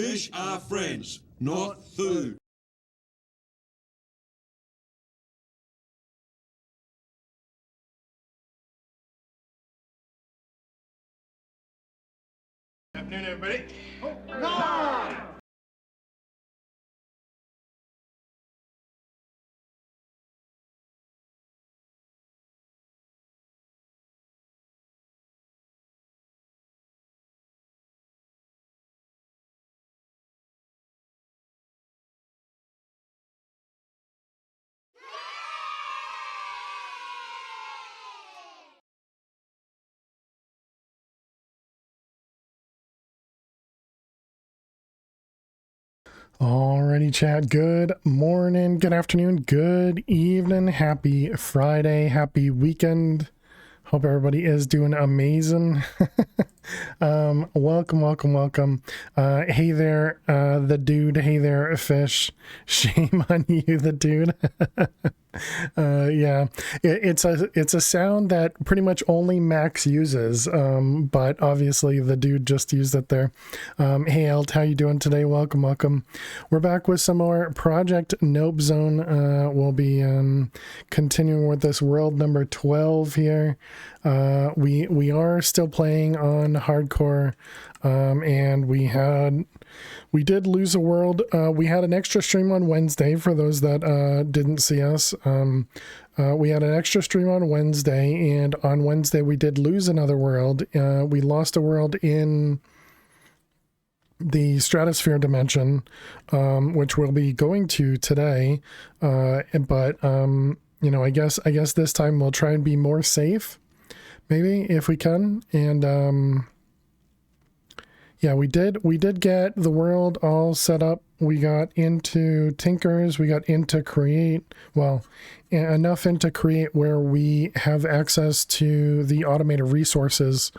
Fish are friends, not food. Afternoon, everybody. Alrighty, chat. Good morning, good afternoon, good evening. Happy Friday, happy weekend. Hope everybody is doing amazing. Welcome. Hey there, the dude. Hey there, fish. Shame on you, the dude. Yeah, it's a sound that pretty much only Max uses, but obviously the dude just used it there. Hey Alt, how you doing today? Welcome. We're back with some more Project Nope Zone. We'll be continuing with this world number 12 here. We are still playing on hardcore, and we did lose a world. We had an extra stream on Wednesday for those that didn't see us. We had an extra stream on Wednesday, and on Wednesday we did lose another world. We lost a world in the stratosphere dimension, which we'll be going to today. But you know, I guess this time we'll try and be more safe, maybe, if we can. And yeah, we did get the world all set up. We got into Tinkers, we got into Create, well, enough into Create where we have access to the automated resources.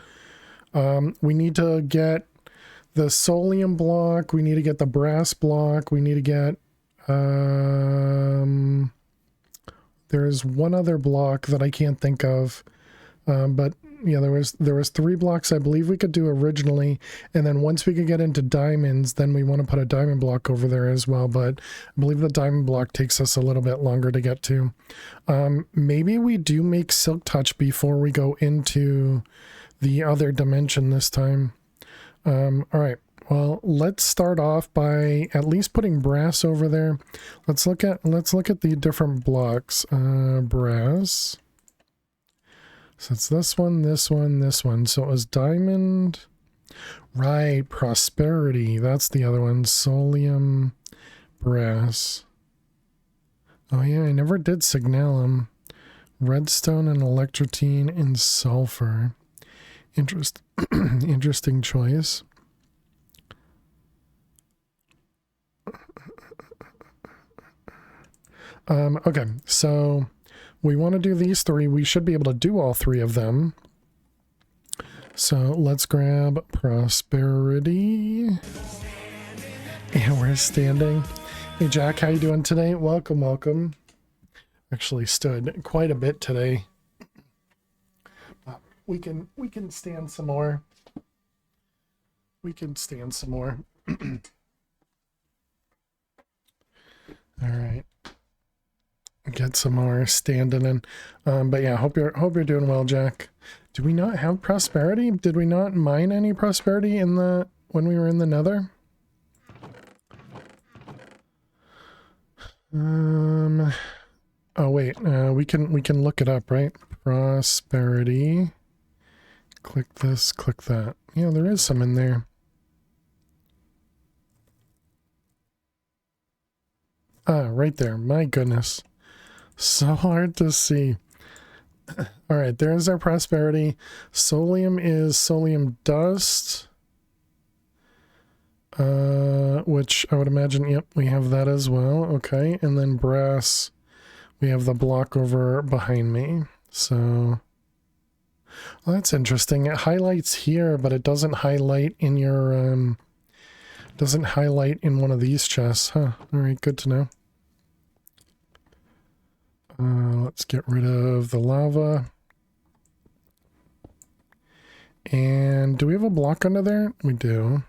We need to get the Solium block, we need to get the brass block, we need to get there's one other block that I can't think of, but yeah, there was 3 blocks I believe we could do originally, and then once we could get into diamonds, then we want to put a diamond block over there as well, but I believe the diamond block takes us a little bit longer to get to. Maybe we do make Silk Touch before we go into the other dimension this time. All right, well, let's start off by at least putting brass over there. Let's look at the different blocks. Brass. So it's this one, this one, this one. So it was diamond. Right, prosperity. That's the other one. Solium, brass. Oh yeah, I never did signalum. Redstone and electrotine and sulfur. Interesting choice. Okay, so we want to do these 3. We should be able to do all 3 of them. So let's grab prosperity. And we're standing. Hey Jack, how you doing today? Welcome. Actually stood quite a bit today. We can stand some more. All right. Get some more standing in. But yeah, hope you're doing well, Jack. Do we not have prosperity? Did we not mine any prosperity when we were in the Nether? Oh wait, we can look it up, right? Prosperity. Click this, click that. Yeah, there is some in there. Ah, right there. My goodness. So hard to see. All right, there's our prosperity. Solium is solium dust. Which I would imagine, yep, we have that as well. Okay, and then brass, we have the block over behind me. So, well, that's interesting. It highlights here, but it doesn't highlight in your, doesn't highlight in one of these chests. Huh, all right, good to know. Let's get rid of the lava. And do we have a block under there? We do.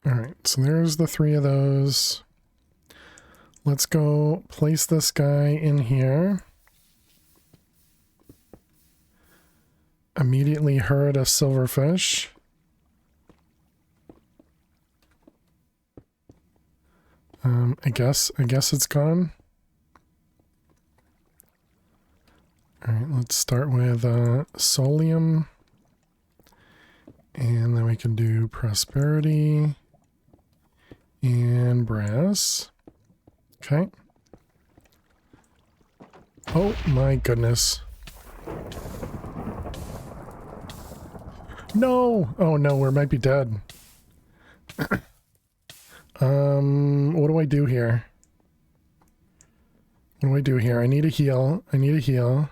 All right, so there's the 3 of those. Let's go place this guy in here. Immediately heard a silverfish. I guess it's gone. All right, let's start with Solium. And then we can do Prosperity and Brass. Okay. Oh my goodness. No! Oh no, we might be dead. What do I do here? What do I do here? I need a heal. I need a heal.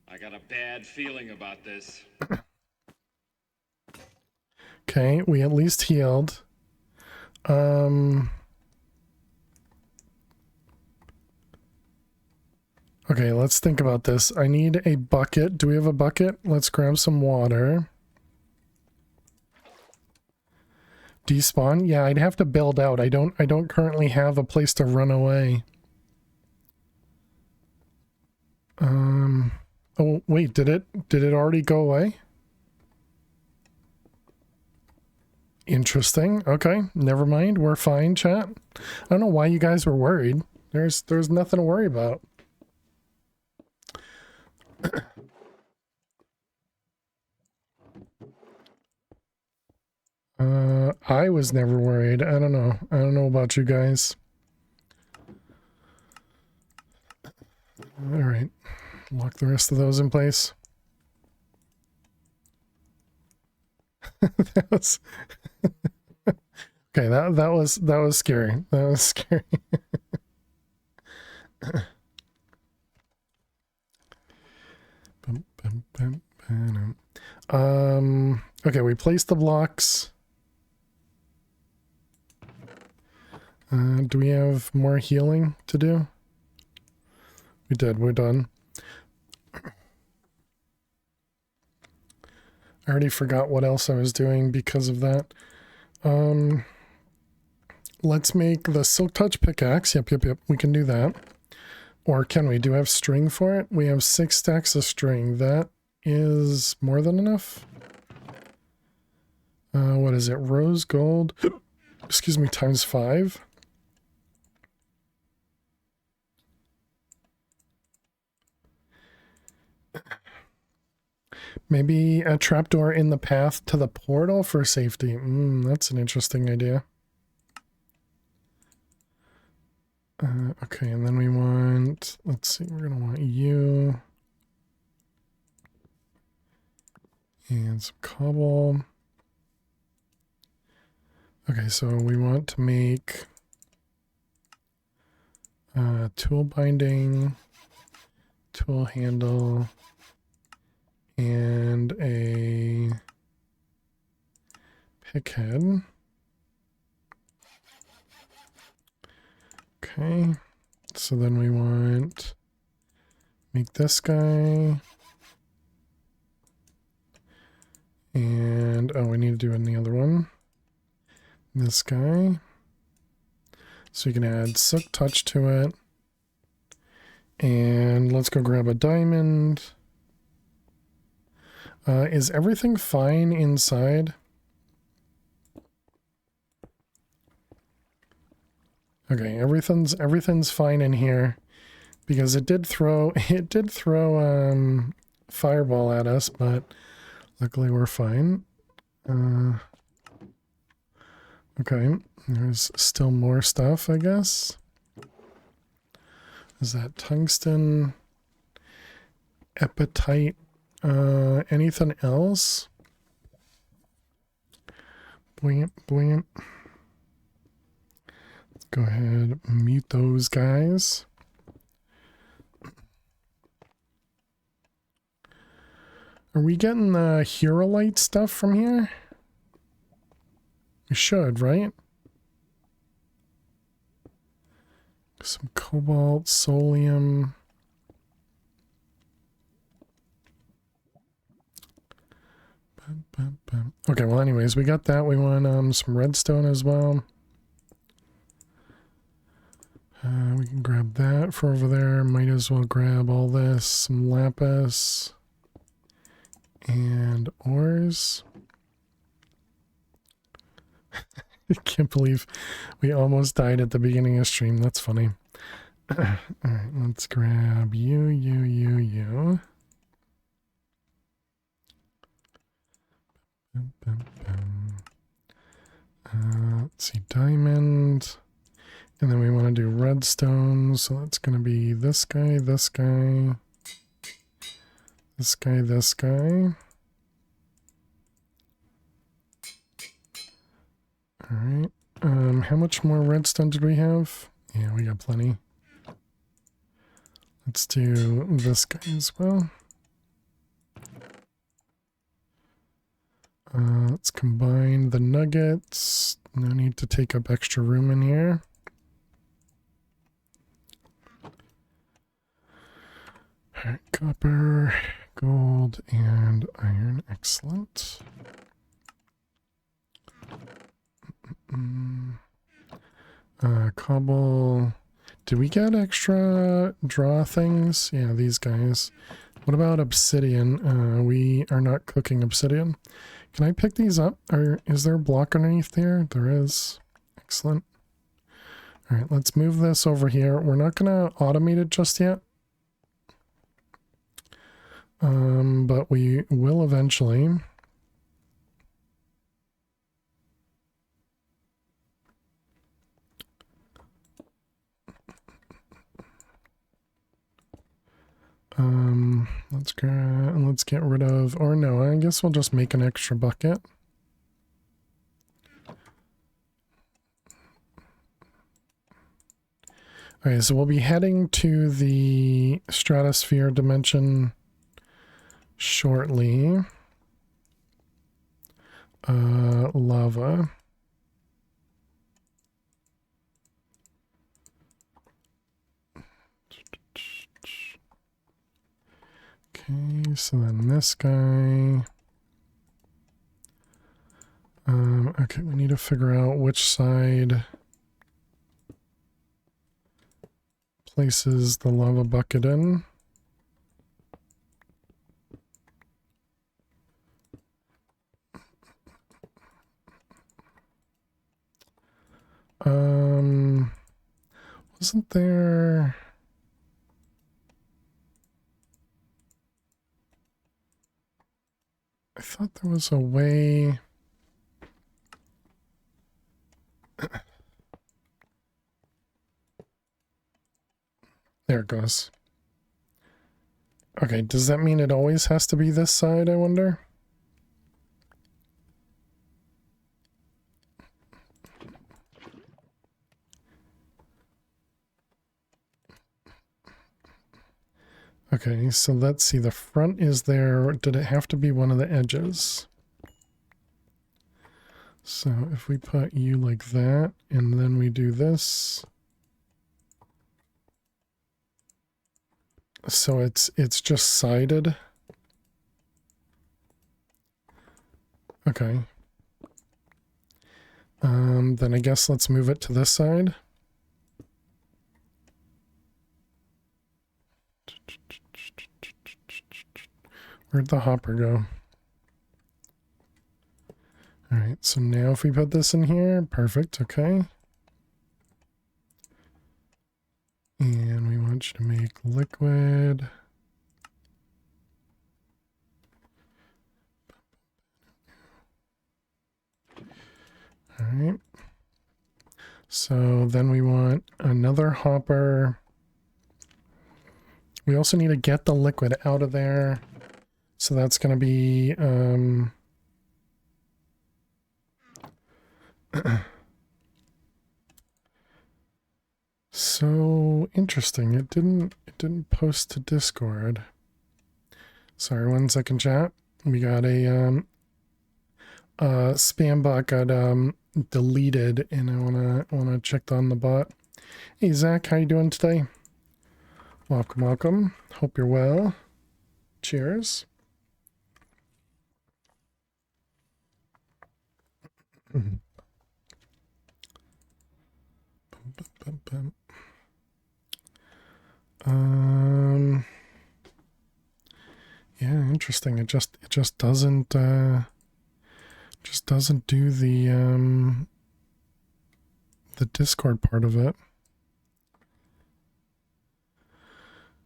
I got a bad feeling about this. Okay, we at least healed. Okay, let's think about this. I need a bucket. Do we have a bucket? Let's grab some water. Despawn? Yeah, I'd have to build out. I don't currently have a place to run away. Oh wait, did it already go away? Interesting. Okay, never mind. We're fine, chat. I don't know why you guys were worried. There's nothing to worry about. I was never worried. I don't know. I don't know about you guys. All right. Lock the rest of those in place. That was okay. That was scary. That was scary. Okay, we placed the blocks. Do we have more healing to do? We did. We're done. I already forgot what else I was doing because of that. Let's make the Silk Touch pickaxe. Yep. We can do that. Or can we? Do we have string for it? We have 6 stacks of string. That is more than enough. What is it? Rose gold. Excuse me, times 5. Maybe a trapdoor in the path to the portal for safety. That's an interesting idea. Okay, and then we want, let's see, we're going to want you. And some cobble. Okay, so we want to make tool binding, tool handle, and a pick head. Okay, so then we want make this guy. And, oh, we need to do the other one. This guy. So you can add Silk Touch to it. And let's go grab a diamond. Is everything fine inside? Okay, everything's fine in here because it did throw fireball at us, but luckily we're fine. Okay, there's still more stuff, I guess. Is that tungsten? Epatite? Anything else? Bwamp, bwamp. Let's go ahead and mute those guys. Are we getting the Herolite stuff from here? We should, right? Some cobalt, solium. Okay, well anyways, we got that. We want some redstone as well. We can grab that for over there. Might as well grab all this, some lapis and ores. I can't believe we almost died at the beginning of stream. That's funny. Alright, let's grab you. Let's see, diamond. And then we want to do redstone. So that's going to be this guy, this guy, this guy, this guy. Alright. How much more redstone did we have? Yeah, we got plenty. Let's do this guy as well. Let's combine the nuggets. No need to take up extra room in here. Alright, copper, gold, and iron. Excellent. Cobble. Did we get extra draw things? Yeah, these guys. What about obsidian? We are not cooking obsidian. Can I pick these up? Or is there a block underneath there? There is. Excellent. All right, let's move this over here. We're not going to automate it just yet. But we will eventually. Let's get rid of, or no, I guess we'll just make an extra bucket. Okay, so we'll be heading to the stratosphere dimension shortly. Lava. Okay, so then this guy. Okay, we need to figure out which side places the lava bucket in. Wasn't there... I thought there was a way... There it goes. Okay, does that mean it always has to be this side, I wonder? Okay, so let's see. The front is there. Did it have to be one of the edges? So if we put you like that, and then we do this. So it's just sided. Okay. Then I guess let's move it to this side. Where'd the hopper go? Alright, so now if we put this in here, perfect, okay. And we want you to make liquid. Alright. So then we want another hopper. We also need to get the liquid out of there. So that's going to be so interesting. It didn't post to Discord. Sorry, 1 second, chat. We got a spam bot got deleted, and I wanna check on the bot. Hey Zach, how you doing today? Welcome. Hope you're well. Cheers. Yeah, interesting. It just doesn't do the Discord part of it.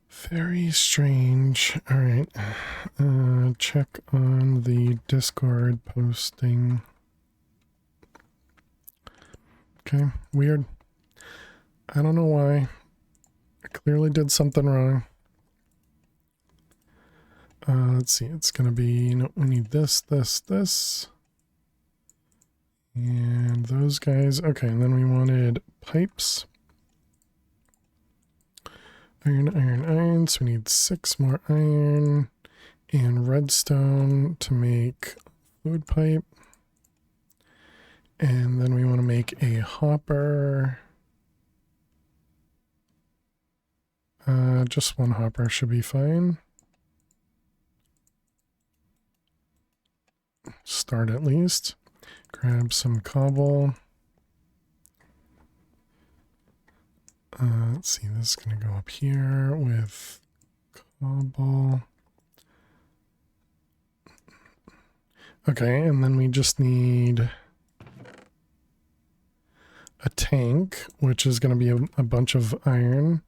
Very strange. All right. Check on the Discord posting. Okay, weird. I don't know why. I clearly did something wrong. Let's see. It's going to be, no, we need this. And those guys. Okay, and then we wanted pipes. Iron. So we need 6 more iron and redstone to make food pipe. And then we want to make a hopper. Just 1 hopper should be fine. Start at least. Grab some cobble. Let's see, this is going to go up here with cobble. Okay, and then we just need a tank, which is going to be a bunch of iron.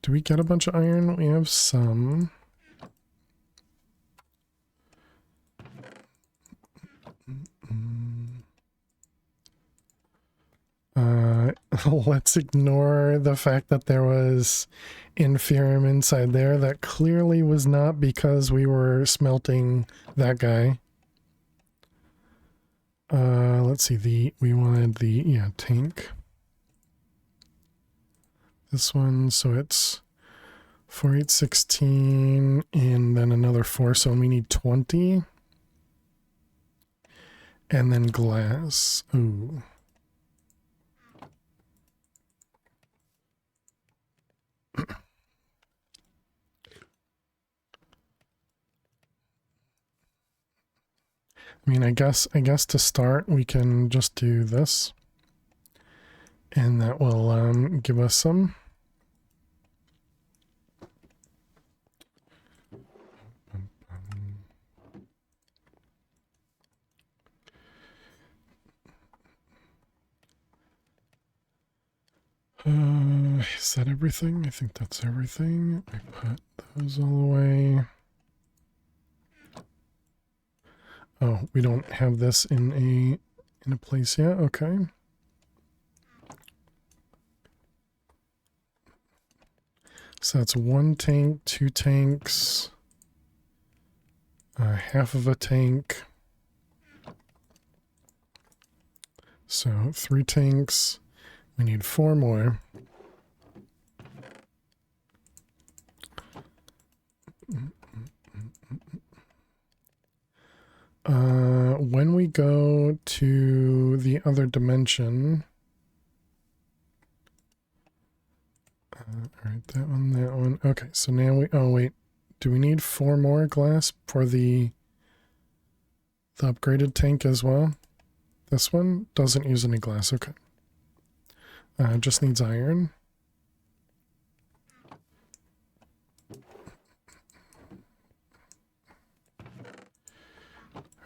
Do we get a bunch of iron? We have some. Let's ignore the fact that there was inferium inside there. That clearly was not because we were smelting that guy. Let's see, we wanted the, tank. This one, so it's 4, 8, 16, and then another 4, so we need 20. And then glass. Ooh. I mean, I guess to start we can just do this, and that will give us some. Is that everything? I think that's everything. I put those all away. Oh, we don't have this in a place yet. Okay. So that's 1 tank, 2 tanks, half of a tank. So 3 tanks. We need 4 more. When we go to the other dimension, all right, that one. Okay, so now oh wait, do we need 4 more glass for the upgraded tank as well? This one doesn't use any glass. Okay. Just needs iron.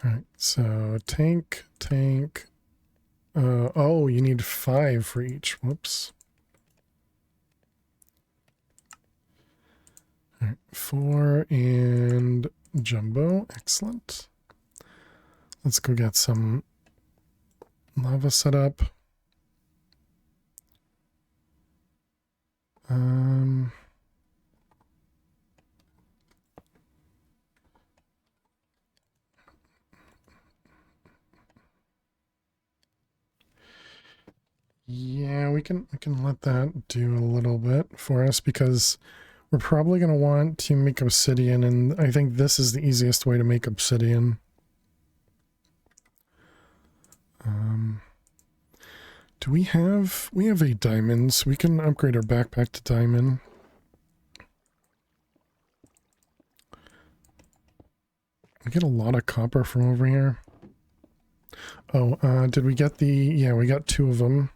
Alright, so tank. Oh, you need 5 for each. Whoops. Alright, 4 and jumbo. Excellent. Let's go get some lava set up. Yeah, we can let that do a little bit for us because we're probably going to want to make obsidian, and I think this is the easiest way to make obsidian. Do we have a diamond, so we can upgrade our backpack to diamond. We get a lot of copper from over here. Oh, did we get the... Yeah, we got 2 of them.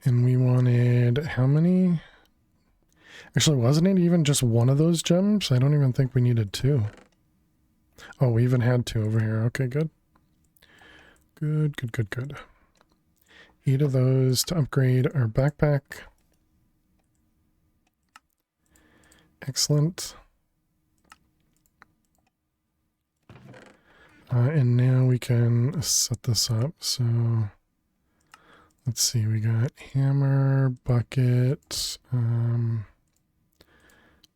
And we wanted... How many? Actually, wasn't it even just one of those gems? I don't even think we needed 2. Oh, we even had 2 over here. Okay, good. Good, good, good, good. 8 of those to upgrade our backpack. Excellent. And now we can set this up. So let's see, we got hammer, bucket,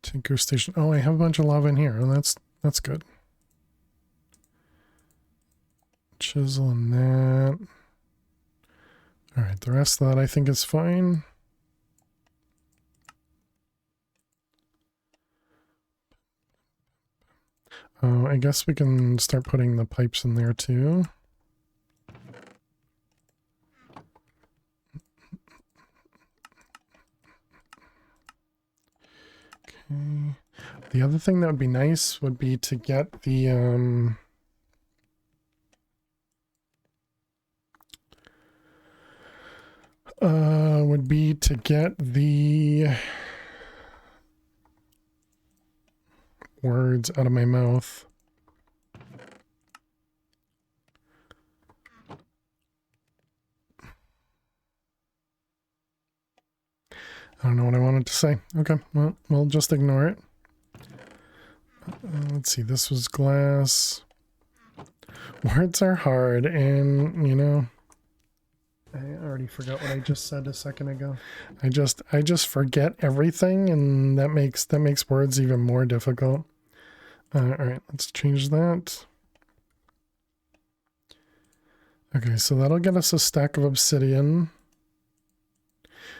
tinker station. Oh, I have a bunch of lava in here. Oh, that's good. Chisel and that. All right, the rest of that I think is fine. Oh, I guess we can start putting the pipes in there too. Okay. The other thing that would be nice would be to get the words out of my mouth. I don't know what I wanted to say. Okay, well, we'll just ignore it. Let's see, this was glass. Words are hard, and, you know, I already forgot what I just said a second ago. I just forget everything, and that makes words even more difficult. All right, let's change that. Okay, so that'll get us a stack of obsidian.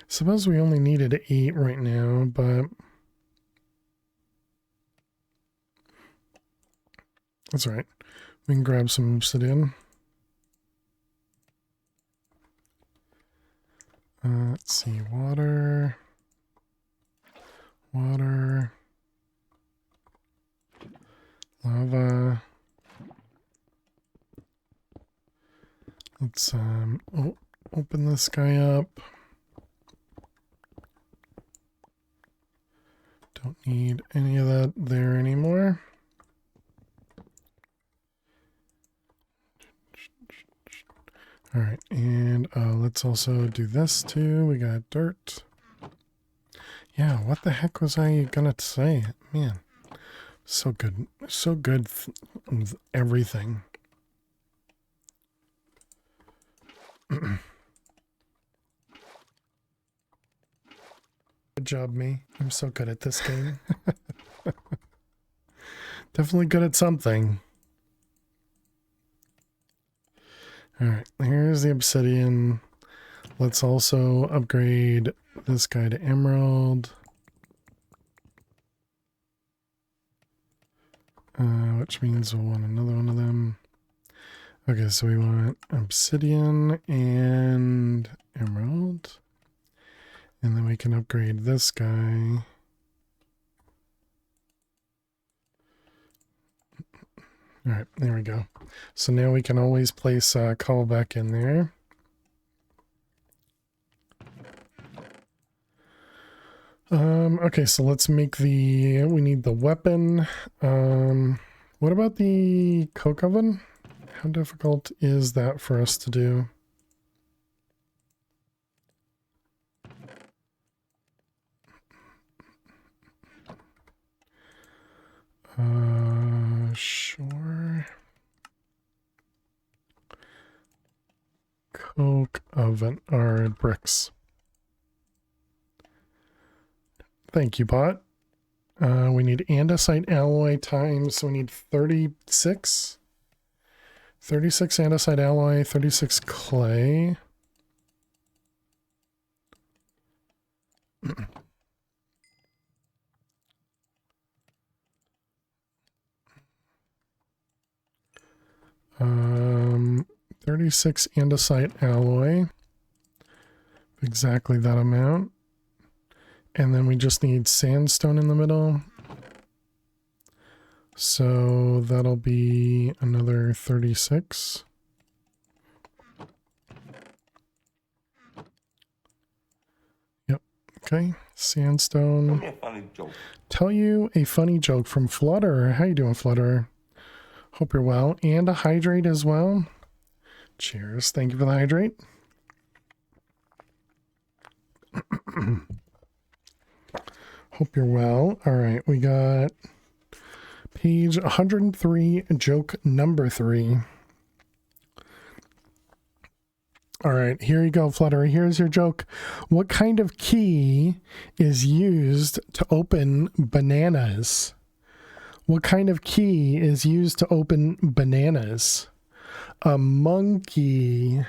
Suppose we only needed 8 right now, but that's all right. We can grab some obsidian. Let's see, water, lava. Let's open this guy up. Don't need any of that there anymore. All right, and let's also do this too. We got dirt. Yeah, what the heck was I gonna say? Man, so good with everything. Good job, me. I'm so good at this game. Definitely good at something. Alright, here's the obsidian. Let's also upgrade this guy to emerald. Which means we'll want another one of them. Okay, so we want obsidian and emerald. And then we can upgrade this guy. All right, there we go. So now we can always place cobble back in there. Okay, so let's make we need the weapon. What about the coke oven? How difficult is that for us to do? Sure. Coke oven or bricks. Thank you, bot. We need andesite alloy times, so we need 36. 36 andesite alloy, 36 clay. Um, 36 andesite alloy. Exactly that amount. And then we just need sandstone in the middle. So that'll be another 36. Yep. Okay. Sandstone. Tell me a funny joke. Tell you a funny joke from Flutter. How you doing, Flutter? Hope you're well. And a hydrate as well. Cheers. Thank you for the hydrate. Hope you're well. All right. We got page 103, joke number 3. All right, here you go, Flutter. Here's your joke. What kind of key is used to open bananas? What kind of key is used to open bananas? A monkey.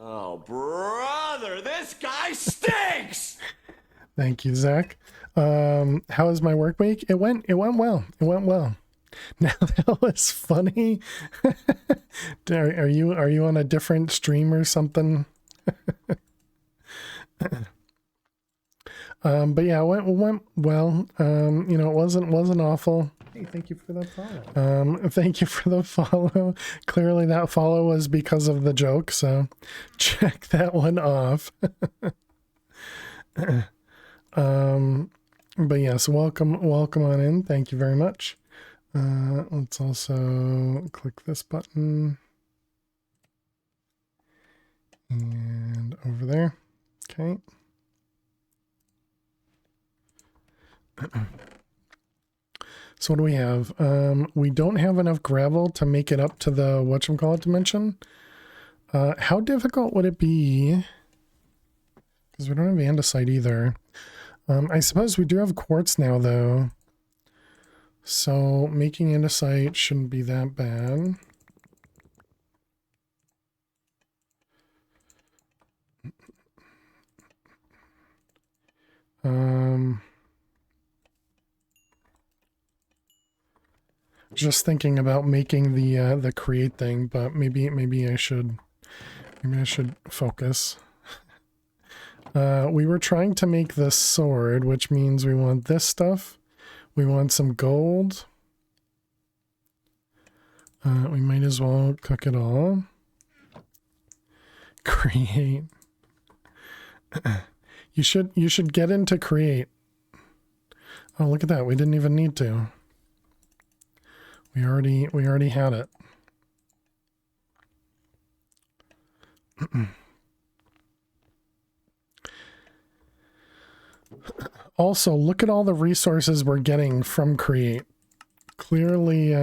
Oh, brother, this guy stinks! Thank you, Zach. How was my work week? It went well. It went well. Now that was funny. Are you on a different stream or something? But yeah, it went well. You know, it wasn't awful. Hey, thank you for the follow. Thank you for the follow. Clearly that follow was because of the joke, so check that one off. But yes, welcome on in. Thank you very much. Let's also click this button. And over there. Okay. So what do we have? We don't have enough gravel to make it up to the whatchamacallit dimension. How difficult would it be? Because we don't have andesite either. I suppose we do have quartz now, though. So making andesite shouldn't be that bad. Just thinking about making the create thing, but maybe I should focus. We were trying to make this sword, which means we want this stuff. We want some gold. We might as well cook it all. Create. You should get into create. Oh, look at that. We didn't even need to. We already had it. Also, look at all the resources we're getting from create. Clearly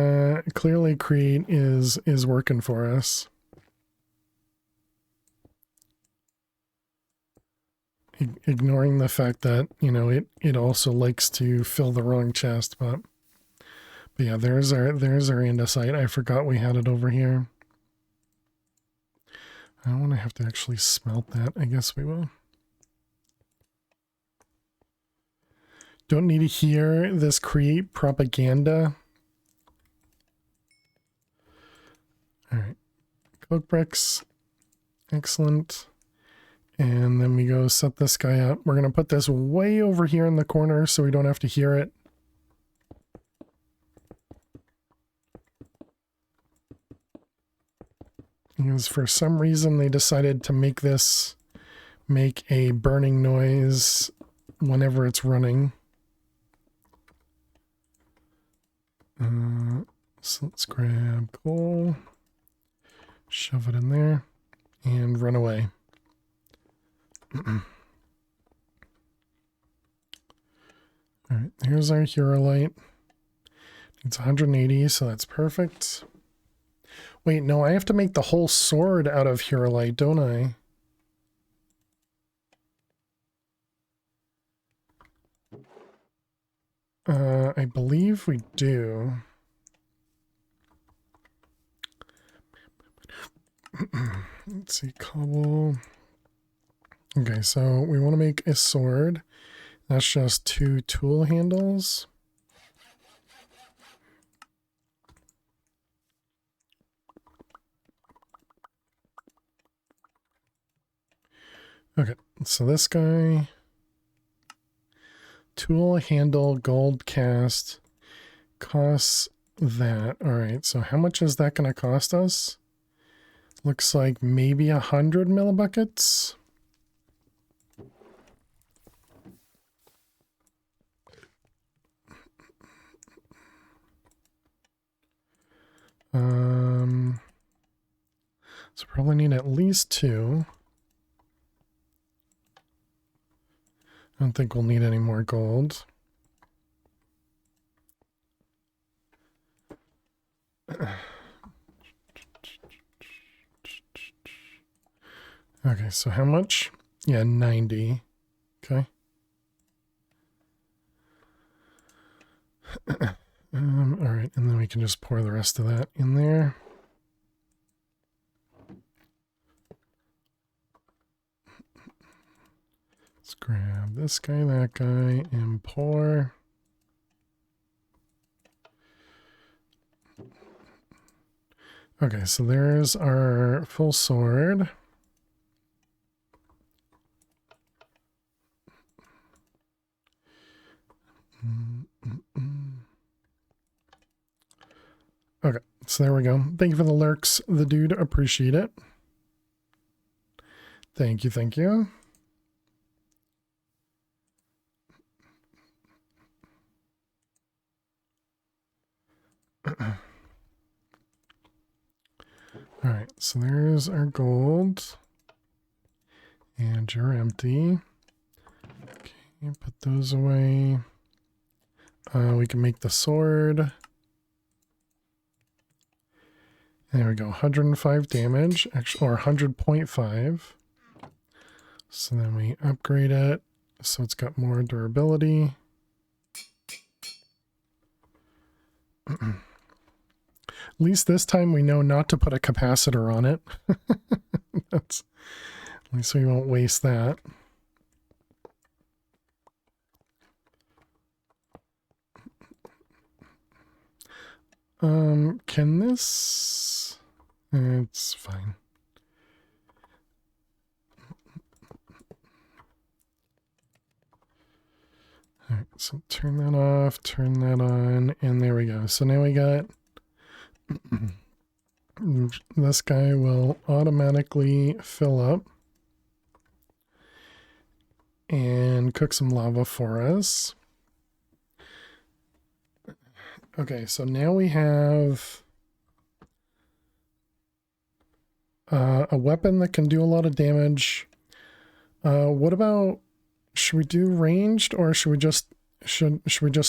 create is working for us. Ignoring the fact that, you know, it also likes to fill the wrong chest, but yeah, there's our andesite. I forgot we had it over here. I don't want to have to actually smelt that. I guess we will. Don't need to hear this create propaganda. All right, coke bricks, excellent. And then we go set this guy up. We're gonna put this way over here in the corner so we don't have to hear it. Because for some reason they decided to make a burning noise whenever it's running. So let's grab coal, shove it in there, and run away. Alright, here's our Hurolite. It's 180, so that's perfect. Wait, no, I have to make the whole sword out of Hurolite, don't I? I believe we do. Let's see, cobble. Okay, so we want to make a sword. That's just 2 tool handles. Okay, so this guy, tool handle gold cast, costs that. All right, so how much is that going to cost us? Looks like maybe 100 millibuckets. So probably need at least 2. I don't think we'll need any more gold. Okay, so how much? Yeah, 90. Okay. All right, and then we can just pour the rest of that in there. Let's grab this guy, that guy, and pour. Okay, so there's our full sword. Okay, so there we go. Thank you for the lurks, the dude. Appreciate it. Thank you, thank you. All right, so there's our gold. And you're empty. Okay, put those away. We can make the sword. There we go, 105 damage, actually, or 100.5. So then we upgrade it, so it's got more durability. At least this time we know not to put a capacitor on it. At least we won't waste that. Can this... It's fine. All right, so turn that off, turn that on, and there we go. So now we got... This guy will automatically fill up and cook some lava for us. Okay, so now we have a weapon that can do a lot of damage. What about, should we do ranged, or should we just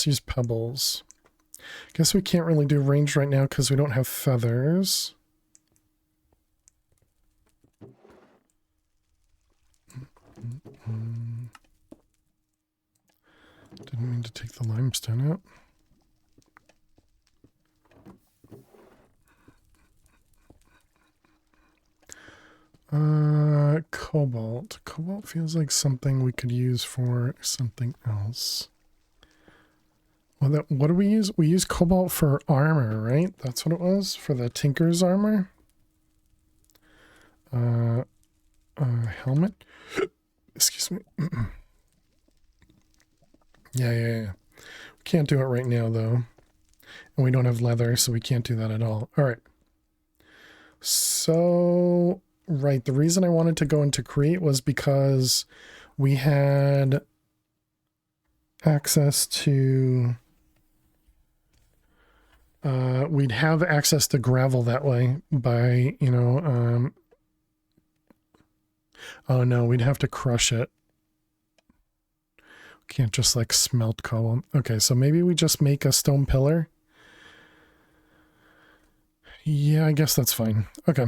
use pebbles? Guess we can't really do ranged right now because we don't have feathers. Didn't mean to take the limestone out. Cobalt. Cobalt feels like something we could use for something else. Well, what do we use? We use cobalt for armor, right? That's what it was? For the Tinker's armor? Helmet? Excuse me. Yeah. We can't do it right now, though. And we don't have leather, so we can't do that at all. All right. So... Right, the reason I wanted to go into create was because we had access to, we'd have access to gravel that way by, you know, oh no, we'd have to crush it. Can't just like smelt cobalt. Okay, so maybe we just make a stone pillar. Yeah, I guess that's fine. Okay.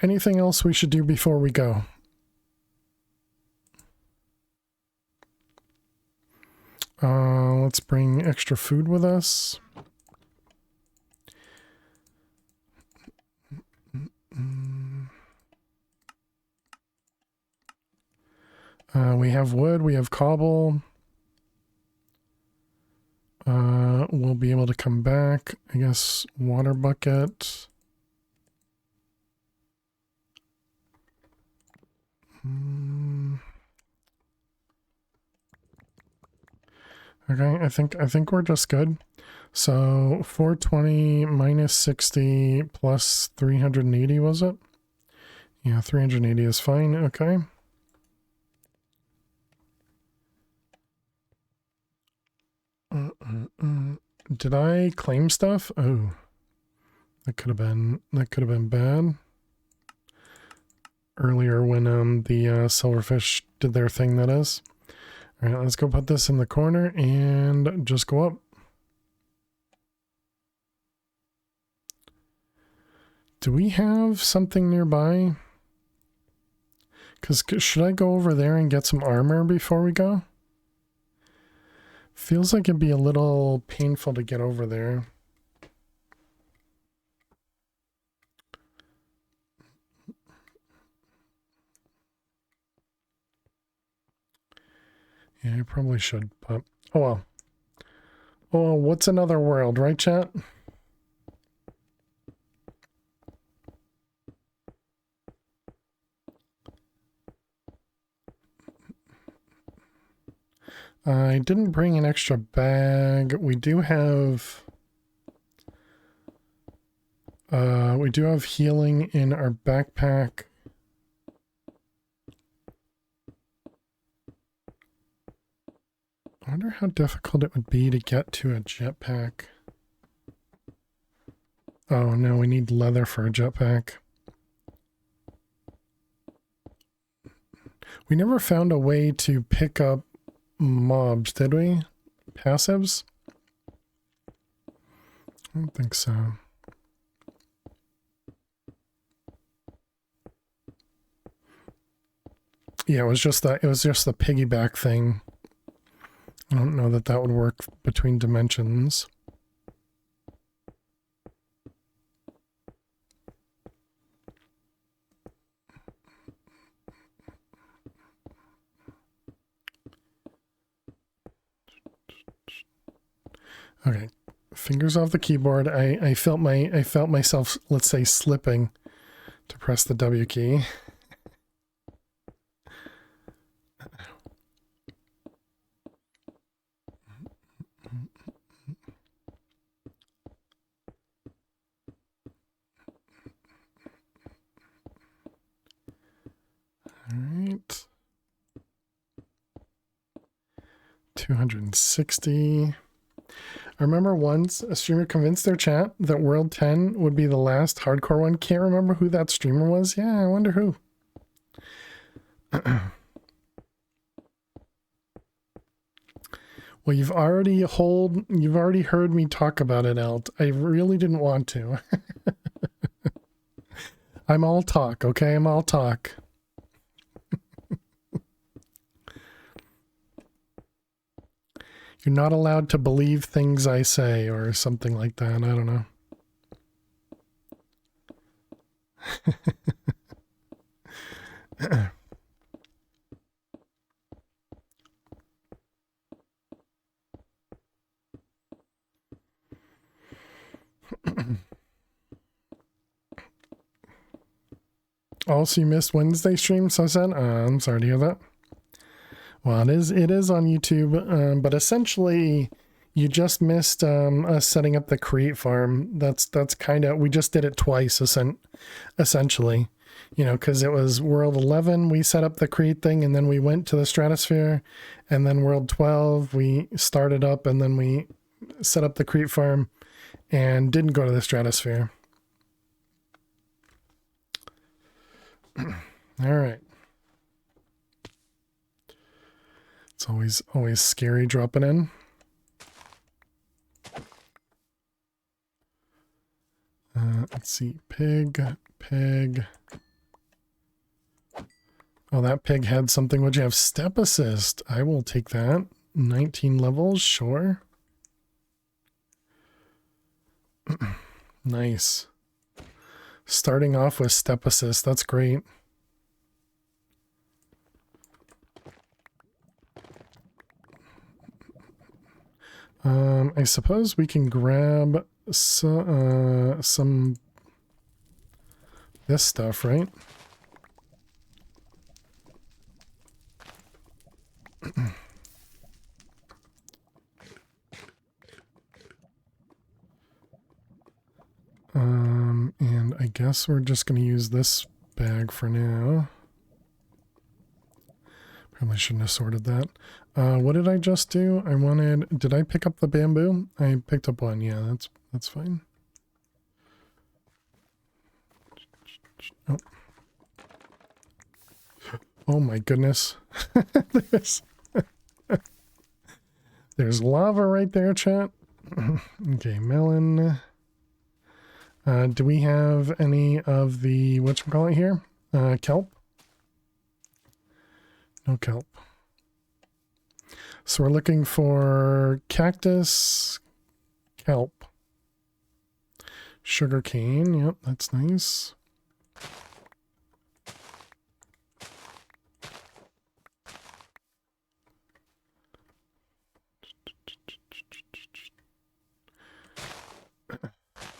Anything else we should do before we go? Let's bring extra food with us. We have wood, we have cobble. We'll be able to come back. I guess water bucket. Okay, I think we're just good. So 420 minus 60 plus 380, was it? Yeah, 380 is fine. Okay. Did I claim stuff? Oh, that could have been bad. Earlier when the silverfish did their thing, that is. All right, let's go put this in the corner and just go up. Do we have something nearby? Because should I go over there and get some armor before we go? Feels like it'd be a little painful to get over there. Yeah, I probably should, but oh well. Oh, well, what's another world, right, chat? I didn't bring an extra bag. We do have healing in our backpack. I wonder how difficult it would be to get to a jetpack. Oh no, we need leather for a jetpack. We never found a way to pick up mobs, did we? Passives? I don't think so. Yeah, it was just the piggyback thing. I don't know that would work between dimensions. Okay, fingers off the keyboard. I felt myself, let's say, slipping to press the W key. All right. 260. I remember once a streamer convinced their chat that World 10 would be the last hardcore one. Can't remember who that streamer was. Yeah, I wonder who. Well, you've already heard me talk about it, Alt. I really didn't want to. I'm all talk, okay? I'm all talk. You're not allowed to believe things I say or something like that. I don't know. Also, you missed Wednesday stream, so I said, I'm sorry to hear that. Well, it is on YouTube, but essentially you just missed us setting up the create farm. That's kind of, we just did it twice, essentially, you know, because it was World 11, we set up the create thing, and then we went to the stratosphere, and then World 12, we started up, and then we set up the create farm, and didn't go to the stratosphere. All right. It's always scary dropping in. Let's see, pig. Oh, that pig had something. Would you have step assist? I will take that. 19 levels, sure. Nice. Starting off with step assist, that's great. I suppose we can grab some this stuff, right? guess we're just going to use this bag for now. Probably shouldn't have sorted that. What did I just do? Did I pick up the bamboo? I picked up one. Yeah, that's fine. Oh, oh my goodness. There's lava right there, chat. Okay, melon. Do we have any of the, whatchamacallit here? Kelp? No kelp. So we're looking for cactus, kelp, sugar cane. Yep, that's nice.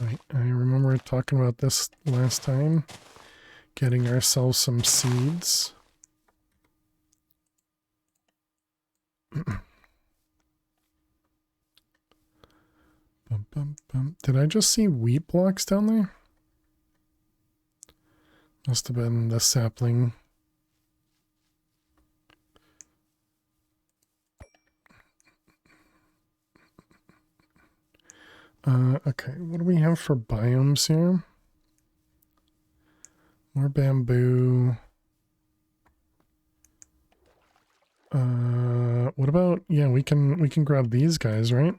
Right, I remember talking about this last time. Getting ourselves some seeds. Bum, bum, bum. Did I just see wheat blocks down there? Must have been the sapling. Okay, what do we have for biomes here? More bamboo. What about, yeah, we can grab these guys, right?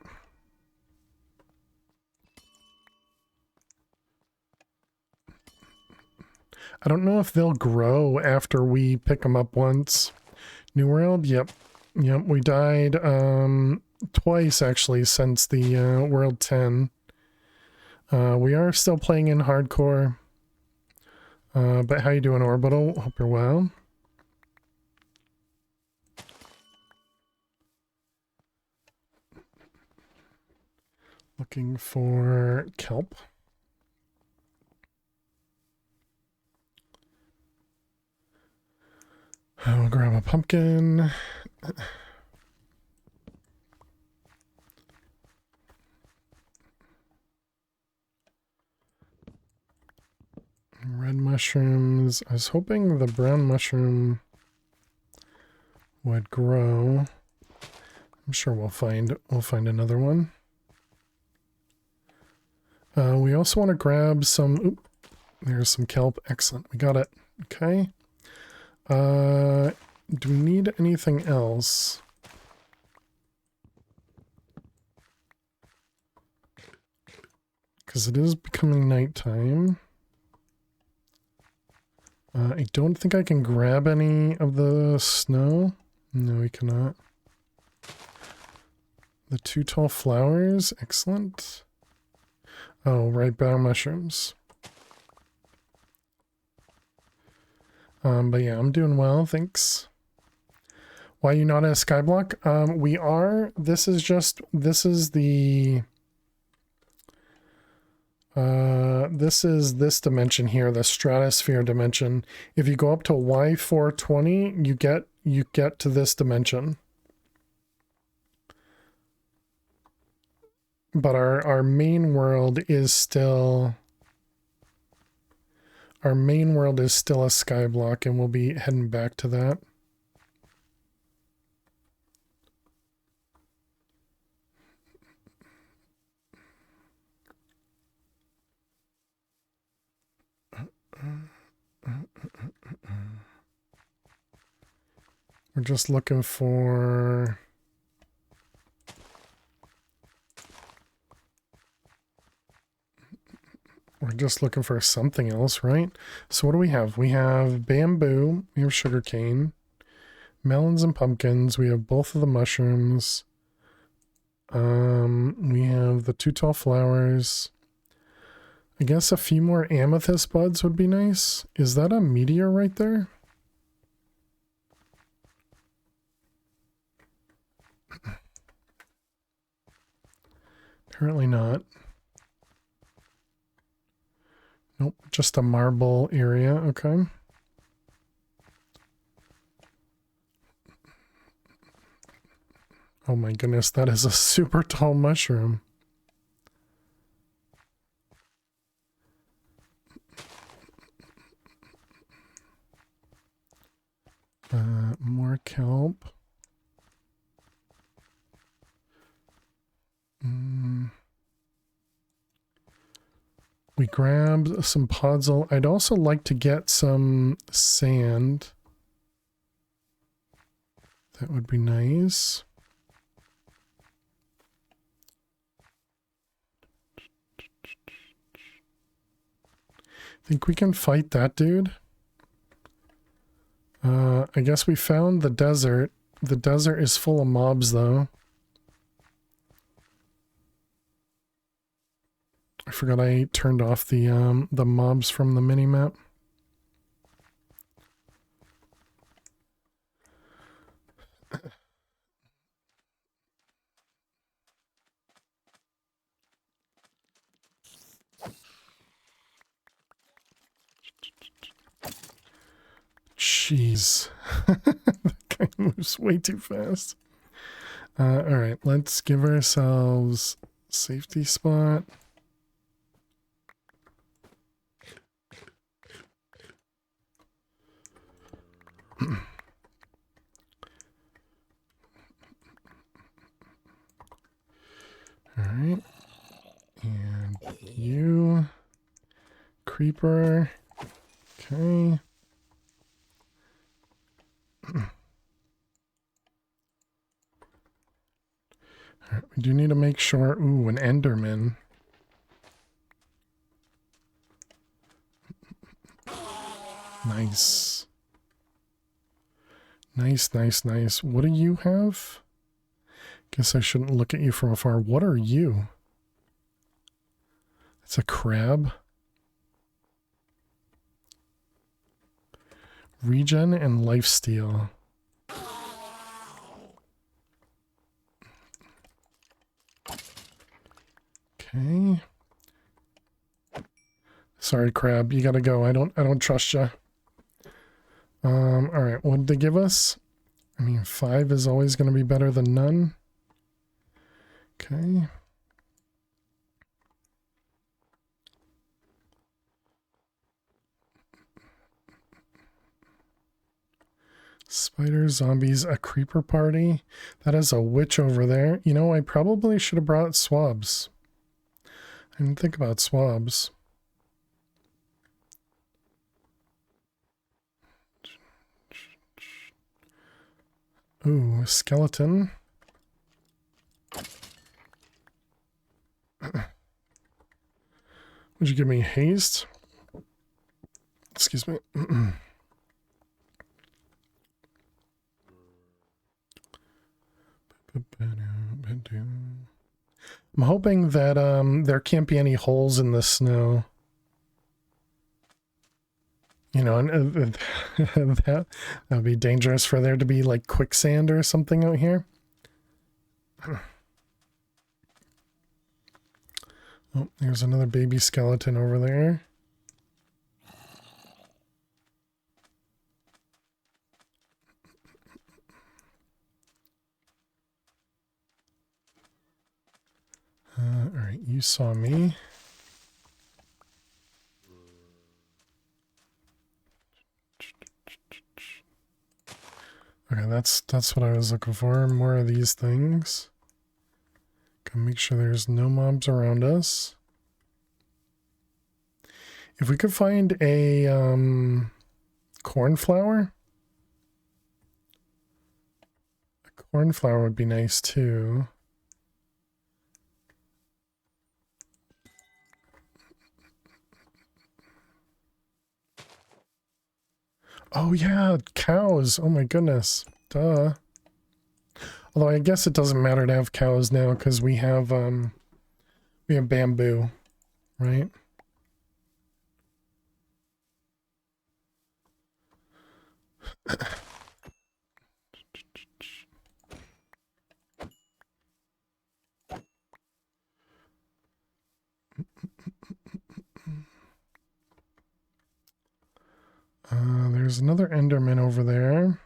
I don't know if they'll grow after we pick them up once. New World, yep. Yep, we died twice actually since the World 10. We are still playing in hardcore. But how you doing, Orbital? Hope you're well. Looking for kelp. I'll grab a pumpkin. Red mushrooms. I was hoping the brown mushroom would grow. I'm sure we'll find another one. We also want to grab some. Oop, there's some kelp. Excellent. We got it. Okay. Do we need anything else? Because it is becoming nighttime. I don't think I can grab any of the snow. No, we cannot. The 2 tall flowers. Excellent. Oh, right, brown mushrooms. But yeah, I'm doing well, thanks. Why are you not a skyblock? We are. This is the... this is this dimension here, the stratosphere dimension. If you go up to Y420, you get to this dimension. But our main world is still... Our main world is still a skyblock, and we'll be heading back to that. We're just looking for... We're just looking for something else, right? So what do we have? We have bamboo, we have sugarcane, melons and pumpkins, we have both of the mushrooms, we have the 2 tall flowers. I guess a few more amethyst buds would be nice. Is that a meteor right there? Apparently not. Nope, just a marble area, okay. Oh my goodness, that is a super tall mushroom. More kelp. We grabbed some podzol. I'd also like to get some sand. That would be nice. Think we can fight that dude? I guess we found the desert. The desert is full of mobs, though. I forgot I turned off the mobs from the minimap. Jeez. That guy moves way too fast. Alright, let's give ourselves safety spot. Alright. And you. Creeper. Okay. Alright, we do need to make sure. Ooh, an Enderman. Nice. Nice. What do you have? Guess I shouldn't look at you from afar. What are you? It's a crab. Regen and lifesteal. Okay. Sorry, crab. You gotta go. I don't trust you. Alright, what did they give us? I mean, 5 is always gonna be better than none. Okay. Spider, zombies, a creeper party. That is a witch over there. You know, I probably should have brought swabs. I didn't think about swabs. Ooh, skeleton. Would you give me haste? Excuse me. I'm hoping that there can't be any holes in the snow. You know, and that would be dangerous for there to be like quicksand or something out here. Oh, there's another baby skeleton over there. Alright, you saw me. Okay, that's what I was looking for. More of these things. Gotta make sure there's no mobs around us. If we could find a cornflower. A cornflower would be nice too. Oh yeah, cows. Oh my goodness. Duh. Although I guess it doesn't matter to have cows now because we have bamboo, right? There's another Enderman over there.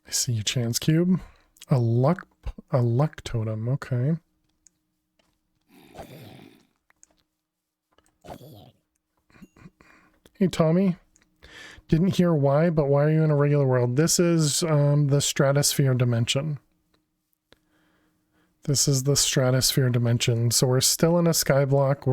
I see a chance cube. A luck totem, okay. Hey, Tommy. Didn't hear why, but why are you in a regular world? This is the stratosphere dimension. This is the stratosphere dimension. So we're still in a skyblock.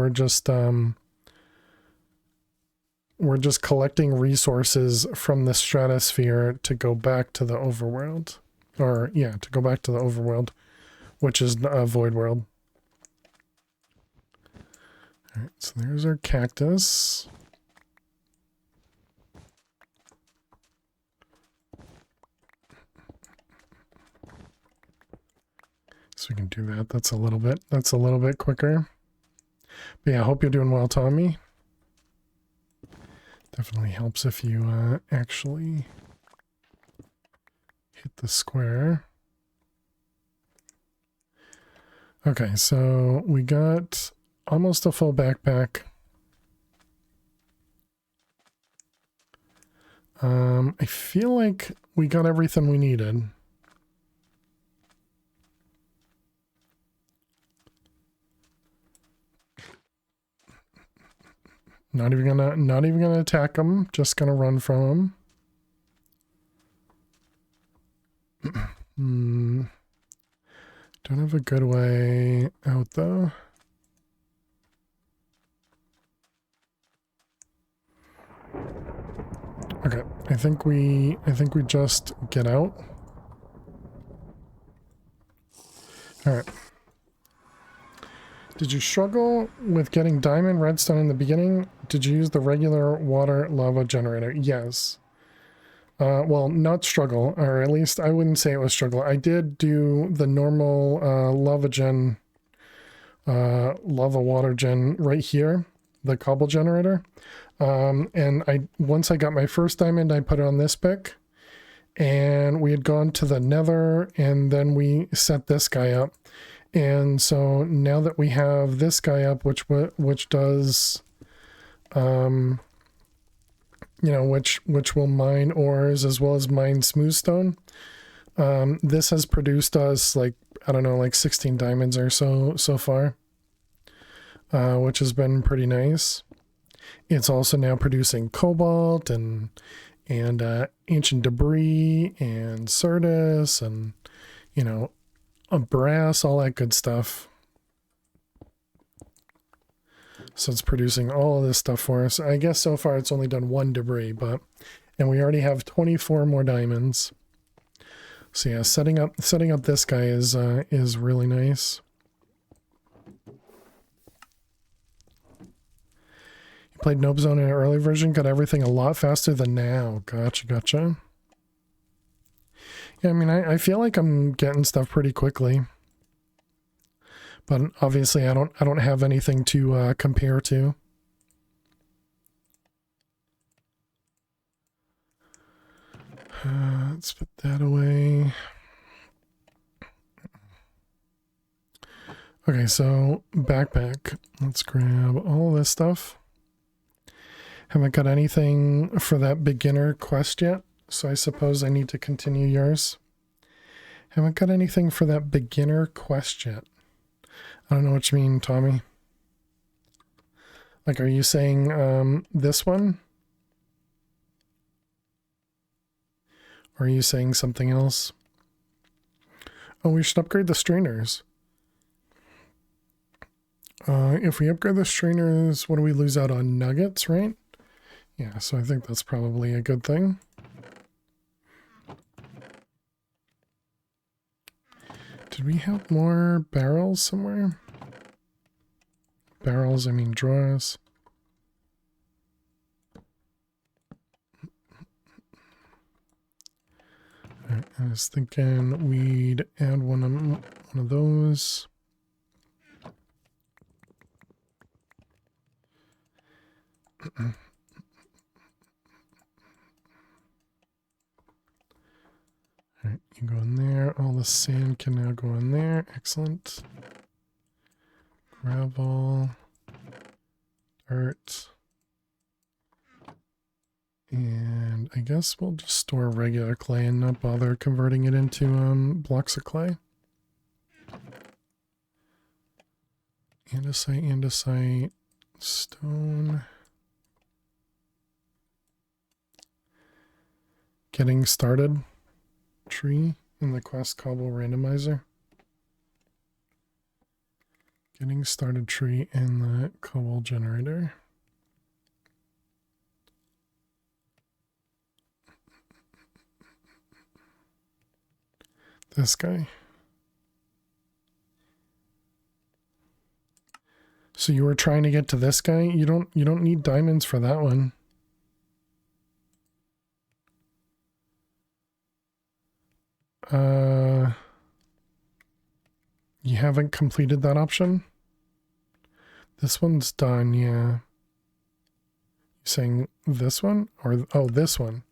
We're just collecting resources from the stratosphere to go back to the overworld. Or, yeah, to go back to the overworld, which is a void world. Alright, so there's our cactus. So we can do that. That's a little bit quicker. But yeah, I hope you're doing well, Tommy. Definitely helps if you actually hit the square. Okay, so we got almost a full backpack. I feel like we got everything we needed. Not even gonna attack them, just gonna run from them. Don't have a good way out though. Okay, I think we just get out. All right. Did you struggle with getting diamond redstone in the beginning? Did you use the regular water lava generator? Yes. Well, not struggle, or at least I wouldn't say it was struggle. I did do the normal lava water gen right here, the cobble generator. And once I got my first diamond, I put it on this pick, and we had gone to the nether, and then we set this guy up. And so now that we have this guy up, which does, you know, which will mine ores as well as mine smoothstone, this has produced us like, I don't know, like 16 diamonds or so far, which has been pretty nice. It's also now producing cobalt and ancient debris and Certus and, you know, brass, all that good stuff. So it's producing all of this stuff for us. I guess so far it's only done one debris, and we already have 24 more diamonds. So yeah, setting up this guy is really nice. You played Nope Zone in an early version, got everything a lot faster than now. Gotcha. Yeah, I mean, I feel like I'm getting stuff pretty quickly, but obviously I don't have anything to compare to. Let's put that away. Okay, so backpack. Let's grab all this stuff. Haven't got anything for that beginner quest yet. So I suppose I need to continue yours. Haven't got anything for that beginner quest yet. I don't know what you mean, Tommy. Like, are you saying this one? Or are you saying something else? Oh, we should upgrade the strainers. If we upgrade the strainers, what do we lose out on? Nuggets, right? Yeah, so I think that's probably a good thing. Did we have more barrels somewhere? Barrels, I mean drawers. Right, I was thinking we'd add one of those. Alright, you go in there. All the sand can now go in there. Excellent. Gravel. Dirt. And I guess we'll just store regular clay and not bother converting it into blocks of clay. Andesite. Stone. Getting started. Tree in the quest cobble randomizer. Getting started tree in the cobble generator. This guy. So you were trying to get to this guy? You don't need diamonds for that one. You haven't completed that option? This one's done, yeah. You saying this one? Or oh, this one.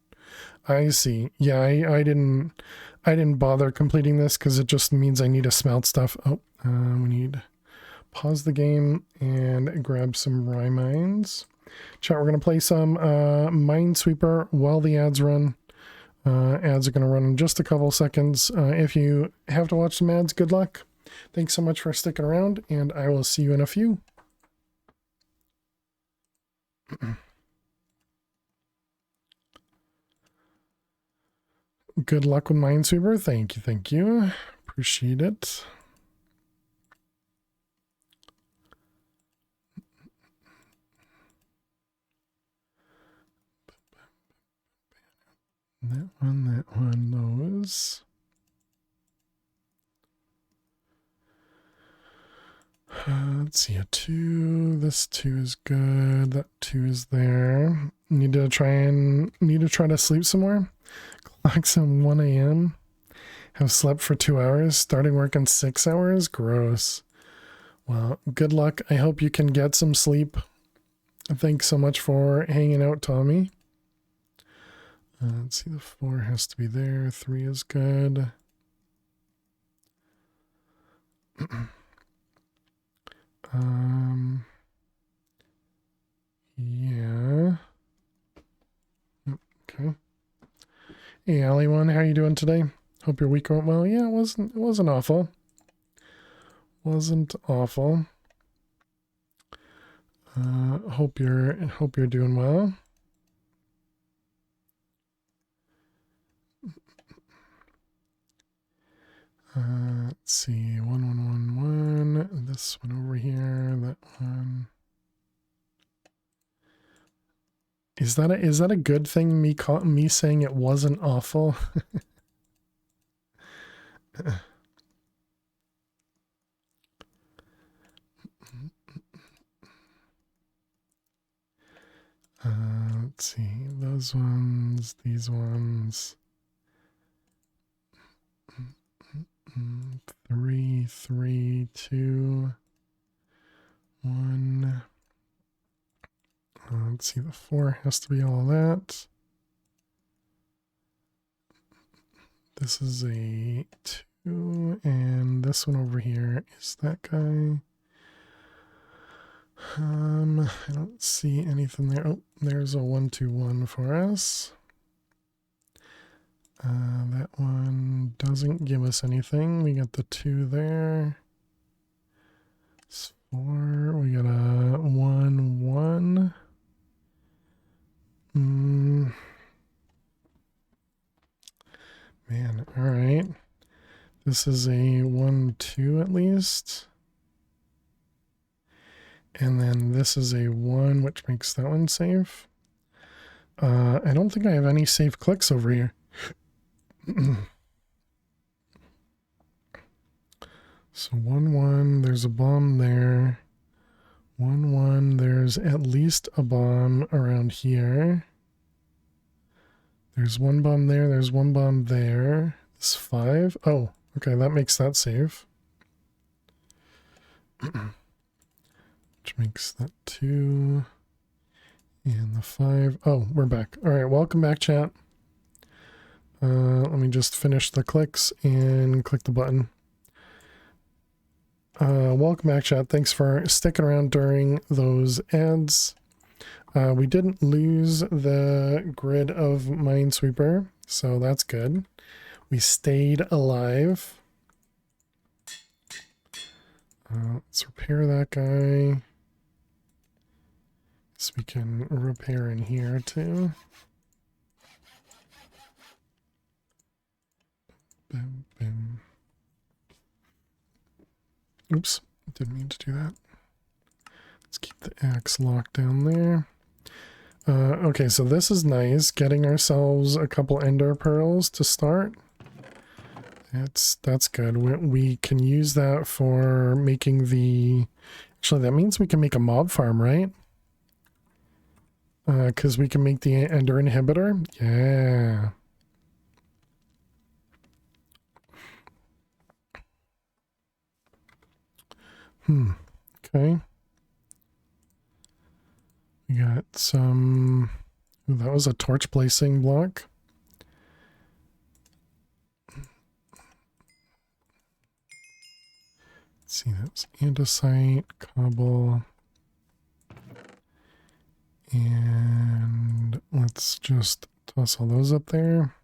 I see. Yeah, I didn't bother completing this because it just means I need to smelt stuff. Oh, we need pause the game and grab some rye mines. Chat, we're gonna play some Minesweeper while the ads run. Ads are gonna run in just a couple seconds. If you have to watch some ads, good luck. Thanks so much for sticking around, and I will see you in a few. Good luck with Minesweeper. Thank you. Appreciate it. That one, those. Let's see, a 2. This 2 is good. That 2 is there. Need to try to sleep some more. Clock's at 1 a.m. Have slept for 2 hours. Starting work in 6 hours. Gross. Well, good luck. I hope you can get some sleep. Thanks so much for hanging out, Tommy. Let's see, the 4 has to be there. 3 is good. Yeah. Okay. Hey, Ali1, how you doing today? Hope your week went well. Yeah, it wasn't awful. Wasn't awful. Hope you're doing well. Let's see, 1111. This one over here. That one. Is that a good thing? Me saying it wasn't awful. Let's see, those ones, these ones. 3, 3, 2, 1. Let's see, the 4 has to be all that. This is a 2, and this one over here is that guy. I don't see anything there. Oh, there's a 1, 2, 1 for us. That one doesn't give us anything. We got the 2 there. It's 4. We got a 1, 1. Man, all right. This is a 1, 2 at least. And then this is a 1, which makes that one safe. I don't think I have any safe clicks over here. So 1, 1, there's a bomb there. 1, 1, there's at least a bomb around here. There's 1 bomb there, there's 1 bomb there. It's 5. Oh, okay, that makes that safe. Which makes that 2. And the 5. Oh, we're back. All right, welcome back, chat. Let me just finish the clicks and click the button. Welcome back, chat. Thanks for sticking around during those ads. We didn't lose the grid of Minesweeper, so that's good. We stayed alive. Let's repair that guy. guess we can repair in here too. Boom, boom. Oops, didn't mean to do that. Let's keep the axe locked down there. Okay, so this is nice. Getting ourselves a couple ender pearls to start. That's good. We can use that for making the... Actually, that means we can make a mob farm, right? Because we can make the ender inhibitor. Yeah. Okay. We got some... Ooh, that was a torch placing block. Let's see, that's andesite, cobble. And let's just toss all those up there.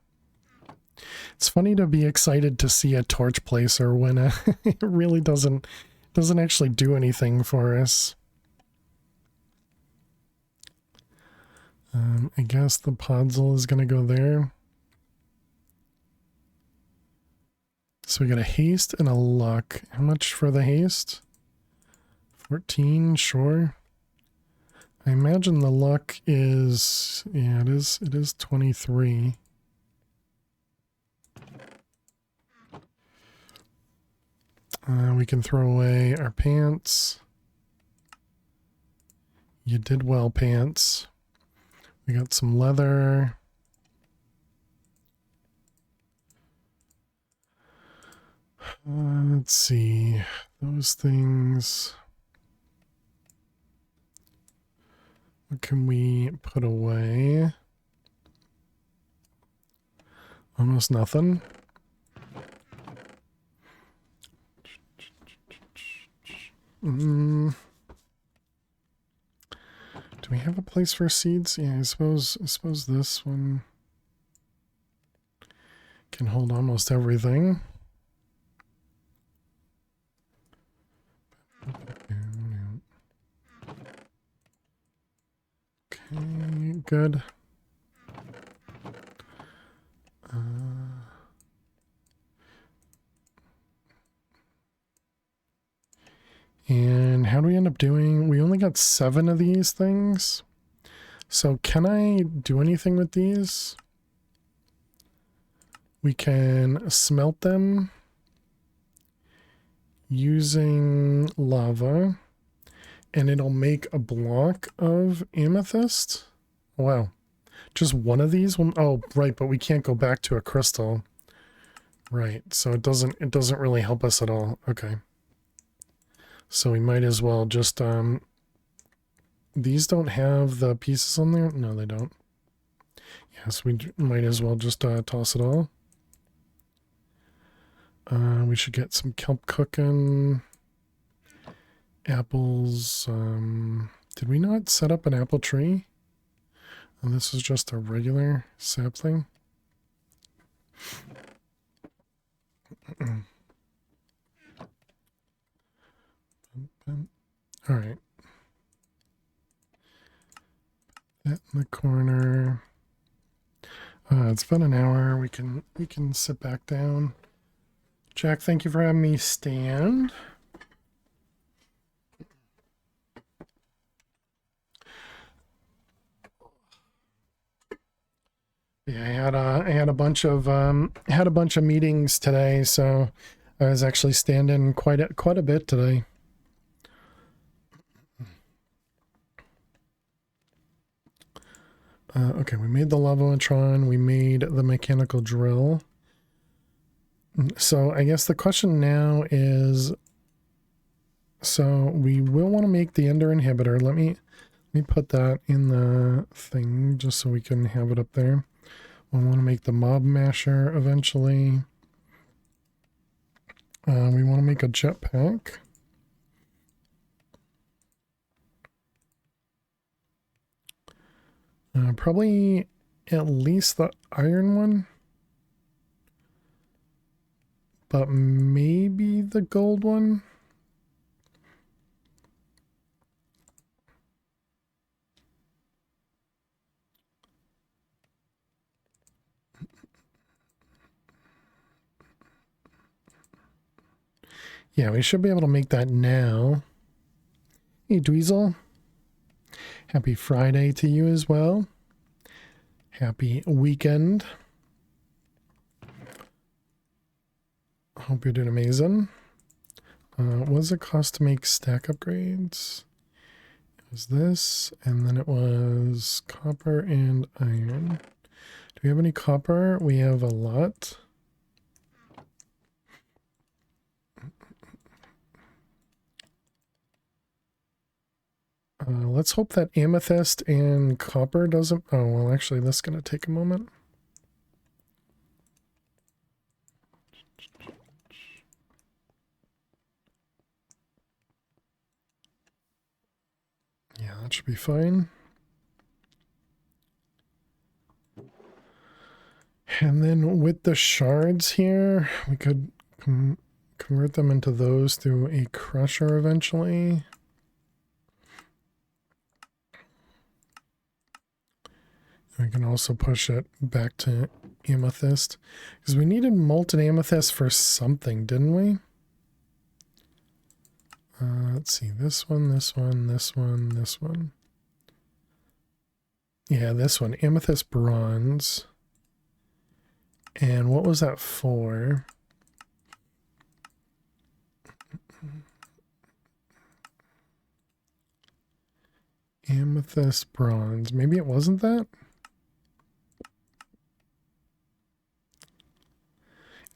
It's funny to be excited to see a torch placer when it really doesn't actually do anything for us. I guess the podzol is going to go there. So we got a haste and a luck. How much for the haste? 14, sure. I imagine the luck is, yeah, it is 23. We can throw away our pants. You did well, pants. We got some leather. Let's see. Those things. What can we put away? Almost nothing. Do we have a place for seeds? Yeah, I suppose this one can hold almost everything. Okay, good. And how do we end up doing? We only got 7 of these things. So can I do anything with these? We can smelt them using lava, and it'll make a block of amethyst. Wow. Just one of these? Oh, right, but we can't go back to a crystal. Right, so it doesn't really help us at all. Okay. So we might as well just, these don't have the pieces on there? No, they don't. Yes, we might as well just toss it all. We should get some kelp cooking. Apples. Did we not set up an apple tree? And this is just a regular sapling. All right. That in the corner. It's been an hour. We can sit back down. Jack, thank you for having me stand. Yeah, I had a bunch of meetings today, so I was actually standing quite a bit today. Okay, we made the Lavoatron, we made the mechanical drill. So I guess the question now is, so we will want to make the ender inhibitor. Let me put that in the thing just so we can have it up there. We want to make the mob masher eventually. We want to make a jetpack. Probably at least the iron one. But maybe the gold one. Yeah, we should be able to make that now. Hey, Dweezil. Happy Friday to you as well. Happy weekend. Hope you're doing amazing. What does it cost to make stack upgrades? It was this, and then it was copper and iron. Do we have any copper? We have a lot. Let's hope that amethyst and copper doesn't... Oh, well, actually, that's going to take a moment. Yeah, that should be fine. And then with the shards here, we could convert them into those through a crusher eventually. We can also push it back to amethyst, because we needed molten amethyst for something, didn't we? Let's see, this one, this one, this one, this one. Yeah, this one, amethyst bronze. And what was that for? Amethyst bronze. Maybe it wasn't that?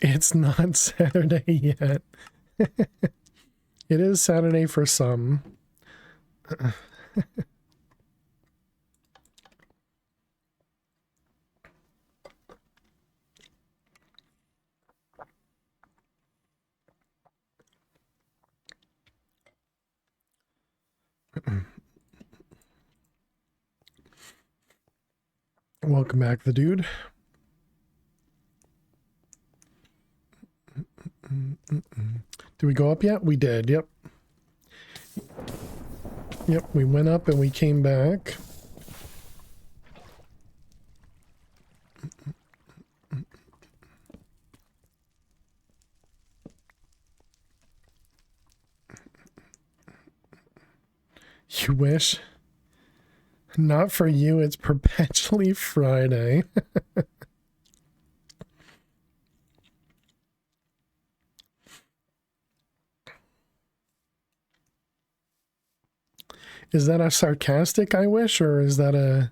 It's not Saturday yet. It is Saturday for some. Welcome back, the dude. Did we go up yet? We did, yep. Yep, we went up and we came back. You wish? Not for you, it's perpetually Friday. Is that a sarcastic I wish, or is that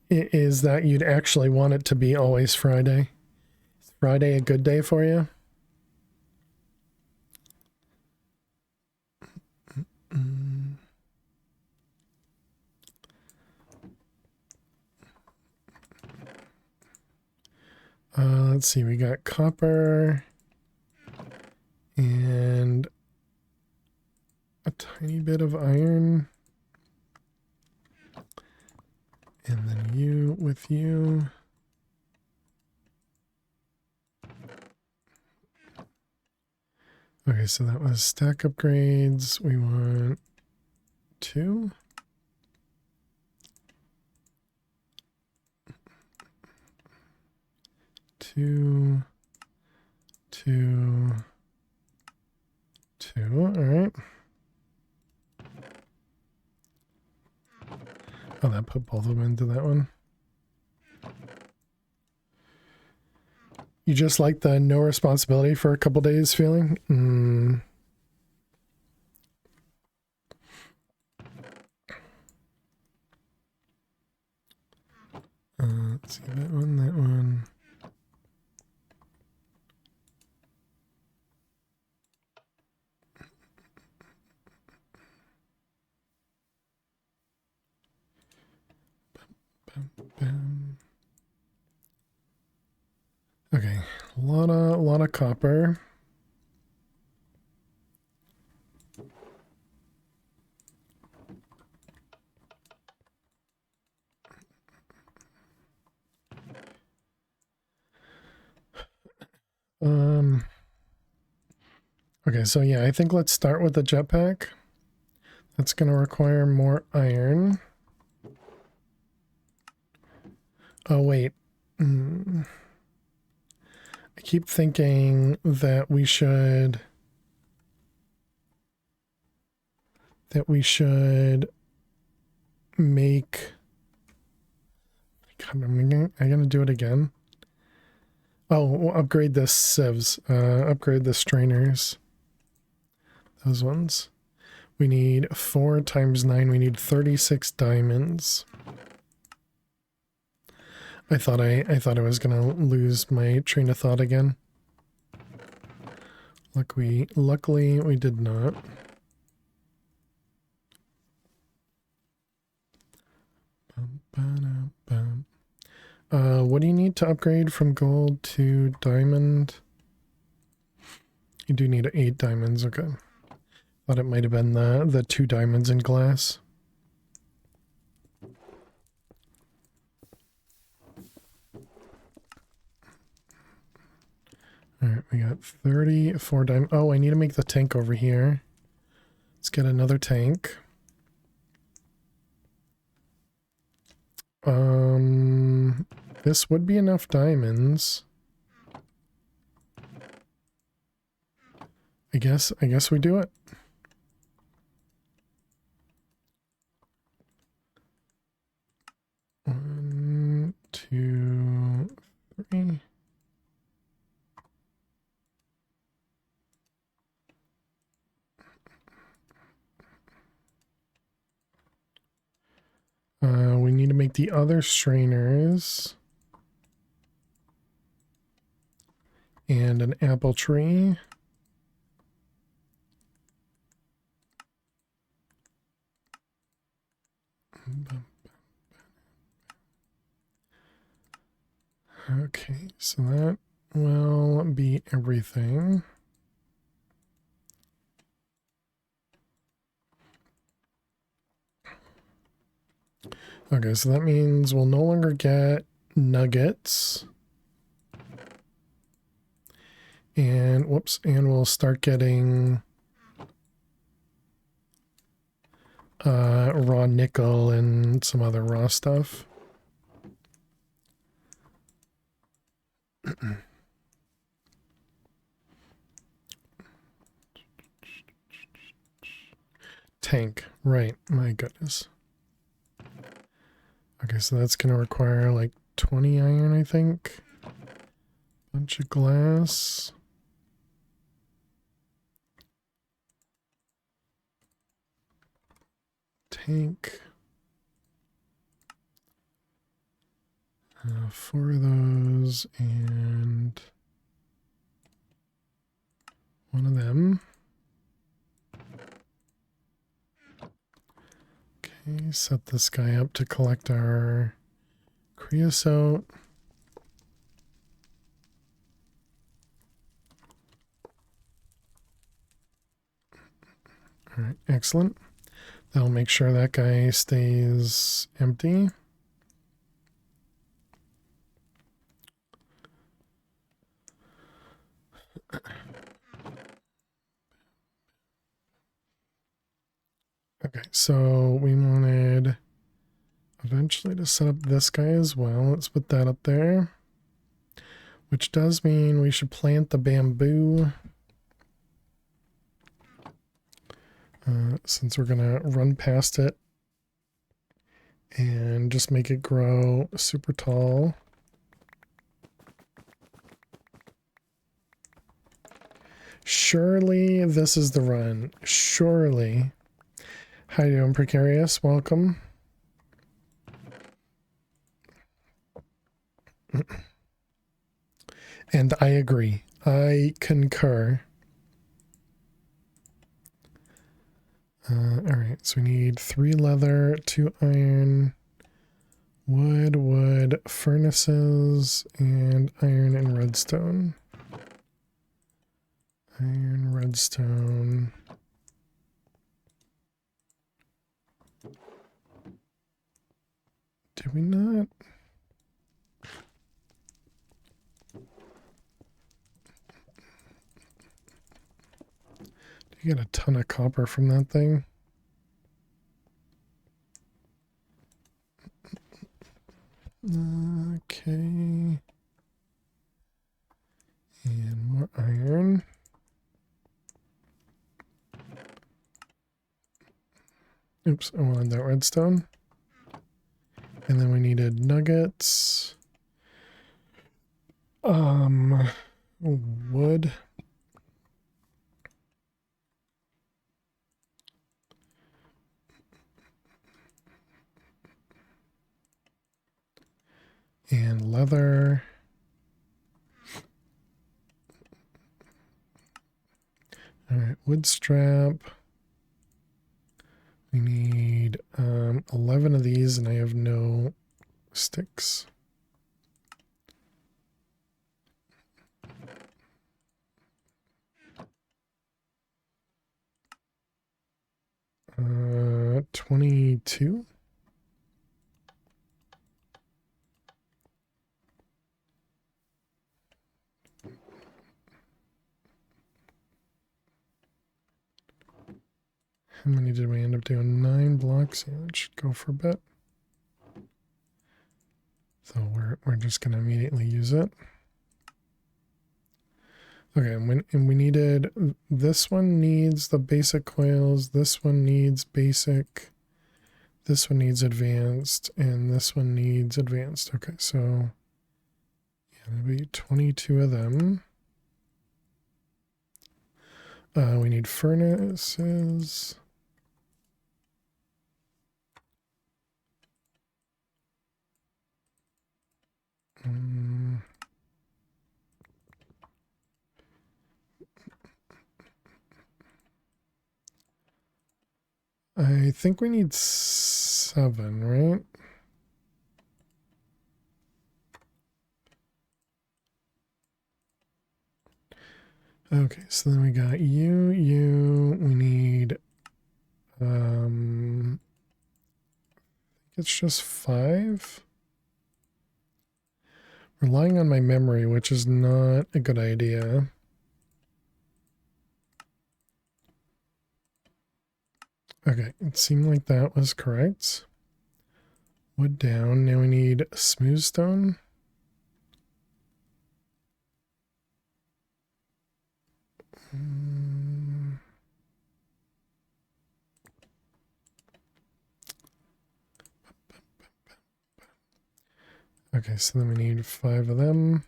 you'd actually want it to be always Friday? Is Friday a good day for you? Let's see, we got copper and a tiny bit of iron. And then you with you. Okay, so that was stack upgrades. We want 2. Two, 2, 2. All right. Oh, that put both of them into that one. You just like the no responsibility for a couple days feeling? Let's see, that one, that one. Bam. Okay, a lot of copper. Okay, so yeah, I think let's start with the jetpack. That's going to require more iron. Oh, wait. I keep thinking that we should that we should make. God, I'm gonna do it again. Oh, we'll upgrade the sieves. Upgrade the strainers. Those ones. We need 4 times 9. We need 36 diamonds. I thought I was gonna lose my train of thought again. Luckily we did not. What do you need to upgrade from gold to diamond? You do need 8 diamonds, okay. Thought it might have been the 2 diamonds in glass. Alright, we got 34 diamonds. Oh, I need to make the tank over here. Let's get another tank. This would be enough diamonds. I guess we do it. One, two, three. We need to make the other strainers. And an apple tree. Okay, so that will be everything. Okay, so that means we'll no longer get nuggets. And whoops, and we'll start getting raw nickel and some other raw stuff. Tank, right, my goodness. Okay, so that's gonna require like 20 iron, I think. Bunch of glass. Tank. 4 of those and 1 of them. Okay, set this guy up to collect our creosote. All right, excellent. That'll make sure that guy stays empty. Okay, so we wanted eventually to set up this guy as well. Let's put that up there. Which does mean we should plant the bamboo. Since we're gonna run past it and just make it grow super tall. Surely this is the run. Surely. How you doing, Precarious? Welcome. And I agree. I concur. Alright, so we need 3 leather, 2 iron, wood, furnaces, and iron and redstone. Iron, redstone. Did we not? You get a ton of copper from that thing. Okay. And more iron. Oops, I wanted that redstone. And then we needed nuggets. Wood. And leather. All right, wood strap. We need 11 of these, and I have no sticks. Uh, 22. How many did we end up doing? 9 blocks. Yeah, it should go for a bit. So we're just gonna immediately use it. Okay, and we needed, this one needs the basic coils, this one needs basic, this one needs advanced, and this one needs advanced. Okay, so yeah, there'll be 22 of them. We need furnaces. I think we need 7, right? Okay, so then we got you, we need, I think it's just 5. Relying on my memory, which is not a good idea. Okay, it seemed like that was correct. Wood down. Now we need smooth stone. Okay, so then we need 5 of them.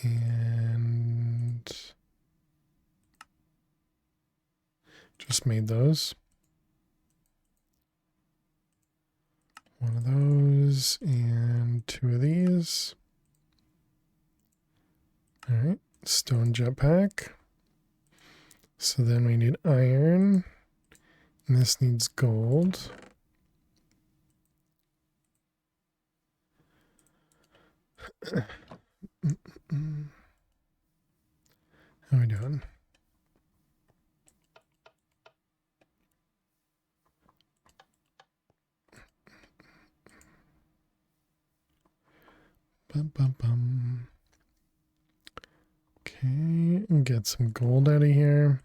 And just made those. 1 of those and 2 of these. All right, stone jetpack. So then we need iron. And this needs gold. How are we doing? Bum, bum, bum. Okay, and get some gold out of here.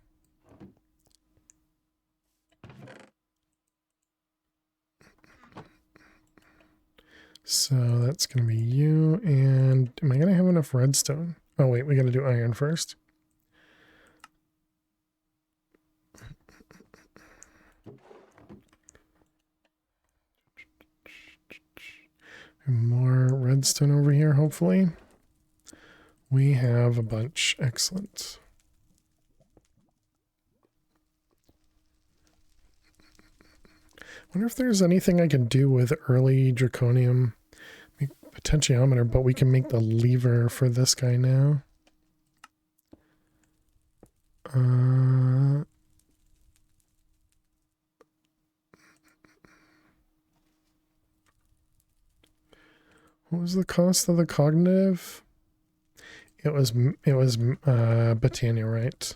So that's going to be you. And am I going to have enough redstone? Oh, wait, we got to do iron first. More redstone over here, hopefully. We have a bunch. Excellent. Wonder if there's anything I can do with early draconium potentiometer, but we can make the lever for this guy now. What was the cost of the cognitive? It was Botania, right?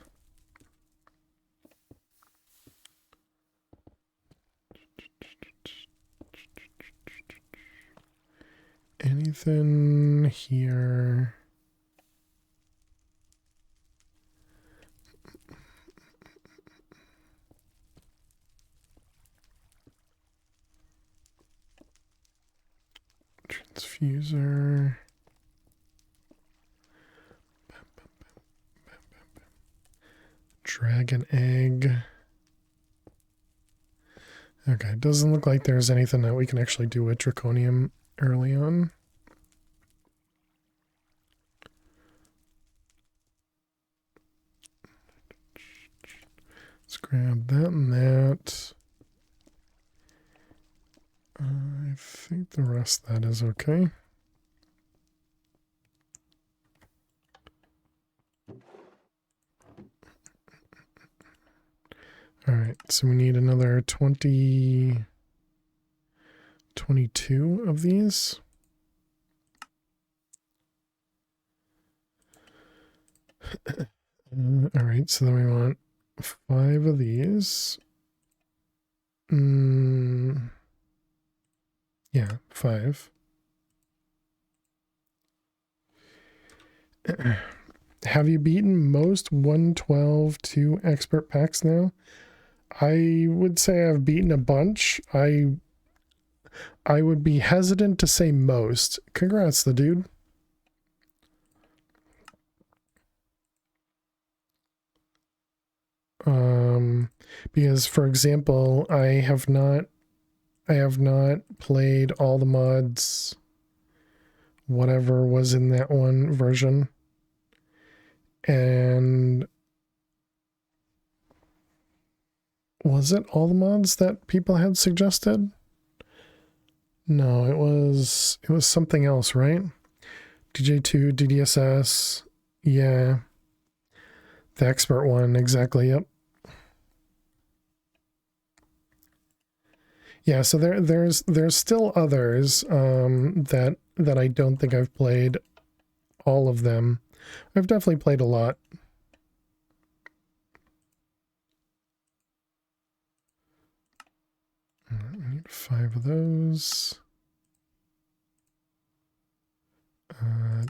Anything here? Transfuser. Dragon egg. Okay, it doesn't look like there's anything that we can actually do with Draconium early on. Let's grab that and that. I think the rest of that is okay. Alright, so we need another 22 of these. Alright, so then we want 5 of these. Yeah, 5. Have you beaten most 112 2 expert packs now? I would say I've beaten a bunch. I would be hesitant to say most. Congrats, the dude. Because for example, I have not played all the mods, whatever was in that one version. And was it all the mods that people had suggested? No, it was something else, right? DJ2, DDSS, yeah. The expert one, exactly, yep. Yeah, so there's still others that I don't think I've played all of them. I've definitely played a lot. I need 5 of those.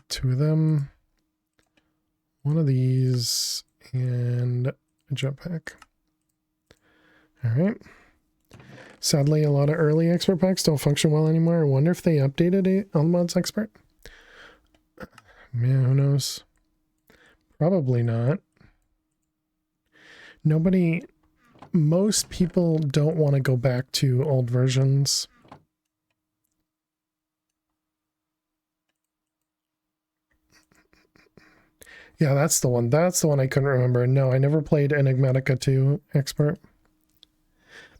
2 of them. 1 of these and a jetpack. All right. Sadly, a lot of early expert packs don't function well anymore. I wonder if they updated on mods expert. Man, who knows? Probably not. Most people don't want to go back to old versions. Yeah, that's the one. That's the one I couldn't remember. No, I never played Enigmatica 2 expert.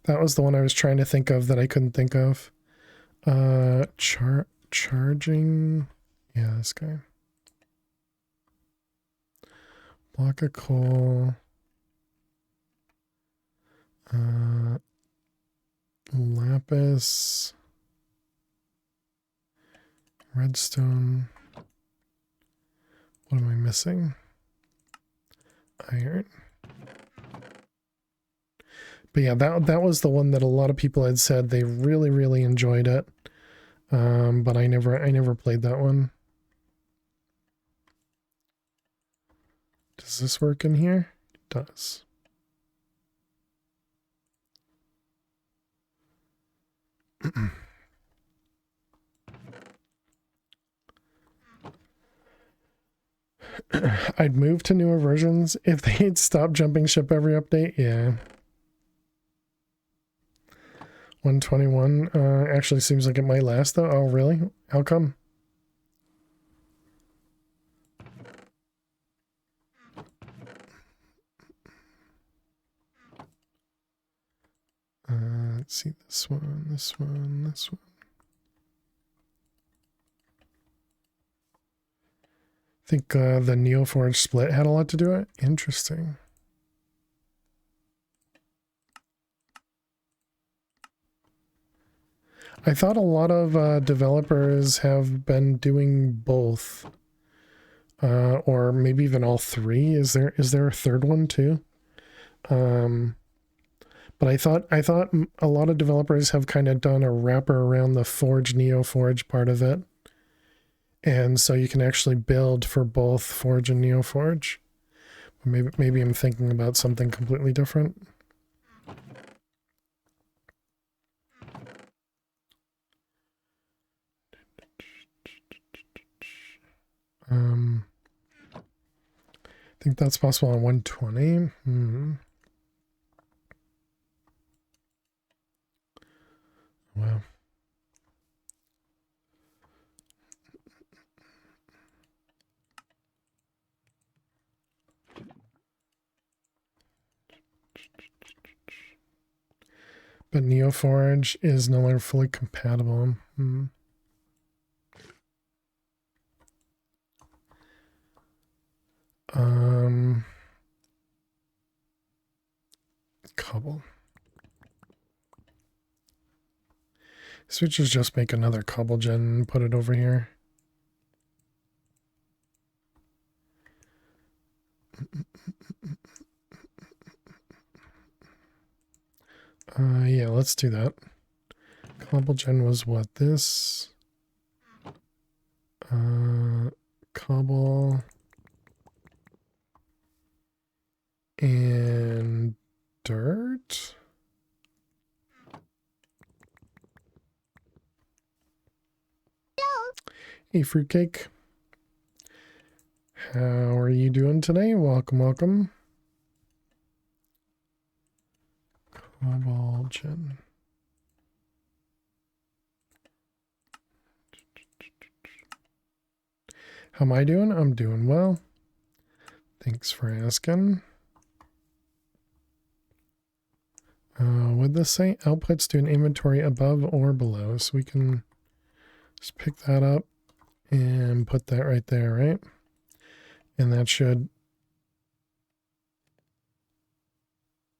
That was the one I was trying to think of that I couldn't think of. Charging. Yeah, this guy. Block of coal. Lapis. Redstone. What am I missing? Iron. But yeah, that was the one that a lot of people had said they really, really enjoyed it. But I never played that one. Does this work in here? It does. I'd move to newer versions if they'd stop jumping ship every update. Yeah. 121 actually seems like it might last though. Oh, really? How come? Let's see, this one, this one, this one. I think the Neoforge split had a lot to do with it. Interesting. I thought a lot of developers have been doing both, or maybe even all three. Is there a third one too? But I thought a lot of developers have kind of done a wrapper around the Forge Neoforge part of it, and so you can actually build for both Forge and Neoforge. Maybe I'm thinking about something completely different. I think that's possible on 120. Wow. But NeoForge is no longer fully compatible. Cobble. So we should just make another cobble gen and put it over here. Yeah, let's do that. Cobble gen was what? This? Cobble. And dirt? Hey, Fruitcake. How are you doing today? Welcome, welcome. Cobble gen. How am I doing? I'm doing well. Thanks for asking. Would this say outputs to an inventory above or below? So we can just pick that up and put that right there, right? And that should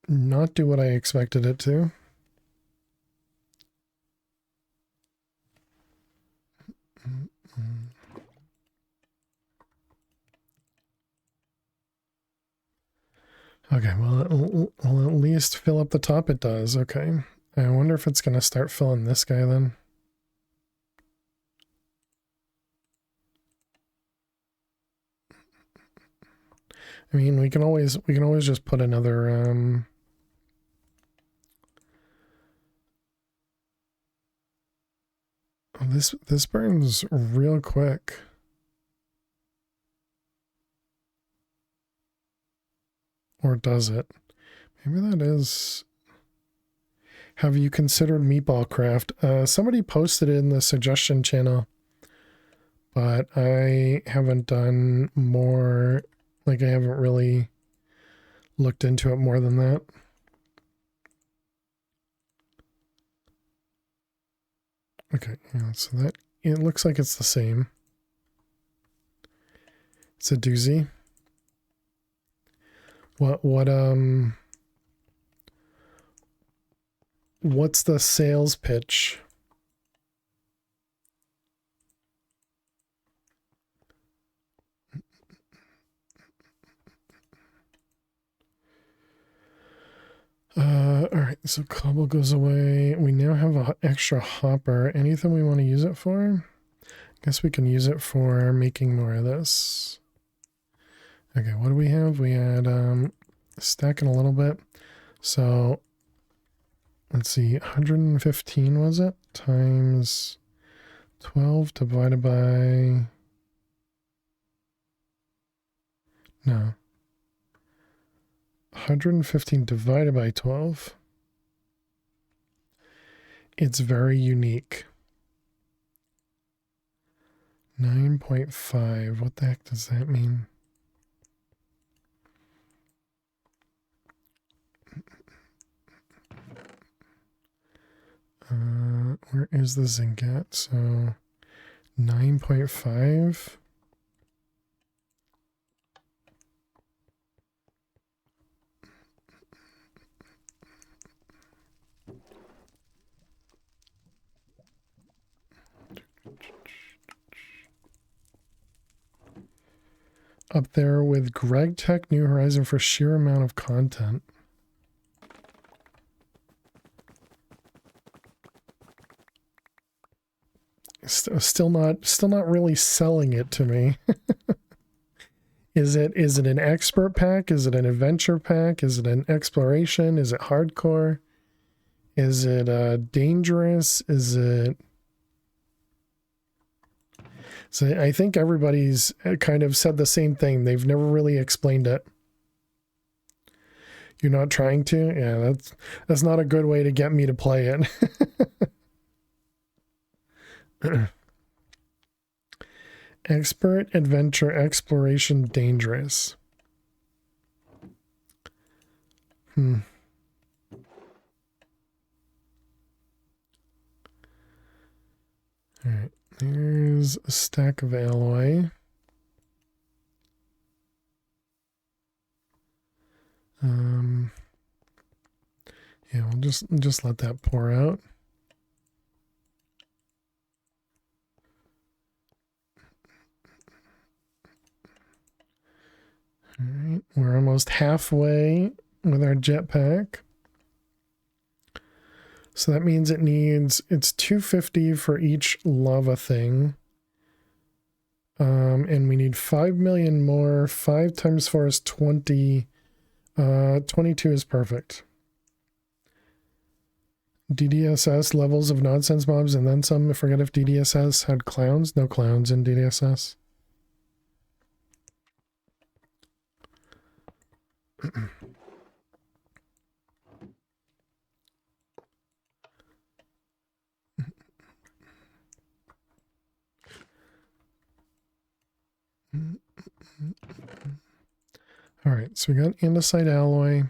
not do what I expected it to. Okay, well, it'll at least fill up the top. It does. Okay. I wonder if it's going to start filling this guy then. I mean, we can always just put another oh, this burns real quick. Or does it? Maybe that is. Have you considered meatball craft? Somebody posted it in the suggestion channel, but I haven't done more. Like, I haven't really looked into it more than that. Okay, yeah, so that it looks like it's the same. It's a doozy. What's the sales pitch? All right, so cobble goes away. We now have an extra hopper. Anything we want to use it for? I guess we can use it for making more of this. Okay, what do we have? We had stacking a little bit. So let's see, 115 was it? Times 12 divided by... No. 115 divided by 12. It's very unique. 9.5. What the heck does that mean? Where is the zinc at? So 9.5. Up there with Greg Tech New Horizon for sheer amount of content. Still not really selling it to me. Is it an expert pack? Is it an adventure pack? Is it an exploration? Is it hardcore? Is it dangerous? Is it... So I think everybody's kind of said the same thing. They've never really explained it. You're not trying to? Yeah, that's not a good way to get me to play it. Expert, adventure, exploration, dangerous. All right, there's a stack of alloy. Yeah, we'll just let that pour out. All right, we're almost halfway with our jetpack. So that means it's 250 for each lava thing. And we need 5 million more. 5 times 4 is 20. 22 is perfect. DDSS levels of nonsense mobs and then some. I forget if DDSS had clowns. No clowns in DDSS. All right, so we got andesite alloy.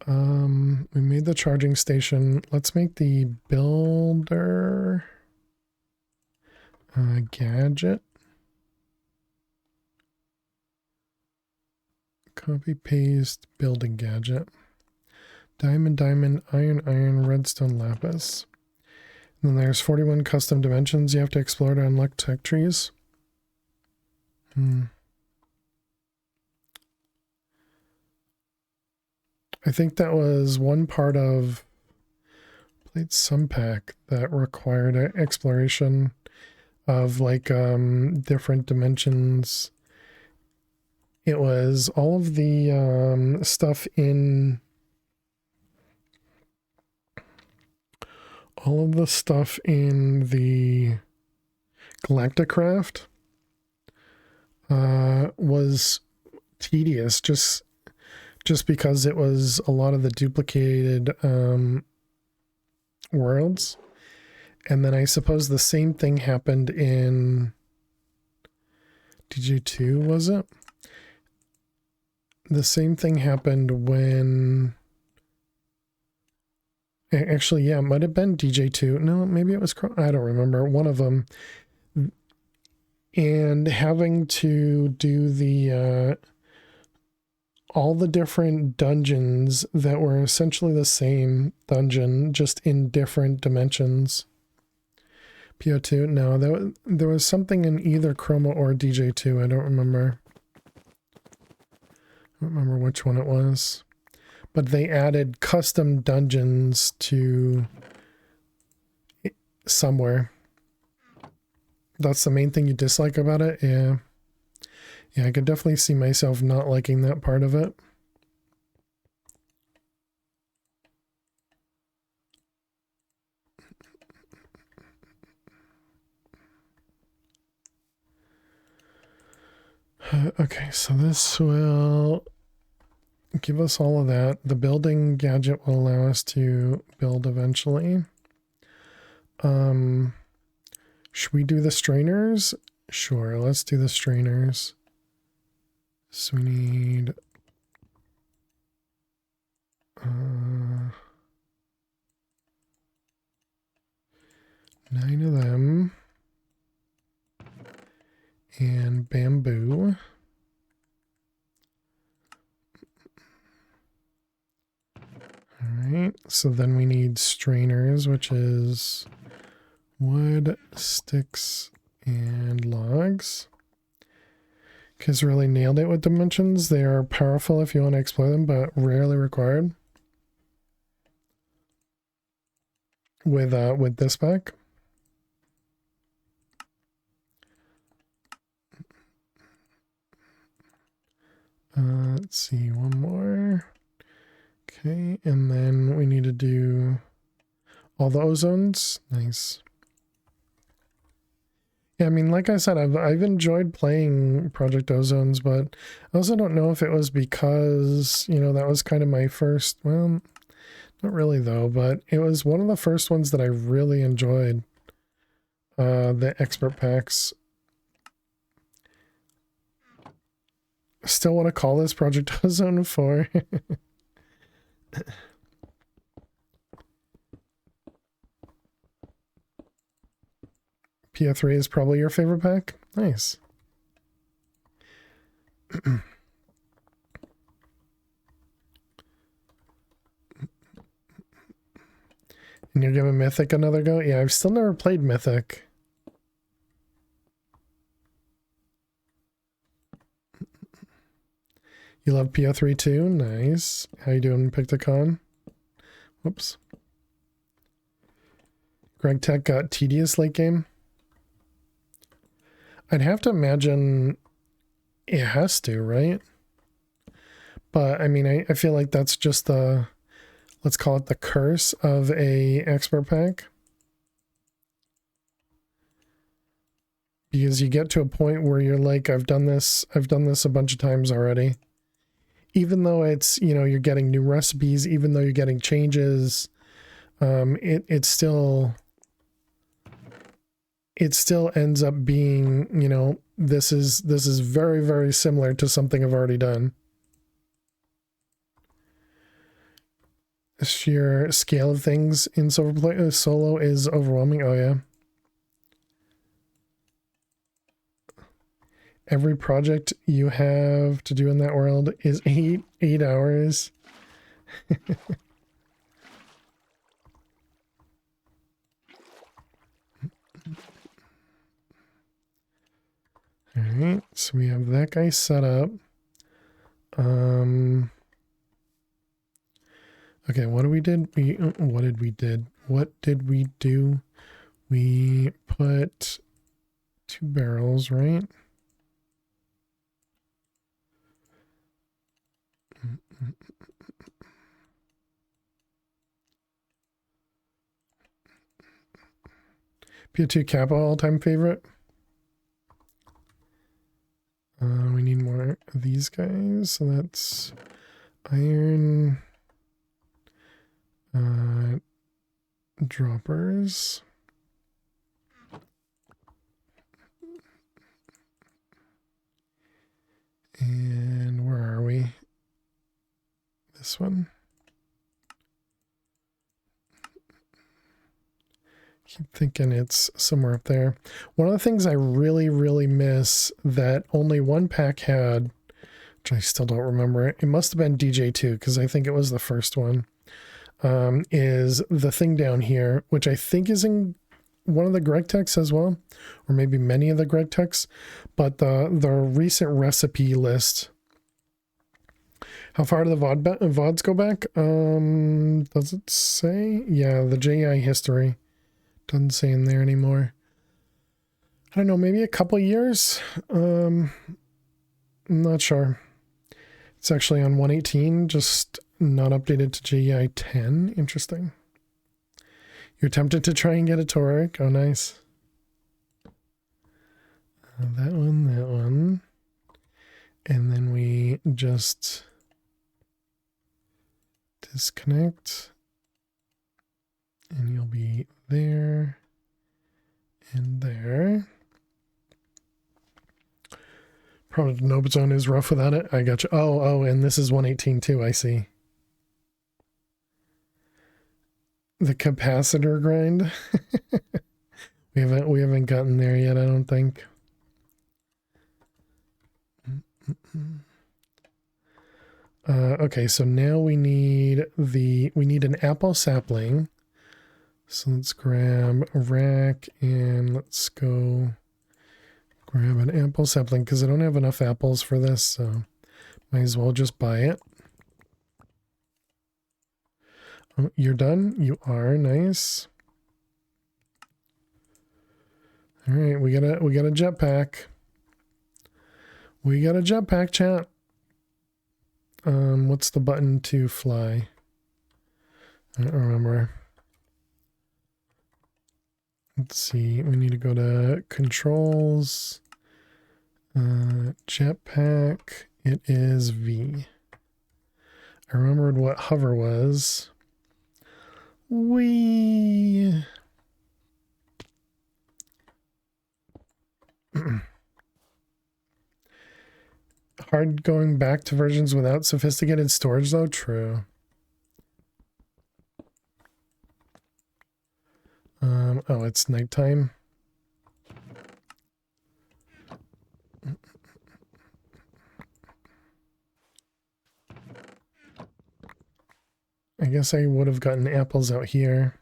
We made the charging station. Let's make the builder gadget. Copy paste building gadget. Diamond, diamond, iron, iron, redstone, lapis. And then there's 41 custom dimensions you have to explore to unlock tech trees. I think that was one part of played some pack that required exploration of like different dimensions. It was all of the stuff in the Galacticraft was tedious just because it was a lot of the duplicated worlds. And then I suppose the same thing happened in DJ2, was it? The same thing happened when... Actually, yeah, it might have been DJ2. No, maybe it was... I don't remember. One of them. And having to do the... all the different dungeons that were essentially the same dungeon, just in different dimensions. PO2? No, there was something in either Chroma or DJ2. I don't remember. I don't remember which one it was. But they added custom dungeons to somewhere. That's the main thing you dislike about it? Yeah. Yeah, I could definitely see myself not liking that part of it. Okay, so this will give us all of that. The building gadget will allow us to build eventually. Should we do the strainers? Sure, let's do the strainers. So we need 9 of them. And bamboo. Alright, so then we need strainers, which is wood, sticks, and logs. Kids really nailed it with dimensions. They are powerful if you want to explore them, but rarely required. With this pack. Let's see, one more. Okay, and then we need to do all the ozones. Nice. Yeah, I mean, like I said, I've enjoyed playing Project Ozones, but I also don't know if it was because, you know, that was kind of my first, well, not really though, but it was one of the first ones that I really enjoyed. the expert packs. Still want to call this Project Ozone 4. PO3 is probably your favorite pack? Nice. And you're giving Mythic another go? Yeah, I've still never played Mythic. You love PO3 too? Nice. How you doing, Pictocon? Whoops. Greg Tech got tedious late game? I'd have to imagine it has to, right? But, I mean, I feel like that's just the, let's call it the curse of a expert pack. Because you get to a point where you're like, I've done this a bunch of times already. Even though it's, you know, you're getting new recipes, even though you're getting changes, it still ends up being, you know, this is very, very similar to something I've already done. The sheer scale of things in solo is overwhelming. Oh yeah. Every project you have to do in that world is eight hours. All right, so we have that guy set up. Okay, what did we do? We put 2 barrels, right? PO2 Kappa all-time favorite. We need more of these guys, so that's iron droppers. And where are we? This one. Keep thinking it's somewhere up there. One of the things I really, really miss that only one pack had, which I still don't remember, it must have been DJ2 because I think it was the first one, is the thing down here, which I think is in one of the Greg Techs as well, or maybe many of the Greg Techs, but the recent recipe list. How far do the VODs go back? Does it say? Yeah, the JI history. Doesn't say in there anymore. I don't know, maybe a couple years? I'm not sure. It's actually on 118, just not updated to JI 10. Interesting. You're tempted to try and get a Toric? Oh, nice. That one. And then we just disconnect. And you'll be there and there. Probably Nope Zone is rough without it. I got you. Oh, and this is 118 too, I see. The capacitor grind. we haven't gotten there yet, I don't think. Okay, so now we need an apple sapling. So let's grab a rack and let's go grab an apple sapling because I don't have enough apples for this, so might as well just buy it. Oh, you're done? You are. Nice. All right, we got a jetpack. We got a jetpack, chat. What's the button to fly? I don't remember. Let's see, we need to go to controls, jetpack, it is V. I remembered what hover was. Whee! Hard going back to versions without sophisticated storage, though. True. Oh, it's nighttime. I guess I would have gotten apples out here.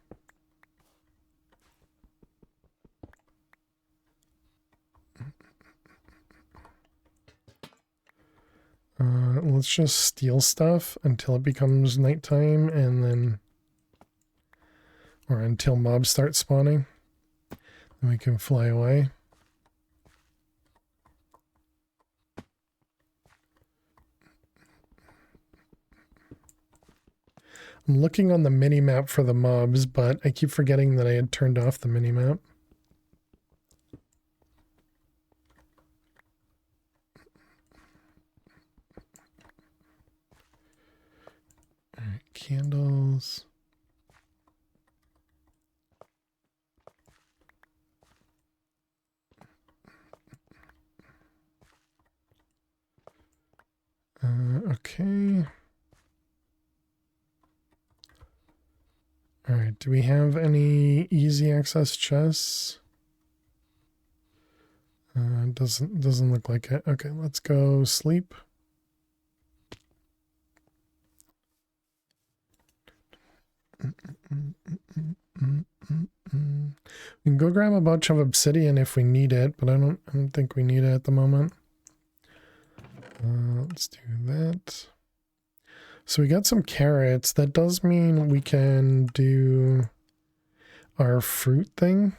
Let's just steal stuff until it becomes nighttime, and then, or until mobs start spawning. Then we can fly away. I'm looking on the mini-map for the mobs, but I keep forgetting that I had turned off the mini-map. Alright, candles. Okay. All right, do we have any easy access chests? Doesn't look like it. Okay, let's go sleep. We can go grab a bunch of obsidian if we need it, but I don't think we need it at the moment. Let's do that. So we got some carrots. That does mean we can do our fruit thing.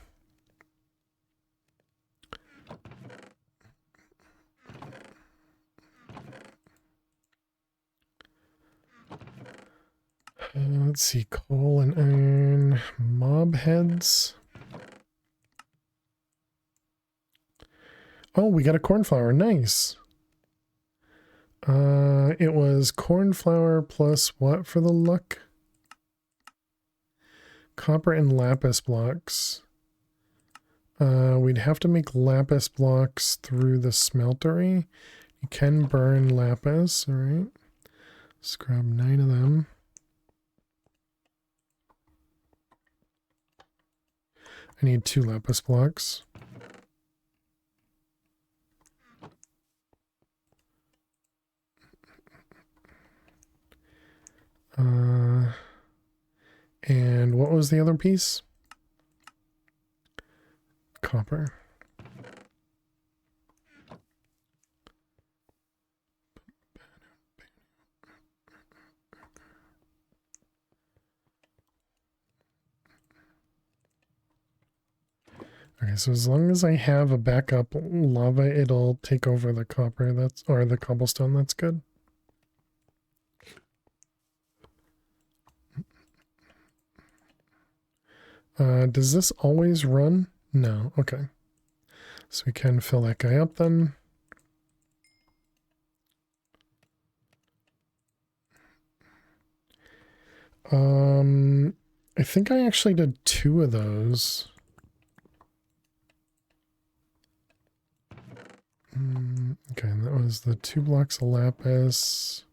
Let's see, coal and iron, mob heads. Oh, we got a cornflower. Nice. It was cornflower plus what for the luck? Copper and lapis blocks. We'd have to make lapis blocks through the smeltery. You can burn lapis, all right. Let's grab 9 of them. I need 2 lapis blocks. And what was the other piece? Copper. Okay, so as long as I have a backup lava, it'll take over the copper, that's, or the cobblestone, that's good. Does this always run? No, okay. So we can fill that guy up then. I think I actually did 2 of those. Okay, and that was the 2 blocks of lapis.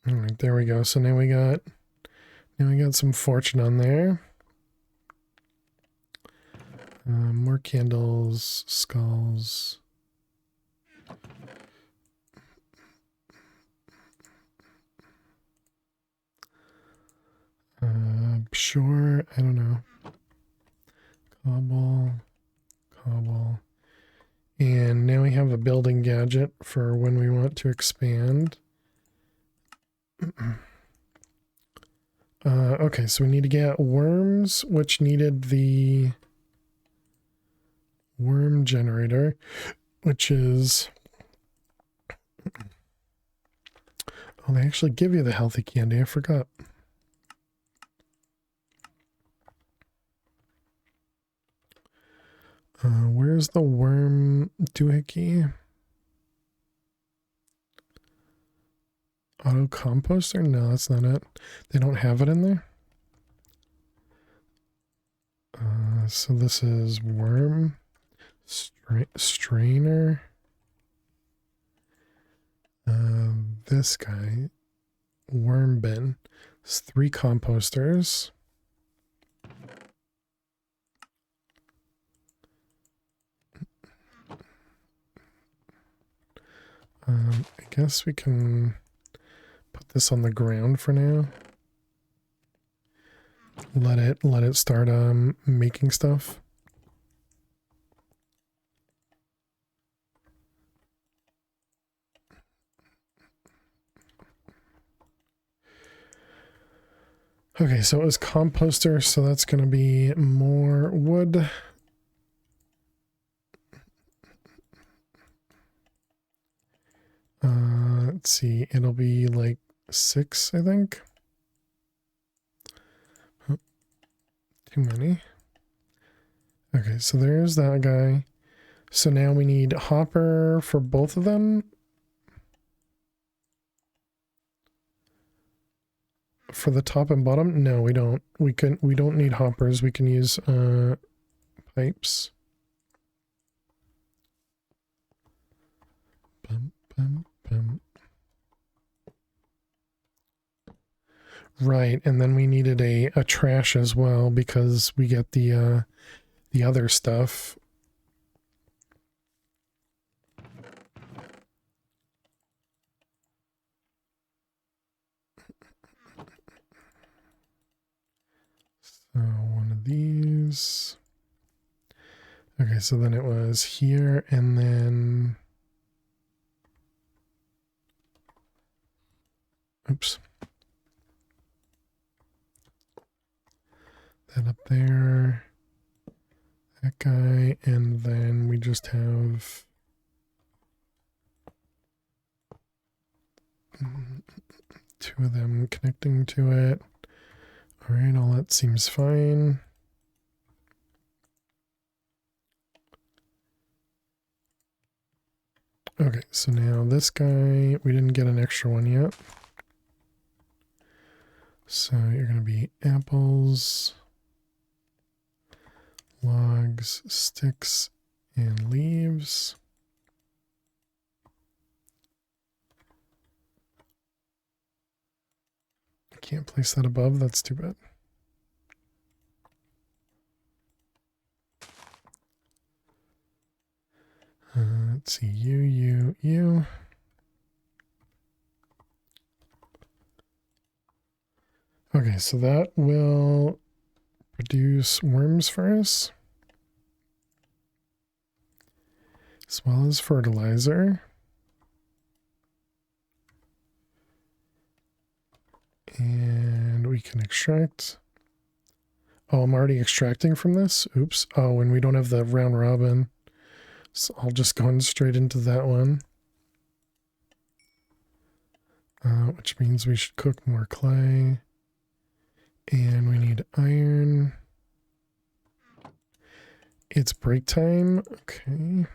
All right, there we go. So now we got some fortune on there. More candles, skulls. Sure, I don't know. Cobble. And now we have a building gadget for when we want to expand. Okay, so we need to get worms, which needed the worm generator, which is... Oh, they actually give you the healthy candy. I forgot. Where's the worm doohickey? Auto composter? No, that's not it. They don't have it in there? So this is worm, strainer. This guy, worm bin. It's 3 composters. I guess we can put this on the ground for now. Let it start making stuff. Okay, so it was composter, so that's going to be more wood. Let's see, it'll be like 6, I think. Oh, too many. Okay, so there's that guy. So now we need hopper for both of them. For the top and bottom? No, we don't. We don't need hoppers. We can use pipes. Bum, bum, bum. Right, and then we needed a trash as well because we get the other stuff. So one of these. Okay, so then it was here and then... Oops. That up there. That guy, and then we just have... two of them connecting to it. All right, all that seems fine. Okay, so now this guy, we didn't get an extra one yet. So you're going to be apples, logs, sticks, and leaves. I can't place that above, that's too bad. Let's see, you. Okay, so that will produce worms for us, as well as fertilizer. And we can extract. Oh, I'm already extracting from this. Oops. Oh, and we don't have the round robin. So I'll just go straight into that one. Which means we should cook more clay. And we need iron. It's break time. Okay.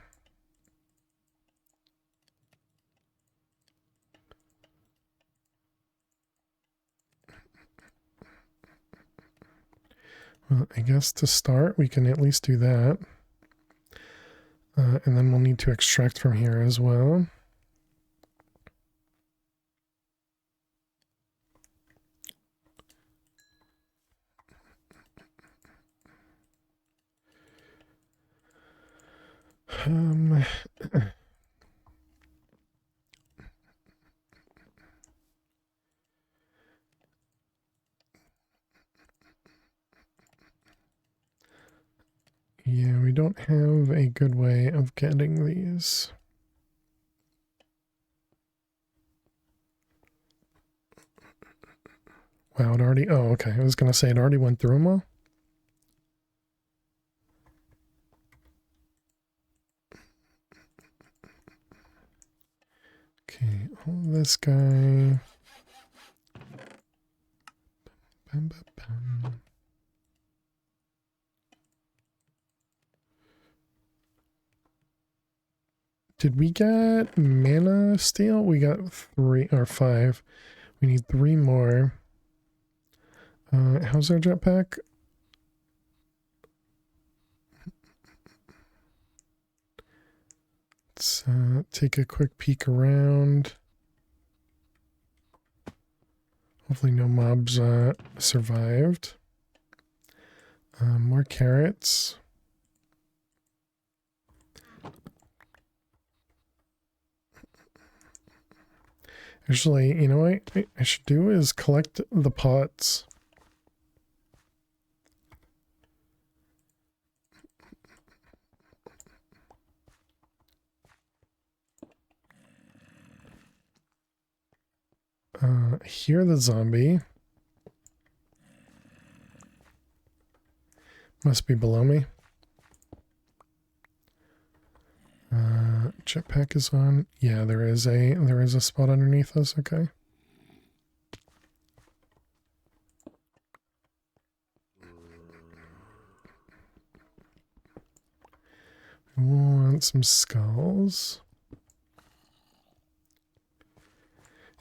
Well, I guess to start, we can at least do that. And then we'll need to extract from here as well. Yeah, we don't have a good way of getting these. Wow, it already... Oh, okay. I was going to say it already went through them all. Okay, all this guy... Bum, bum, bum. Did we get mana steel? We got 3 or 5. We need 3 more. How's our jetpack? take a quick peek around. Hopefully no mobs survived. More carrots. Actually, you know what I should do is collect the pots. Hear the zombie. Must be below me. Jetpack is on. Yeah, there is a spot underneath us. Okay. We want some skulls.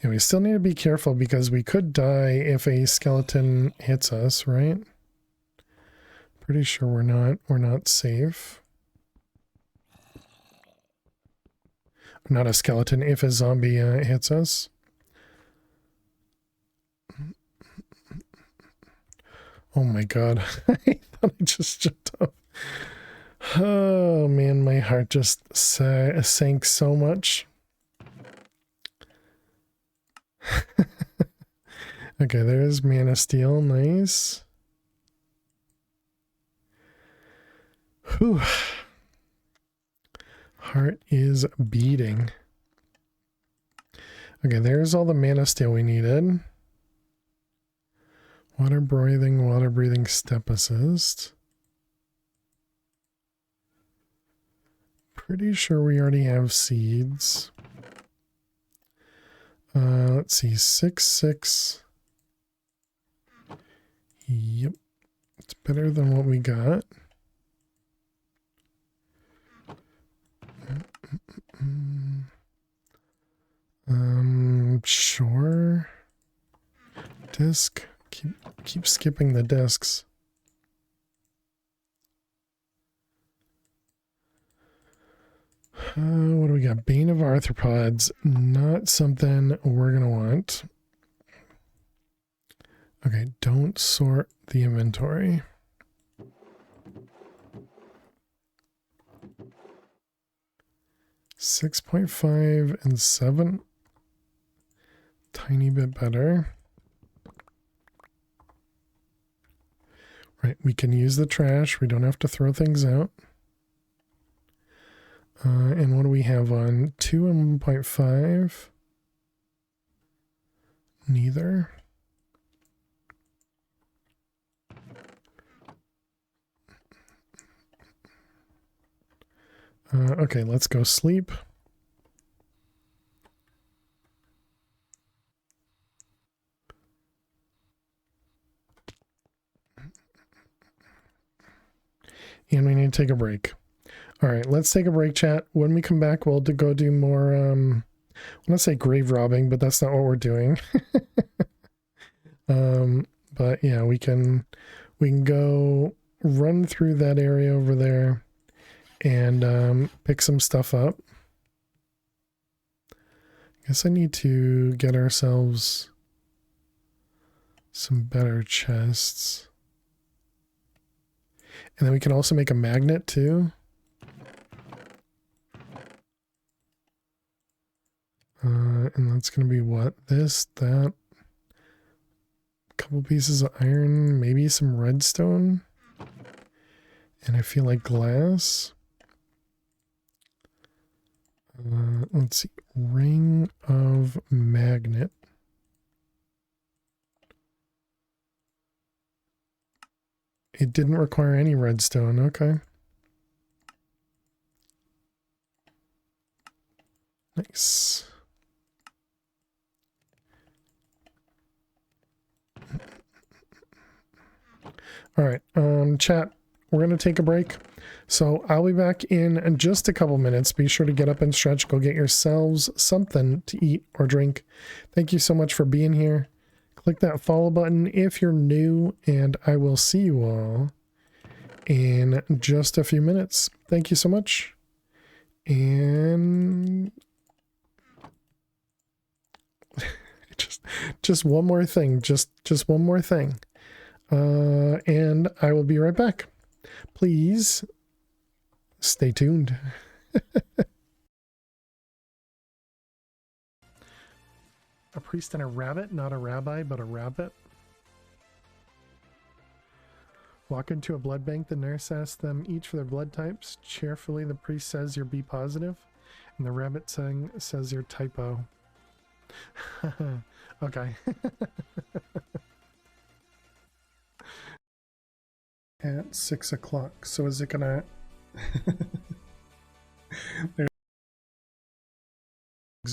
Yeah, we still need to be careful because we could die if a skeleton hits us, right? Pretty sure we're not safe. Not a skeleton, if a zombie hits us. Oh my god. I thought I just jumped up. Oh man, my heart just sank so much. Okay, there's Man of Steel. Nice. Whew. Heart is beating. Okay, there's all the Man of Steel we needed. Water breathing step assist. Pretty sure we already have seeds. Let's see, 6. Yep, it's better than what we got. Sure. Disc. Keep skipping the discs. What do we got? Bane of Arthropods. Not something we're gonna want. Okay, don't sort the inventory. $6.5 and 7. Tiny bit better. Right, we can use the trash. We don't have to throw things out. And what do we have on? 2 and 1.5? Neither. Okay, let's go sleep. And we need to take a break. All right, let's take a break, chat. When we come back, we'll go do more, I want to say grave robbing, but that's not what we're doing. But yeah, we can go run through that area over there and pick some stuff up. I guess I need to get ourselves some better chests. And then we can also make a magnet too. And that's going to be what? This, that, a couple pieces of iron, maybe some redstone. And I feel like glass. Let's see. Ring of magnet. It didn't require any redstone. Okay. Nice. All right, chat, we're going to take a break. So I'll be back in just a couple minutes. Be sure to get up and stretch. Go get yourselves something to eat or drink. Thank you so much for being here. Click that follow button if you're new, and I will see you all in just a few minutes. Thank you so much. And just one more thing. Just one more thing. And I will be right back. Please stay tuned. A priest and a rabbit, not a rabbi, but a rabbit. Walk into a blood bank. The nurse asks them each for their blood types. Cheerfully, the priest says you're B positive, and the rabbit says you're typo. Okay. At 6 o'clock. So is it gonna?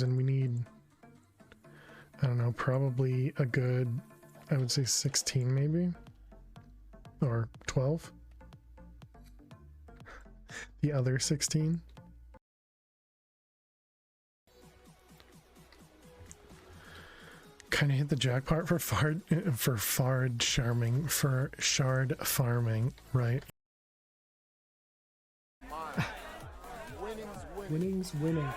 And we need, I don't know, probably a good, I would say 16 maybe, or 12. The other 16. Kind of hit the jackpot for shard farming, right? Winning's winning.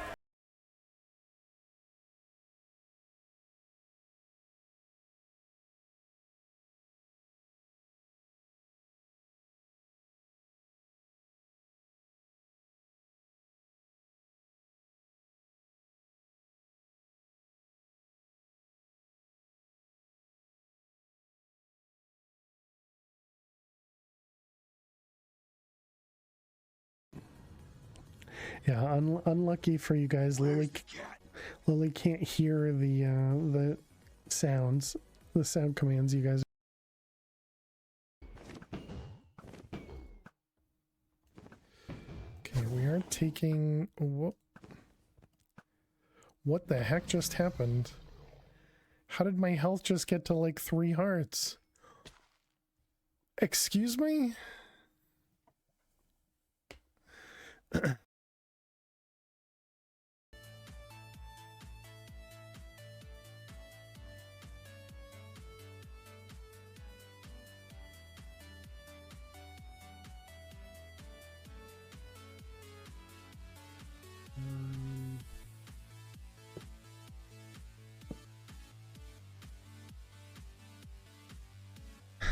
Yeah, unlucky for you guys. Lily can't hear the sounds, the sound commands you guys. Okay, we are taking what the heck just happened? How did my health just get to like 3 hearts? Excuse me?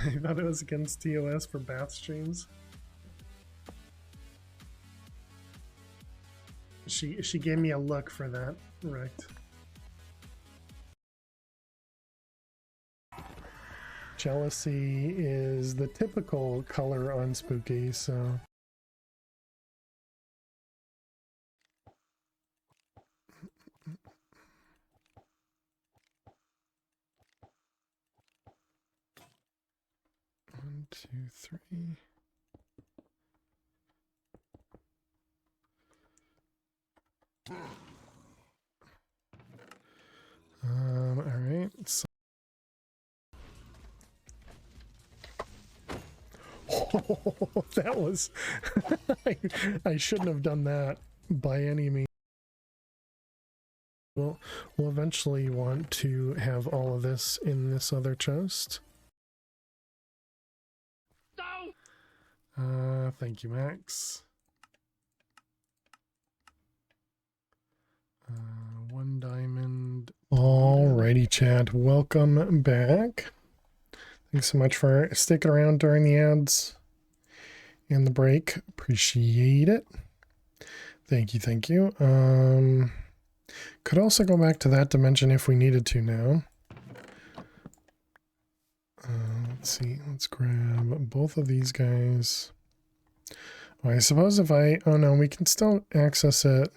I thought it was against TOS for bath streams. She gave me a look for that, right? Jealousy is the typical color on Spooky, so. One, two, three. All right. So oh, that was I shouldn't have done that by any means. We'll eventually want to have all of this in this other chest. Thank you, Max. 1 diamond. Alrighty, chat. Welcome back. Thanks so much for sticking around during the ads and the break. Appreciate it. Thank you, thank you. Could also go back to that dimension if we needed to now. Let's see. Let's grab both of these guys. Oh, I suppose if I... Oh no, we can still access it.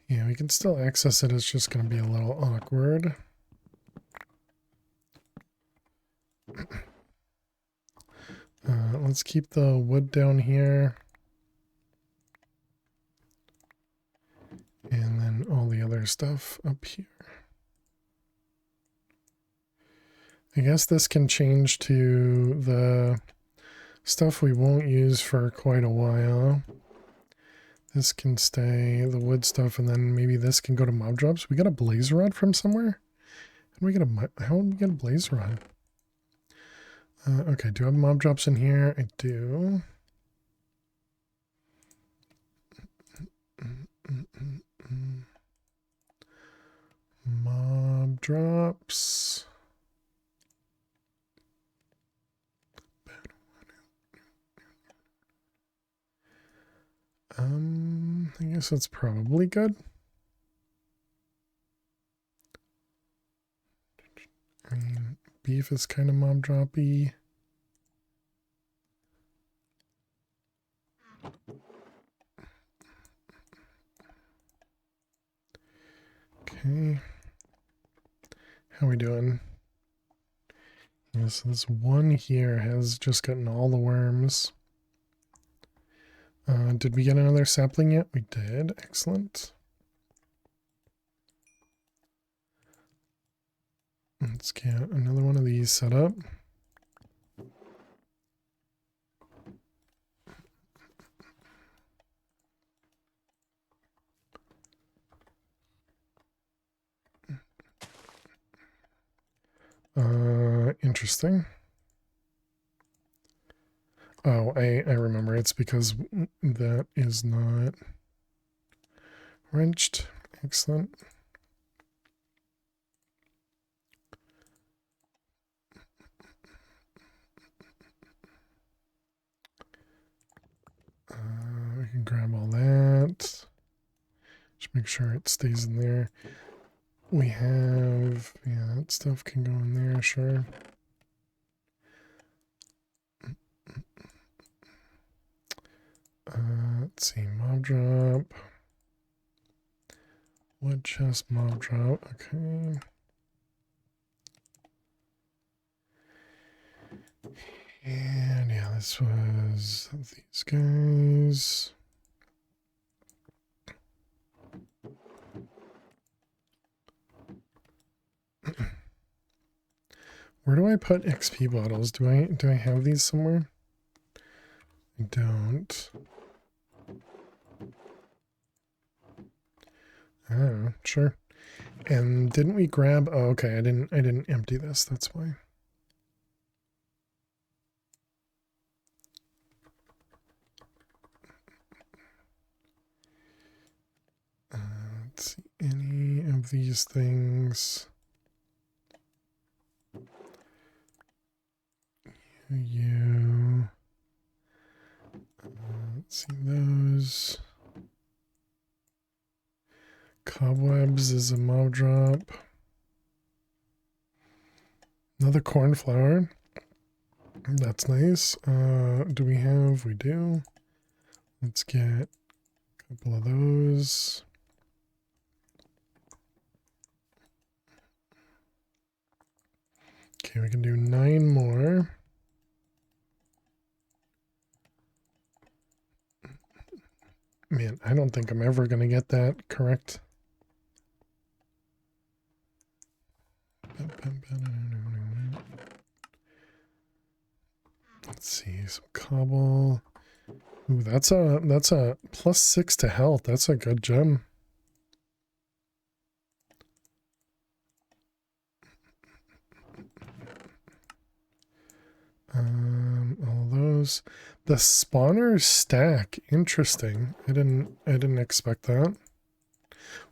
Yeah, we can still access it. It's just going to be a little awkward. Let's keep the wood down here. And then all the other stuff up here. I guess this can change to the stuff we won't use for quite a while. This can stay, the wood stuff, and then maybe this can go to mob drops. We got a blaze rod from somewhere? How did we get a blaze rod? Okay, do I have mob drops in here? I do. Mob drops. I guess that's probably good. I mean, beef is kind of mob droppy. Okay. How we doing? Yes, this one here has just gotten all the worms. Did we get another sapling yet? We did. Excellent. Let's get another one of these set up. Interesting. Oh, I remember. It's because that is not wrenched. Excellent. We can grab all that. Just make sure it stays in there. We have, yeah, that stuff can go in there, sure. Let's see, mob drop. Wood chest, mob drop, okay. And yeah, this was these guys. Where do I put XP bottles? Do I have these somewhere? I don't. Oh, sure. And didn't we grab? Oh, okay. I didn't empty this. That's why. Let's see. Any of these things? You. Let's see those. Cobwebs is a mob drop. Another cornflower. That's nice. Do we have? We do. Let's get a couple of those. Okay, we can do 9 more. Man, I don't think I'm ever going to get that correct. Let's see, some cobble. Ooh, that's a +6 to health. That's a good gem. All those. The spawners stack. Interesting. I didn't expect that.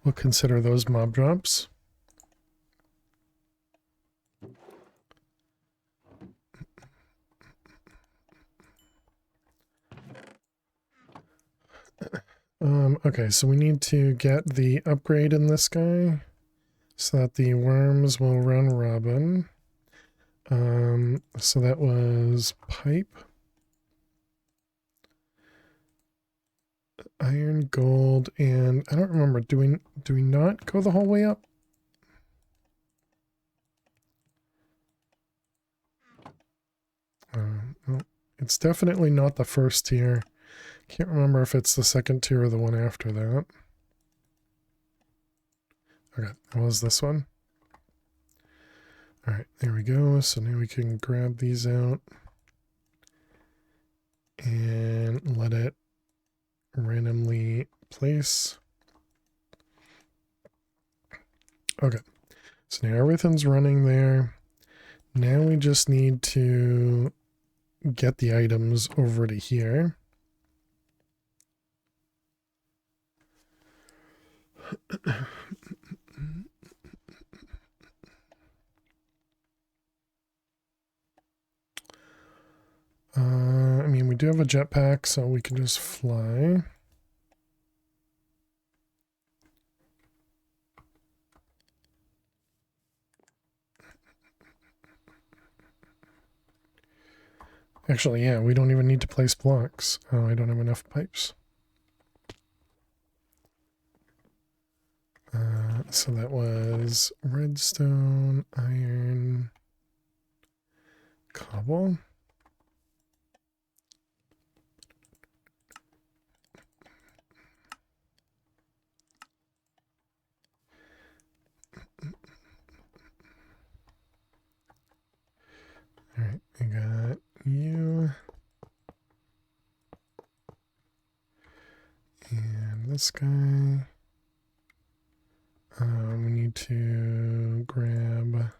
We'll consider those mob drops. Okay, so we need to get the upgrade in this guy so that the worms will run robin. So that was pipe, iron, gold, and I don't remember. Do we not go the whole way up? Well, it's definitely not the first tier. Can't remember if it's the second tier or the one after that. Okay, that was this one. All right, there we go. So now we can grab these out and let it randomly place. Okay, so now everything's running there. Now we just need to get the items over to here. do have a jetpack, so we can just fly. Actually, yeah, we don't even need to place blocks. Oh, I don't have enough pipes. So that was redstone, iron, cobble. All right, I got you. And this guy. We need to grab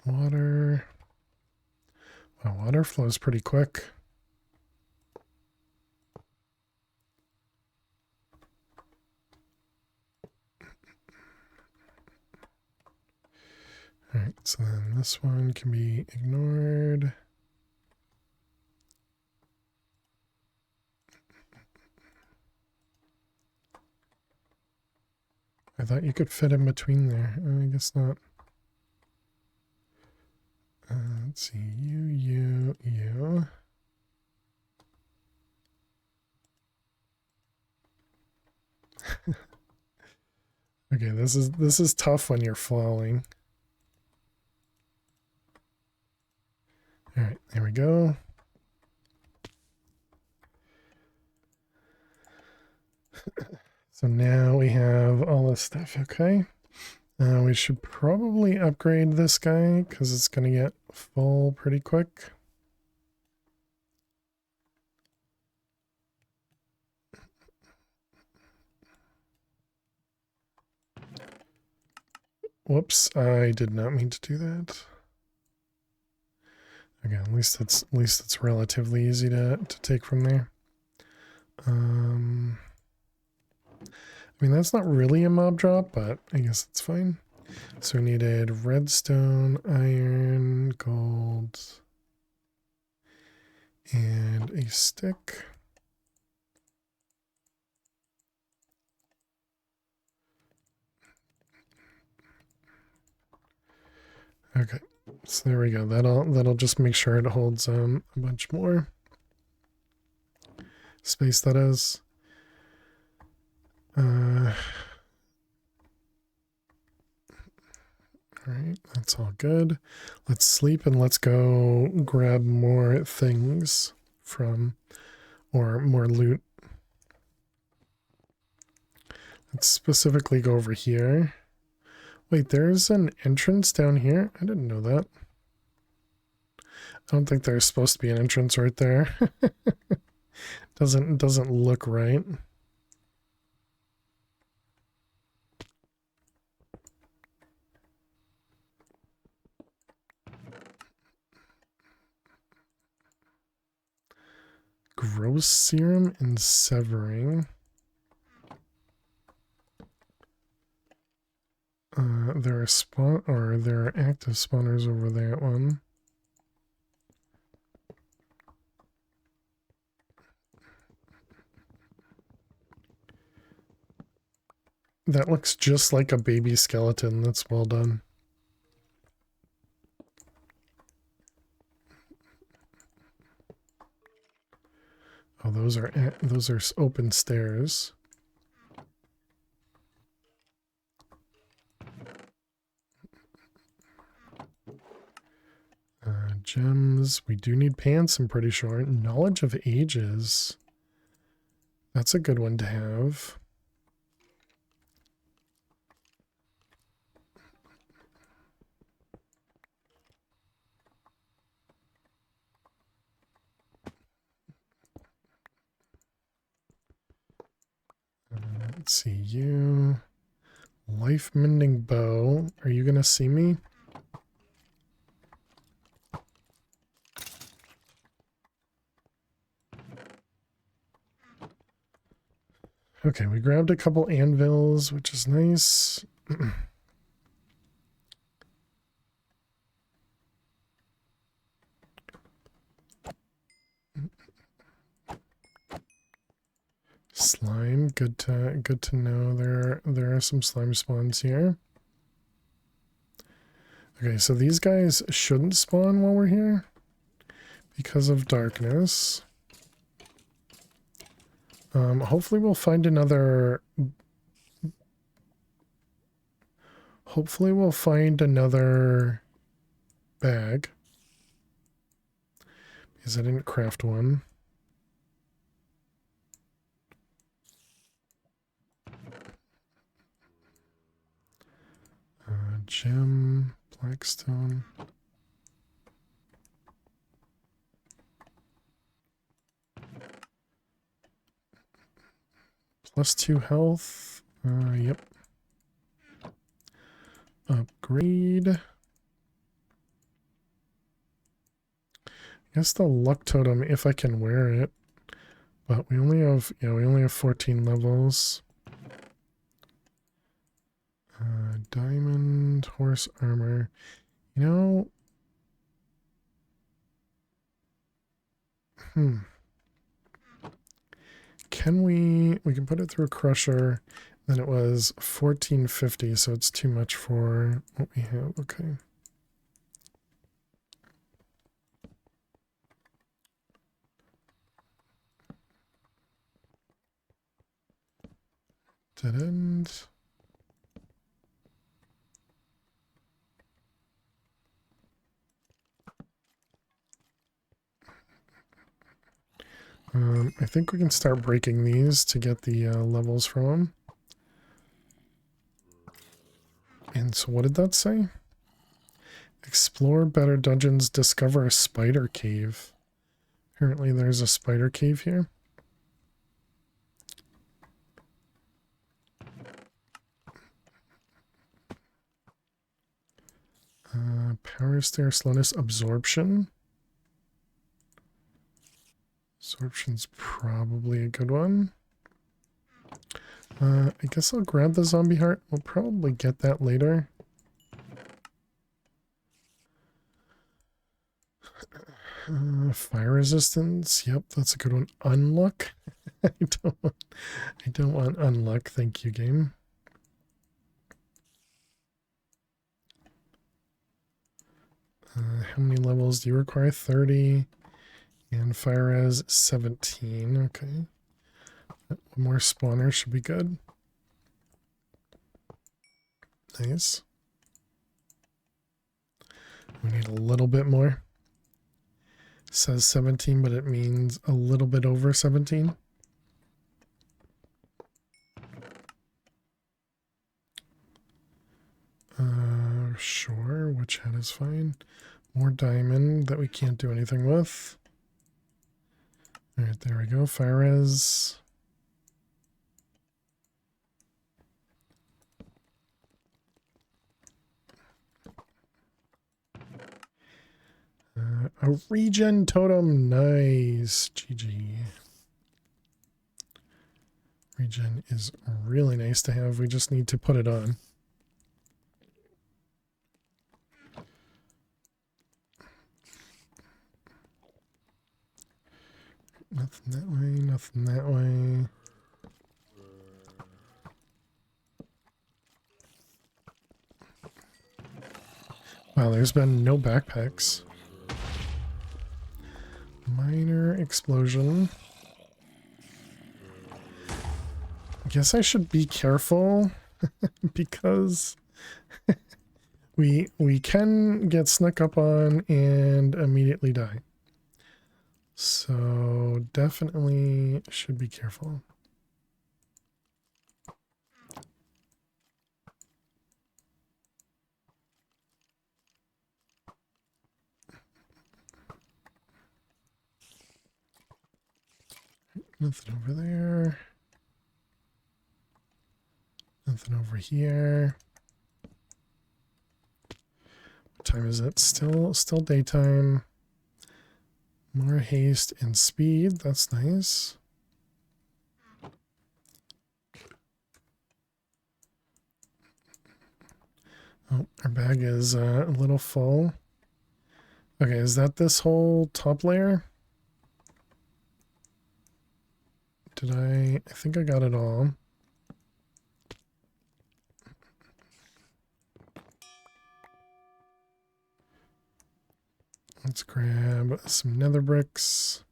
water. Wow, water flows pretty quick. All right, so then this one can be ignored. I thought you could fit in between there. I guess not. Let's see, you. Okay, this is tough when you're flowing. All right, there we go. So now we have all this stuff, okay? We should probably upgrade this guy because it's going to get full pretty quick. Whoops, I did not mean to do that. Okay, at least it's relatively easy to take from there. I mean, that's not really a mob drop, but I guess it's fine. So we needed redstone, iron, gold, and a stick. Okay, so there we go. That'll just make sure it holds a bunch more space, that is. Alright, that's all good. Let's sleep and let's go grab more things from, or more loot. Let's specifically go over here. Wait, there's an entrance down here? I didn't know that. I don't think there's supposed to be an entrance right there. Doesn't look right. Gross serum and severing. There are active spawners over that one. That looks just like a baby skeleton. That's well done. Oh, those are open stairs. Gems. We do need pants, I'm pretty sure. Knowledge of ages. That's a good one to have. Let's see, you. Life mending bow. Are you gonna see me? Okay, we grabbed a couple anvils, which is nice. Slime, good to know there are some slime spawns here. Okay, so these guys shouldn't spawn while we're here because of darkness. Hopefully we'll find another. Hopefully we'll find another bag because I didn't craft one. Gem, blackstone. +2 health. Yep. Upgrade. I guess the luck totem if I can wear it. But we only have 14 levels. Diamond horse armor. You know, can we can put it through a crusher. Then it was 1450, so it's too much for what we have. Okay. Dead end. I think we can start breaking these to get the levels from them. And so what did that say? Explore better dungeons, discover a spider cave. Apparently there's a spider cave here. Power stair, slowness, absorption. Absorption's probably a good one. I guess I'll grab the zombie heart. We'll probably get that later. Fire resistance. Yep, that's a good one. Unluck. I don't want unluck. Thank you, game. How many levels do you require? 30. And fire res 17. Okay. One more spawner should be good. Nice. We need a little bit more. It says 17, but it means a little bit over 17. Sure, which head is fine. More diamond that we can't do anything with. Alright, there we go. Fire res. A regen totem. Nice. GG. Regen is really nice to have. We just need to put it on. Nothing that way, nothing that way. Wow, there's been no backpacks. Minor explosion. I guess I should be careful because we can get snuck up on and immediately die. So definitely should be careful. Nothing over there. Nothing over here. What time is it? Still daytime. More haste and speed. That's nice. Oh, our bag is a little full. Okay, is that this whole top layer? Did I think I got it all. Let's grab some nether bricks.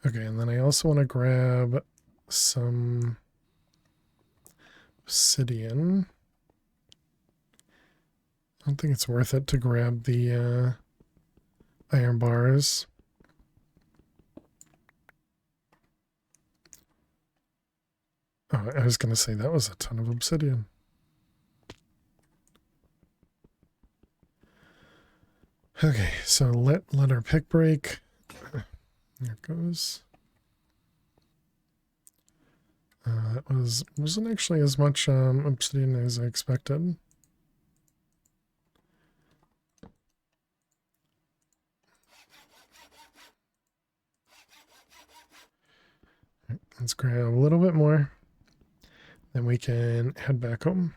Okay, and then I also want to grab some obsidian. I don't think it's worth it to grab the iron bars. Oh, I was going to say that was a ton of obsidian. Okay, so let our pick break. There it goes. That wasn't actually as much obsidian as I expected. Right, let's grab a little bit more. Then we can head back home.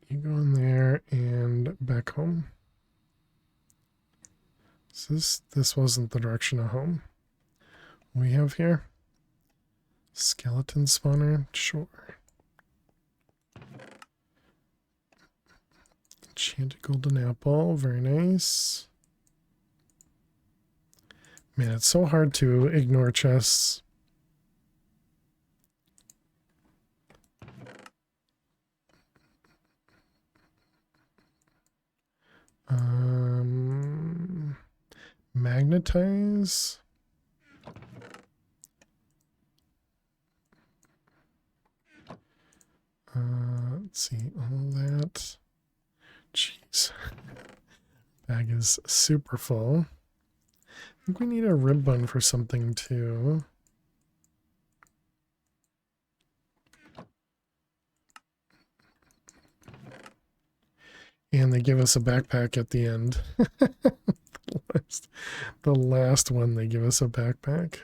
You go in there and back home. So this wasn't the direction of home. We have here skeleton spawner, sure. Enchanted golden apple, very nice. Man, it's so hard to ignore chests. Magnetize. Let's see, all that. Jeez. Bag is super full. I think we need a rib bun for something too. And they give us a backpack at the end. The last one, they give us a backpack.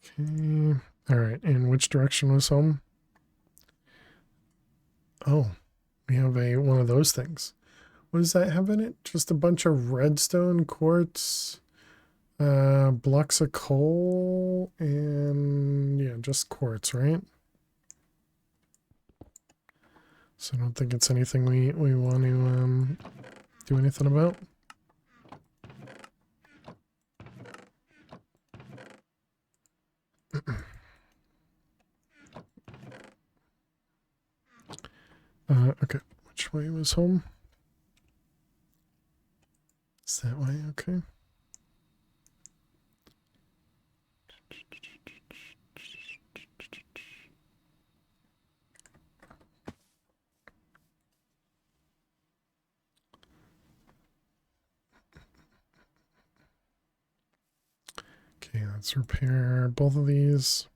Okay. All right. And which direction was home? Oh, we have one of those things. What does that have in it? Just a bunch of redstone, quartz, blocks of coal, and yeah, just quartz, right? So I don't think it's anything we want to do anything about. Okay, which way was home? Is that way? Okay. Okay, let's repair both of these.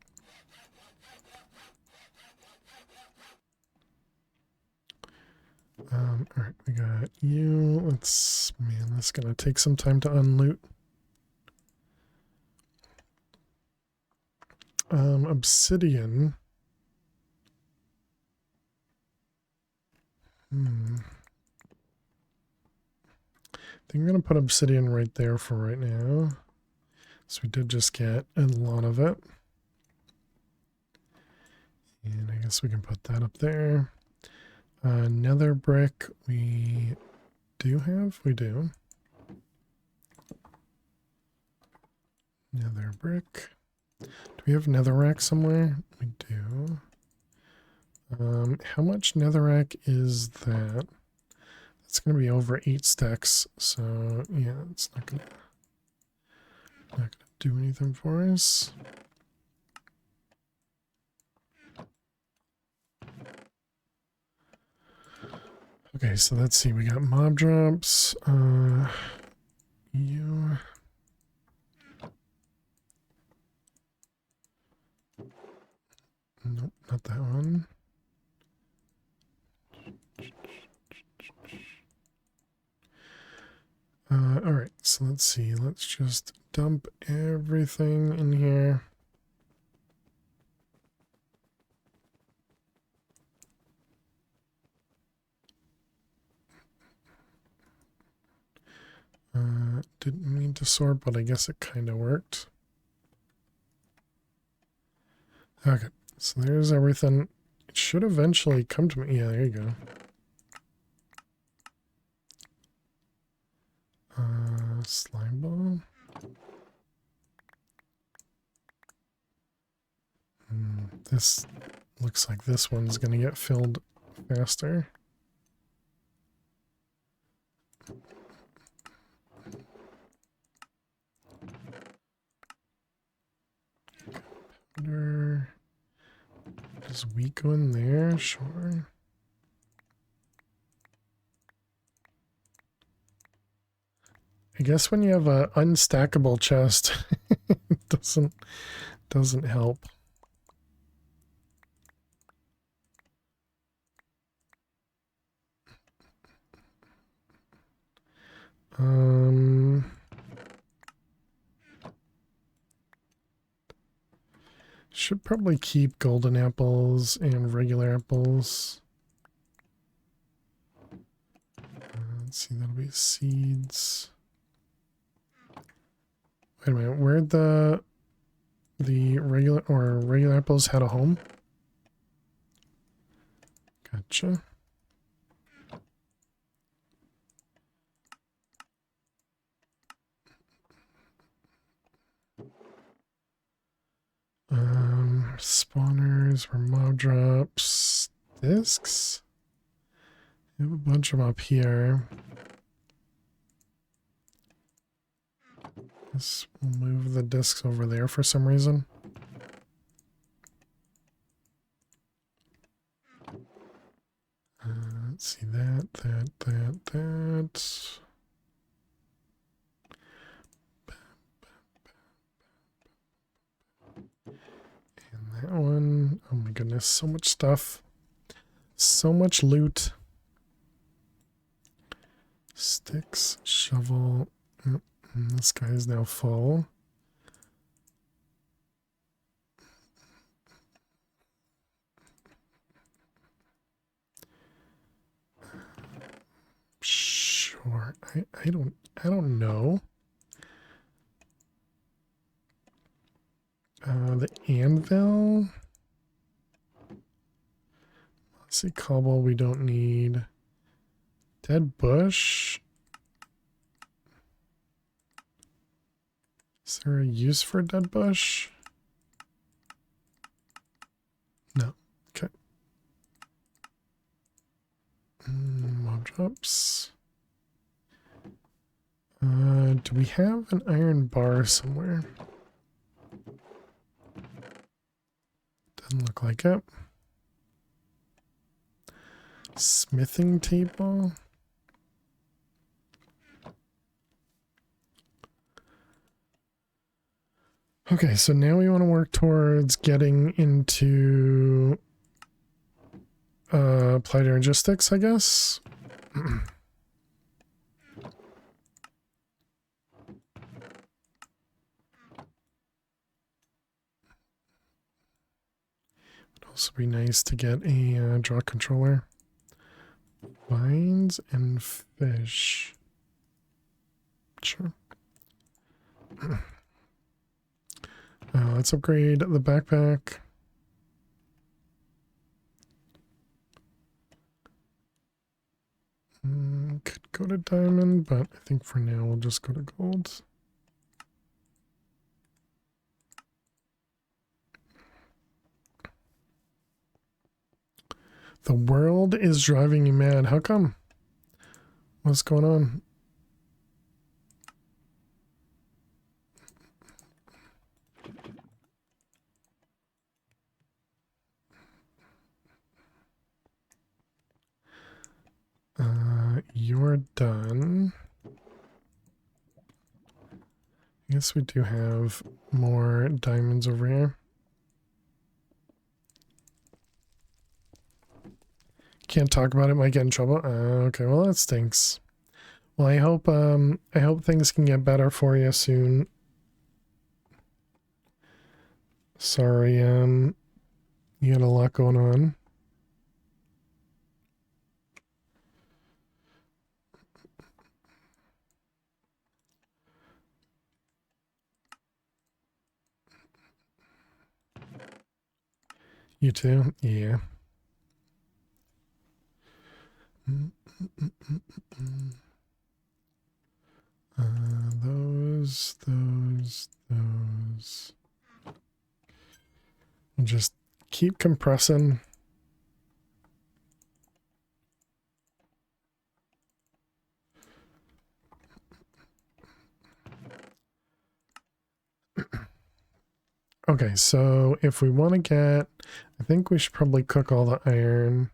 All right, we got you. Man, that's gonna take some time to unloot. Obsidian. I think I'm gonna put obsidian right there for right now. So we did just get a lot of it. And I guess we can put that up there. Nether brick we do have? We do. Nether brick. Do we have netherrack somewhere? We do. How much netherrack is that? That's going to be over 8 stacks. So yeah, it's not going to do anything for us. Okay, so let's see. We got mob drops. You. Nope, not that one. All right, so let's see. Let's just dump everything in here. Didn't mean to sort, but I guess it kind of worked. Okay, so there's everything. It should eventually come to me. Yeah, there you go. Slime ball. This looks like this one's going to get filled faster. Powder. Does wheat go in there? Sure. I guess when you have a unstackable chest, it doesn't help. Should probably keep golden apples and regular apples. Let's see, that'll be seeds. Wait a minute, where'd the regular apples had a home? Gotcha. Spawners for mob drops. Discs? I have a bunch of them up here. Guess we'll move the discs over there for some reason. Let's see that. And that one. Oh my goodness, so much stuff. So much loot. Sticks, shovel. Yep, and this guy is now full. Sure. I don't know. The anvil. Let's see, cobble we don't need. Dead bush. Is there a use for a dead bush? No. Okay. Mob drops. Do we have an iron bar somewhere? Doesn't look like it. Smithing table. Okay, so now we want to work towards getting into applied logistics, I guess. It'd also be nice to get a draw controller. Vines and fish. Sure. Let's upgrade the backpack. Could go to diamond, but I think for now we'll just go to gold. The world is driving you mad. How come? What's going on? You're done. I guess we do have more diamonds over here. Can't talk about it, might get in trouble. Okay, well that stinks. Well, I hope things can get better for you soon. Sorry, you had a lot going on. You too? Yeah. Those. And just keep compressing. Okay, so if we want to get, I think we should probably cook all the iron.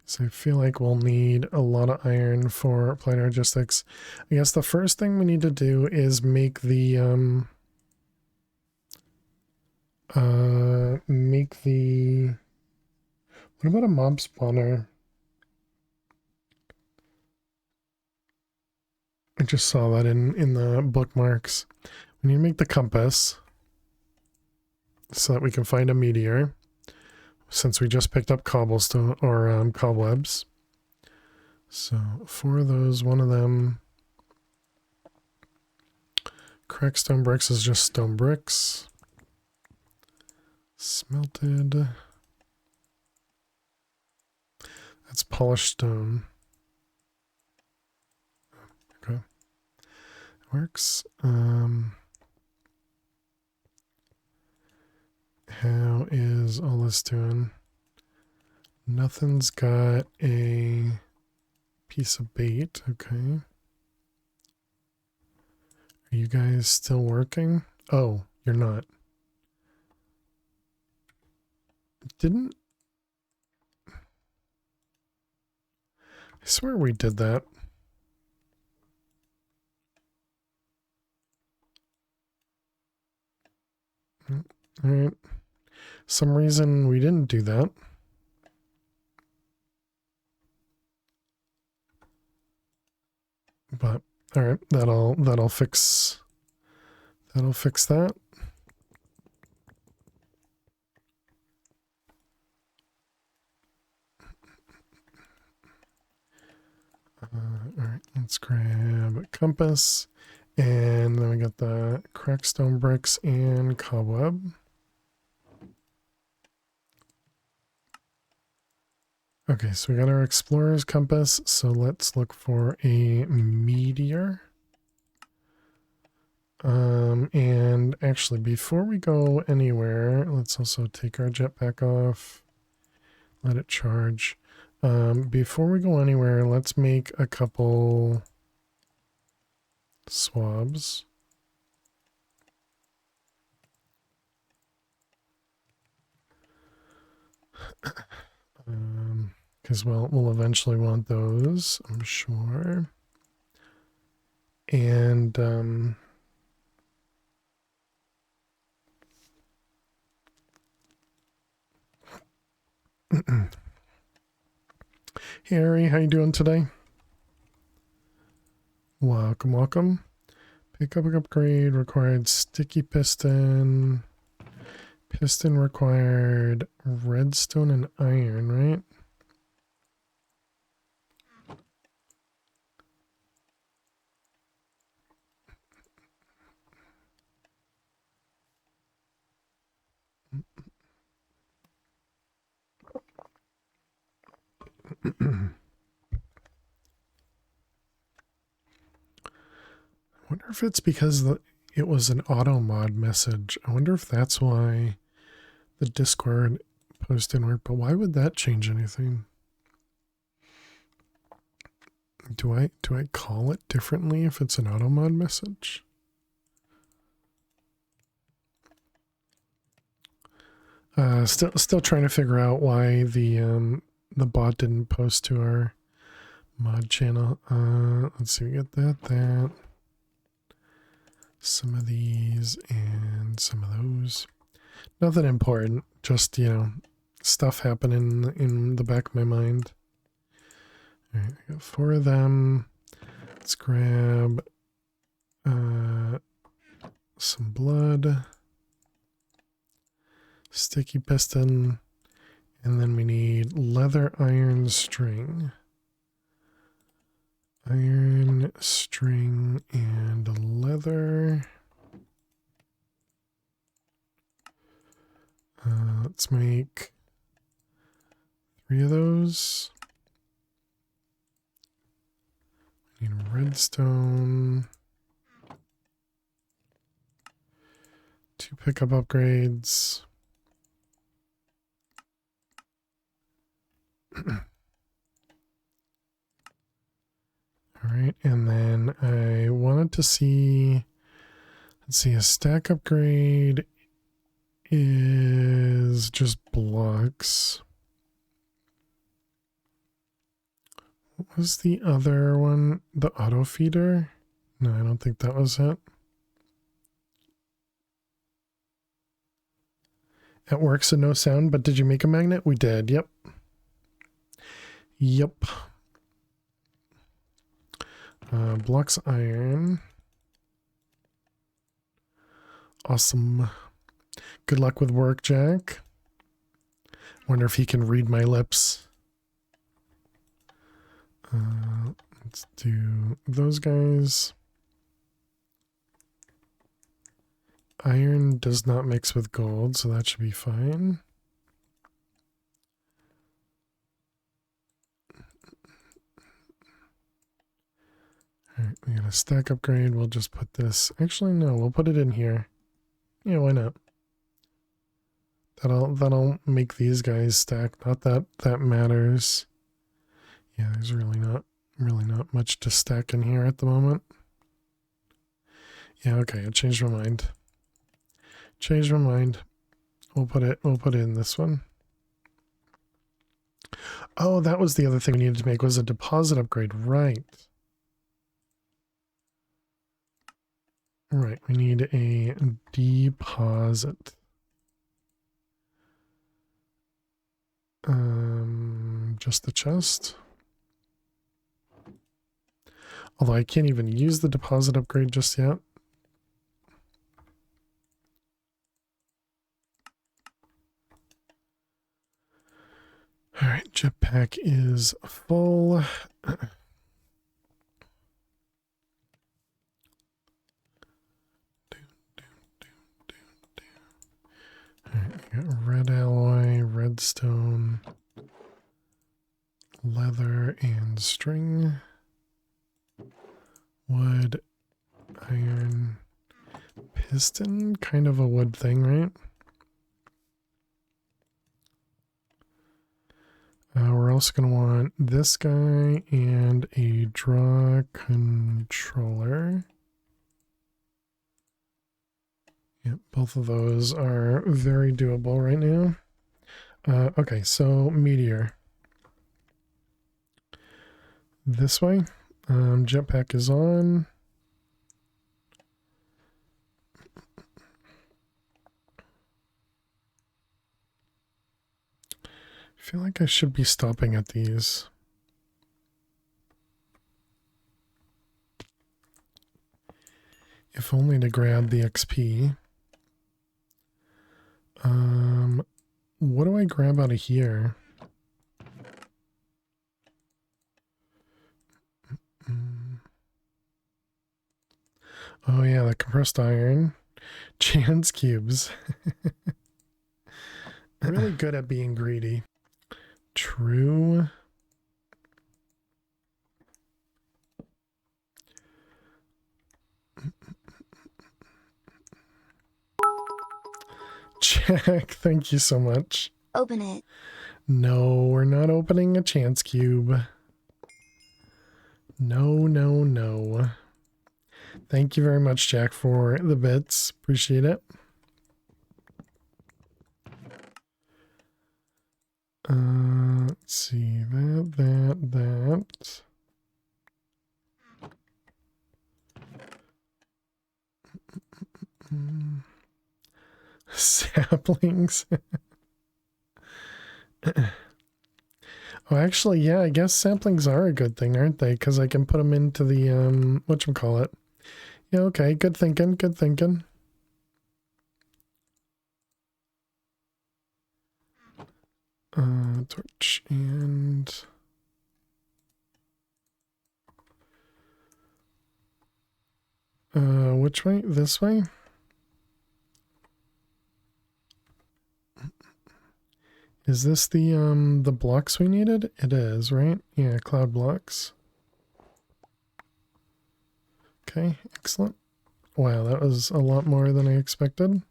So I feel like we'll need a lot of iron for applied logistics. I guess the first thing we need to do is make the what about a mob spawner? I just saw that in the bookmarks. We need to make the compass so that we can find a meteor, since we just picked up cobblestone or cobwebs. So 4 of those, one of them. Cracked stone bricks is just stone bricks. Smelted. That's polished stone. Okay. Works. How is all this doing? Nothing's got a piece of bait. Okay. Are you guys still working? Oh, you're not. Didn't... I swear we did that. Alright. Some reason we didn't do that. But alright, that'll fix that. Alright, let's grab a compass, and then we got the cracked stone bricks and cobweb. Okay, so we got our explorer's compass, so let's look for a meteor. And actually, before we go anywhere, let's also take our jetpack off, let it charge. Before we go anywhere, let's make a couple swabs. Because we'll eventually want those, I'm sure. And Harry, how you doing today? Welcome. Pick up an upgrade required sticky piston. Piston required redstone and iron, right? I wonder if it's because it was an auto mod message. I wonder if that's why the Discord post didn't work, but why would that change anything? Do I call it differently if it's an auto mod message? Still trying to figure out why the bot didn't post to our mod channel. Let's see, we get that. Some of these and some of those. Nothing important, just, stuff happening in the back of my mind. All right, I got 4 of them. Let's grab some blood, sticky piston, and then we need leather iron string. Iron, string, and leather. Let's make 3 of those. We need redstone. 2 pickup upgrades. All right, and then I wanted to see, let's see, a stack upgrade is just blocks. What was the other one? The auto feeder? No, I don't think that was it. It works so no sound, but did you make a magnet? We did, yep. Yep. Blocks iron. Awesome. Good luck with work, Jack. Wonder if he can read my lips. Let's do those guys. Iron does not mix with gold, so that should be fine. Alright, we got a stack upgrade. We'll just put this. Actually, no, we'll put it in here. Yeah, why not? That'll make these guys stack. Not that that matters. Yeah, there's really not much to stack in here at the moment. Yeah, okay, I changed my mind. Changed my mind. We'll put it in this one. Oh, that was the other thing we needed to make, was a deposit upgrade, right? Right, we need a deposit. Just the chest. Although I can't even use the deposit upgrade just yet. All right, jetpack is full. All right, we got red alloy, redstone, leather, and string. Wood, iron, piston, kind of a wood thing, right? We're also going to want this guy and a draw controller. Yep, both of those are very doable right now. Okay, so meteor. This way. Jetpack is on. I feel like I should be stopping at these. If only to grab the XP. What do I grab out of here? Oh yeah, the compressed iron. Chance cubes. Really good at being greedy. True. Jack, thank you so much. Open it. No, we're not opening a chance cube. No, no, no. Thank you very much, Jack, for the bits. Appreciate it. Let's see. That. Saplings. Oh, actually, yeah, I guess saplings are a good thing, aren't they? Because I can put them into the, whatchamacallit. Yeah, okay, good thinking, good thinking. Torch and... which way? This way? Is this the blocks we needed? It is, right? Yeah, cloud blocks. Okay, excellent. Wow, that was a lot more than I expected.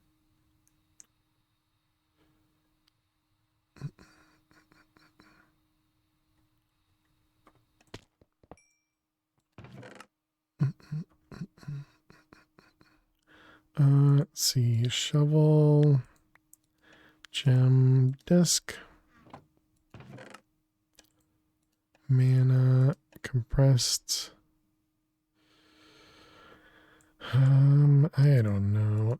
Let's see, shovel, gem, disc, mana, compressed. I don't know.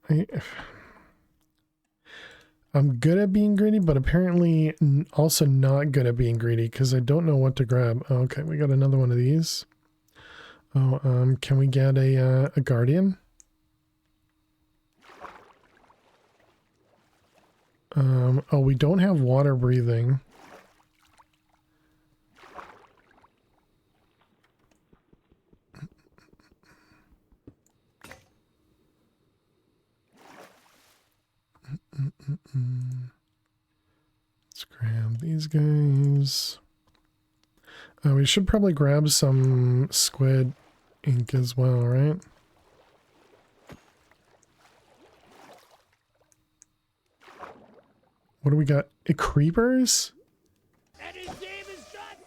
I'm good at being greedy, but apparently also not good at being greedy because I don't know what to grab. Oh, okay, we got another one of these. Oh, can we get a guardian? Oh, we don't have water breathing. Let's grab these guys. We should probably grab some squid ink as well, right? What do we got? Creepers? And his name is John.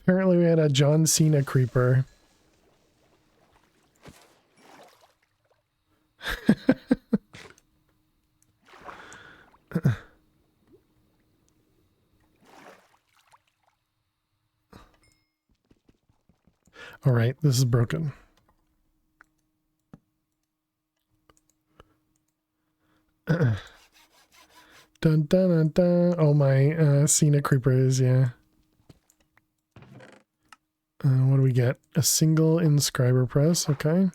Apparently we had a John Cena creeper. All right, this is broken. Dun dun dun dun. Oh, my Cena creepers, yeah. What do we get? A single inscriber press, okay.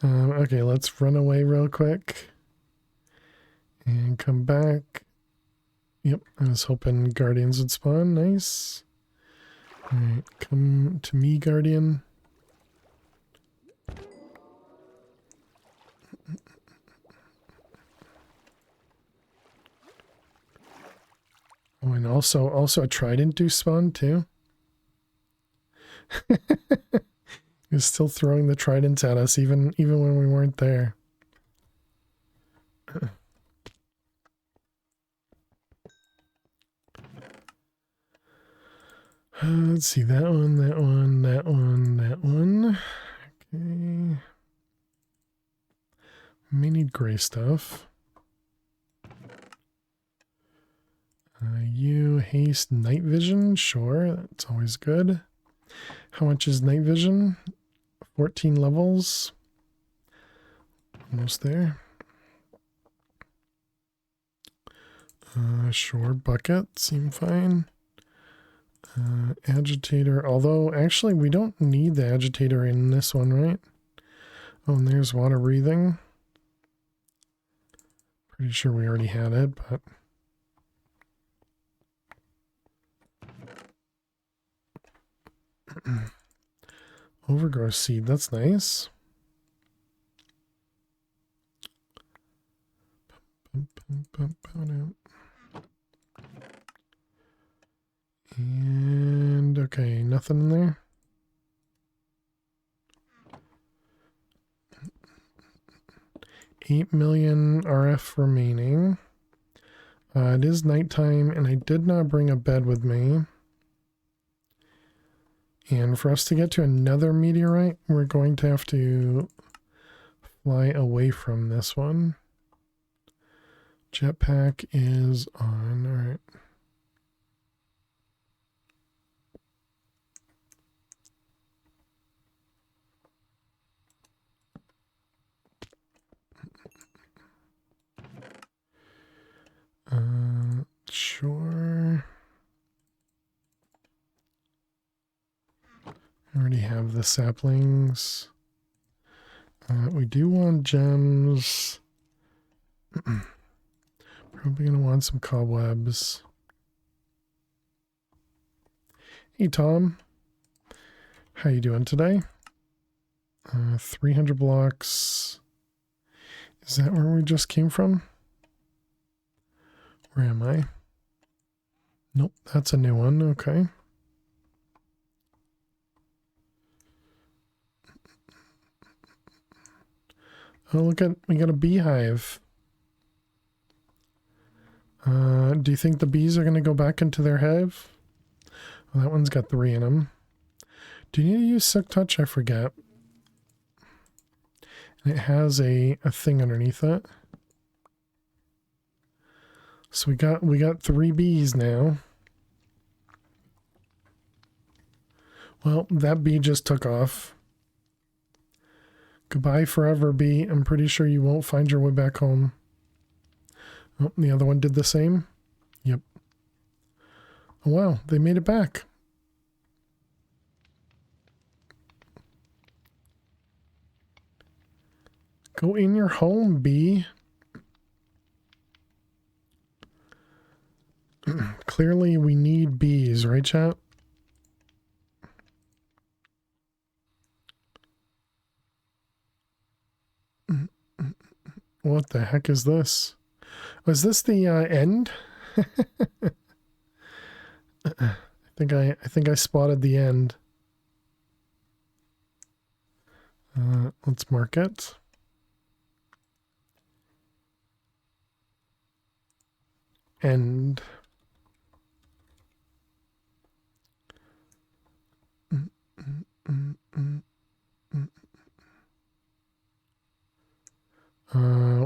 Okay, let's run away real quick. And come back. Yep, I was hoping guardians would spawn. Nice. Alright, come to me, guardian. Oh, and also a trident do spawn too. He was still throwing the tridents at us even when we weren't there. Let's see, that one, that one, that one, that one. Okay. May need gray stuff. You haste night vision, sure, that's always good. How much is night vision? 14 levels. Almost there. Sure, bucket, seem fine. Agitator, although actually we don't need the agitator in this one, right? Oh, and there's water breathing. Pretty sure we already had it, but... Overgrowth seed, that's nice. And okay, nothing in there. $8 million RF remaining. It is nighttime, and I did not bring a bed with me. And for us to get to another meteorite, we're going to have to fly away from this one. Jetpack is on. All right. I already have the saplings. We do want gems. Probably gonna want some cobwebs. Hey Tom, how you doing today? 300 blocks. Is that where we just came from? Where am I? Nope, that's a new one. Okay. Oh, look at, we got a beehive. Do you think the bees are going to go back into their hive? Well, that one's got 3 in them. Do you need to use Silk Touch? I forget. And it has a thing underneath it. So we got 3 bees now. Well, that bee just took off. Goodbye forever, bee. I'm pretty sure you won't find your way back home. Oh, the other one did the same? Yep. Oh, wow, they made it back. Go in your home, bee. Clearly, we need bees, right, chat? What the heck is this? Was this the end? I think I spotted the end. Let's mark it. End.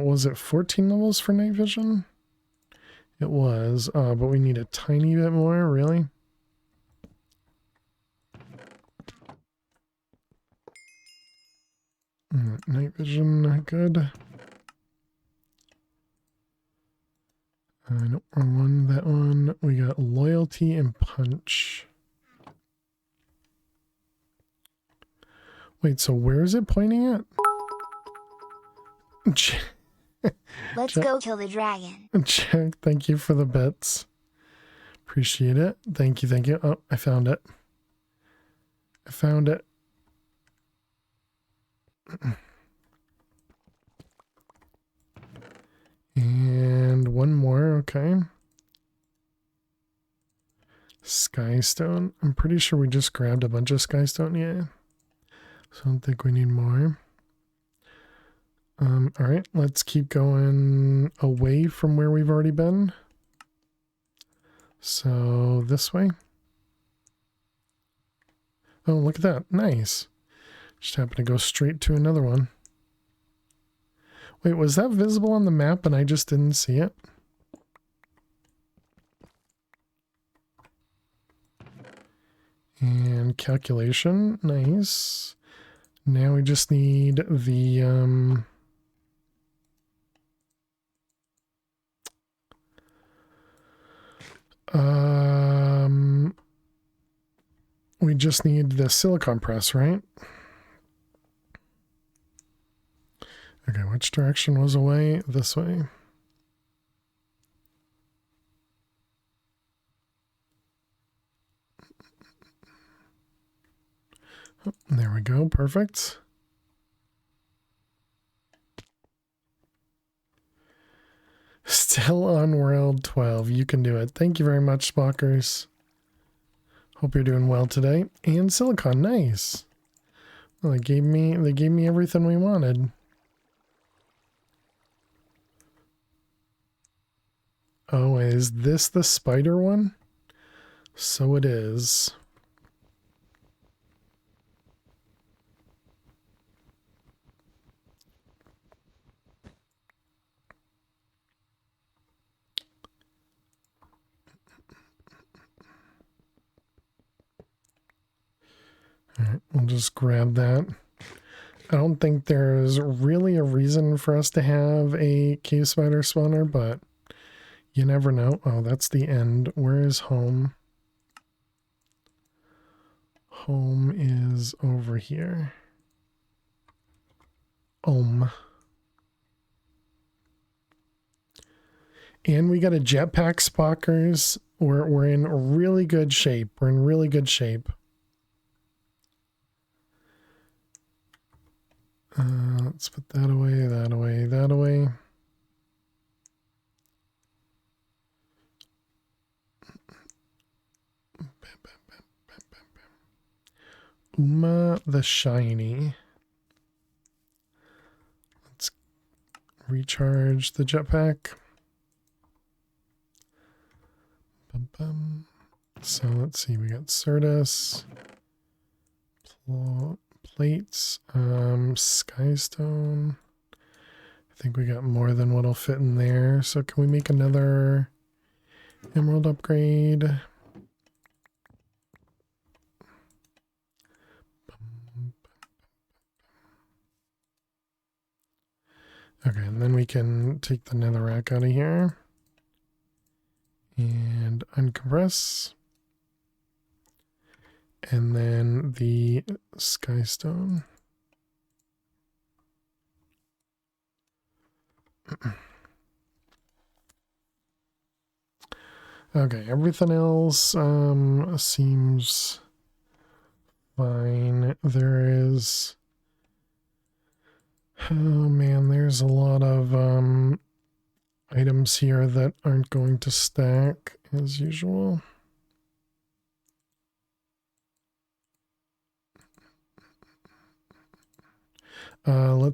Was it 14 levels for night vision? It was, but we need a tiny bit more, really? Night vision, good. Nope, wrong one, that one. We got loyalty and punch. Wait, so where is it pointing at? Let's go kill the dragon. Jack, thank you for the bits. Appreciate it. Thank you, thank you. Oh, I found it. I found it. And one more, okay. Skystone. I'm pretty sure we just grabbed a bunch of skystone, yeah. So I don't think we need more. All right, let's keep going away from where we've already been. So this way. Oh, look at that. Nice. Just happened to go straight to another one. Wait, was that visible on the map and I just didn't see it? And calculation. Nice. Now we just need the we just need the silicon press, right? Okay, which direction was away? This way. Oh, there we go, perfect. Still on World 12. You can do it. Thank you very much, Spockers. Hope you're doing well today. And silicon, nice. Well, they gave me everything we wanted. Oh, is this the spider one? So it is. All right, we'll just grab that. I don't think there's really a reason for us to have a cave spider spawner, but you never know. Oh, that's the end. Where is home? home is over here. And we got a jetpack, Spockers. We're in really good shape. We're in really good shape. Let's put that away, that away, that away. Uma the Shiny. Let's recharge the jetpack. Bum, bum. So let's see, we got Certus, plates, Skystone. I think we got more than what'll fit in there. So can we make another emerald upgrade? Okay, and then we can take the netherrack out of here and uncompress. And then the Skystone. Okay, everything else seems fine. There is... Oh man, there's a lot of items here that aren't going to stack as usual.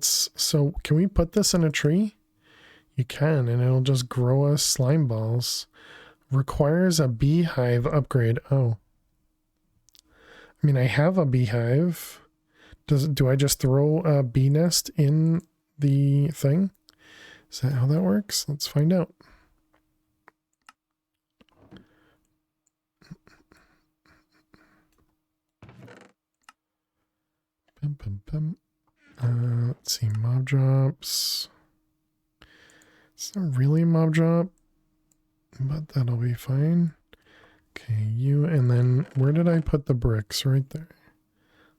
So can we put this in a tree? You can, and it'll just grow us slime balls. Requires a beehive upgrade. Oh. I mean, I have a beehive. Do I just throw a bee nest in the thing? Is that how that works? Let's find out. Bum, bum, bum. Let's see, mob drops. It's not really a mob drop, but that'll be fine. Okay, you, and then where did I put the bricks? Right there.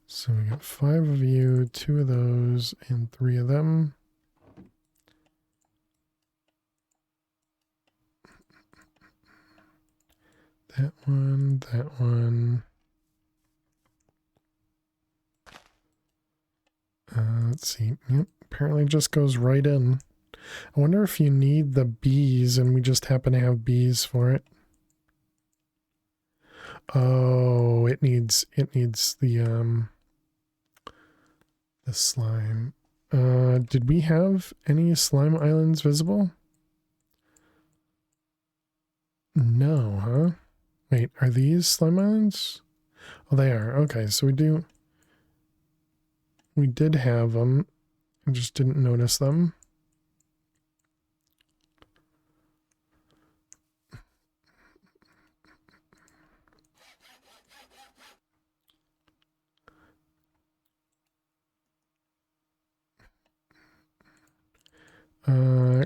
So we got 5 of you, 2 of those, and 3 of them. That one, that one. Let's see. Yep, apparently it just goes right in. I wonder if you need the bees and we just happen to have bees for it. Oh, it needs the slime. Did we have any slime islands visible? No, huh? Wait, are these slime islands? Oh, they are. Okay, so we did have them. I just didn't notice them.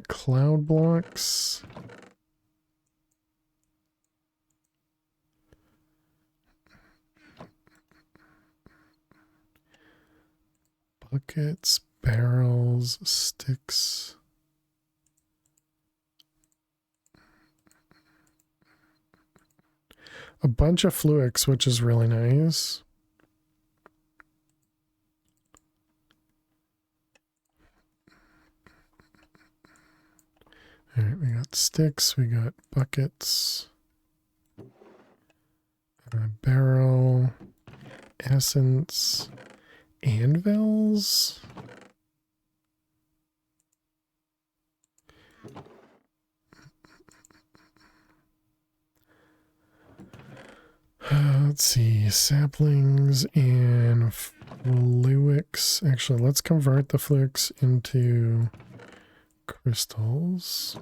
Cloud blocks. Buckets, barrels, sticks. A bunch of fluix, which is really nice. All right, we got sticks, we got buckets, barrel, essence, anvils. Let's see, saplings and fluix. Actually, let's convert the fluix into crystals.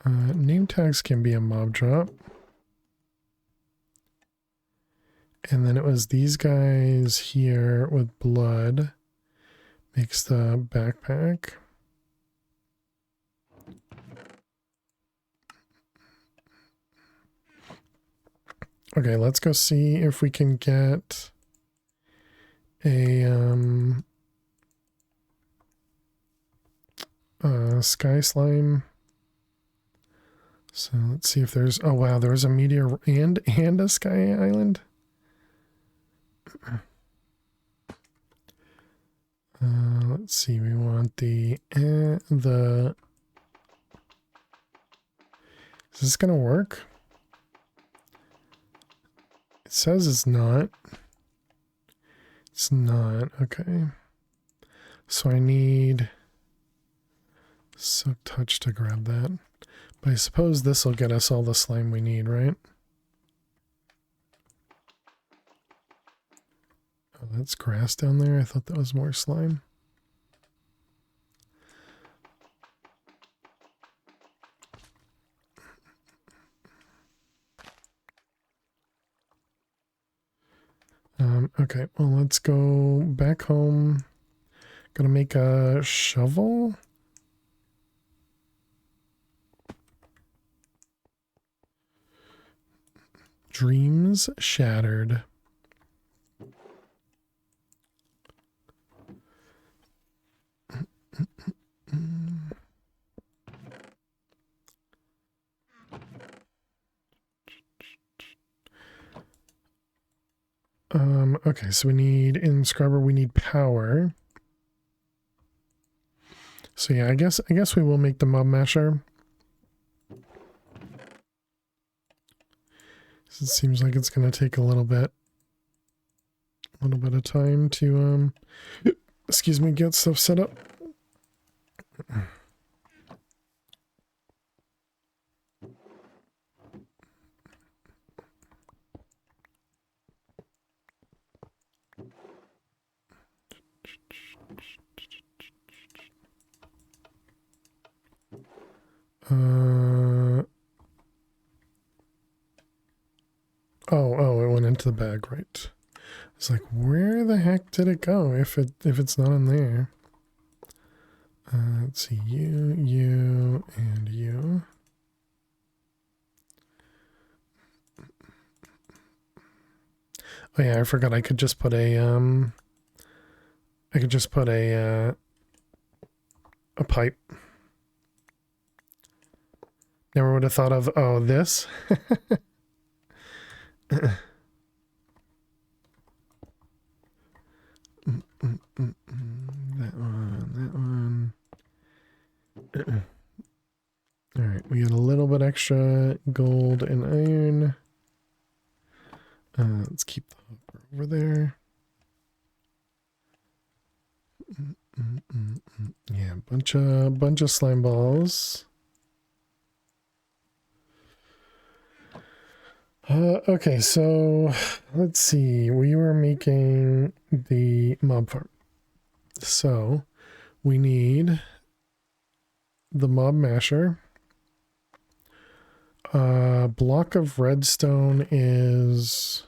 Name tags can be a mob drop. And then it was these guys here with blood. Makes the backpack. Okay, let's go see if we can get a sky slime. So let's see if there's, oh wow, there was a meteor and a sky island. Let's see, we want the, is this gonna work? It says it's not. It's not, okay. So I need Silk Touch to grab that. But I suppose this will get us all the slime we need, right? Oh, that's grass down there. I thought that was more slime. Okay, well, let's go back home. Gonna make a shovel. Dreams shattered. Okay, so we need, in Scrubber, we need power. So yeah, I guess we will make the mob masher. It seems like it's gonna take a little bit of time to excuse me, get stuff set up. Oh, it went into the bag, right? It's like, where the heck did it go if it's not in there? Let's see, you, and you. Oh yeah, I forgot I could just put a pipe. Never would have thought of, oh, this. That one. All right, we got a little bit extra gold and iron. Let's keep the hopper over there. Yeah, bunch of slime balls. Okay, so let's see. We were making the mob farm. So we need the mob masher. Block of redstone is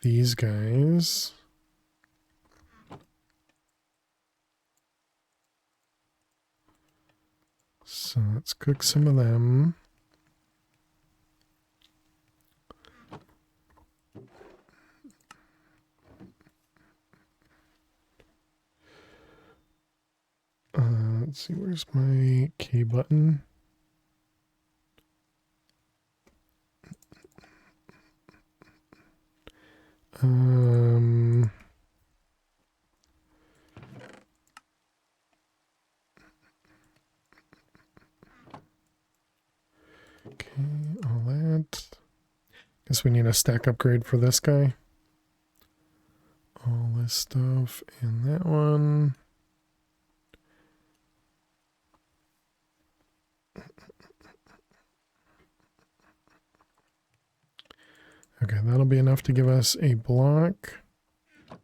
these guys. So let's cook some of them. Let's see, where's my K button? Okay, all that. Guess we need a stack upgrade for this guy. All this stuff and that one. Okay, that'll be enough to give us a block. All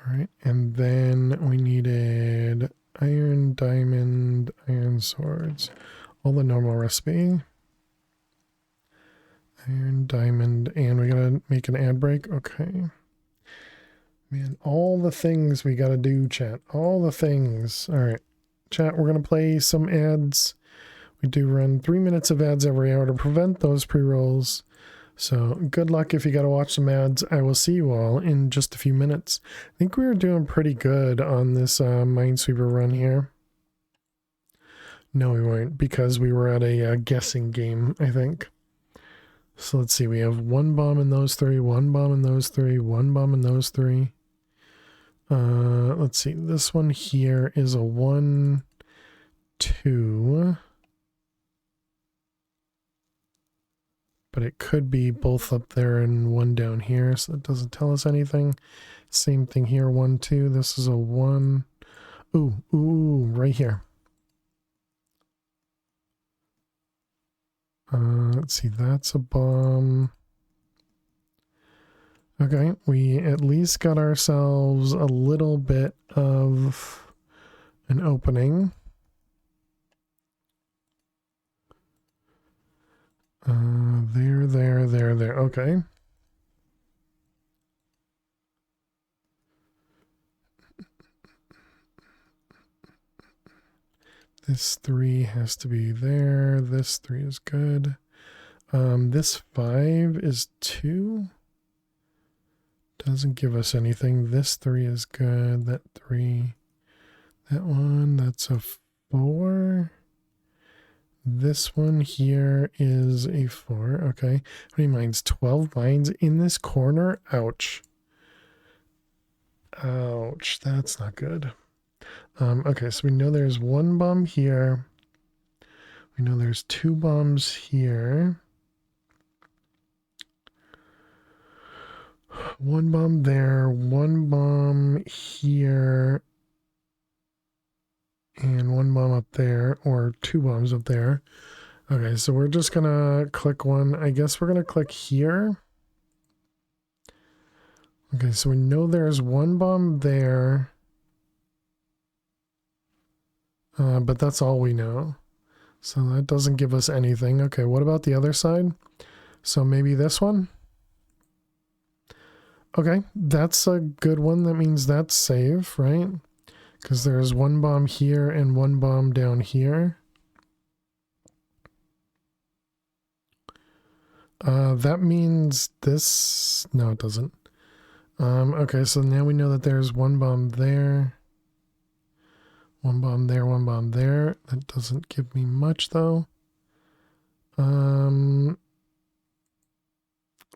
right, and then we needed iron, diamond, iron swords. All the normal recipe. Iron, diamond, and we gotta make an ad break. Okay. Man, all the things we gotta do, chat. All the things. All right, chat, we're gonna play some ads. We do run 3 minutes of ads every hour to prevent those pre-rolls. So good luck if you got to watch some ads. I will see you all in just a few minutes. I think we were doing pretty good on this Minesweeper run here. No, we weren't, because we were at a guessing game, I think. So let's see. We have 1 bomb in those 3, 1 bomb in those 3, 1 bomb in those 3. Let's see. This one here is a 1, 2. But it could be both up there and 1 down here, so it doesn't tell us anything. Same thing here, 1, 2. This is a 1. Ooh, right here. Let's see, that's a bomb. Okay, we at least got ourselves a little bit of an opening. There. Okay. This 3 has to be there. This 3 is good. This 5 is 2. Doesn't give us anything. This 3 is good. That 3. That one, that's a 4. This one here is a 4. Okay. How many mines? 12 mines in this corner? Ouch. Ouch. That's not good. Okay, so we know there's 1 bomb here. We know there's 2 bombs here. 1 bomb there, 1 bomb here, and 1 bomb up there, or 2 bombs up there. Okay, so we're just gonna click 1. I guess we're gonna click here. Okay, so we know there's 1 bomb there. But that's all we know. So that doesn't give us anything. Okay, what about the other side? So maybe this one? Okay, that's a good one. That means that's safe, right? Because there's 1 bomb here and 1 bomb down here. That means this... No, it doesn't. Okay, so now we know that there's 1 bomb there. 1 bomb there, 1 bomb there. That doesn't give me much, though.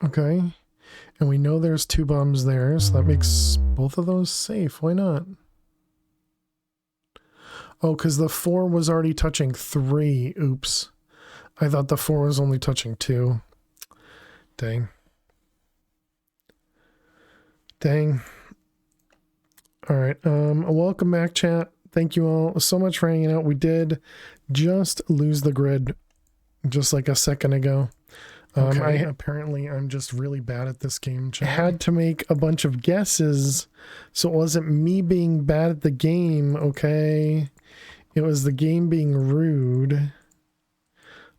Okay. And we know there's 2 bombs there, so that makes both of those safe. Why not? Oh, because the 4 was already touching 3. Oops. I thought the 4 was only touching 2. Dang. Dang. Alright, welcome back, chat. Thank you all so much for hanging out. We did just lose the grid just like a second ago. Okay. Apparently I'm just really bad at this game. I had to make a bunch of guesses, so it wasn't me being bad at the game, okay? It was the game being rude.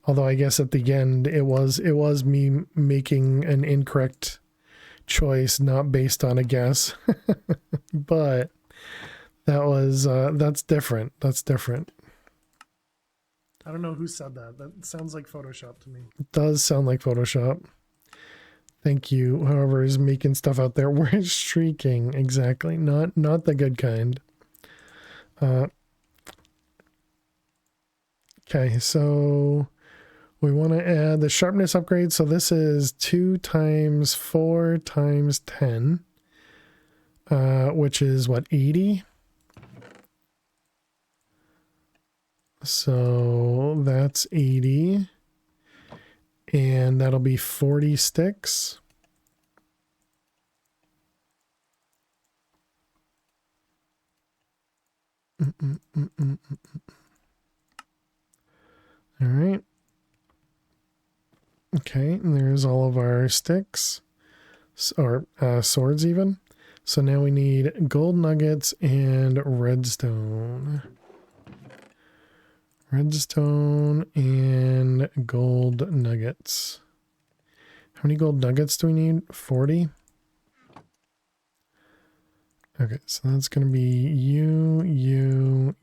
Although I guess at the end it was me making an incorrect choice, not based on a guess. But that was that's different. That's different. I don't know who said that. That sounds like Photoshop to me. It does sound like Photoshop. Thank you, whoever is making stuff out there. We're streaking, exactly. Not the good kind. Okay, so we want to add the sharpness upgrade. So this is 2 times 4 times 10, which is what, 80? So that's 80. And that'll be 40 sticks. All right. Okay, and there's all of our sticks, or swords even. So now we need gold nuggets and redstone. Redstone and gold nuggets. How many gold nuggets do we need? 40? Okay, so that's going to be you,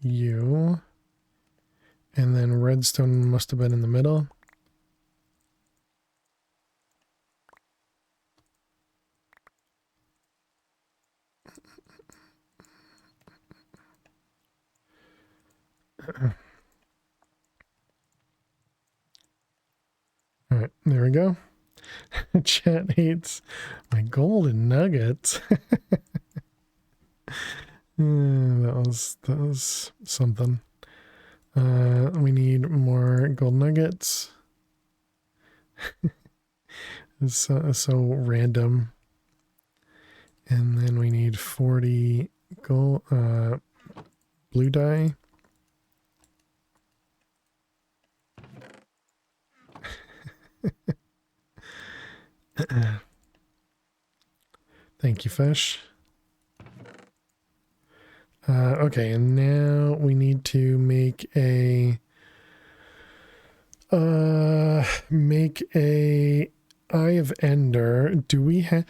And then redstone must have been in the middle. All right, there we go. Chat hates my golden nuggets. That was something. We need more gold nuggets. It's so random. And then we need 40 gold blue dye. Thank you, fish. Okay, and now we need to make a Eye of Ender. Do we have?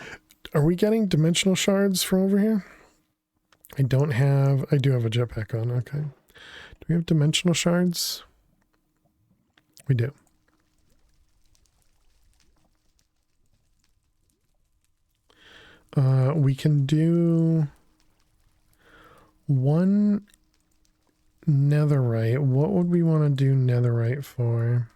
Are we getting dimensional shards from over here? I don't have. I do have a jetpack on. Okay. Do we have dimensional shards? We do. We can do one netherite. What would we want to do netherite for?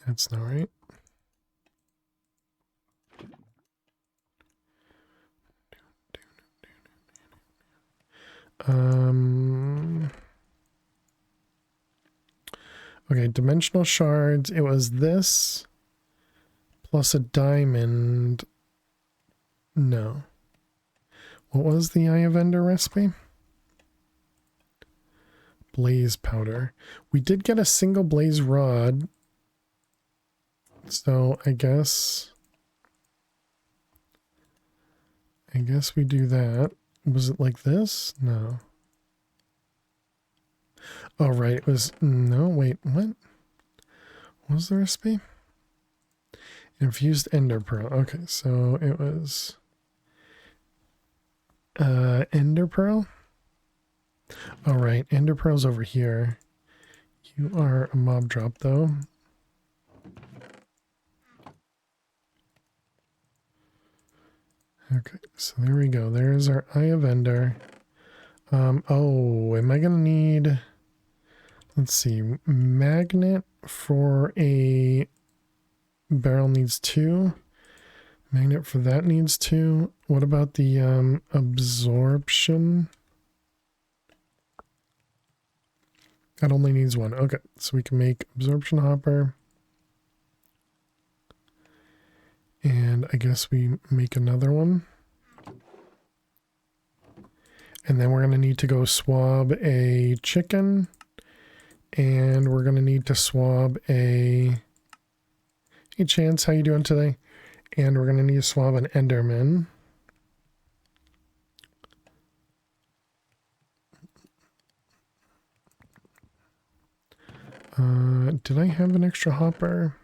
That's not right. Okay, dimensional shards. It was this plus a diamond. No. What was the Eye of Ender recipe? Blaze powder. We did get a single blaze rod. So I guess we do that. Was it like this? No. Oh, right. It was... No, wait. What? What was the recipe? Infused ender pearl. Okay, so it was... ender pearl? All right. Ender pearl's over here. You are a mob drop, though. Okay, so there we go. There's our Eye of Ender. Oh, am I gonna need... Let's see. Magnet for a barrel needs 2. Magnet for that needs 2. What about the absorption? That only needs 1. Okay, so we can make absorption hopper. And I guess we make another one. And then we're going to need to go swab a chicken. And we're going to need to swab a... Hey, Chance, how you doing today? And we're going to need to swab an Enderman. Did I have an extra hopper?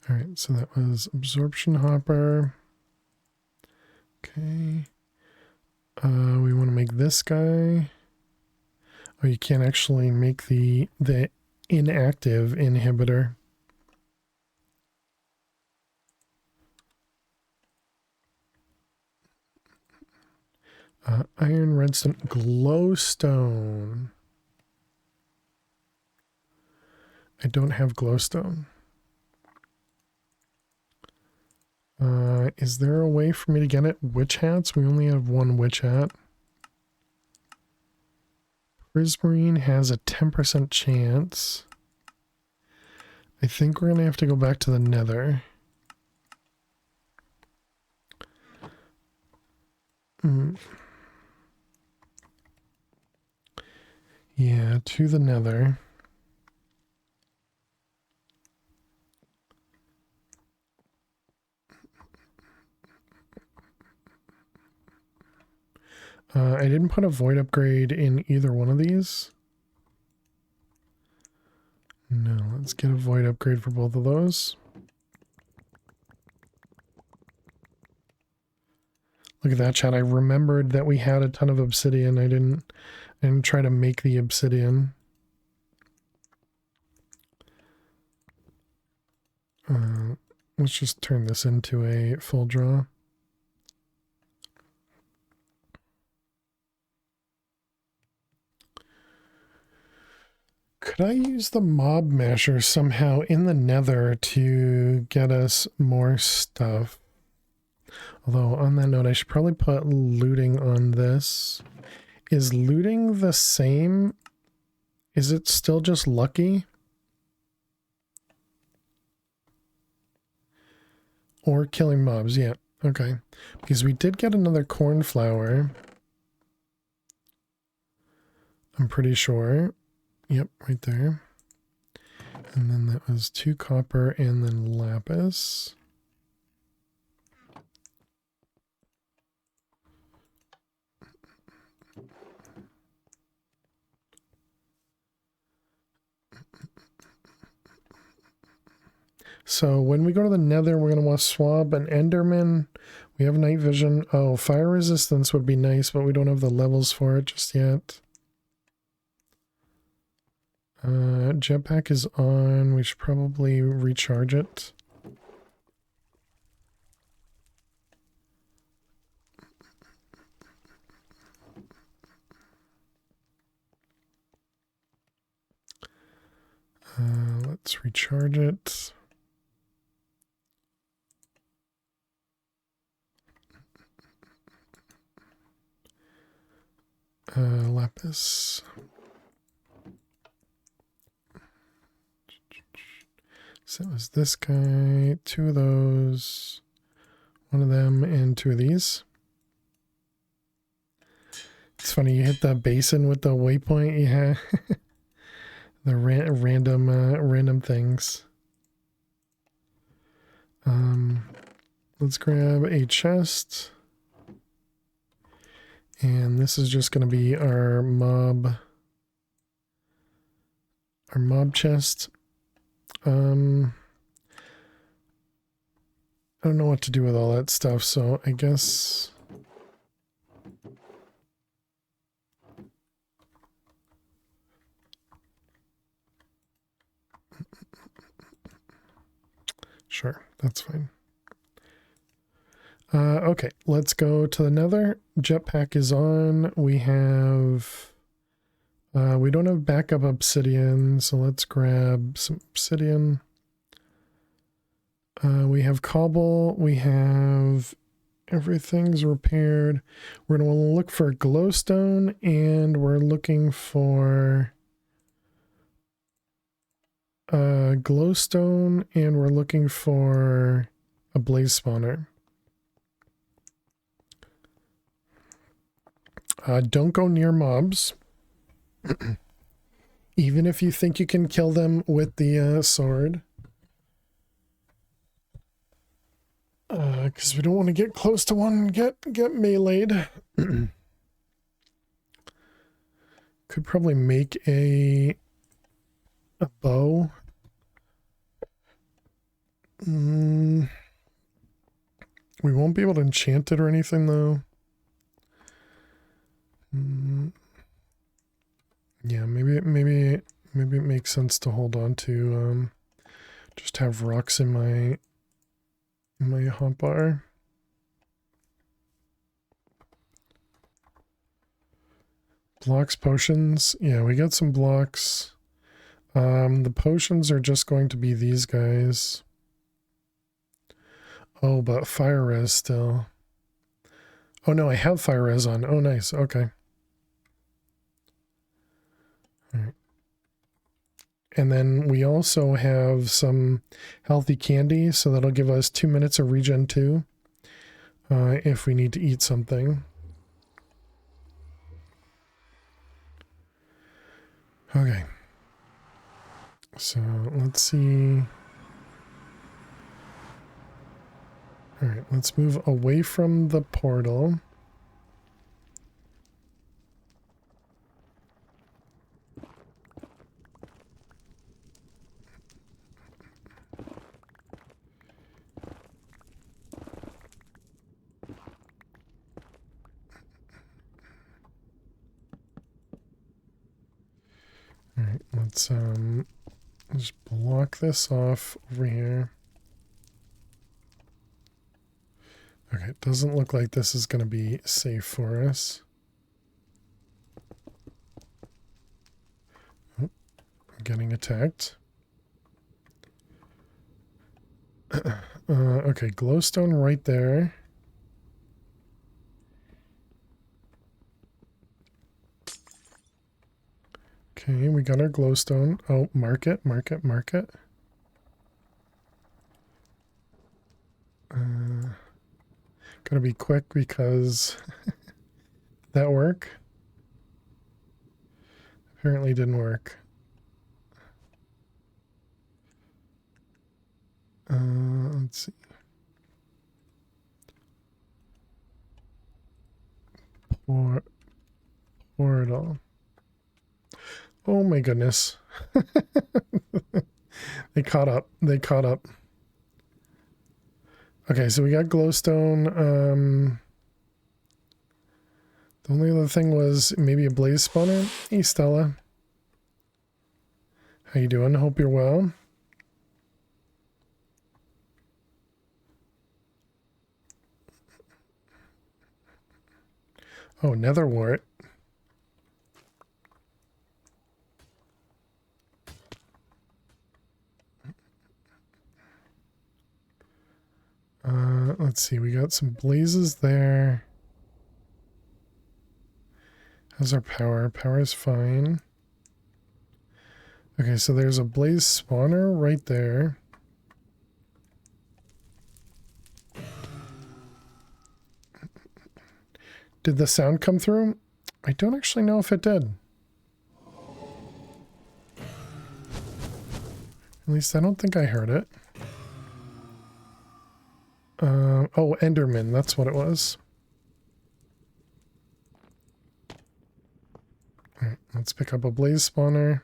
All right, so that was absorption hopper. Okay. We want to make this guy. Oh, you can't actually make the inactive inhibitor. Iron, redstone, glowstone. I don't have glowstone. Is there a way for me to get it? Witch hats? We only have 1 witch hat. Prismarine has a 10% chance. I think we're going to have to go back to the nether. Yeah, to the nether. I didn't put a void upgrade in either one of these. No, let's get a void upgrade for both of those. Look at that, chat. I remembered that we had a ton of obsidian. I didn't try to make the obsidian. Let's just turn this into a full draw. Could I use the mob masher somehow in the nether to get us more stuff? Although, on that note, I should probably put looting on this. Is looting the same? Is it still just lucky? Or killing mobs? Yeah, okay. Because we did get another cornflower. I'm pretty sure. Yep, right there. And then that was 2 copper and then lapis. So when we go to the nether, we're going to want to swab an enderman. We have night vision. Oh, fire resistance would be nice, but we don't have the levels for it just yet. Jetpack is on. We should probably recharge it. Let's recharge it. Lapis. So it was this guy, 2 of those, 1 of them, and 2 of these. It's funny, you hit the basin with the waypoint, yeah. The random things. Let's grab a chest. And this is just going to be our mob chest. I don't know what to do with all that stuff, so I guess sure, that's fine. Okay, let's go to the nether. Jetpack is on. We have we don't have backup obsidian, so let's grab some obsidian. We have cobble, we have everything's repaired. We're going to look for glowstone, and we're looking for glowstone, and we're looking for a blaze spawner. Don't go near mobs. Even if you think you can kill them with the sword. Because we don't want to get close to one and get meleeed. Could probably make a bow. We won't be able to enchant it or anything, though. Yeah, maybe it makes sense to hold on to just have rocks in my hotbar. Blocks, potions. Yeah, we got some blocks. The potions are just going to be these guys. Oh, but fire res still. Oh no, I have fire res on. Oh nice, okay. Alright. And then we also have some healthy candy, so that'll give us 2 minutes of regen too, if we need to eat something. Okay. So let's see. Alright, let's move away from the portal. All right, let's just block this off over here. Okay, it doesn't look like this is going to be safe for us. Oh, I'm getting attacked. Okay, glowstone right there. Okay, we got our glowstone. Oh, mark it, mark it, mark it. Gotta be quick because that work? Apparently didn't work. Let's see. Portal. Oh my goodness. They caught up. They caught up. Okay, so we got glowstone. The only other thing was maybe a blaze spawner. Hey Stella. How you doing? Hope you're well. Oh, nether wart. Let's see, we got some blazes there. How's our power? Power is fine. Okay, so there's a blaze spawner right there. Did the sound come through? I don't actually know if it did. At least I don't think I heard it. Oh, Enderman, that's what it was. Alright, let's pick up a blaze spawner.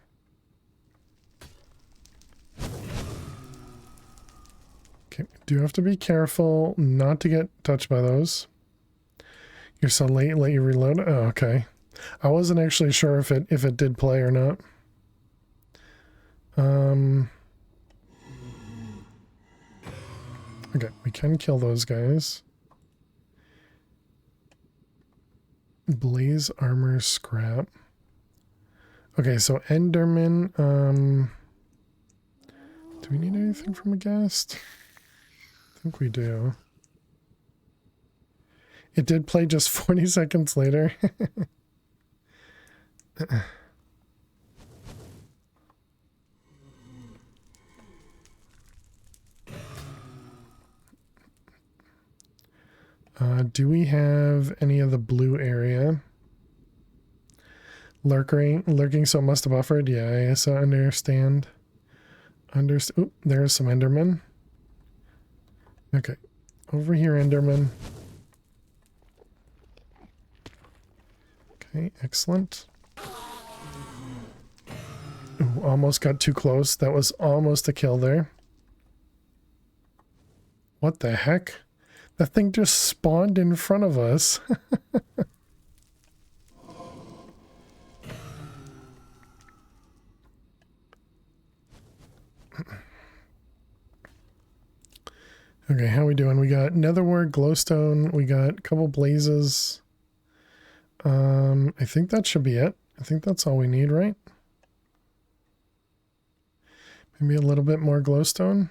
Okay, do have to be careful not to get touched by those. You're so late, let you reload. Oh, okay. I wasn't actually sure if it did play or not. Okay, we can kill those guys. Blaze armor scrap. Okay, so Enderman, do we need anything from a guest? I think we do. It did play just 40 seconds later. Do we have any of the blue area? Lurking, so it must have buffered. Yeah, I guess I understand. Oop, there's some Endermen. Okay, over here, Enderman. Okay, excellent. Ooh, almost got too close. That was almost a kill there. What the heck? That thing just spawned in front of us. Okay, how we doing? We got netherwort, glowstone, we got a couple blazes. I think that should be it. I think that's all we need, right? Maybe a little bit more glowstone.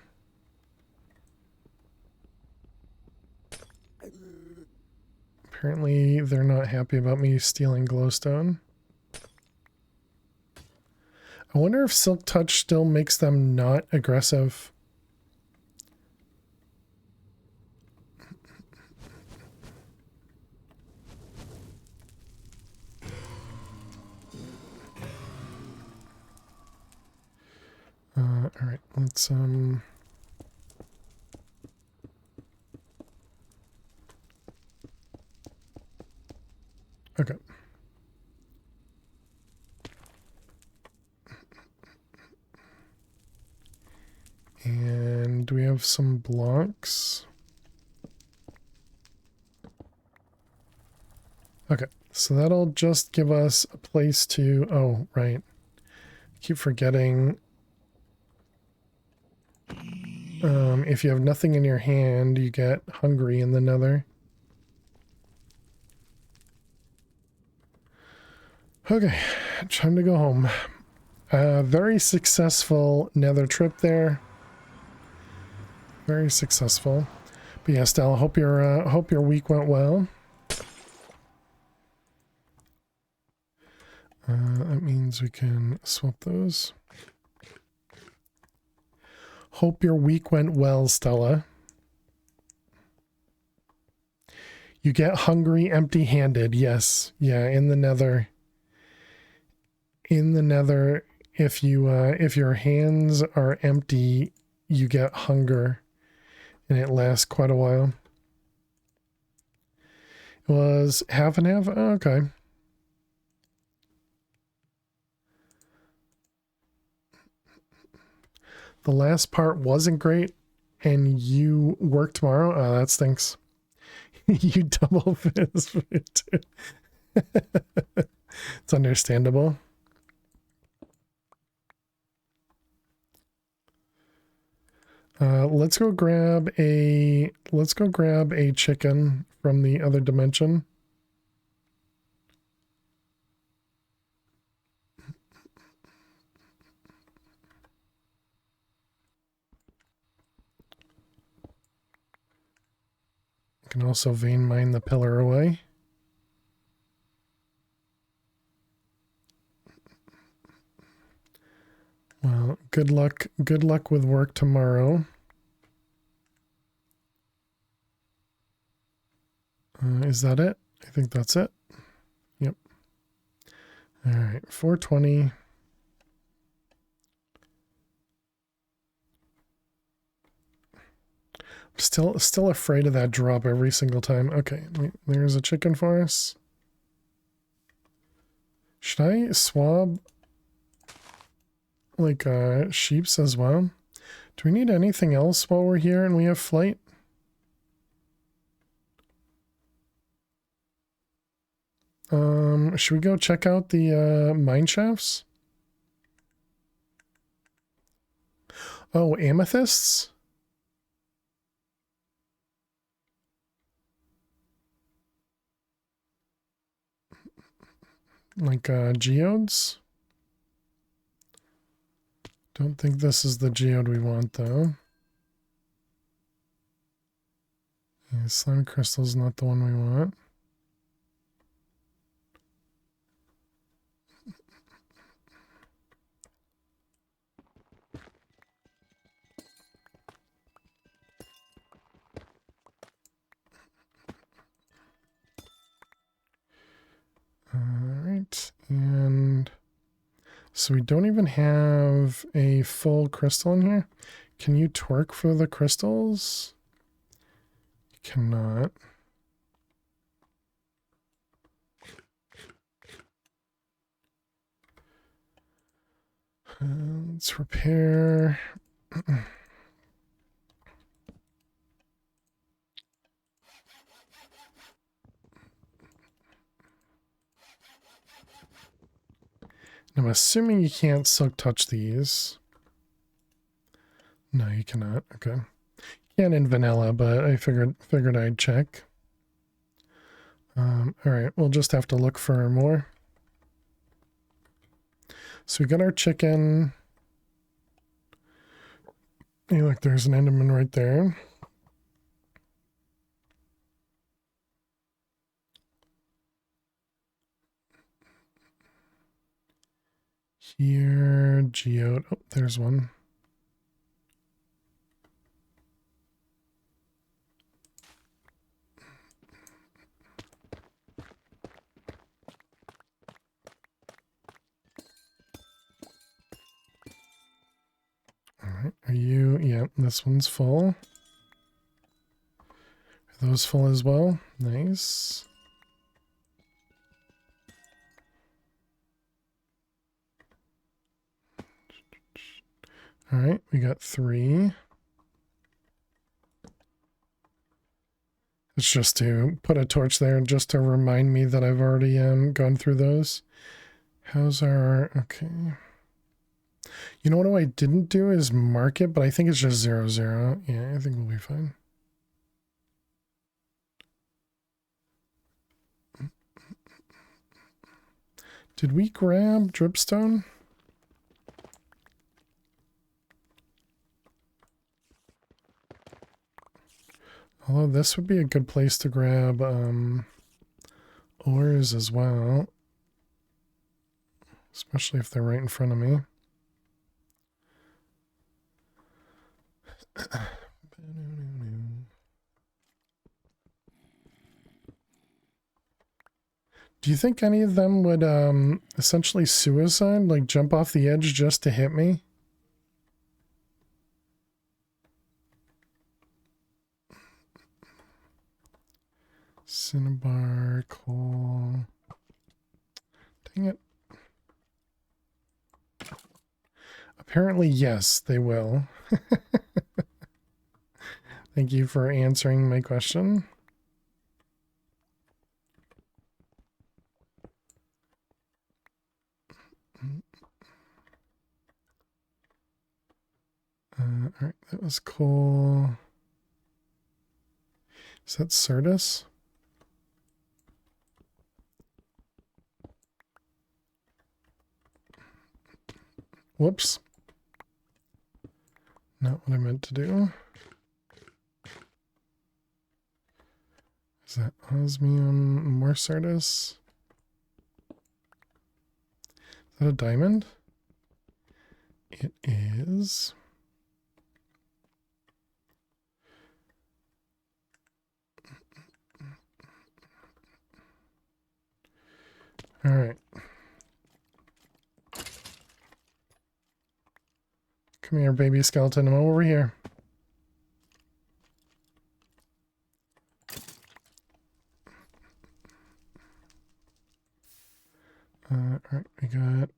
Apparently they're not happy about me stealing glowstone. I wonder if Silk Touch still makes them not aggressive. All right, let's okay. And do we have some blocks? Okay, so that'll just give us a place to, oh, right. Keep forgetting. If you have nothing in your hand, you get hungry in the nether. Okay, time to go home. Very successful nether trip there. Very successful. But yeah, Stella, hope your week went well. That means we can swap those. Hope your week went well, Stella. You get hungry empty-handed. Yes. Yeah, in the nether. In the nether, if your hands are empty, you get hunger. And it lasts quite a while. It was half and half? Oh, okay. The last part wasn't great, and you work tomorrow? Oh, that stinks. You double fist food too. It's understandable. Let's go grab a chicken from the other dimension. You can also vein mine the pillar away. Well, good luck with work tomorrow. Is that it? I think that's it. Yep. All right, 420. Still afraid of that drop every single time. Okay, there's a chicken for us. Should I swab like sheeps as well? Do we need anything else while we're here and we have flight? Should we go check out the mine shafts? Oh, amethysts? Like geodes? Don't think this is the geode we want though. Yeah, slime crystal's not the one we want. Alright, and so we don't even have a full crystal in here. Can you twerk for the crystals? You cannot. Let's repair. I'm assuming you can't silk touch these. No, you cannot. Okay. You can in vanilla, but I figured I'd check. All right, we'll just have to look for more. So we got our chicken. Hey, look, there's an Enderman right there. Here, geode. Oh, there's one. All right, are you? Yeah, this one's full. Are those full as well? Nice. All right, we got 3. It's just to put a torch there just to remind me that I've already gone through those. How's our... Okay. You know what I didn't do is mark it, but I think it's just 0, 0. Yeah, I think we'll be fine. Did we grab dripstone? Although this would be a good place to grab ores as well. Especially if they're right in front of me. Do you think any of them would essentially suicide? Like jump off the edge just to hit me? Cinnabar, coal. Dang it. Apparently, yes, they will. Thank you for answering my question. All right, that was cool. Is that Certus? Whoops. Not what I meant to do. Is that osmium? More Certus? Is that a diamond? It is. All right. Come here, baby skeleton. I'm over here. All right, we got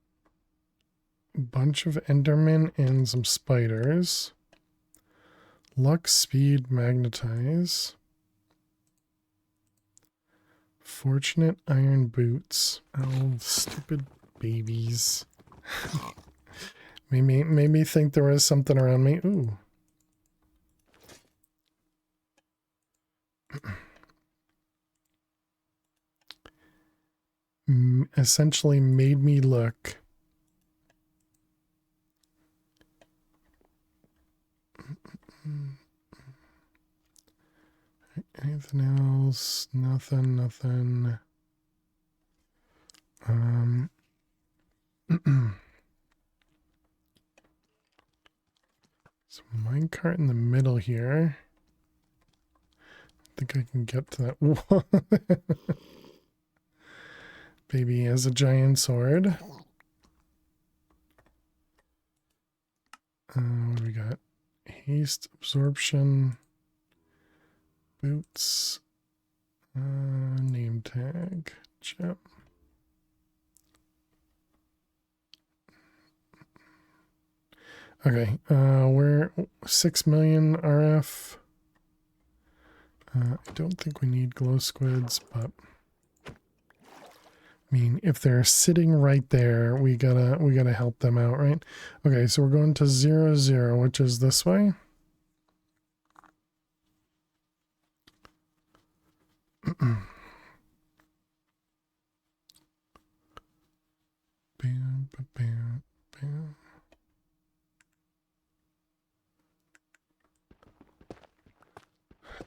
a bunch of Endermen and some spiders. Luck, speed, magnetize. Fortunate iron boots. Oh, stupid babies. made me think there was something around me. Ooh. Essentially made me look. Anything else? Nothing. So minecart in the middle here. I think I can get to that wall. Baby has a giant sword. What do we got? Haste, absorption, boots, name tag, gem. Okay, we're 6 million RF. I don't think we need glow squids, but I mean, if they're sitting right there, we gotta help them out, right? Okay, so we're going to 0, 0, which is this way. Bam, ba, bam, bam.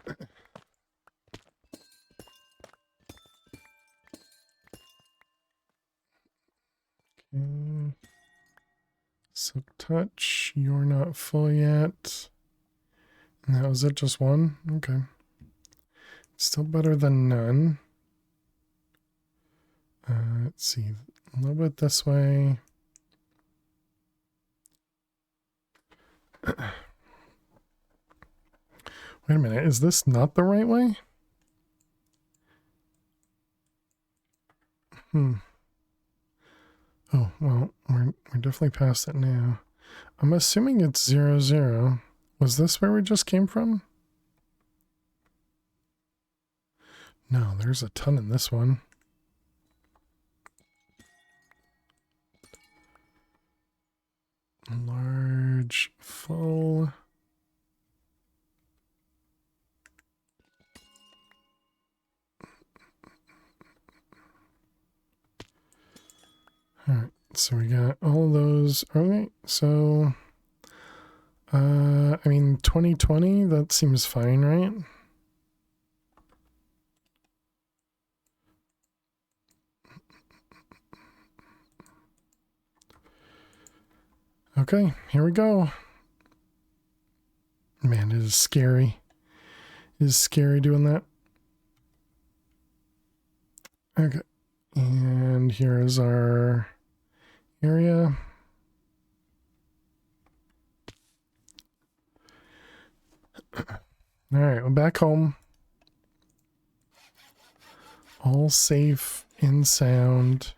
Okay. Silk touch, you're not full yet. And that was it, just one? Okay. Still better than none. Let's see, a little bit this way. Wait a minute, is this not the right way? Oh, well, we're definitely past it now. I'm assuming it's 0, 0. Was this where we just came from? No, there's a ton in this one. All right, so we got all of those. Okay, so I mean 2020, that seems fine, right? Okay, here we go. Man, it is scary. It is scary doing that. Okay, and here is our area. All right, we're back home. All safe and sound.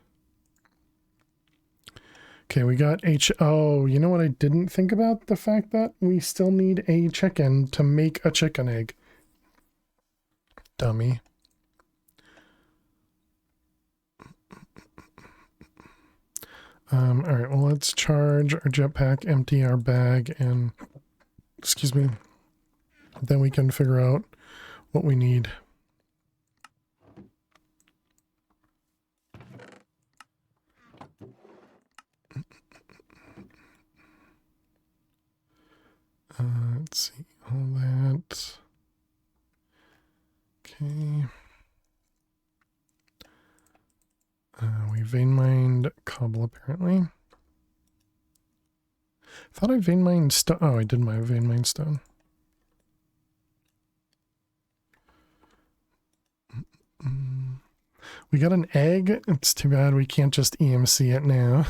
Okay, we got Oh, you know what I didn't think about? The fact that we still need a chicken to make a chicken egg. Dummy. All right, well, let's charge our jetpack, empty our bag, and, excuse me, then we can figure out what we need. Let's see, all that. Okay. We vein mined cobble, apparently. I thought I vein mined stone. Oh, I did my vein mine stone. We got an egg. It's too bad we can't just EMC it now.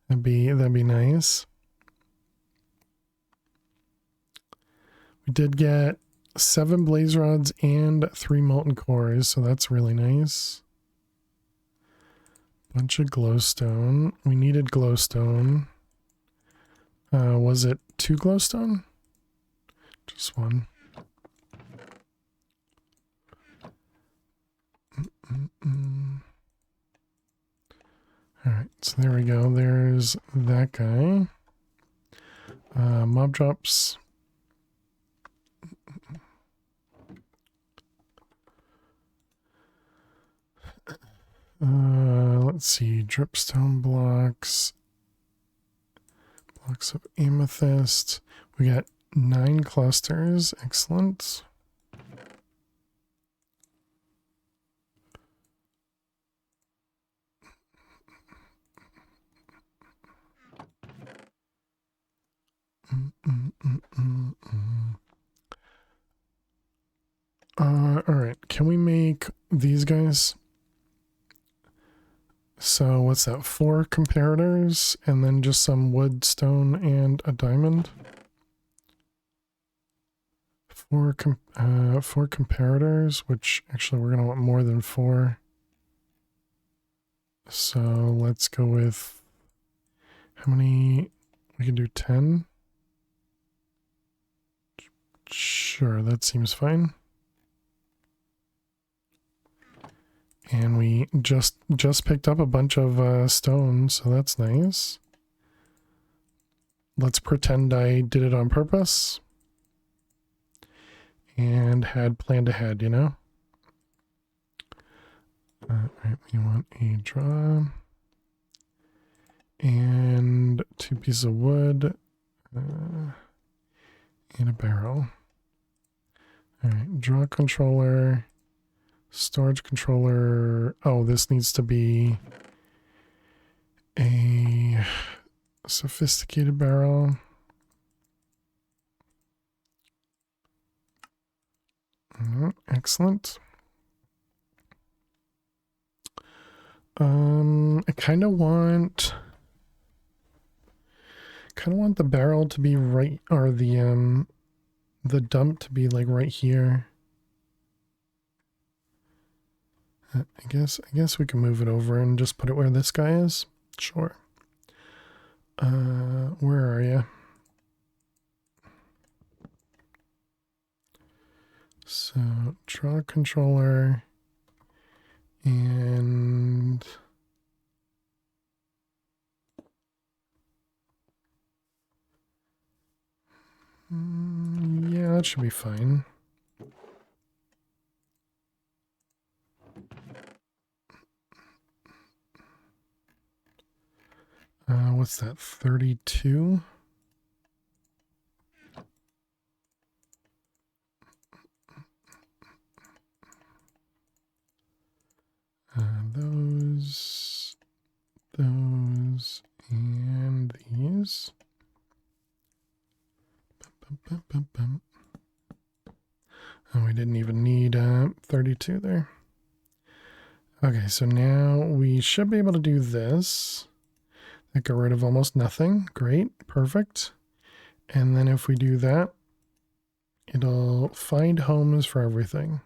that'd be nice. We did get 7 blaze rods and 3 molten cores, so that's really nice. Bunch of glowstone. We needed glowstone. Was it 2 glowstone? Just 1. Alright, so there we go. There's that guy. Mob drops. Let's see. Dripstone blocks. Blocks of amethyst. We got 9 clusters. Excellent. Alright, can we make these guys? So what's that, 4 comparators and then just some wood, stone, and a diamond? 4 comparators, which actually we're gonna want more than 4. So let's go with, how many? We can do 10. Sure, that seems fine. And we just picked up a bunch of stone, so that's nice. Let's pretend I did it on purpose and had planned ahead, you know? Alright, we want a draw and 2 pieces of wood and a barrel. Alright, draw controller. Storage controller. Oh, this needs to be a sophisticated barrel. Excellent. I kind of want the barrel to be right, or the dump to be like right here. I guess we can move it over and just put it where this guy is. Sure. Where are you? So draw controller and yeah, that should be fine. what's that, 32? Those, and these. Bum, bum, bum. Oh, we didn't even need 32 there. Okay, so now we should be able to do this. That got rid of almost nothing. Great, perfect. And then if we do that, it'll find homes for everything.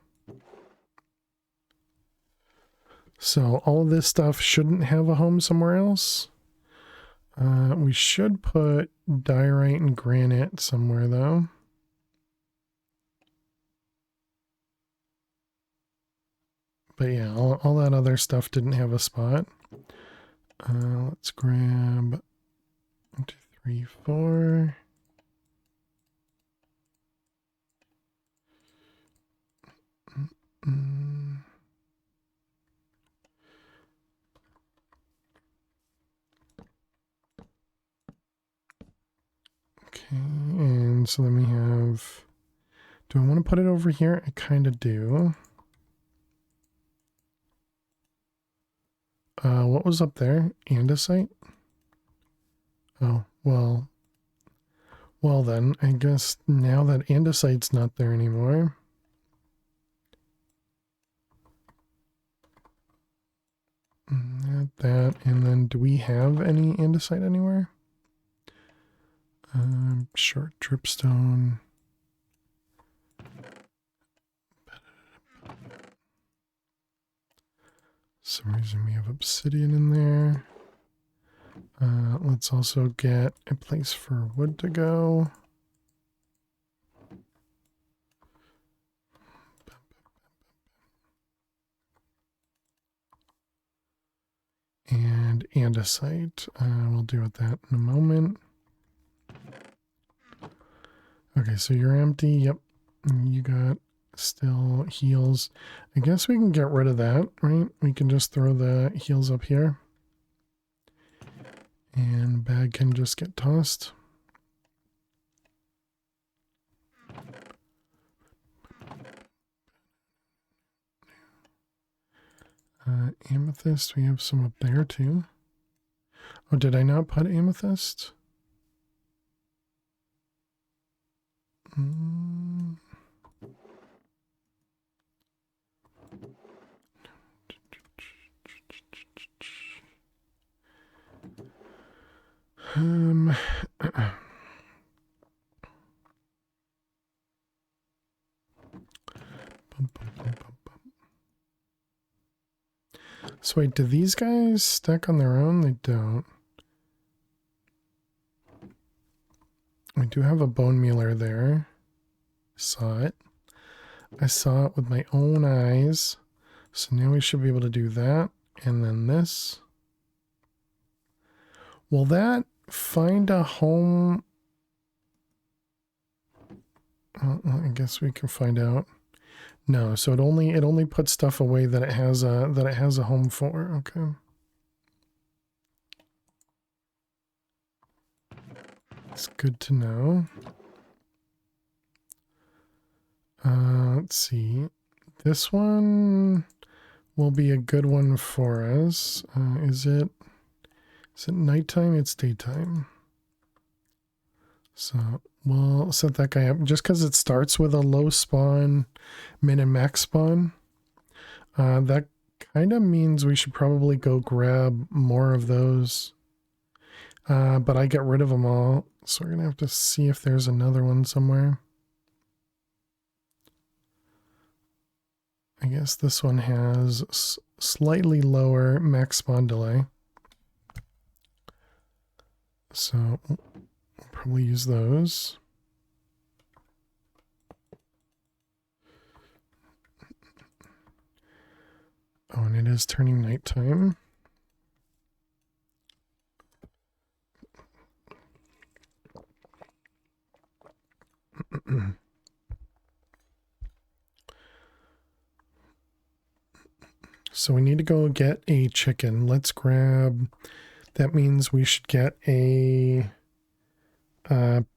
So all of this stuff shouldn't have a home somewhere else. We should put diorite and granite somewhere though. But yeah, all that other stuff didn't have a spot. Let's grab 1, 2, 3, 4. Okay, and so then we have, do I want to put it over here? I kind of do. What was up there? Andesite? Oh, well then, I guess now that andesite's not there anymore. That, and then do we have any andesite anywhere? Short dripstone. Some reason we have obsidian in there. Let's also get a place for wood to go. And andesite. We'll deal with that in a moment. Okay, so you're empty. Yep. You got still heals. I guess we can get rid of that, right? We can just throw the heals up here. And bag can just get tossed. Amethyst, we have some up there too. Oh, did I not put amethyst? So wait, do these guys stack on their own? They don't. We do have a bone mealer there. Saw it. I saw it with my own eyes. So now we should be able to do that. And then this. Will that find a home? Well, I guess we can find out. No, so it only puts stuff away that it has a home for. Okay. It's good to know. Let's see. This one will be a good one for us. Is it nighttime? It's daytime. So we'll set that guy up just because it starts with a low spawn, min and max spawn. That kind of means we should probably go grab more of those. But I get rid of them all. So we're going to have to see if there's another one somewhere. I guess this one has slightly lower max spawn delay. So we'll probably use those. Oh, and it is turning nighttime. So we need to go get a chicken. Let's grab That means we should get a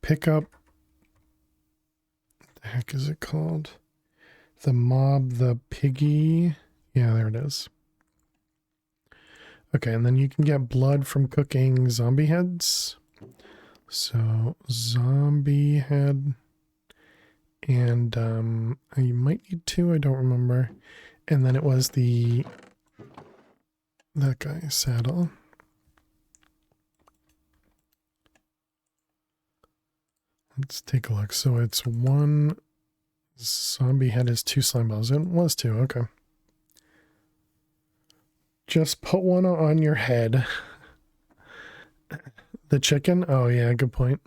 pickup. What the heck is it called? The mob, the piggy. Yeah, there it is. Okay, and then you can get blood from cooking zombie heads. So zombie head, and you might need two, I don't remember. And then it was that guy's saddle. Let's take a look. So it's one zombie head is two slime balls. It was two, okay. Just put one on your head. The chicken? Oh yeah, good point.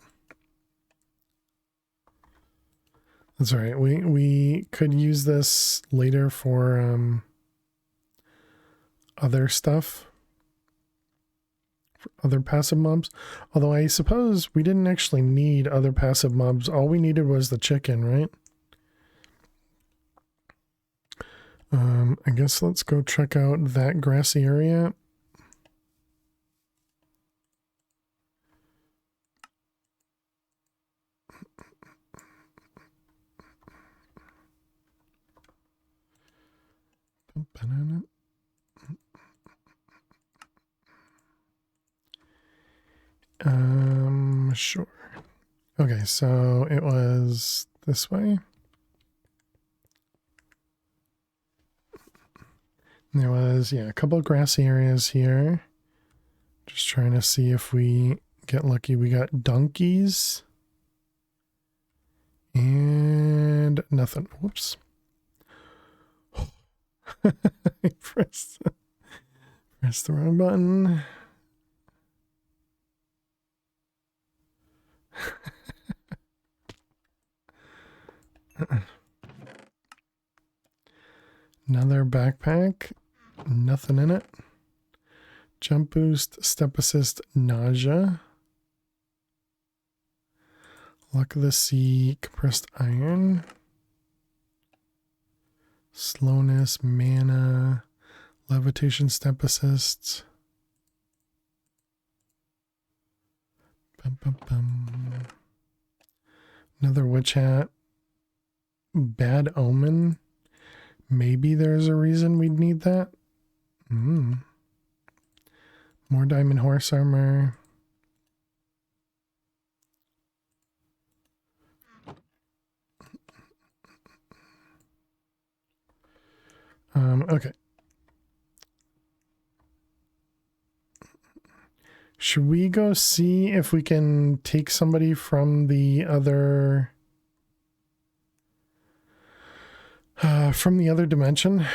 That's all right. We could use this later for other stuff. For other passive mobs. Although I suppose we didn't actually need other passive mobs. All we needed was the chicken, right? I guess let's go check out that grassy area. Sure. Okay, so it was this way. There was, yeah, a couple of grassy areas here. Just trying to see if we get lucky. We got donkeys. And nothing. Whoops. I pressed the wrong button. Another backpack. Nothing in it. Jump boost, step assist, nausea. Luck of the sea, compressed iron. Slowness, mana, levitation, step assists. Bum, bum, bum. Another witch hat. Bad omen. Maybe there's a reason we'd need that. More diamond horse armor. Okay. Should we go see if we can take somebody from the other dimension,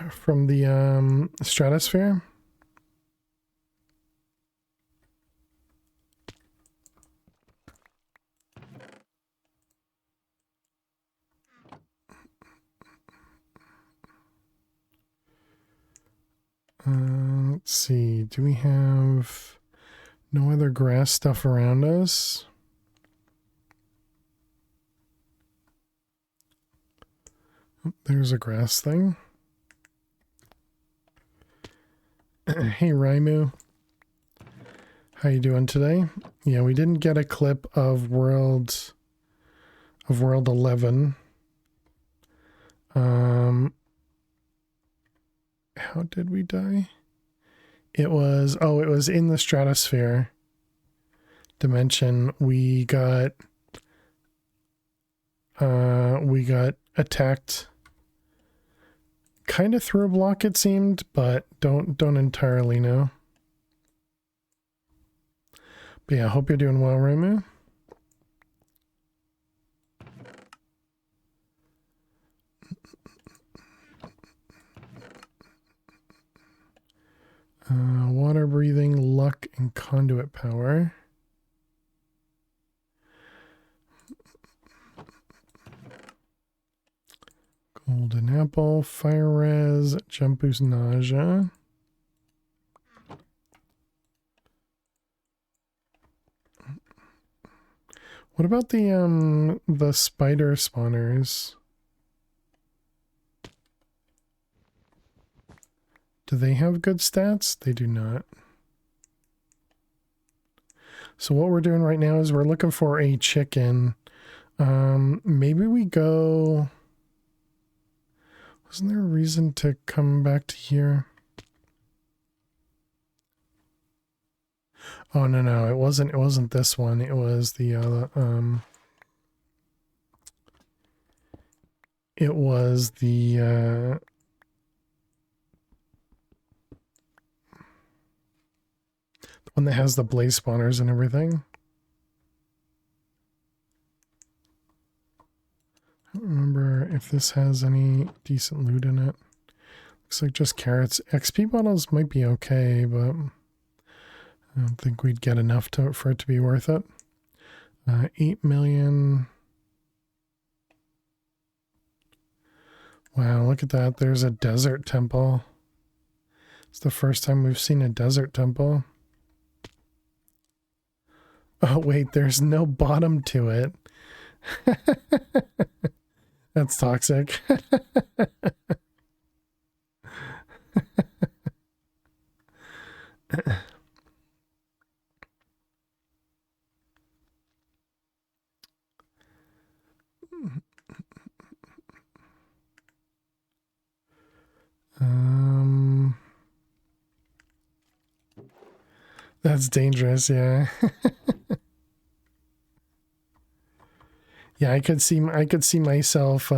from the stratosphere? Let's see. Do we have no other grass stuff around us? Oh, there's a grass thing. Hey, Raimu. How you doing today? Yeah, we didn't get a clip of World 11. How did we die? It was in the stratosphere dimension. We got attacked kind of through a block, it seemed, but don't entirely know. But yeah, I hope you're doing well, Raimu. Water breathing, luck, and conduit power. Golden apple, fire res, jump boost, nausea. What about the spider spawners? Do they have good stats? They do not. So what we're doing right now is we're looking for a chicken. Maybe we go... Wasn't there a reason to come back to here? Oh, no, it wasn't this one. It was the other, it was the one that has the blaze spawners and everything. I don't remember if this has any decent loot in it. Looks like just carrots. XP bottles might be okay, but I don't think we'd get enough for it to be worth it. 8 million. Wow, look at that. There's a desert temple. It's the first time we've seen a desert temple. Oh, wait, there's no bottom to it. That's toxic. That's dangerous, yeah. Yeah, I could see myself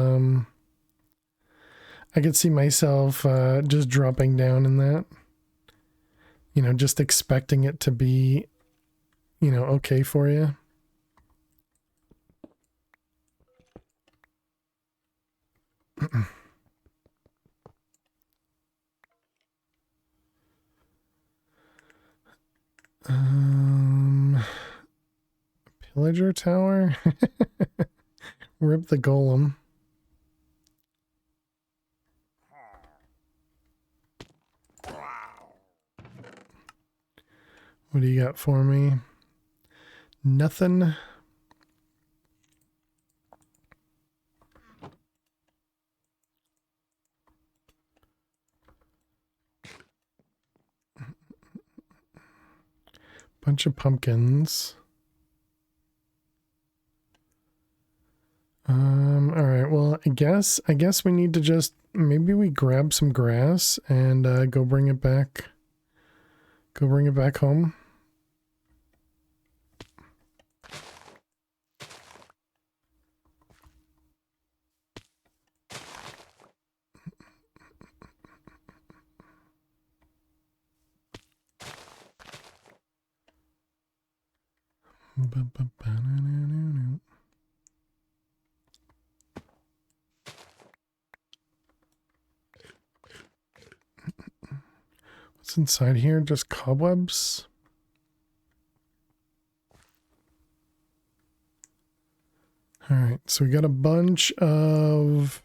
just dropping down in that. You know, just expecting it to be, you know, okay for you. Pillager tower? Rip the golem. What do you got for me? Nothing. Bunch of pumpkins. All right. Well, I guess we need to just maybe we grab some grass and go bring it back. Go bring it back home. What's inside here? Just cobwebs? All right, so we got a bunch of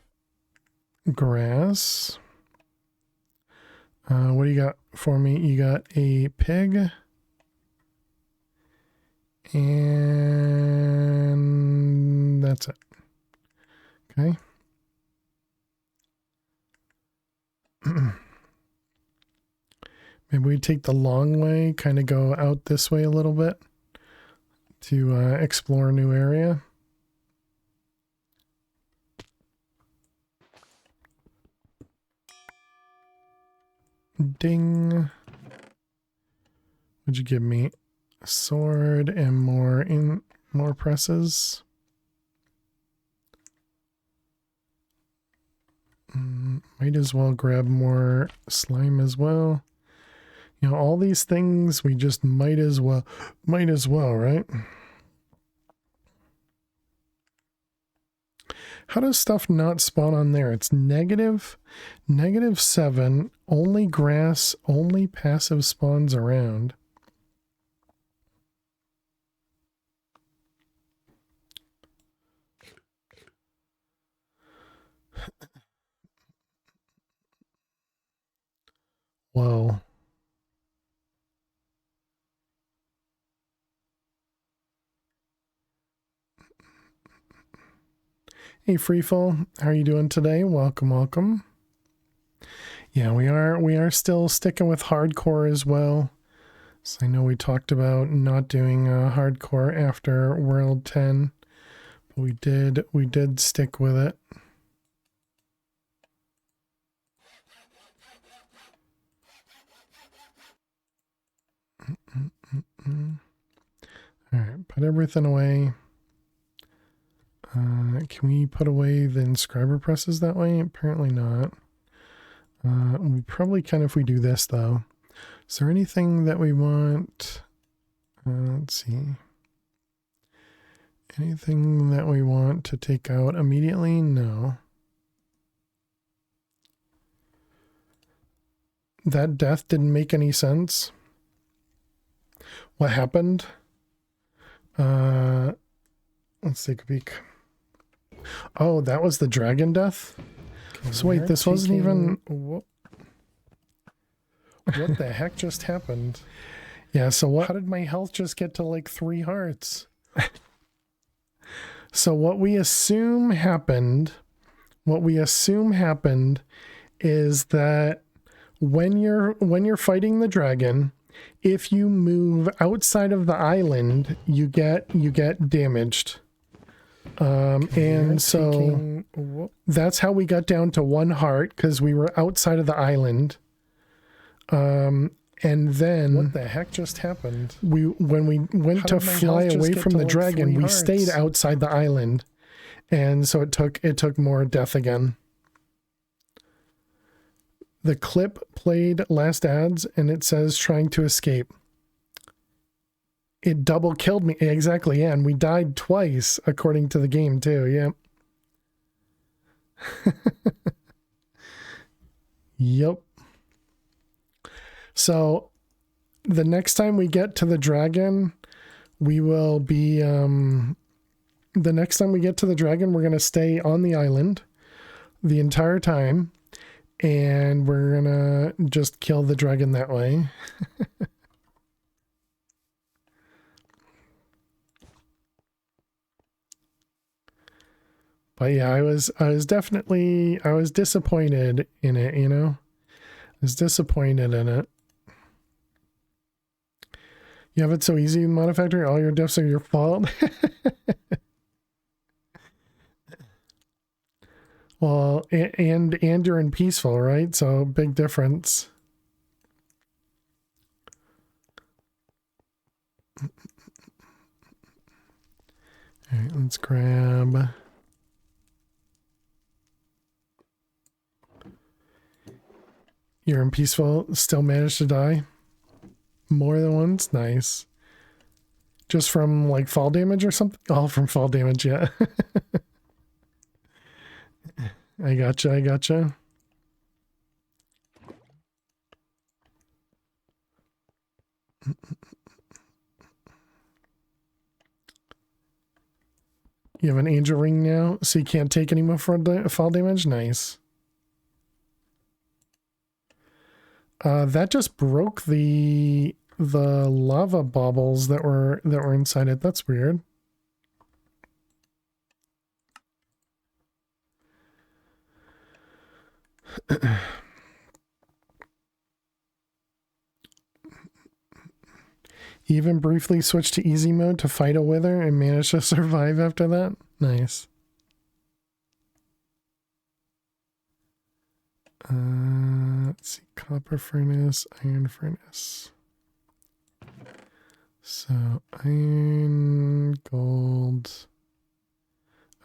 grass. What do you got for me? You got a pig. And that's it. Okay. Maybe we take the long way, kind of go out this way a little bit to explore a new area. Ding. What'd you give me? A sword and more presses. Might as well grab more slime as well. You know, all these things we just might as well, right? How does stuff not spawn on there? It's -7, only grass, only passive spawns around. Whoa. Hey Freefall, how are you doing today? Welcome. Yeah, we are still sticking with hardcore as well. So I know we talked about not doing hardcore after World 10, but we did stick with it. All right, put everything away. Can we put away the inscriber presses that way? Apparently not. We probably can if we do this though. Is there anything that we want? Let's see. Anything that we want to take out immediately? No. That death didn't make any sense. What happened? Let's take a peek. Oh, that was the dragon death? So wait, this wasn't even... What the heck just happened? Yeah, so what? How did my health just get to like 3 hearts? So what we assume happened is that when you're fighting the dragon, if you move outside of the island, you get damaged. And so that's how we got down to 1 heart, because we were outside of the island. And then what the heck just happened? When we went to fly away from the dragon, we stayed outside the island. And so it took more death again. The clip played last ads and it says trying to escape. It double killed me. Exactly, yeah, and we died twice according to the game too. Yep. Yep. So the next time we get to the dragon, we will be the next time we get to the dragon, we're going to stay on the island the entire time, and we're going to just kill the dragon that way. But yeah, I was disappointed in it, you know? I was disappointed in it. You have it so easy in Mod Factory, all your deaths are your fault. Well, and you're in peaceful, right? So big difference. All right, let's grab. You're in peaceful, still managed to die more than once. Nice. Just from like fall damage or something? All from fall damage, yeah. I gotcha. You have an angel ring now, so you can't take any more fall damage? Nice. That just broke the lava baubles that were inside it. That's weird. Even briefly switched to easy mode to fight a wither and managed to survive after that. Nice. Let's see, copper furnace, iron furnace. So iron, gold.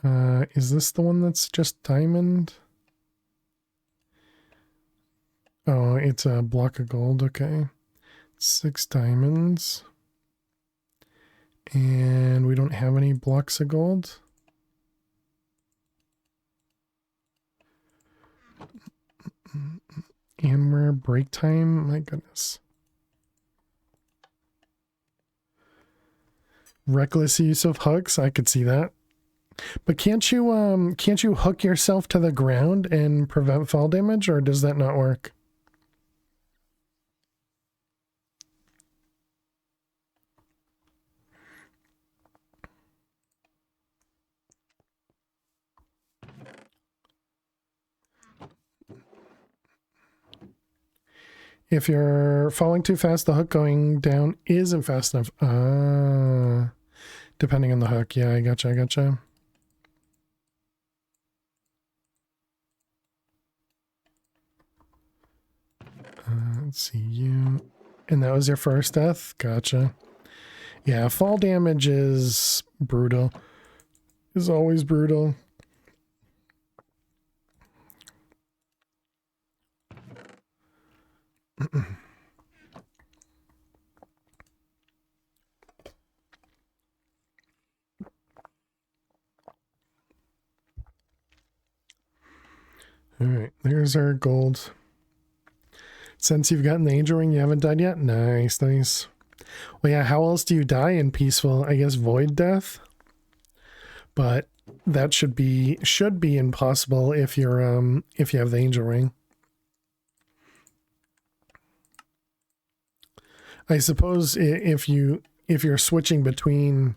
Is this the one that's just diamond? Oh, it's a block of gold. Okay. 6 diamonds. And we don't have any blocks of gold. And we're break time. My goodness. Reckless use of hooks. I could see that. But can't you hook yourself to the ground and prevent fall damage, or does that not work? If you're falling too fast, the hook going down isn't fast enough. Ah, depending on the hook. Yeah, I gotcha, I gotcha. Let's see you. And that was your first death? Gotcha. Yeah, fall damage is brutal. Is always brutal. All right, there's our gold. Since you've gotten the angel ring, you haven't died yet? Nice, nice. Well, yeah, how else do you die in peaceful? I guess void death? But that should be impossible if you're if you have the angel ring. I suppose if you're switching between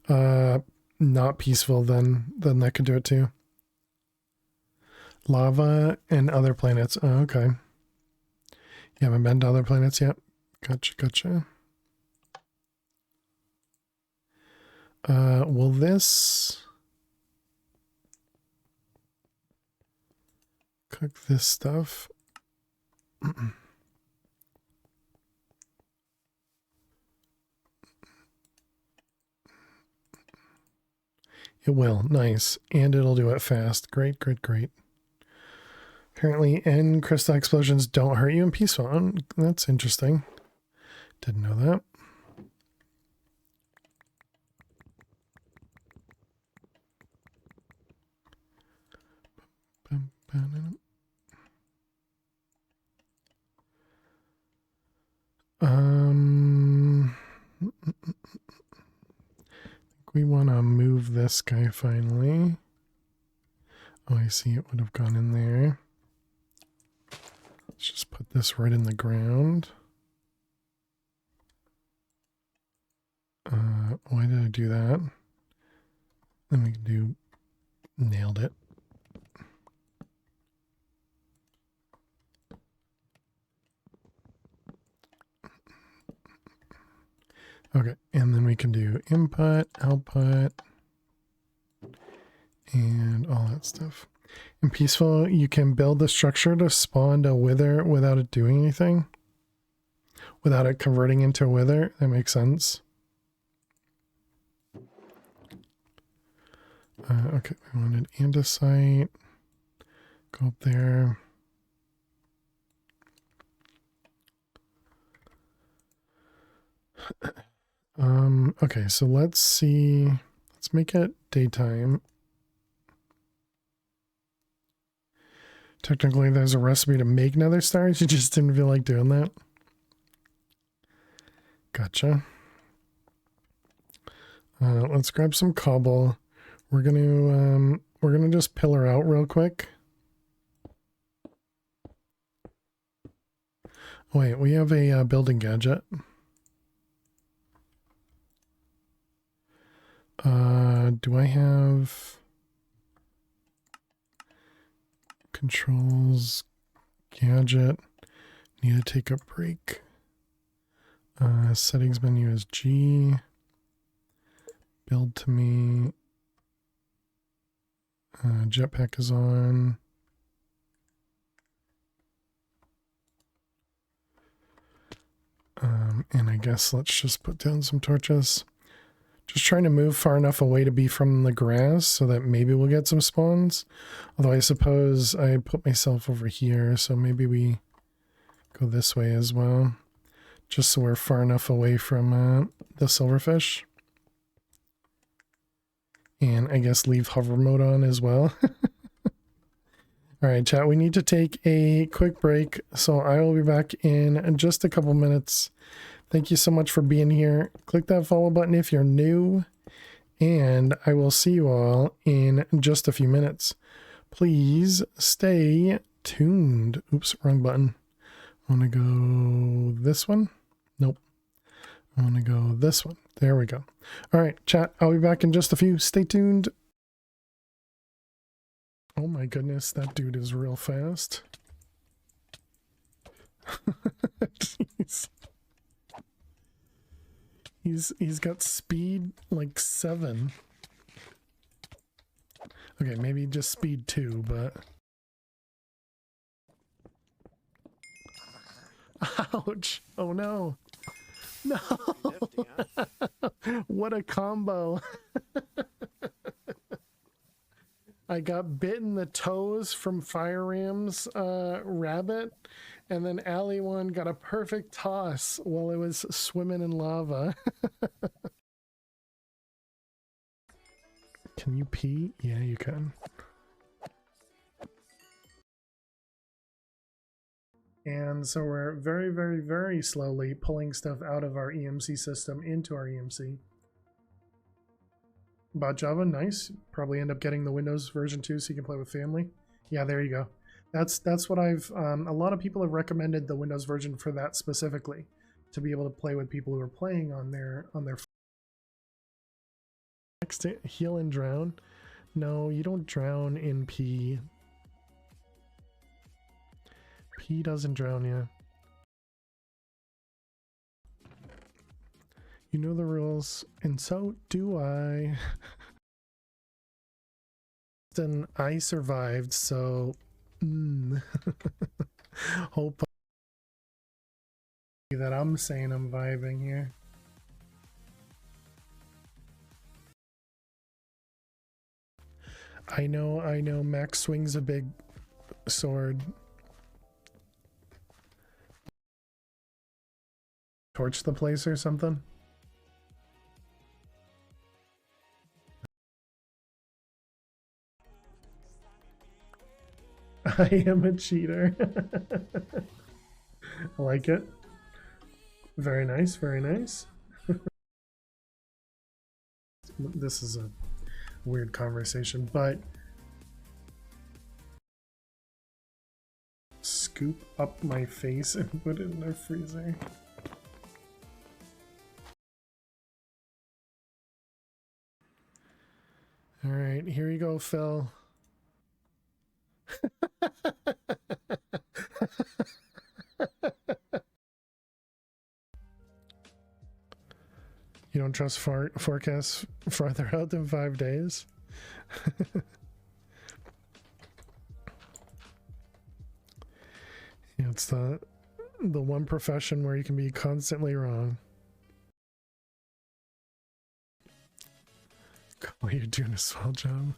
not peaceful, then that could do it too. Lava and other planets. Oh, okay. You haven't been to other planets yet? Gotcha, gotcha. Will this cook this stuff? It will. Nice. And it'll do it fast. Great, great, great. Apparently, end crystal explosions don't hurt you in peaceful. That's interesting. Didn't know that. We want to move this guy finally. Oh, I see it would have gone in there. Let's just put this right in the ground. Why did I do that? Then we can do, nailed it. Okay, and then we can do input, output, and all that stuff. In peaceful, you can build the structure to spawn a wither without it doing anything. Without it converting into a wither. That makes sense. Okay, we wanted andesite. Go up there. Okay, so let's see. Let's make it daytime. Technically, there's a recipe to make nether stars. You just didn't feel like doing that. Gotcha. Let's grab some cobble. We're gonna just pillar out real quick. Oh, wait, we have a building gadget. Do I have controls, gadget, need to take a break. Settings menu is G, build to me, jetpack is on. And I guess let's just put down some torches. Just trying to move far enough away to be from the grass so that maybe we'll get some spawns. Although I suppose I put myself over here, so maybe we go this way as well. Just so we're far enough away from the silverfish. And I guess leave hover mode on as well. Alright, chat, we need to take a quick break, so I will be back in just a couple minutes. Thank you so much for being here. Click that follow button if you're new, and I will see you all in just a few minutes. Please stay tuned. Oops, wrong button. I want to go this one. Nope. I want to go this one. There we go. All right, chat, I'll be back in just a few. Stay tuned. Oh my goodness, that dude is real fast. Jeez. He's got speed like 7. Okay, maybe just speed 2, but ouch. Oh no. No. Nifty, huh? What a combo. I got bit in the toes from Fire Ram's rabbit, and then Allie one got a perfect toss while it was swimming in lava. Can you pee? Yeah, you can. And so we're very, very, very slowly pulling stuff out of our EMC system into our EMC. Bot Java, nice. Probably end up getting the Windows version 2 so you can play with family. Yeah, there you go. That's what I've a lot of people have recommended the Windows version for that specifically, to be able to play with people who are playing on their next to heal and drown. No, you don't drown in P. P doesn't drown you. You know the rules, and so do I. Then I survived, so hope that I'm saying I'm vibing here. I know, Max swings a big sword. Torch the place or something? I am a cheater. I like it. Very nice, very nice. This is a weird conversation, but scoop up my face and put it in the freezer. All right, here you go, Phil. You don't trust forecasts farther out than 5 days? Yeah, it's the one profession where you can be constantly wrong. Oh, you're doing a swell job.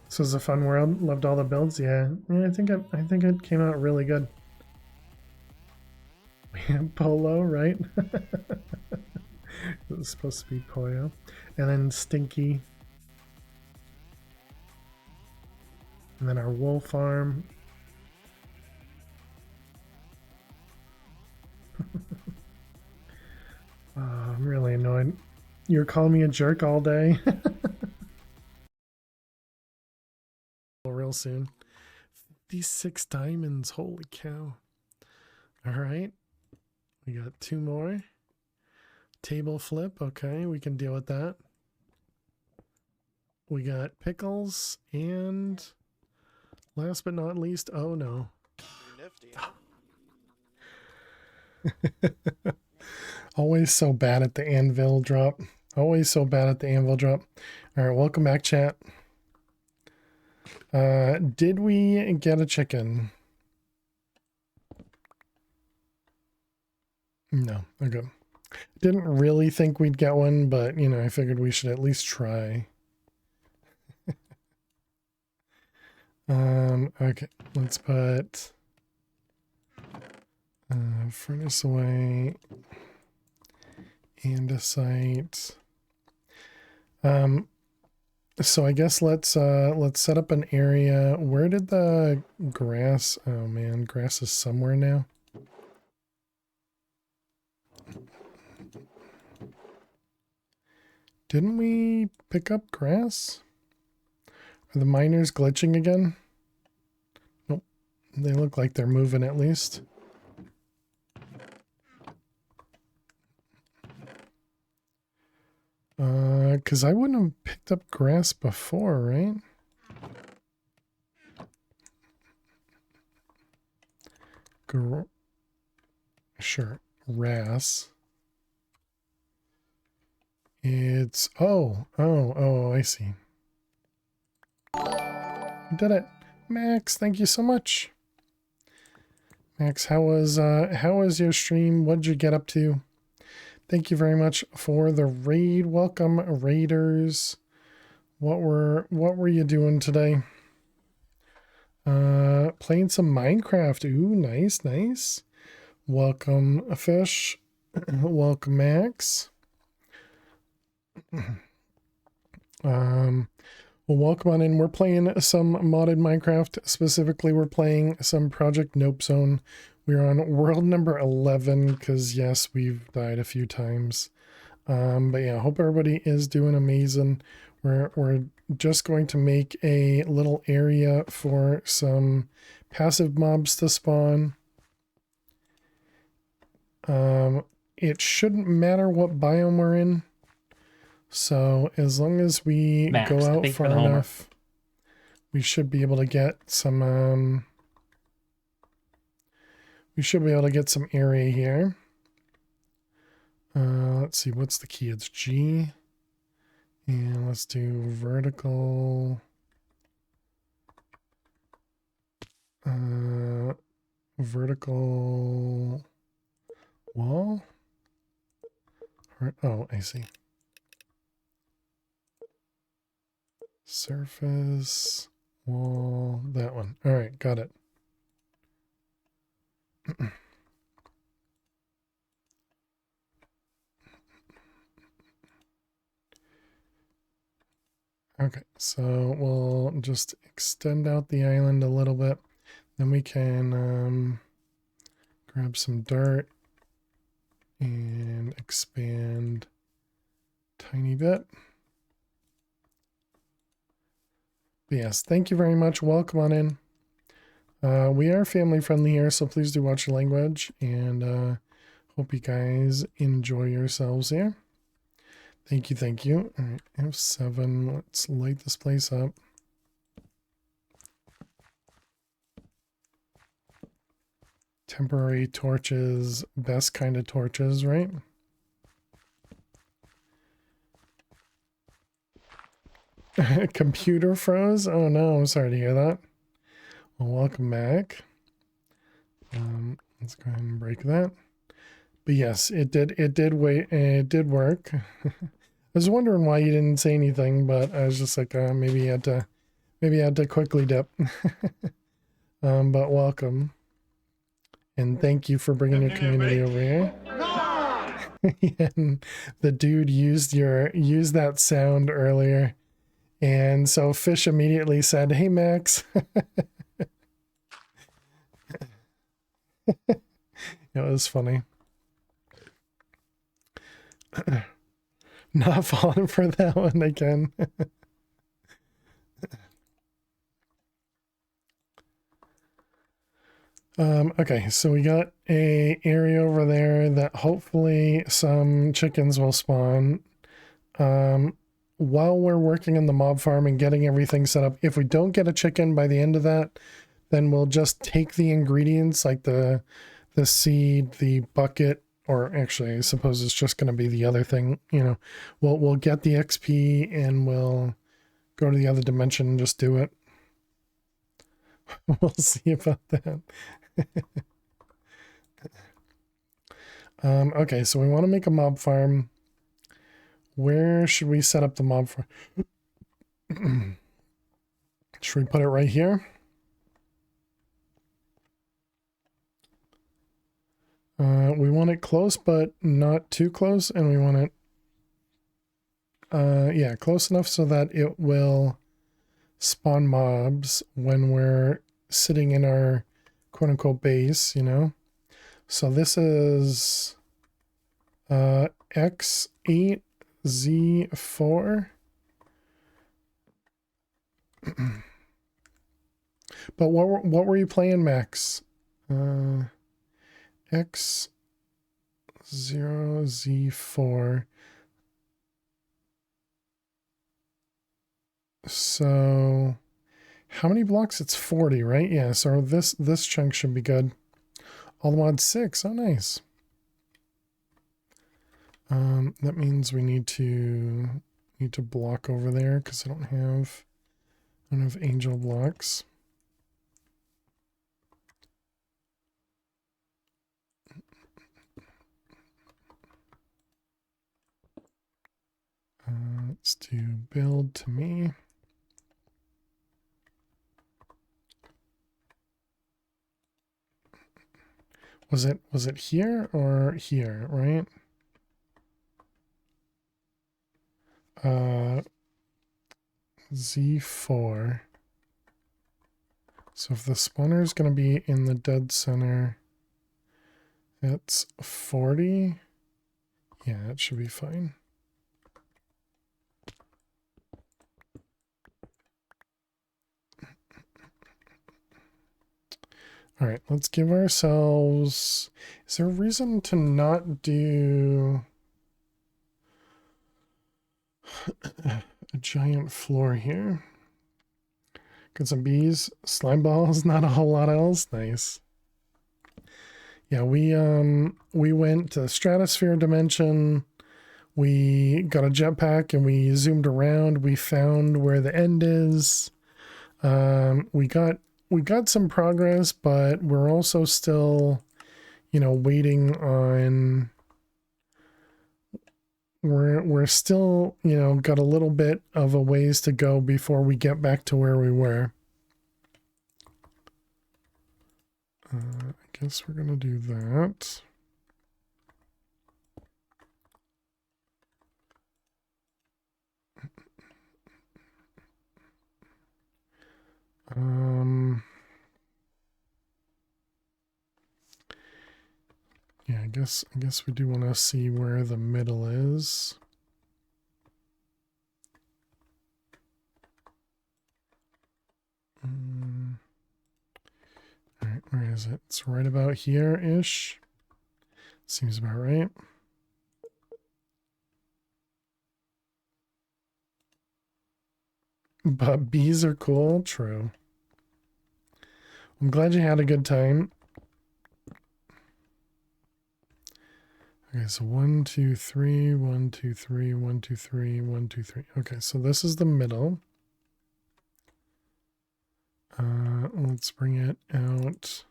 This was a fun world. Loved all the builds. Yeah, I think it came out really good. Polo, right? It was supposed to be Poyo, and then Stinky, and then our wool farm. Oh, I'm really annoyed. You're calling me a jerk all day. Real soon. 56 diamonds, holy cow. All right, we got 2 more. Table flip, okay, we can deal with that. We got pickles, and last but not least, oh no. Nifty, huh? Always so bad at the anvil drop. Always so bad at the anvil drop. All right, welcome back, chat. Did we get a chicken? No, okay. Didn't really think we'd get one, but you know, I figured we should at least try. Okay, let's put furnace away, andesite. So I guess let's set up an area. Where did the grass? Oh man, grass is somewhere now. Didn't we pick up grass? Are the miners glitching again? Nope. They look like they're moving at least. Because I wouldn't have picked up grass before, right? Sure. RAS. It's, oh, I see. You did it. Max, thank you so much. Max, how was your stream? What'd you get up to? Thank you very much for the raid. Welcome, raiders. What were you doing today? Playing some Minecraft. Ooh, nice, nice. Welcome, Fish. Welcome, Max. Well, welcome on in. We're playing some modded Minecraft. Specifically, we're playing some Project Nope Zone. We're on world number 11 because, yes, we've died a few times. But yeah, hope everybody is doing amazing. We're just going to make a little area for some passive mobs to spawn. It shouldn't matter what biome we're in. So as long as we go out far enough, we should be able to get some area here. Let's see, what's the key? It's G. And let's do vertical wall. Oh, I see. Surface wall, that one. All right, got it. Okay, so we'll just extend out the island a little bit. Then we can grab some dirt and expand a tiny bit. But yes, thank you very much. Welcome on in. We are family friendly here, so please do watch your language, and hope you guys enjoy yourselves here. Thank you, thank you. All right, F7. Let's light this place up. Temporary torches, best kind of torches, right? Computer froze? Oh no, I'm sorry to hear that. Well, welcome back. Let's go ahead and break that. But yes, it did work. I was wondering why you didn't say anything, but I was just like, maybe you had to quickly dip. But welcome. And thank you for bringing your community over here. And the dude used that sound earlier. And so Fish immediately said, "Hey, Max." It was funny. Not falling for that one again. Okay, so we got a area over there that hopefully some chickens will spawn. While we're working in the mob farm and getting everything set up, if we don't get a chicken by the end of that, then we'll just take the ingredients like the seed, the bucket, or actually I suppose it's just going to be the other thing, you know. We'll get the XP and we'll go to the other dimension and just do it. We'll see about that. Okay, so we want to make a mob farm. Where should we set up the mob farm? Should we put it right here? We want it close, but not too close, and we want it, yeah, close enough so that it will spawn mobs when we're sitting in our quote-unquote base, you know? So this is X8, Z4. But what were you playing, Max? X0, Z4. So how many blocks? It's 40, right? Yeah, so this chunk should be good. All the mods 6. Oh, nice. That means we need to block over there because I don't have angel blocks. Let's do build to me. Was it here or here, right? Z4. So if the spawner is going to be in the dead center, it's 40. Yeah, it should be fine. All right, let's give ourselves... Is there a reason to not do a giant floor here? Got some bees, slime balls, not a whole lot else. Nice. Yeah, we went to Stratosphere Dimension. We got a jetpack and we zoomed around. We found where the end is. We got some progress, but we're also still, waiting on. We're still, got a little bit of a ways to go before we get back to where we were. I guess we're gonna do that. Yeah, I guess we do want to see where the middle is. All right, where is it? It's right about here-ish. Seems about right. But bees are cool. True. I'm glad you had a good time. Okay, so 1, 2, 3, 1, 2, 3, 1, 2, 3, 1, 2, 3. Okay, so this is the middle. Let's bring it out.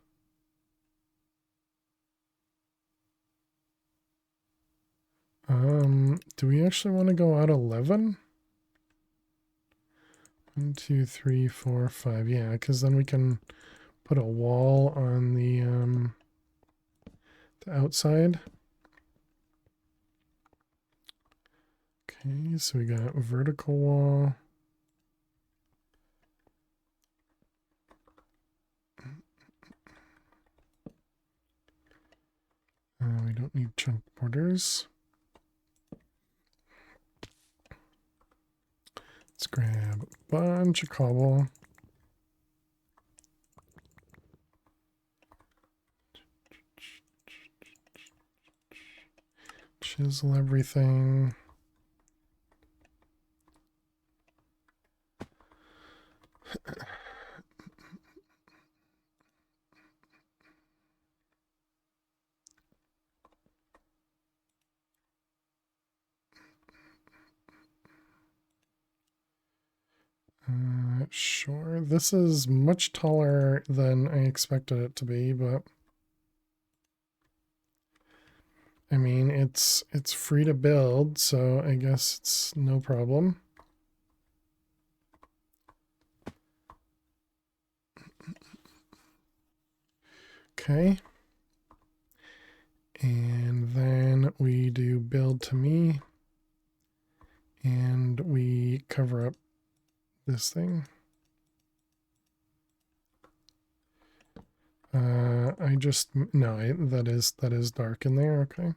Do we actually want to go out 11? 1, 2, 3, 4, 5. Yeah, because then we can put a wall on the outside. Okay, so we got vertical wall. We don't need chunk borders. Let's grab a bunch of cobble. Chisel everything. Sure, this is much taller than I expected it to be, but I mean, it's free to build, so I guess it's no problem. Okay. And then we do build to me, and we cover up this thing. That is dark in there. Okay.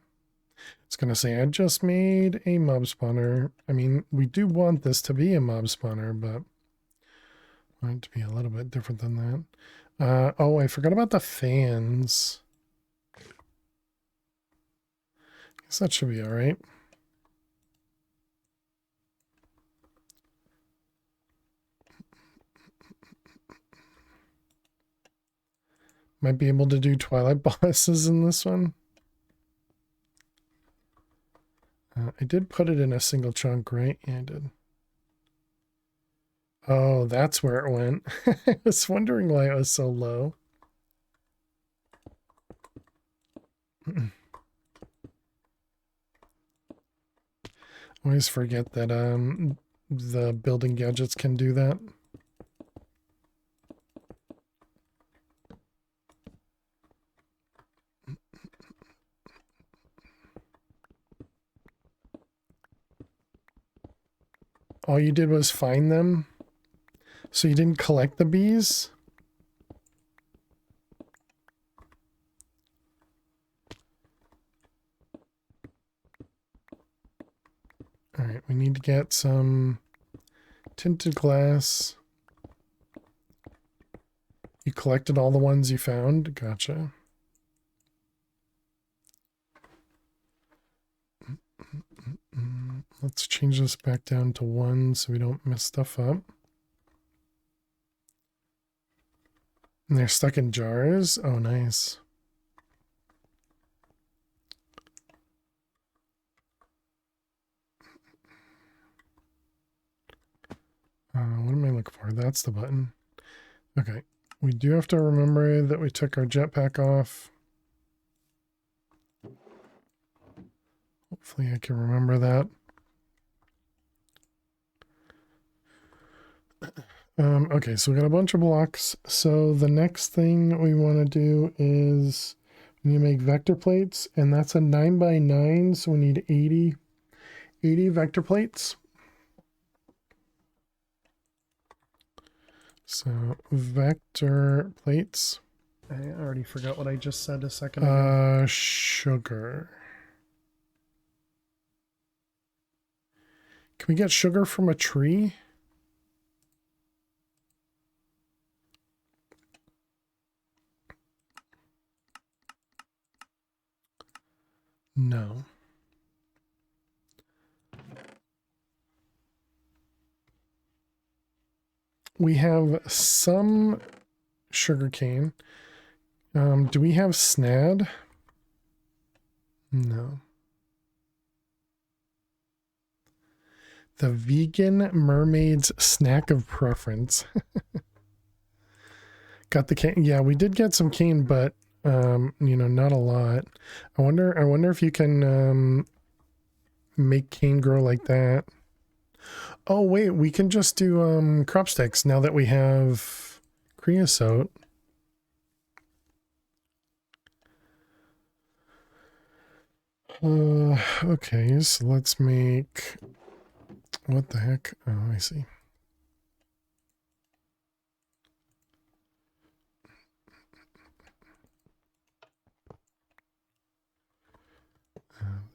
It's going to say I just made a mob spawner. I mean, we do want this to be a mob spawner, but I want it to be a little bit different than that. Oh, I forgot about the fans. Guess that should be all right. Might be able to do Twilight bosses in this one. I did put it in a single chunk, right? Yeah, I did. Oh, that's where it went. I was wondering why it was so low. Always forget that the building gadgets can do that. All you did was find them? So you didn't collect the bees? Alright, we need to get some tinted glass. You collected all the ones you found? Gotcha. Let's change this back down to 1 so we don't mess stuff up. And they're stuck in jars? Oh, nice. What am I looking for? That's the button. Okay. We do have to remember that we took our jetpack off. Hopefully I can remember that. Okay, so we got a bunch of blocks. So the next thing we want to do is we need to make vector plates, and that's a 9x9, so we need 80 vector plates. So vector plates. I already forgot what I just said a second ago. Sugar. Can we get sugar from a tree? No. We have some sugar cane. Do we have snad? No. The vegan mermaid's snack of preference. Got the cane. Yeah, we did get some cane, but you know, not a lot. I wonder if you can make cane grow like that. Oh wait, we can just do crop sticks now that we have creosote. Okay, so let's make, what the heck? Oh, I see.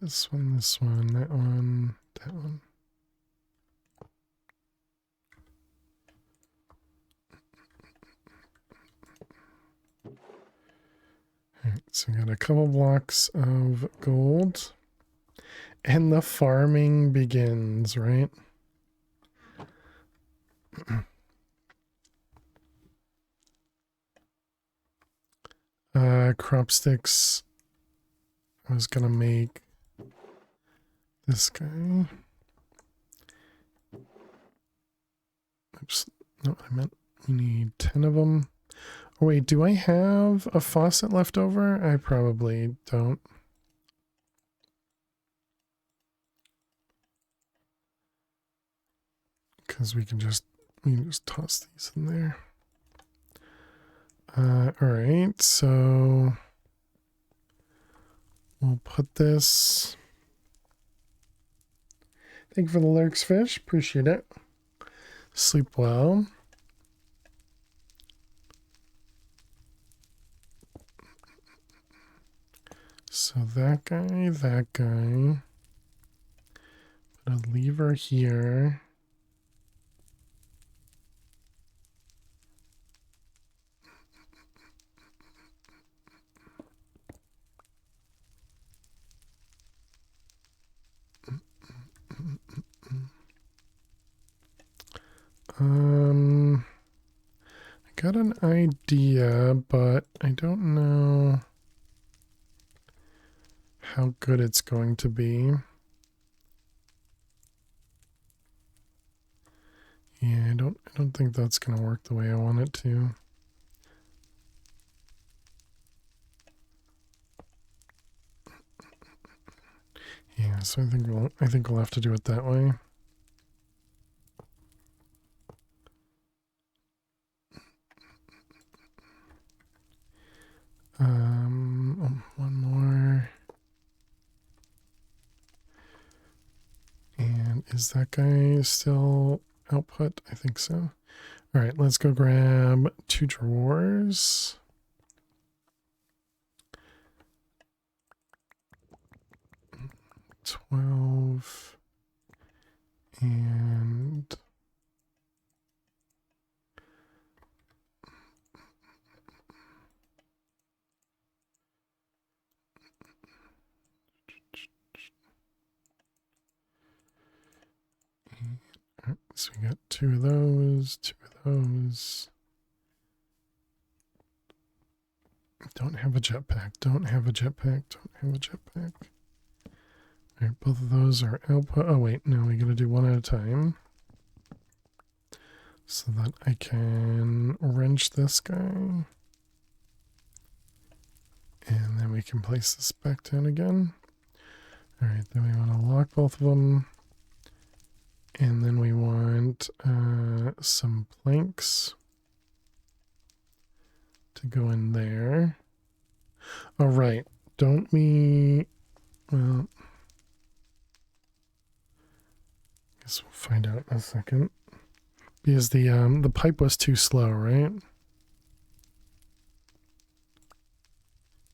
This one, that one, that one. Alright, so we got a couple blocks of gold. And the farming begins, right? Crop sticks. I was gonna make this guy. Oops, no, I meant we need 10 of them. Oh wait, do I have a faucet left over? I probably don't. Because we can just toss these in there. Alright, so we'll put this. Thank you for the lyrics, fish. Appreciate it. Sleep well. So that guy. Put a lever here. I got an idea, but I don't know how good it's going to be. Yeah, I don't think that's going to work the way I want it to. Yeah, so I think we'll have to do it that way. One more. And is that guy still output? I think so. All right, let's go grab 2 drawers. $12 and so we got 2 of those, 2 of those. Don't have a jetpack, don't have a jetpack, don't have a jetpack. All right, both of those are output. Oh wait, no, we gotta do one at a time. So that I can wrench this guy. And then we can place this back down again. All right, then we want to lock both of them. And then we want some planks to go in there. All right, don't we... Well, I guess we'll find out in a second. Because the pipe was too slow, right?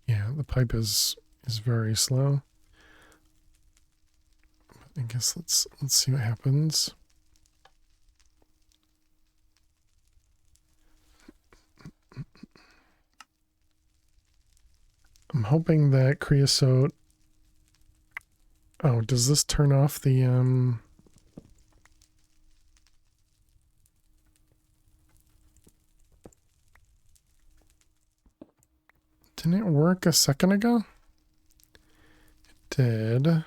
Yeah, the pipe is very slow. I guess let's see what happens. I'm hoping that creosote... Oh, does this turn off the Didn't it work a second ago? It did.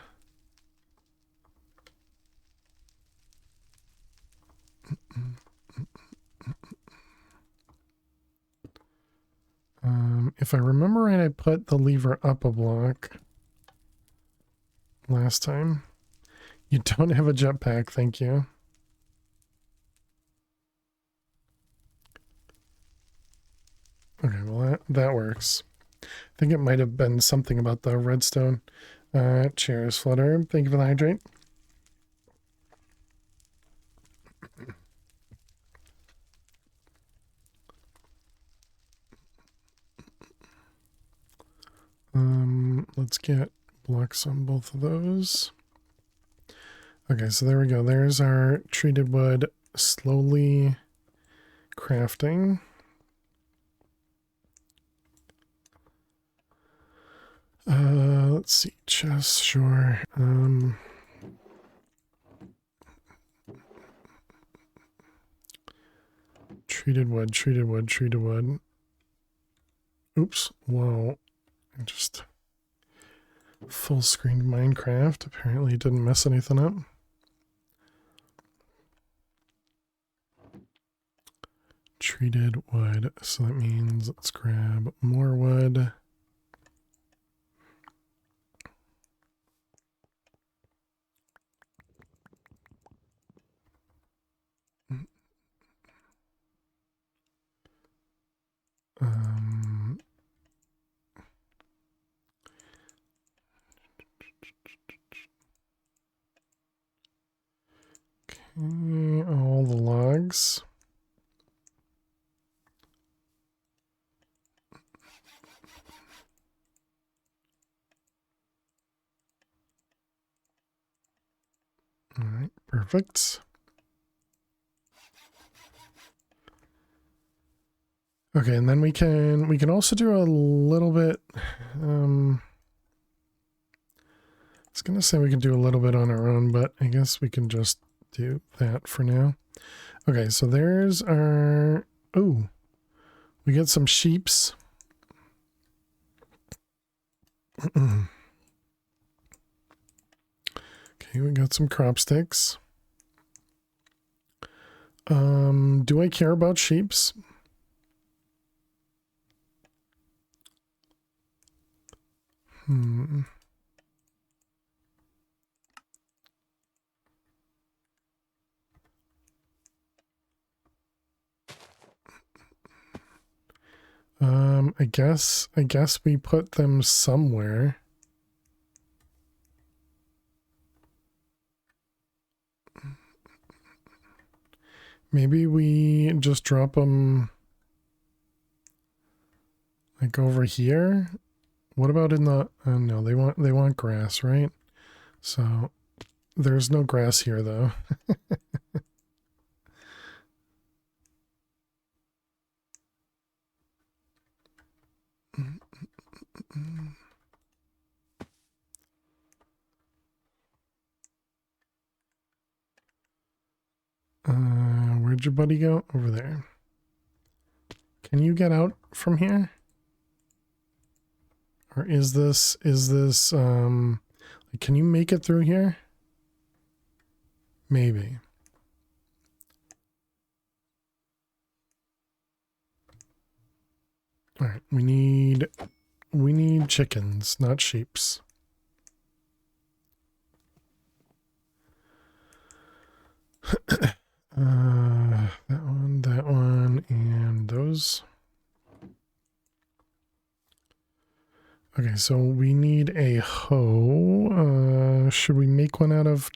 If I remember right, I put the lever up a block last time. You don't have a jetpack, thank you. Okay, well that works. I think it might have been something about the redstone. Cheers, Flutter. Thank you for the hydrate. Let's get blocks on both of those. Okay, so there we go. There's our treated wood slowly crafting. Let's see, chest, sure. Treated wood, treated wood, treated wood. Oops, whoa. I just full screen Minecraft. Apparently it didn't mess anything up. Treated wood, so that means let's grab more wood. Okay, all the logs. All right, perfect. Okay, and then we can also do a little bit. I was gonna say we can do a little bit on our own, but I guess we can just do that for now. Okay, so there's our... Oh, We get some sheeps. Okay, we got some crop sticks. Do I care about sheeps? I guess we put them somewhere. Maybe we just drop them like over here. What about in the? No, they want grass, right? So there's no grass here though. Where'd your buddy go? Over there. Can you get out from here? Or is this, can you make it through here? Maybe. All right, we need chickens, not sheeps. That one, and those. Okay, so we need a hoe. Should we make one out of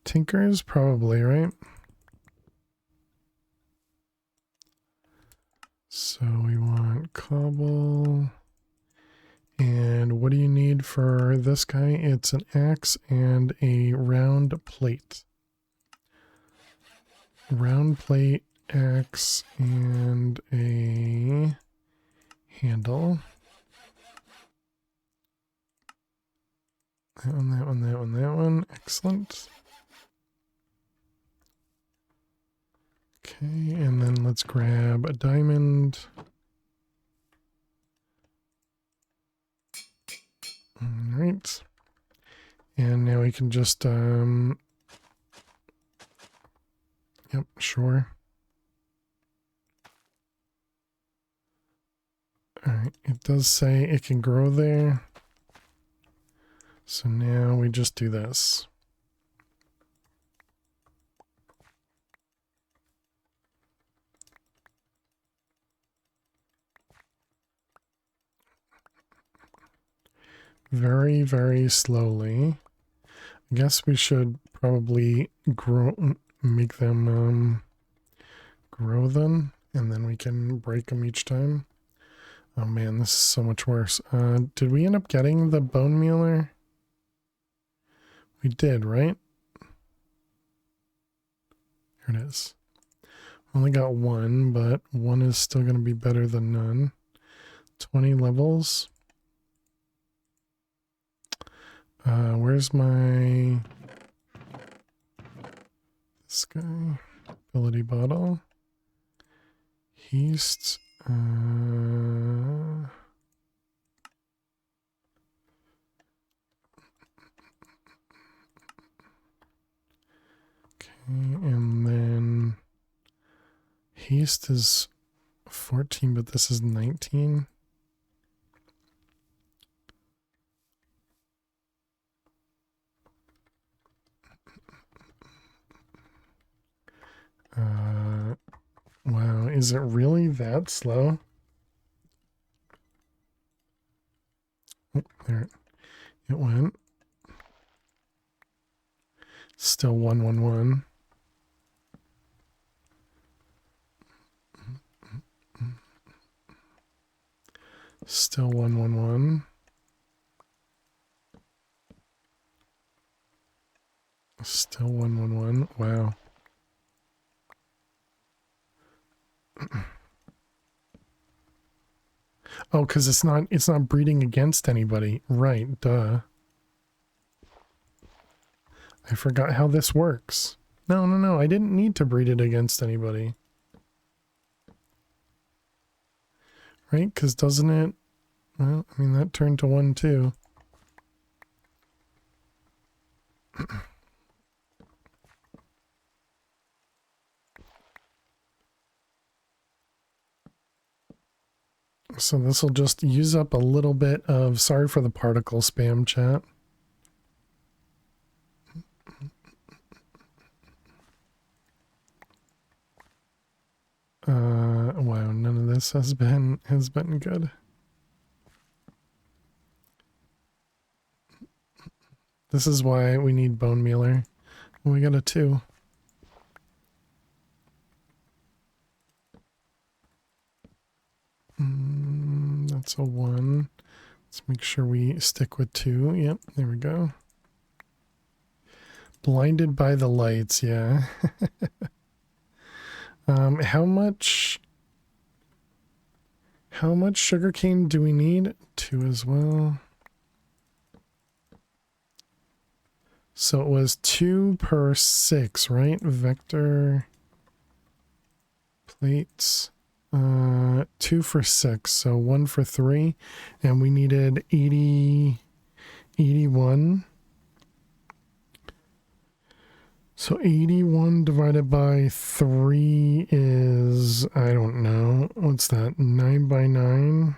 tinkers? Probably, right? So we want cobble. And what do you need for this guy? It's an axe and a round plate. Round plate, axe, and a handle. That one, that one, that one, that one. Excellent. Okay, and then let's grab a diamond. All right. And now we can just, yep, sure. All right, it does say it can grow there. So now we just do this. Very, very slowly. I guess we should probably make them grow them, and then we can break them each time. Oh man, this is so much worse. Did we end up getting the bone mealer? We did, right? Here it is. Only got one, but one is still going to be better than none. 20 levels. Where's my... This guy. Ability bottle. Haste. And then haste is 14, but this is 19. Wow, is it really that slow? Oh, there it went. Still 111. Still 111. Still 111. Wow. Oh, because it's not breeding against anybody. Right, duh. I forgot how this works. No, I didn't need to breed it against anybody. right? Because doesn't it? Well, I mean, that turned to 1 too. So this will just use up a little bit of, sorry for the particle spam, chat. Wow, none of this has been good. This is why we need bone mealer. We got a 2. That's a 1. Let's make sure we stick with 2. Yep, there we go. Blinded by the lights, yeah. How much sugarcane do we need? 2 as well. So it was 2 per 6, right? Vector plates. 2 for 6, so 1 for 3. And we needed 81. So 81 divided by 3 is, I don't know, what's that, 9 by 9?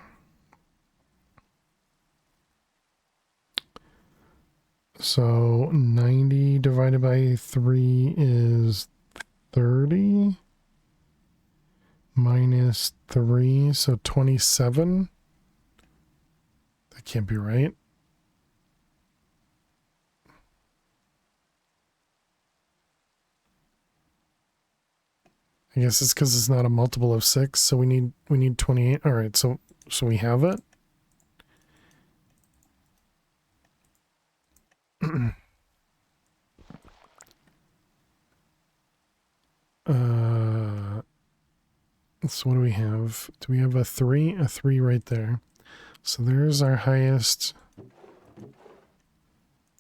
So 90 divided by 3 is 30 minus 3, so 27. That can't be right. I guess it's because it's not a multiple of 6, so we need 28. All right, so we have it. So what do we have? Do we have a 3? A 3 right there. So there's our highest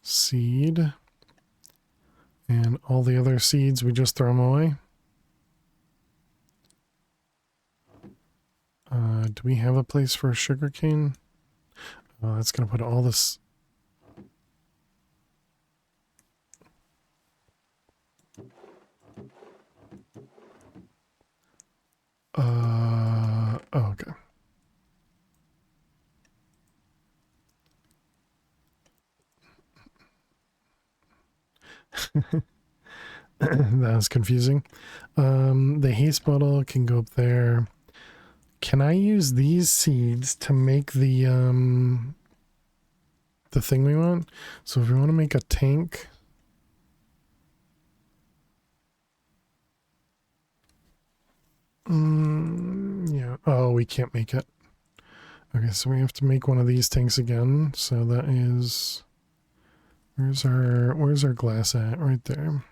seed. And all the other seeds, we just throw them away. Do we have a place for sugarcane? That's going to put all this... oh, okay. That was confusing. The haste bottle can go up there. Can I use these seeds to make the thing we want? So if we want to make a tank, yeah. Oh, we can't make it. Okay, so we have to make one of these tanks again. So that is, where's our glass at? Right there.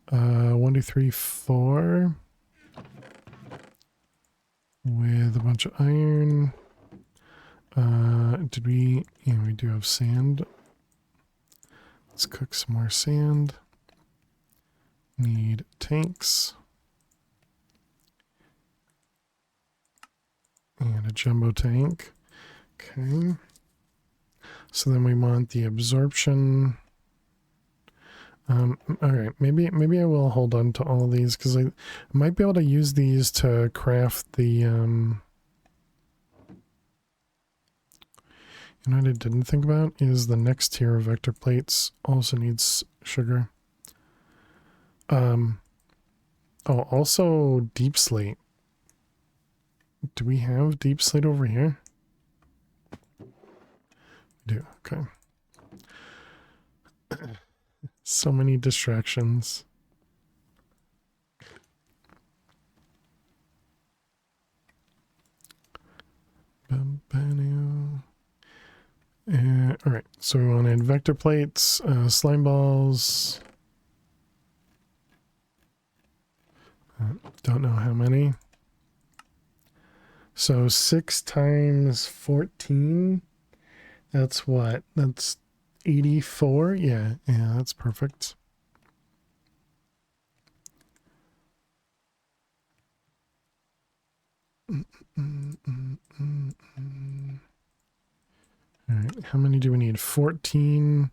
1, 2, 3, 4. With a bunch of iron. Did we... Yeah, we do have sand. Let's cook some more sand. Need tanks. And a jumbo tank. Okay. So then we want the absorption. Alright, maybe I will hold on to all of these because I might be able to use these to craft the you know what I didn't think about is the next tier of vector plates also needs sugar. Oh, also deep slate. Do we have deep slate over here? We do, okay. So many distractions. All right, so we wanted vector plates, slime balls. Don't know how many. So 6 times 14. That's what? That's 84? Yeah, that's perfect. All right, how many do we need? 14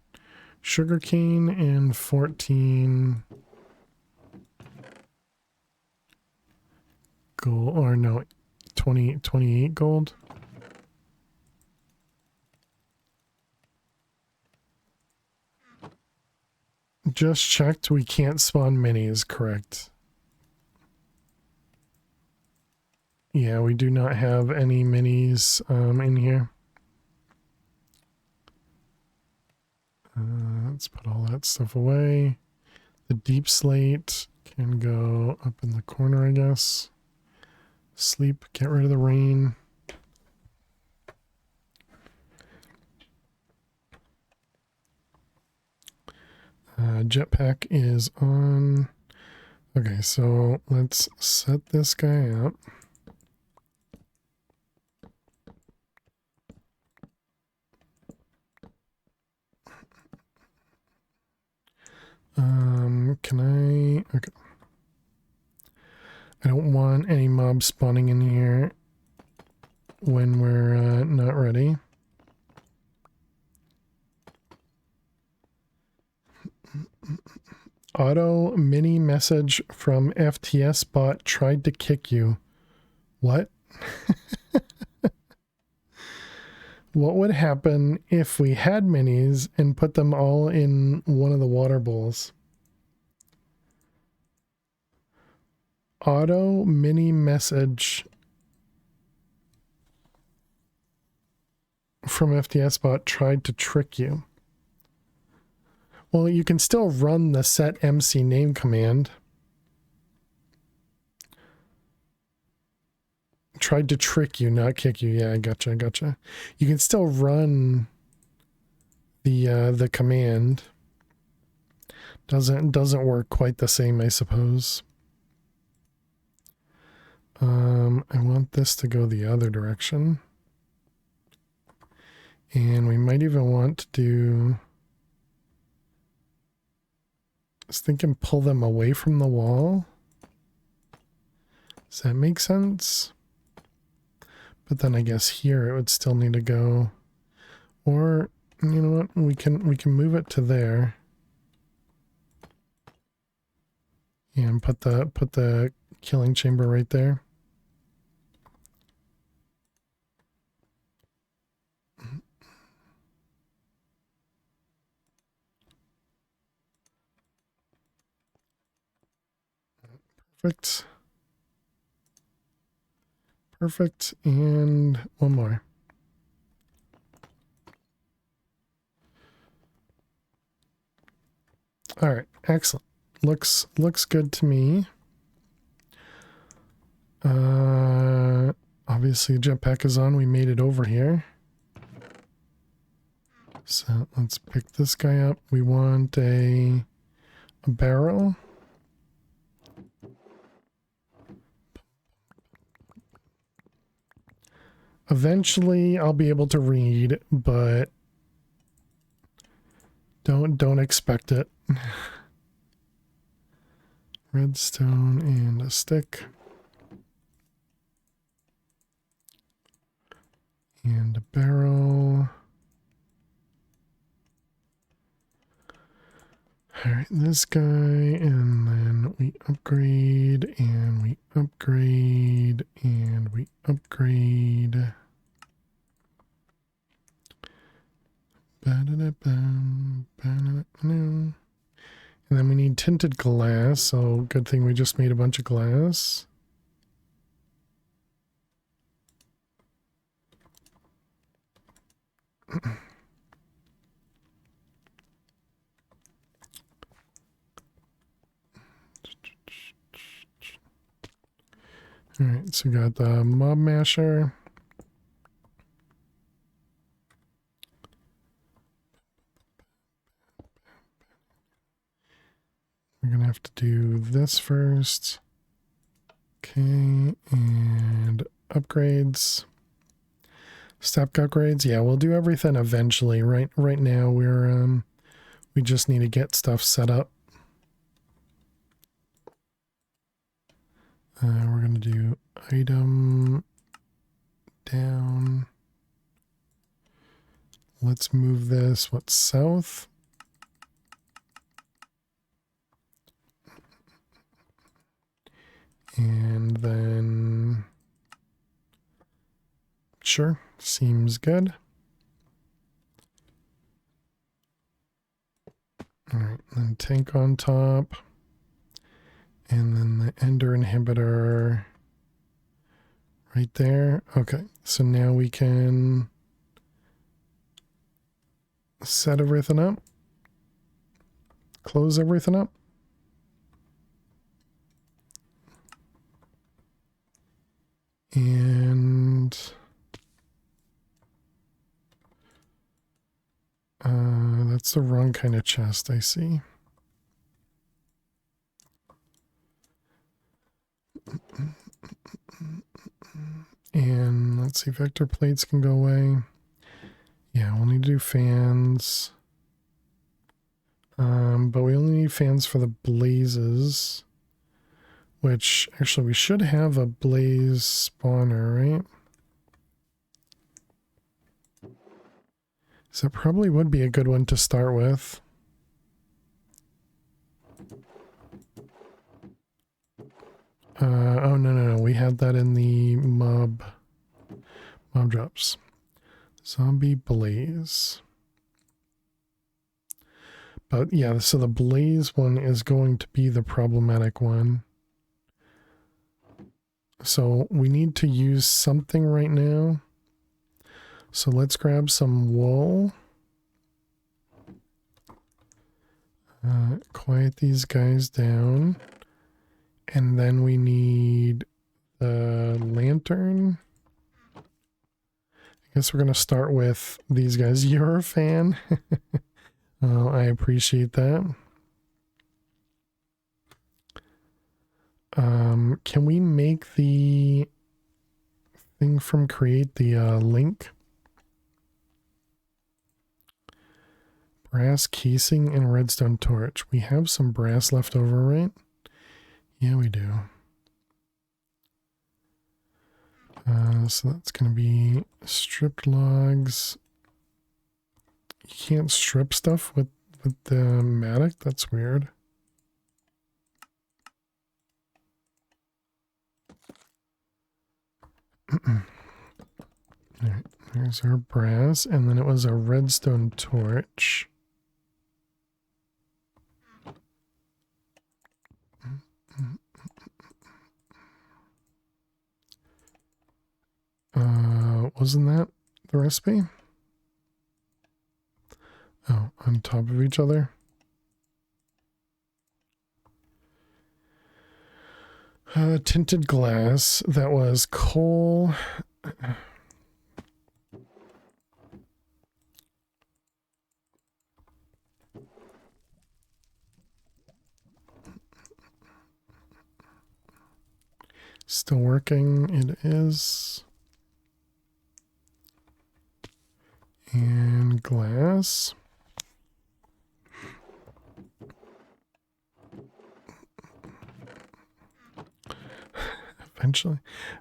sugarcane and 14 gold, or no, 28 gold. Just checked, we can't spawn minis, correct? Yeah, we do not have any minis in here. Let's put all that stuff away. The deep slate can go up in the corner, I guess. Sleep, get rid of the rain. Jetpack is on. Okay, so let's set this guy up. Can I? Okay. I don't want any mobs spawning in here when we're not ready. Auto mini message from FTS bot tried to kick you. What? What would happen if we had minis and put them all in one of the water bowls? Auto mini message from FTS bot tried to trick you. Well, you can still run the set MC name command. Tried to trick you, not kick you. Yeah, I gotcha. You can still run the command. Doesn't work quite the same, I suppose. I want this to go the other direction. And we might even want to do... I was thinking pull them away from the wall. Does that make sense? But then I guess here it would still need to go. Or, you know what, we can move it to there. And put the killing chamber right there. Perfect. Perfect. And one more. All right. Excellent. Looks good to me. Obviously jetpack is on. We made it over here. So let's pick this guy up. We want a barrel. Eventually I'll be able to read, but don't expect it. Redstone and a stick. And a barrel. Alright, this guy, and then we upgrade, and we upgrade, and we upgrade. And then we need tinted glass, so good thing we just made a bunch of glass. Alright, so we got the mob masher. We're gonna have to do this first. Okay, and upgrades. Step upgrades. Yeah, we'll do everything eventually. Right now we're we just need to get stuff set up. We're going to do item down. Let's move this, what's south? And then, sure, seems good. All right, then tank on top. And then the ender inhibitor right there. Okay, so now we can set everything up. Close everything up. And that's the wrong kind of chest, I see. And let's see, vector plates can go away. Yeah, we'll need to do fans. But we only need fans for the blazes. Which, actually, we should have a blaze spawner, right? So that probably would be a good one to start with. Oh, no. We had that in the mob drops. Zombie blaze. But yeah, so the blaze one is going to be the problematic one. So we need to use something right now. So let's grab some wool. Quiet these guys down. And then we need the lantern. I guess we're going to start with these guys. You're a fan. I appreciate that. Can we make the thing from create the link? Brass casing and redstone torch. We have some brass left over, right? Yeah, we do. So that's going to be stripped logs. You can't strip stuff with the matic? That's weird. Alright, there's our brass, and then it was a redstone torch. Wasn't that the recipe? Oh, on top of each other. Tinted glass. That was coal. Still working. It is. And glass.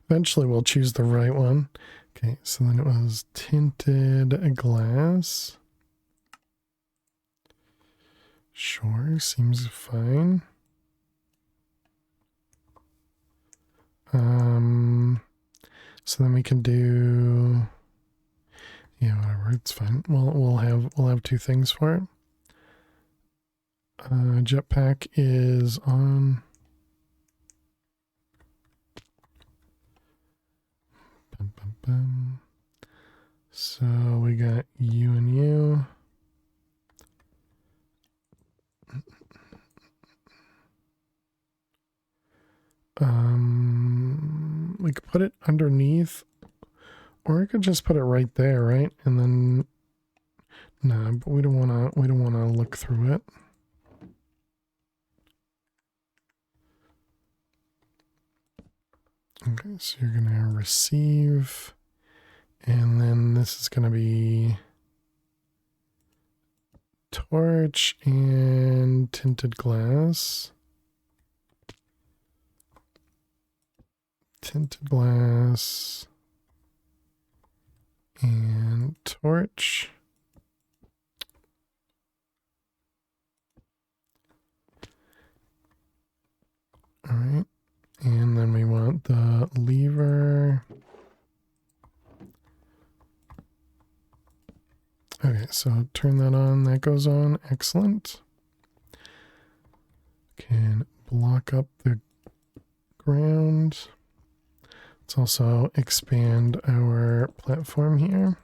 Eventually we'll choose the right one. Okay, so then it was tinted glass. Sure, seems fine. So then we can do, yeah, whatever, it's fine. We'll have two things for it. Jetpack is on. Bum, bum, bum. So we got you and you. We could put it underneath, or I could just put it right there, right? And then, nah, but we don't wanna look through it. Okay, so you're gonna receive, and then this is gonna be torch and tinted glass. tinted glass and torch. All right, and then we want the lever. Okay, so turn that on, that goes on, excellent. Can block up the ground. Let's also expand our platform here.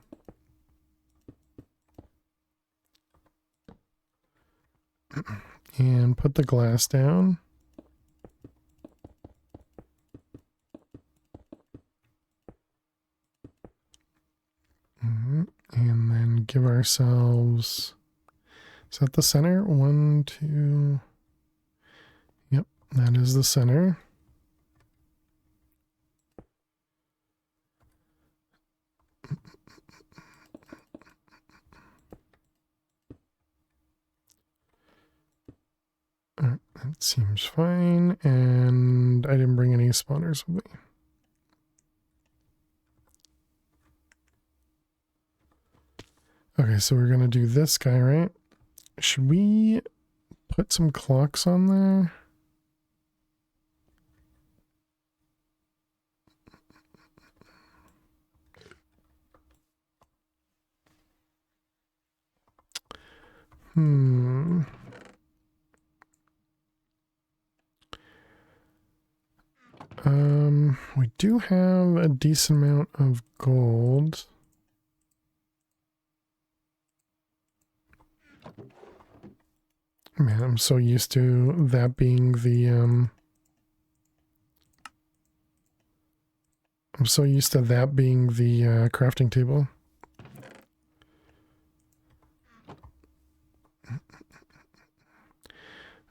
And put the glass down. And then give ourselves, is that the center? 1, 2, yep, that is the center. All right, that seems fine, and I didn't bring any spawners with me. Okay, so we're gonna do this guy, right? Should we put some clocks on there? We do have a decent amount of gold. Man, I'm so used to that being the crafting table.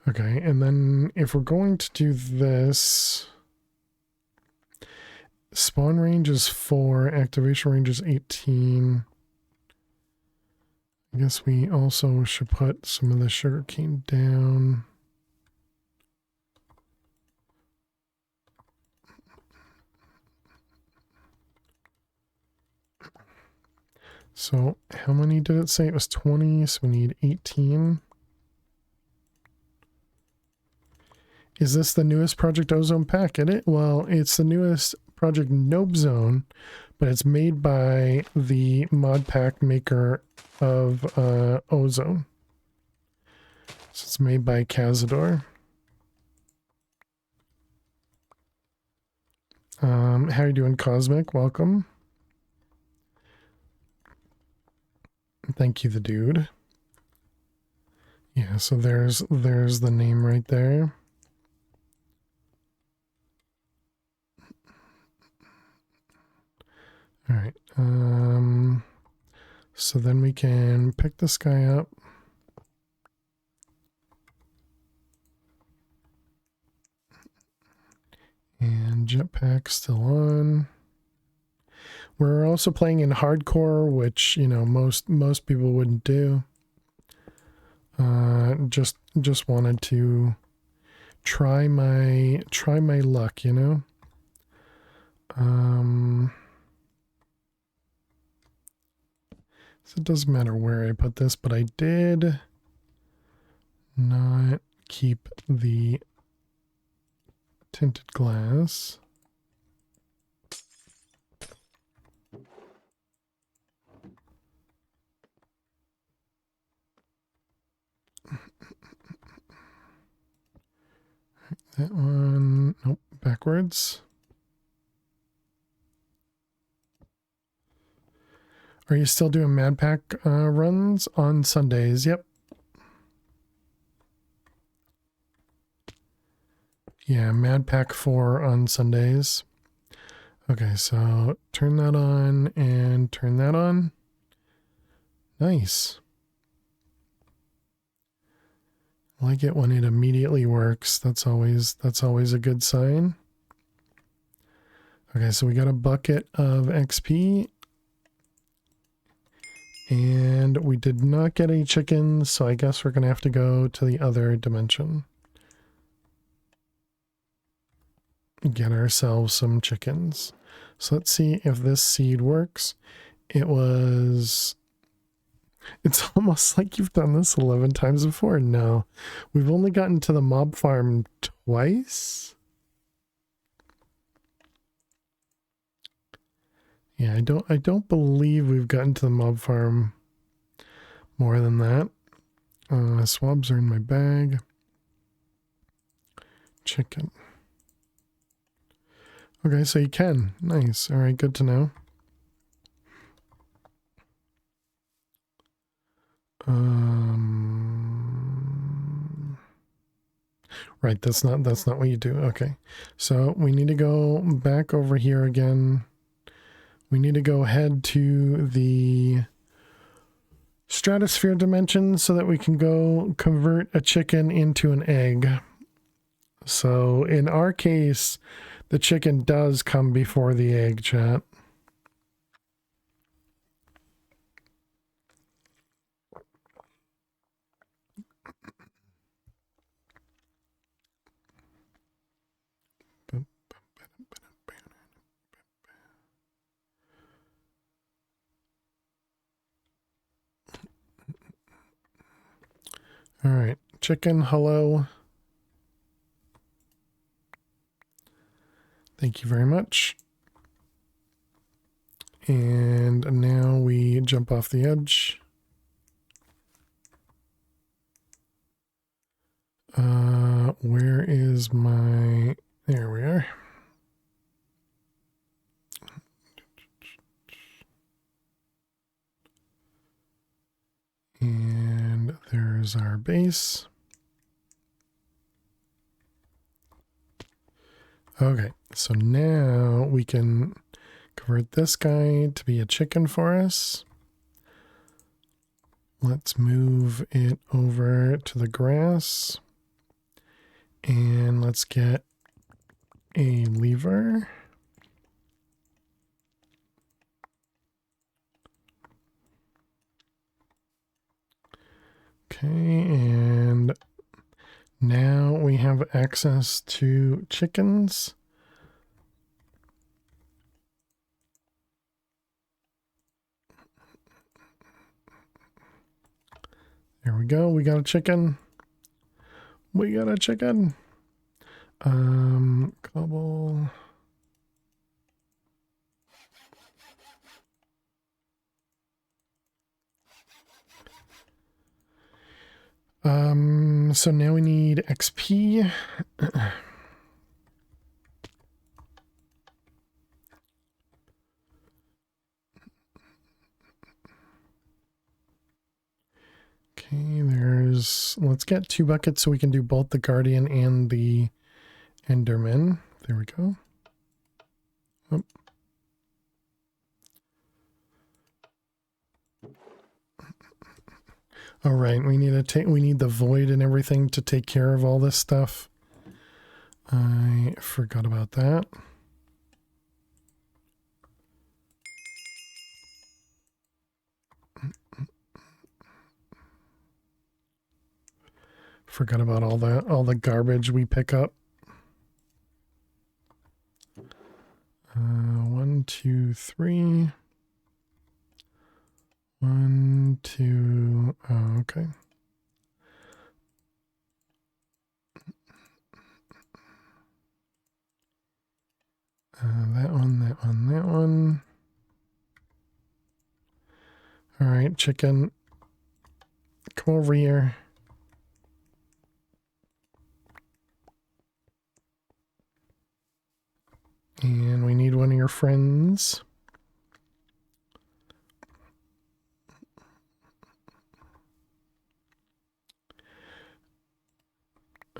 Okay, and then if we're going to do this, spawn range is 4, activation range is 18. I guess we also should put some of the sugarcane down. So how many did it say? It was 20, so we need 18. Is this the newest Project Ozone pack? Well, it's the newest Project Nope Zone, but it's made by the mod pack maker of Ozone. So it's made by Cazador. How you doing, Cosmic? Welcome. Thank you, the dude. Yeah, so there's the name right there. All right. So then we can pick this guy up. And jetpack still on. We're also playing in hardcore, which, you know, most people wouldn't do. Just wanted to try my luck, you know. So it doesn't matter where I put this, but I did not keep the tinted glass. That one, nope, backwards. Are you still doing Mad Pack runs on Sundays? Yep. Yeah, Mad Pack 4 on Sundays. Okay, so turn that on and turn that on. Nice. I like it when it immediately works. That's always a good sign. Okay, so we got a bucket of XP. And we did not get any chickens, so I guess we're going to have to go to the other dimension. get ourselves some chickens. So let's see if this seed works. It's almost like you've done this 11 times before. No, we've only gotten to the mob farm twice. Yeah, I don't believe we've gotten to the mob farm more than that. Swabs are in my bag. Chicken. Okay, so you can. Nice. All right, good to know. Right, that's not what you do. Okay. So we need to go back over here again. We need to go head to the stratosphere dimension so that we can go convert a chicken into an egg. So in our case, the chicken does come before the egg, chat. All right, chicken, hello. Thank you very much. And now we jump off the edge. Where is my... There we are. And there's our base. Okay, so now we can convert this guy to be a chicken for us. Let's move it over to the grass. And let's get a lever. Okay, and now we have access to chickens. There we go. We got a chicken. We got a chicken. Cobble. So now we need XP. Okay, let's get 2 buckets so we can do both the Guardian and the Enderman. There we go. Oh. All right, we need the void and everything to take care of all this stuff. I forgot about that. Forgot about all the garbage we pick up. 1, 2, 3. 1, 2. Oh, okay. That one. All right, chicken. Come over here. And we need one of your friends.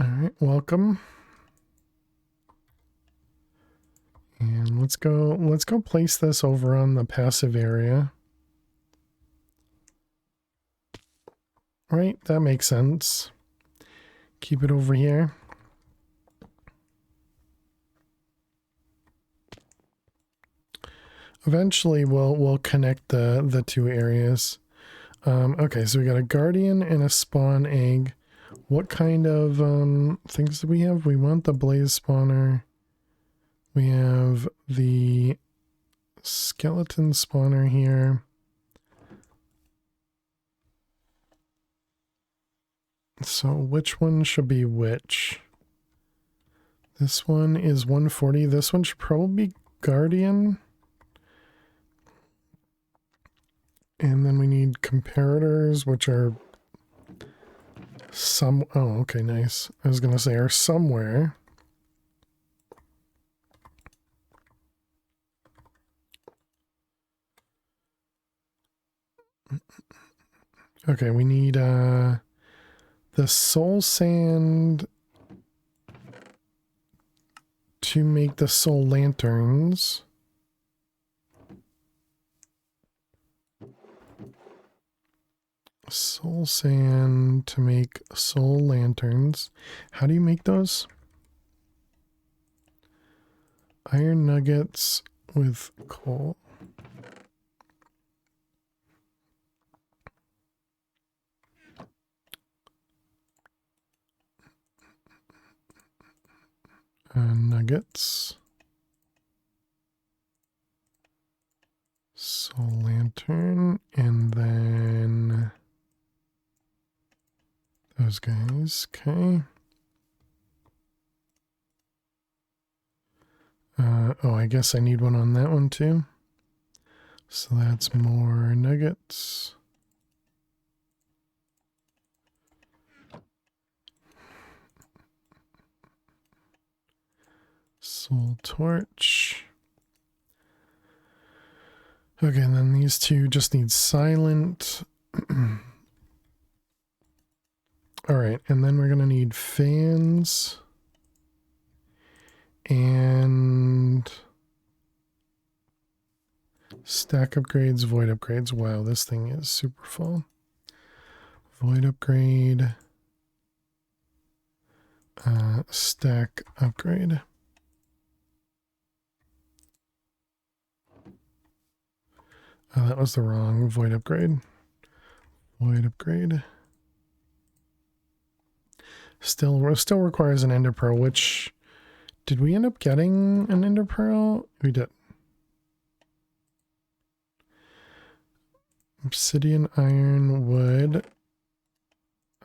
All right, welcome. And let's go place this over on the passive area. Right, that makes sense. Keep it over here. Eventually we'll connect the 2 areas. Okay, so we got a guardian and a spawn egg. What kind of things do we have? We want the blaze spawner. We have the skeleton spawner here. So which one should be which? This one is 140. This one should probably be Guardian. And then we need comparators, which are some... Oh, okay, nice. I was going to say are somewhere. Okay, we need the soul sand to make the soul lanterns. Soul sand to make soul lanterns. How do you make those? Iron nuggets with coal. Nuggets. Soul lantern, and then those guys. Okay. Oh, I guess I need one on that one too. So that's more nuggets. Soul torch. Okay, and then these two just need silent. All right, and then we're going to need fans and stack upgrades, void upgrades. Wow, this thing is super full. Void upgrade, stack upgrade. Oh, that was the wrong void upgrade. Void upgrade. Still requires an ender pearl, which... Did we end up getting an ender pearl? We did. Obsidian, iron, wood.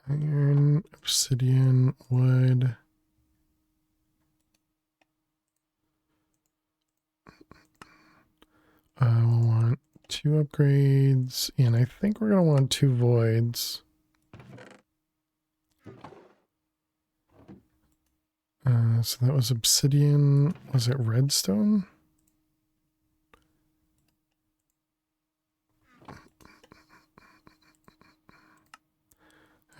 Iron, obsidian, wood. We'll want 2 upgrades, and I think we're going to want 2 voids. So that was obsidian. Was it redstone? All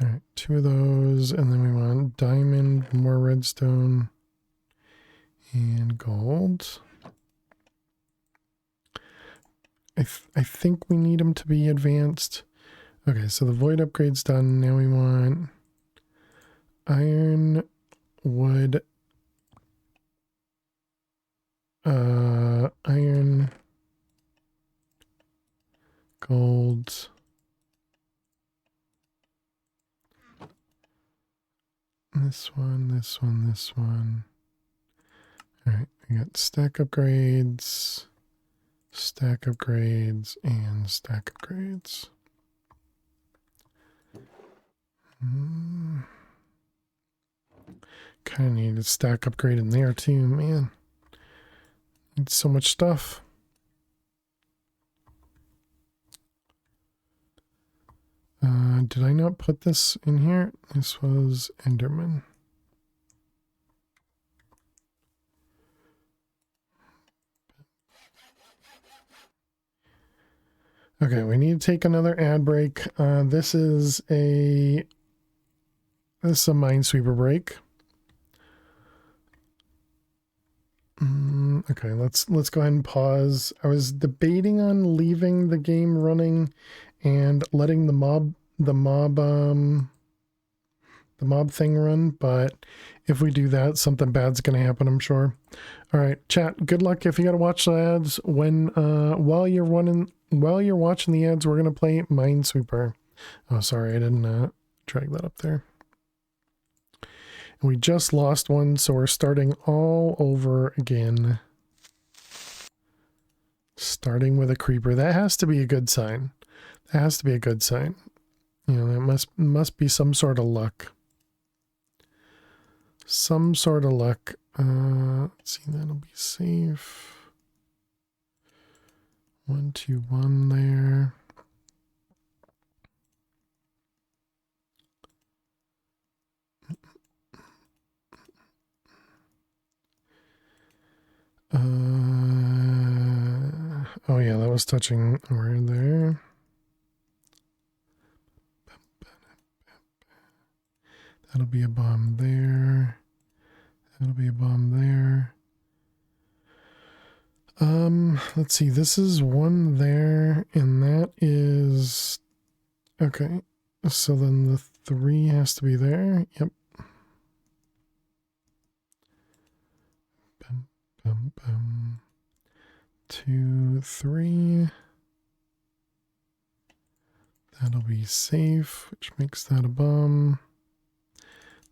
right, 2 of those, and then we want diamond, more redstone, and gold. I think we need them to be advanced. Okay, so the void upgrade's done. Now we want iron, wood, iron, gold, this one, this one, this one. All right, we got stack upgrades, and stack upgrades. Kind of need a stack upgrade in there too, man. Need so much stuff. Did I not put this in here? This was Enderman. Okay, we need to take another ad break. This is a Minesweeper break. Okay, let's go ahead and pause. I was debating on leaving the game running and letting the mob thing run, but if we do that, something bad's gonna happen, I'm sure. All right, chat. Good luck if you gotta watch the ads. When while you're watching the ads, we're gonna play Minesweeper. Oh, sorry, I didn't drag that up there. And we just lost one, so we're starting all over again. Starting with a creeper. That has to be a good sign. That has to be a good sign. You know, that must be some sort of luck. Some sort of luck. Let's see, that'll be safe. 1, 2, 1 there. Oh yeah, that was touching right there. That'll be a bomb there. That'll be a bomb there. Let's see, this is one there, and that is... Okay, so then the 3 has to be there. Yep. Bum, bum, bum. 2, 3. That'll be safe, which makes that a bomb.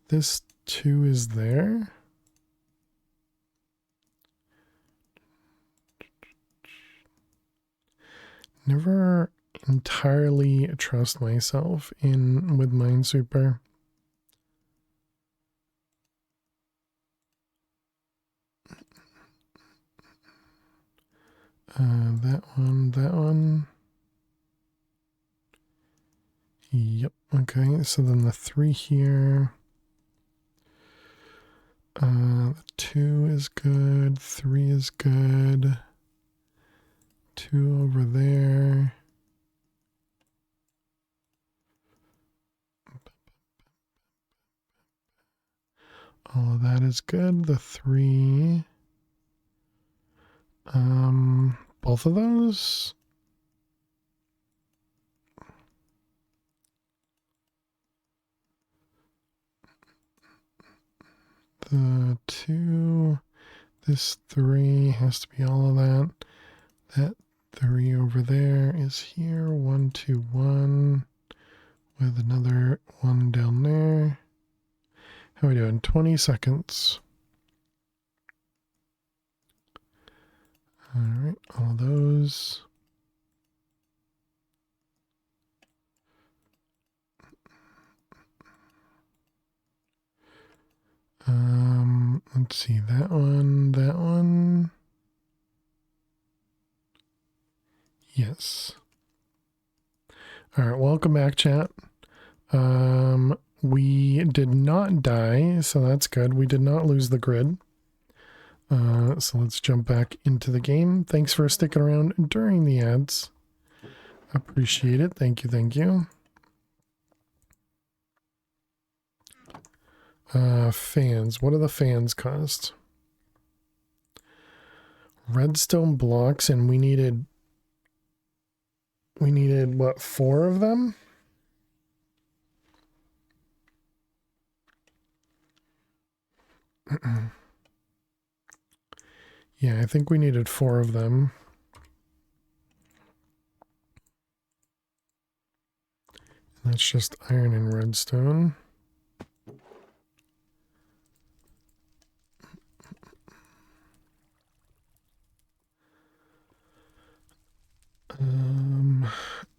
This 2 is there. Never entirely trust myself with Minesweeper. That one. Yep, okay, so then the 3 here. The 2 is good, 3 is good. 2 over there. All of that is good. The 3. Both of those. The 2. This 3 has to be all of that. That 3 over there is here. 1, 2, 1. With another 1 down there. How are we doing? 20 seconds. Alright, all those. Let's see, that one. Yes. Alright, welcome back, chat. We did not die, so that's good. We did not lose the grid. So let's jump back into the game. Thanks for sticking around during the ads. Appreciate it. Thank you, thank you. Fans. What do the fans cost? Redstone blocks, and we needed what, 4 of them? Yeah, I think we needed 4 of them. And that's just iron and redstone.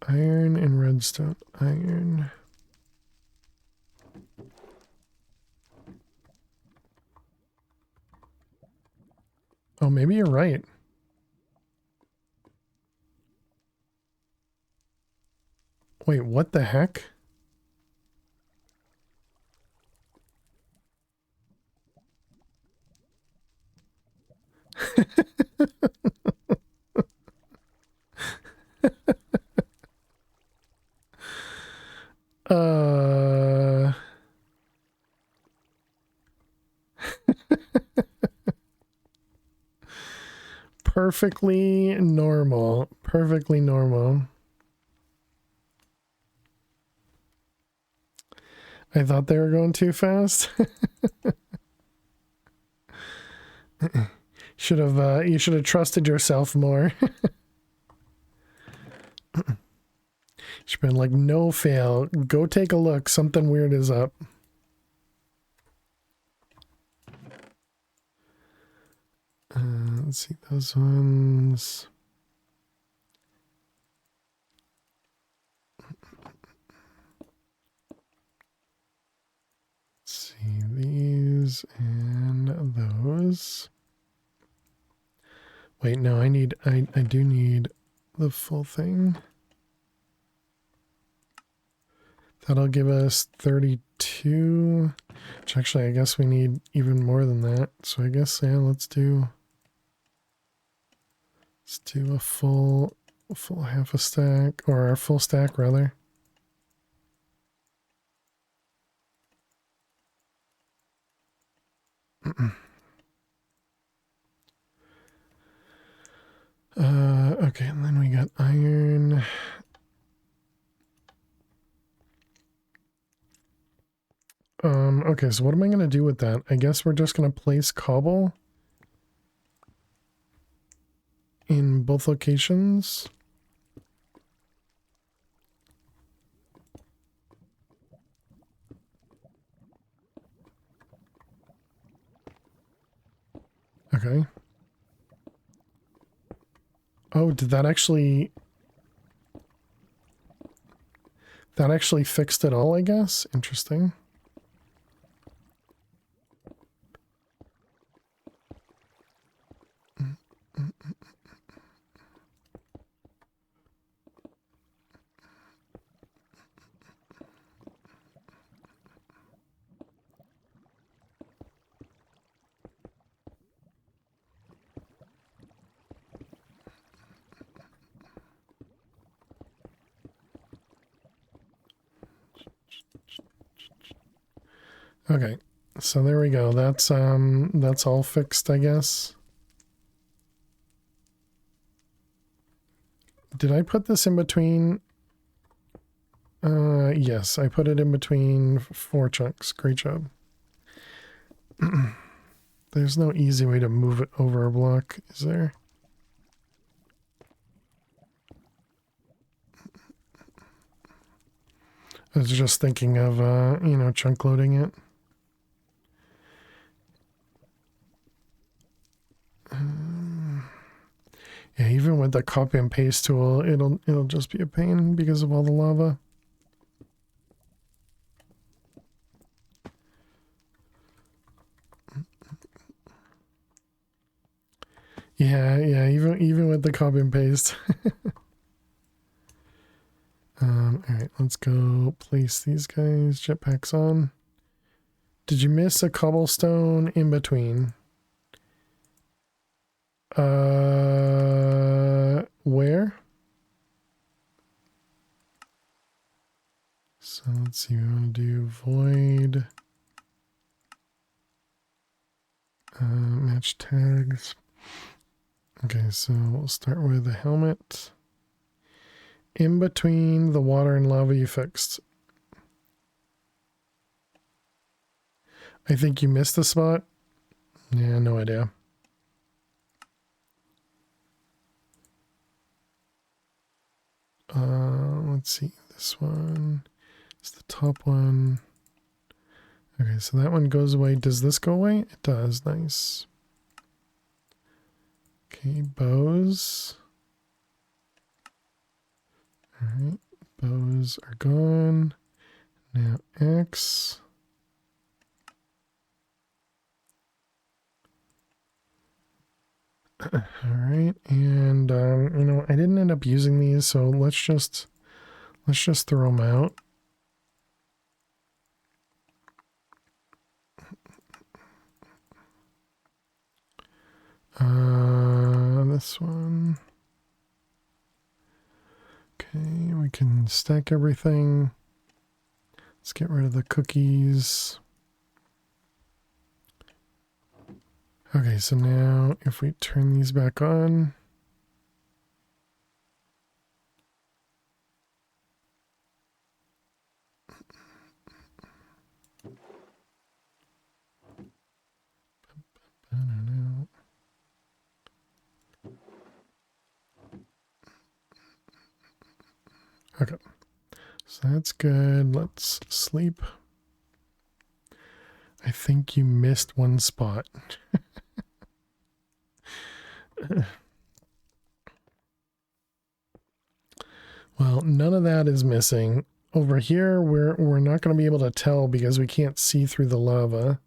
Iron and redstone. Iron. Oh, maybe you're right. Wait, what the heck? Perfectly normal. Perfectly normal. I thought they were going too fast. You should have trusted yourself more. Should been like, no fail. Go take a look. Something weird is up. see those ones. Let's see these and those. Wait, no, I do need the full thing. That'll give us 32, which actually I guess we need even more than that. So I guess, yeah, let's do a full half a stack, or a full stack rather. Okay, and then we got iron. Okay, so what am I going to do with that? I guess we're just going to place cobble in both locations. Okay. Oh, did that actually... That actually fixed it all, I guess? Interesting. Okay, so there we go. That's all fixed, I guess. Did I put this in between? Yes, I put it in between 4 chunks. Great job. There's no easy way to move it over a block, is there? I was just thinking of, you know, chunk loading it. Yeah, even with the copy and paste tool, it'll just be a pain because of all the lava. Yeah, even with the copy and paste. Alright, let's go place these guys. Jetpacks on. Did you miss a cobblestone in between? Where? So let's see, we want to do void. Match tags. Okay, so we'll start with the helmet. In between the water and lava you fixed. I think you missed the spot. Yeah, no idea. Let's see. This one is the top one. Okay, so that one goes away. Does this go away? It does. Nice. Okay, bows. Alright, bows are gone. Now X. Alright, and you know, I didn't end up using these, so let's just throw them out. This one. Okay, we can stack everything. Let's get rid of the cookies. Okay, so now if we turn these back on. I don't know. Okay, so that's good. Let's sleep. I think you missed one spot. Well, none of that is missing. Over here, we're not going to be able to tell because we can't see through the lava.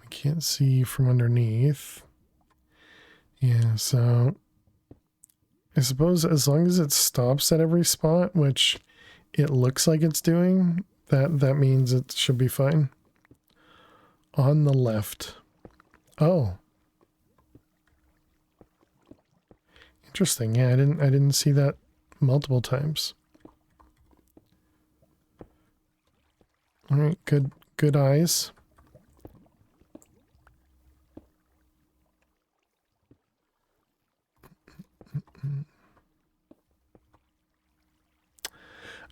We can't see from underneath. Yeah, so I suppose as long as it stops at every spot, which it looks like it's doing, that means it should be fine. On the left. Oh. Interesting. Yeah, I didn't see that multiple times. All right, good eyes.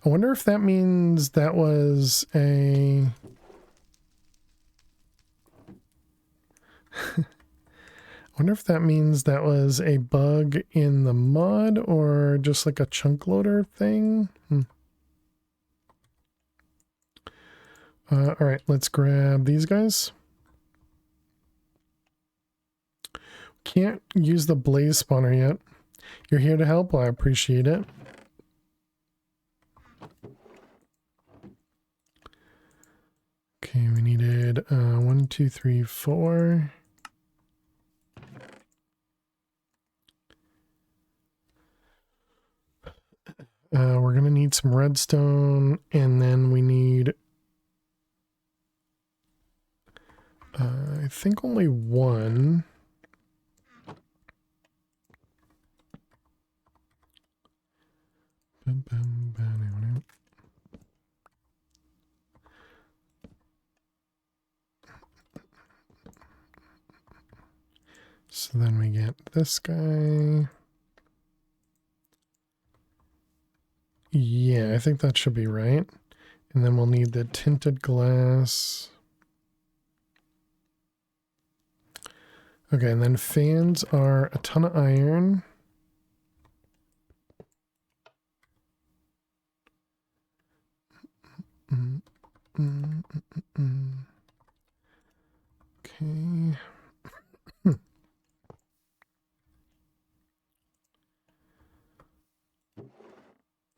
I wonder if that means that was a I wonder if that means that was a bug in the mod or just like a chunk loader thing. All right, let's grab these guys. Can't use the blaze spawner yet. You're here to help? Well, I appreciate it. Okay, we needed 1, 2, 3, 4. We're gonna need some redstone, and then we need I think only one. So then we get this guy. Yeah, I think that should be right. And then we'll need the tinted glass. Okay, and then fans are a ton of iron. Okay.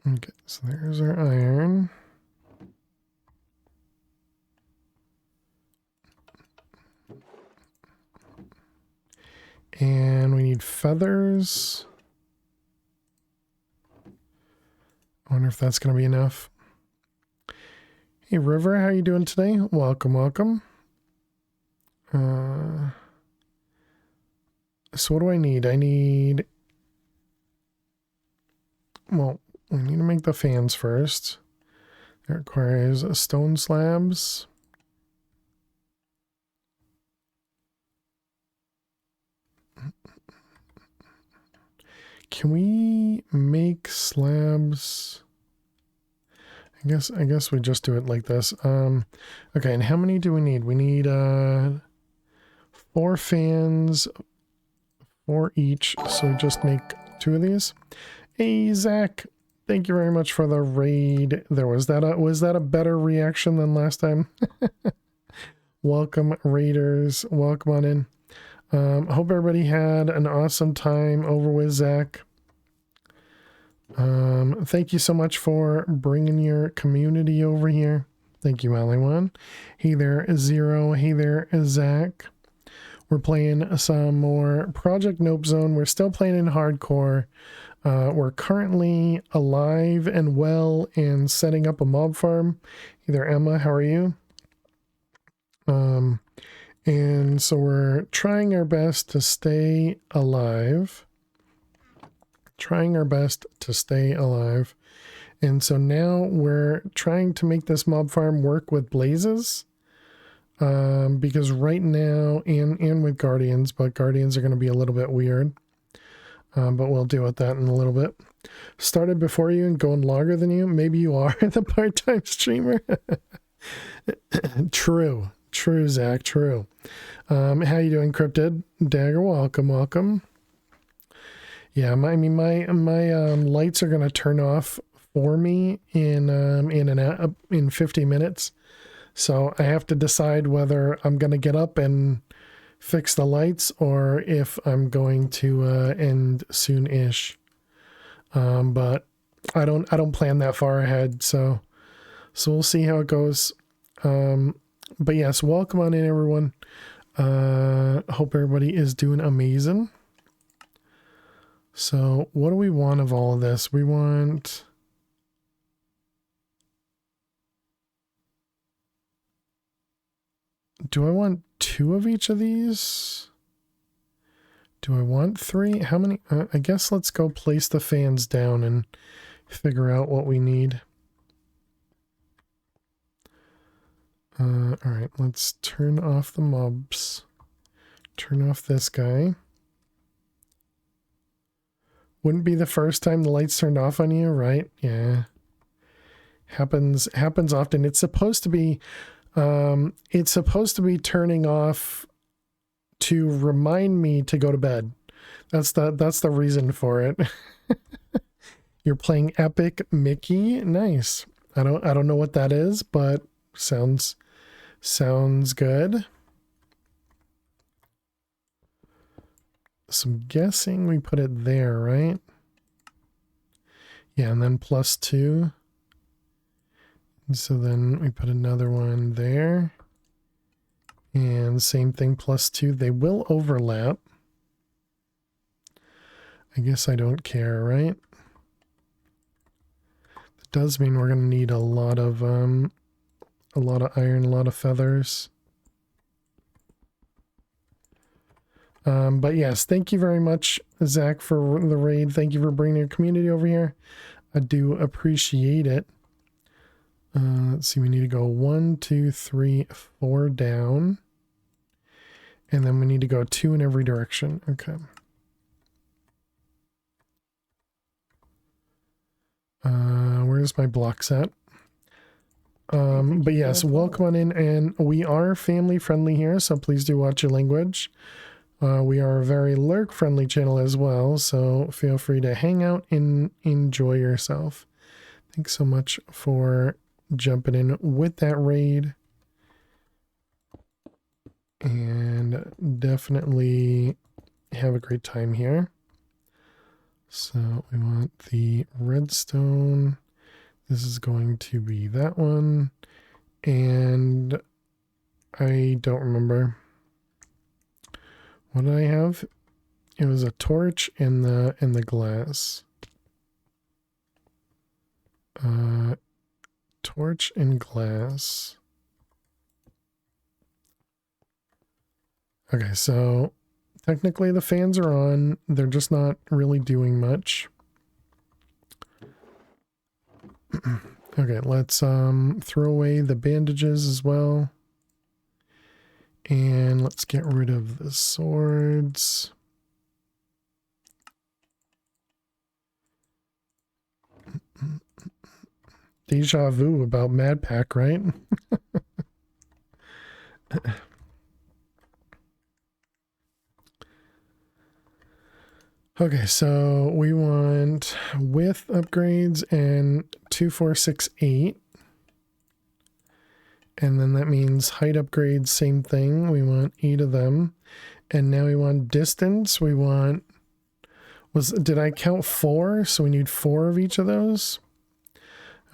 Okay, so there's our iron. And we need feathers. I wonder if that's going to be enough. Hey, River, how you doing today? Welcome, welcome. So what do I need? Well, we need to make the fans first. That requires stone slabs. Can we make slabs? I guess we just do it like this. Okay, and how many do we need? We need 4 fans, 4 each. So we just make 2 of these. Hey, Zach, thank you very much for the raid. Was that a better reaction than last time? Welcome, raiders. Welcome on in. Hope everybody had an awesome time over with Zach. Thank you so much for bringing your community over here. Thank you, Aliwan. Hey there, Zero. Hey there, Zach. We're playing some more Project Nope Zone. We're still playing in hardcore. We're currently alive and well and setting up a mob farm. Hey there, Emma. How are you? And so we're trying our best to stay alive. And so now we're trying to make this mob farm work with blazes. Because right now, and with guardians, but guardians are going to be a little bit weird. But we'll deal with that in a little bit. Started before you and going longer than you. Maybe you are the part-time streamer. True, Zach, true. How you doing, Cryptid? Dagger, welcome. Yeah, my lights are gonna turn off for me in 50 minutes. So I have to decide whether I'm gonna get up and fix the lights or if I'm going to end soon-ish. But I don't plan that far ahead, so we'll see how it goes. But yes, welcome on in, everyone. Hope everybody is doing amazing. So what do we want of all of this? We want... Do I want 2 of each of these? Do I want 3? How many? I guess let's go place the fans down and figure out what we need. Alright, let's turn off the mobs. Turn off this guy. Wouldn't be the first time the lights turned off on you, right? Yeah. Happens often. It's supposed to be turning off to remind me to go to bed. That's the reason for it. You're playing Epic Mickey. Nice. I don't know what that is, but sounds good. So I'm guessing we put it there, right? Yeah, and then +2. And so then we put another one there. And same thing, +2. They will overlap. I guess I don't care, right? That does mean we're going to need a lot of iron, a lot of feathers. But yes, thank you very much, Zach, for the raid. Thank you for bringing your community over here. I do appreciate it. Let's see, we need to go 1, 2, 3, 4 down. And then we need to go 2 in every direction. Okay. Where's my block set? But yes, welcome on in, and we are family friendly here, so please do watch your language. We are a very lurk friendly channel as well, so feel free to hang out and enjoy yourself. Thanks so much for jumping in with that raid. And definitely have a great time here. So we want the redstone. This is going to be that one. And I don't remember. What did I have? It was a torch and the glass. Torch and glass. Okay, so technically the fans are on. They're just not really doing much. Okay, let's throw away the bandages as well. And let's get rid of the swords. Deja vu about Mad Pack, right? Okay, so we want width upgrades and 2, 4, 6, 8. And then that means height upgrades, same thing. We want 8 of them. And now we want distance. We want, did I count 4? So we need 4 of each of those.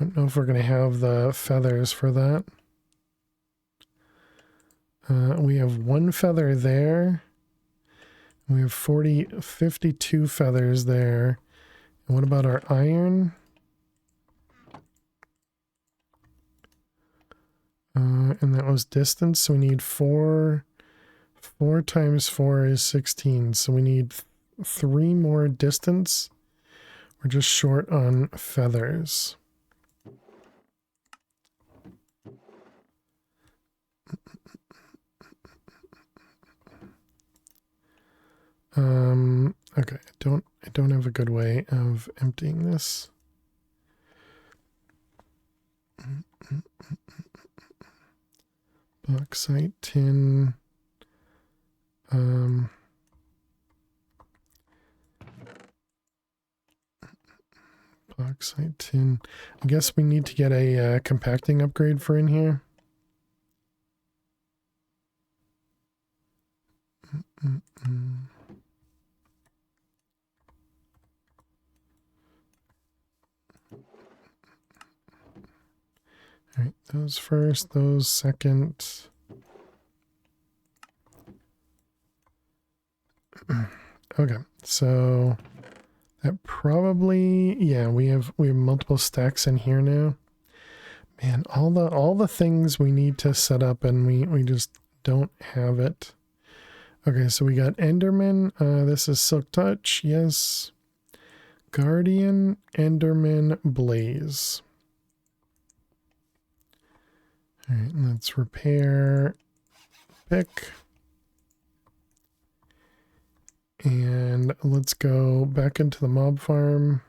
I don't know if we're going to have the feathers for that. We have 1 feather there. We have 52 feathers there. And what about our iron? And that was distance, so we need 4. 4 times 4 is 16, so we need 3 more distance. We're just short on feathers. Okay, I don't have a good way of emptying this. Bauxite, tin, bauxite, tin. I guess we need to get a compacting upgrade for in here. All right, those first, those second. Okay, so that probably, yeah, we have multiple stacks in here now. Man, all the things we need to set up and we just don't have it. Okay, so we got Enderman. This is Silk Touch, yes. Guardian, Enderman, Blaze. All right, let's repair, pick. And let's go back into the mob farm.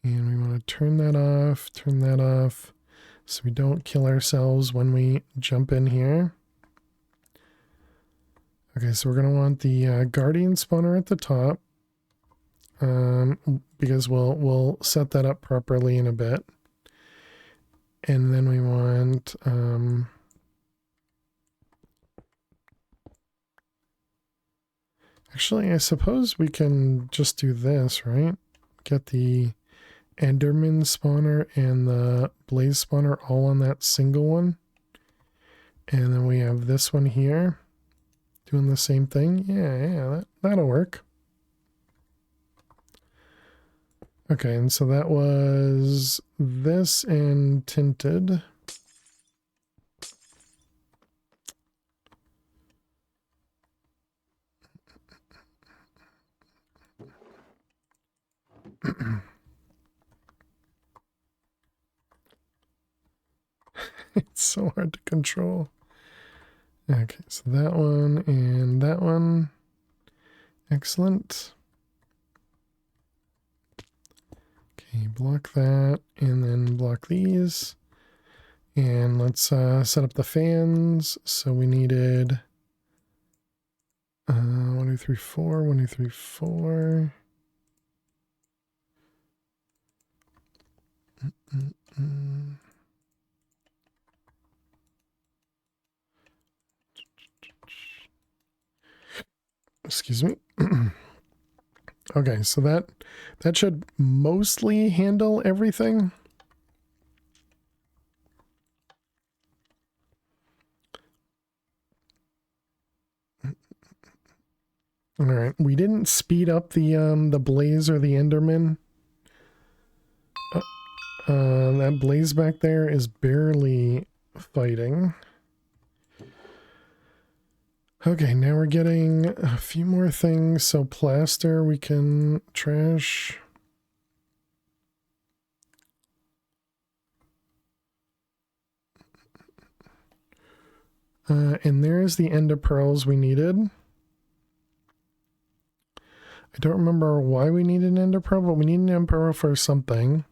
And we want to turn that off, so we don't kill ourselves when we jump in here. Okay, so we're going to want the Guardian spawner at the top, because we'll set that up properly in a bit. And then we want... actually, I suppose we can just do this, right? Get the Enderman spawner and the Blaze spawner all on that single one. And then we have this one here doing the same thing. Yeah, that'll work. Okay, and so that was this and tinted. It's so hard to control. Okay, so that one and that one. Excellent. Okay, block that and then block these. And let's set up the fans. So we needed 1, 2, 3, 4, 1, 2, 3, 4. Excuse me. Okay, so that should mostly handle everything. All right, we didn't speed up the Blaze or the Enderman. That Blaze back there is barely fighting. Okay, now we're getting a few more things. So plaster we can trash. And there's the ender pearls we needed. I don't remember why we needed an ender pearl, but we need an ender pearl for something.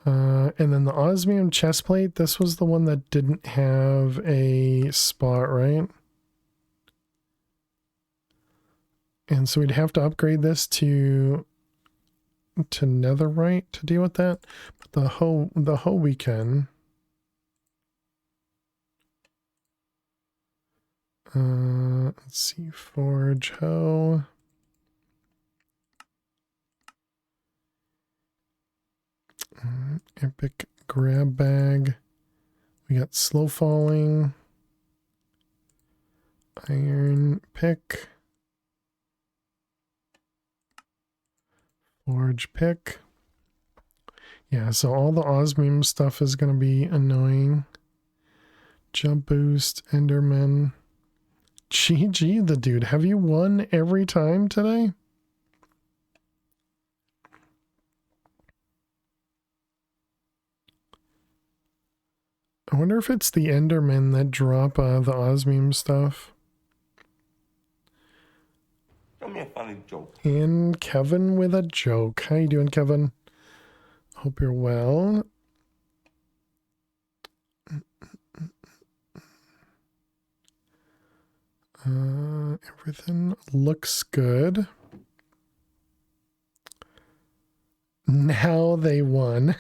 And then the osmium chestplate, this was the one that didn't have a spot, right? And so we'd have to upgrade this to netherite to deal with that. But the hoe we can. Let's see, forge hoe. Epic grab bag. We got slow falling. Iron pick. Forge pick. Yeah, so all the osmium stuff is going to be annoying. Jump boost, Enderman. GG the dude. Have you won every time today? I wonder if it's the Endermen that drop the osmium stuff. Tell me a funny joke. And Kevin with a joke. How you doing, Kevin? Hope you're well. Everything looks good. Now they won.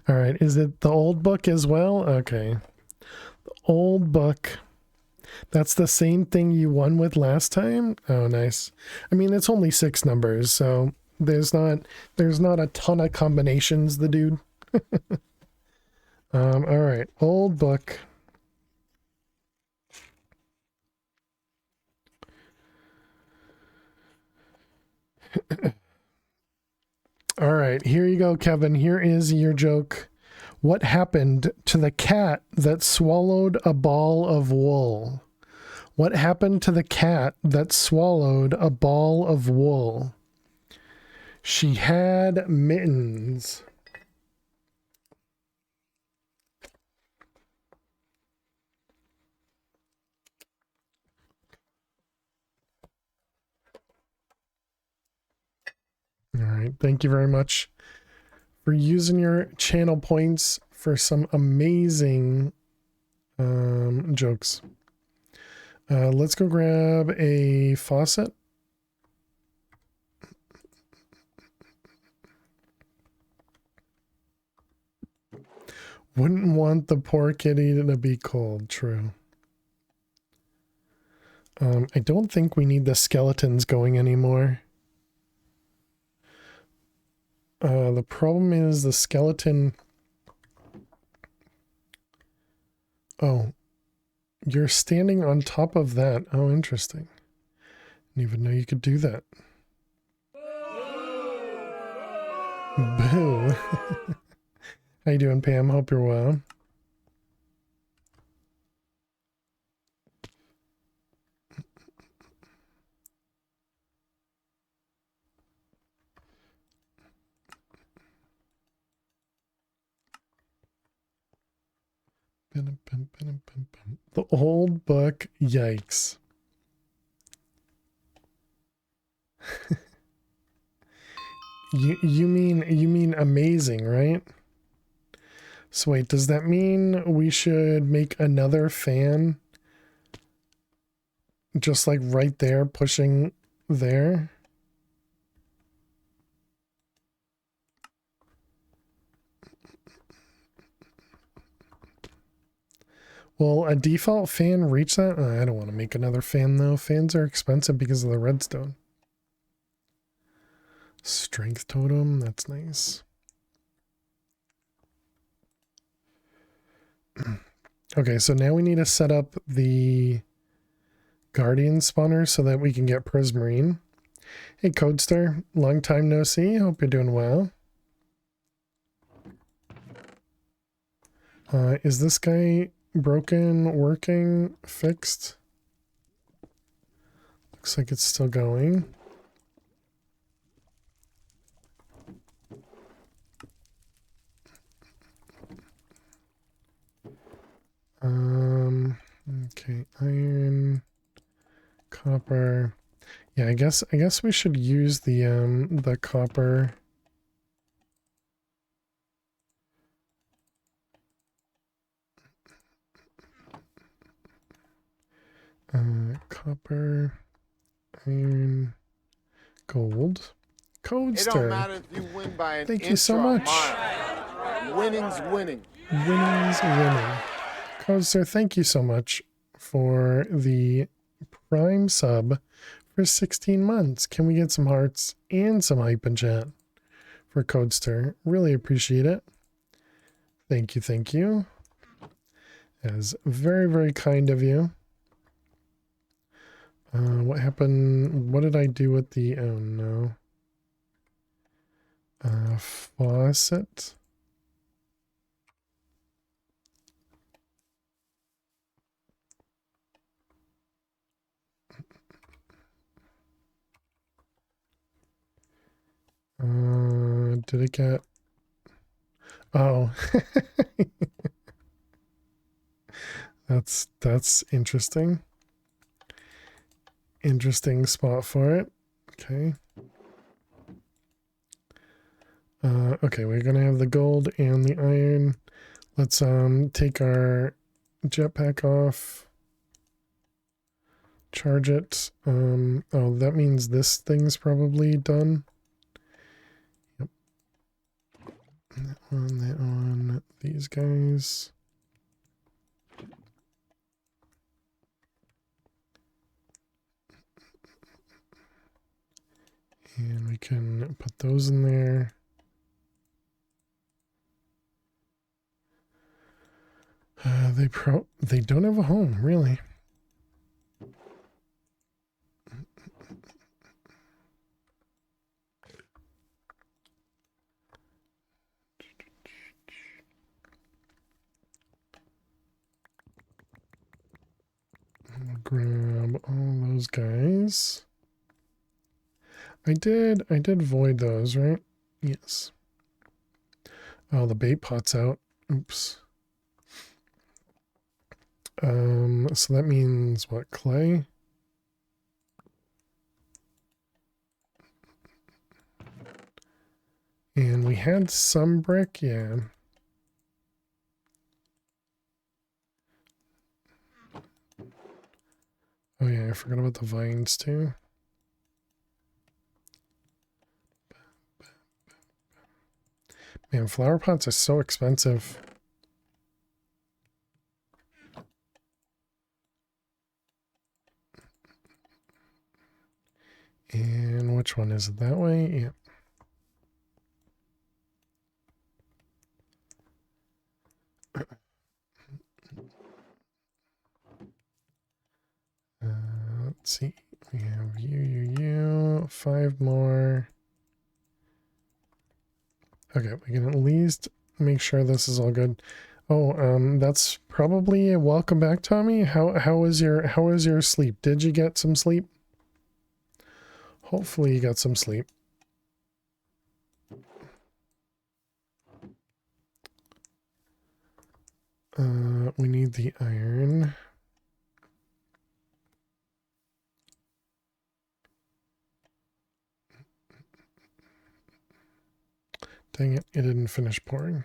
All right, Is it the old book as well? Okay. The old book. That's the same thing you won with last time? Oh, nice. I mean, it's only 6 numbers, so there's not a ton of combinations, the dude. All right. Old book. All right, here you go, Kevin. Here is your joke. What happened to the cat that swallowed a ball of wool? What happened to the cat that swallowed a ball of wool? She had mittens. All right, thank you very much for using your channel points for some amazing jokes. Let's go grab a faucet. Wouldn't want the poor kitty to be cold. True. I don't think we need the skeletons going anymore. The problem is the skeleton... Oh, you're standing on top of that. Oh, interesting. Didn't even know you could do that. Boo. How you doing, Pam? Hope you're well. The old book, yikes. you mean amazing, right? So wait, does that mean we should make another fan just like right there, pushing there? Will a default fan reach that? I don't want to make another fan though. Fans are expensive because of the redstone. Strength totem, that's nice. Okay, so now we need to set up the guardian spawner so that we can get Prismarine. Hey Codestar, long time no see. Hope you're doing well. Is this guy broken, working, fixed? Looks like it's still going. Okay, iron, copper. Yeah, I guess we should use the copper. Copper, iron, gold. Codester. It don't matter if you win by an Thank you inch so or a much. mile. Winning's winning. Winning's winning. Codester, thank you so much for the Prime sub for 16 months. Can we get some hearts and some hype in chat for Codester? Really appreciate it. Thank you, thank you. That is very, very kind of you. What happened? What did I do with the... Oh, no. Faucet. Did it get... Oh. That's interesting. Interesting spot for it. Okay. Okay, we're gonna have the gold and the iron. Let's take our jetpack off. Charge it. Oh, that means this thing's probably done. Yep. That one, these guys. And we can put those in there. They don't have a home, really. I'll grab all those guys. I did void those, right? Yes. Oh, the bait pot's out. Oops. So that means what, clay? And we had some brick, yeah. Oh yeah, I forgot about the vines too. Man, flower pots are so expensive. And which one is it? That way? Yeah. Let's see. We have you. 5 more. Okay, we can at least make sure this is all good. Oh, that's probably a welcome back, Tommy. How was your sleep? Did you get some sleep? Hopefully you got some sleep. We need the iron. Dang it, it didn't finish pouring.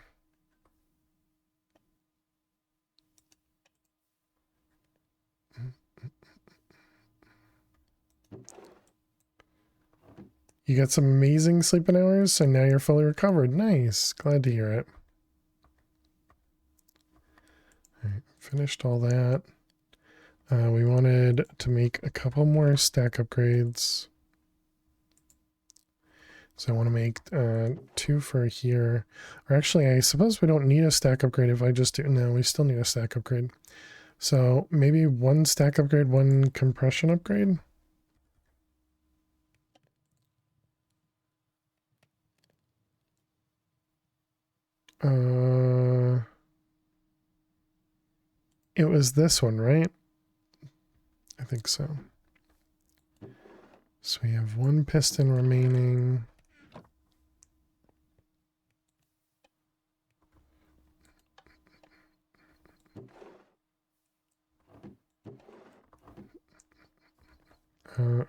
You got some amazing sleeping hours, so now you're fully recovered. Nice. Glad to hear it. All right, finished all that. We wanted to make a couple more stack upgrades. So I want to make 2 for here. Or actually, I suppose we don't need a stack upgrade if I just do. No, we still need a stack upgrade. So maybe 1 stack upgrade, 1 compression upgrade. It was this one, right? I think so. So we have 1 piston remaining.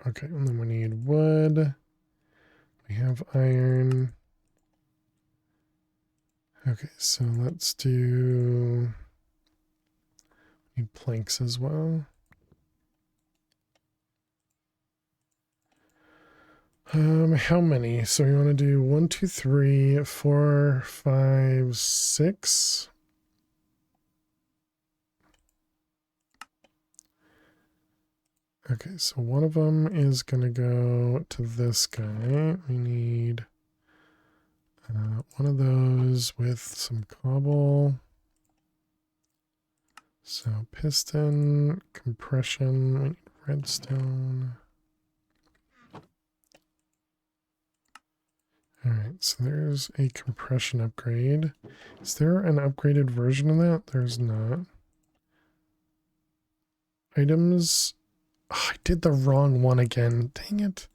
Okay, and then we need wood. We have iron. Okay, so let's do... We need planks as well. How many? So we want to do 1, 2, 3, 4, 5, 6. Okay, so one of them is going to go to this guy. We need one of those with some cobble. So piston, compression, we need redstone. All right, so there's a compression upgrade. Is there an upgraded version of that? There's not. Items. Oh, I did the wrong one again. Dang it.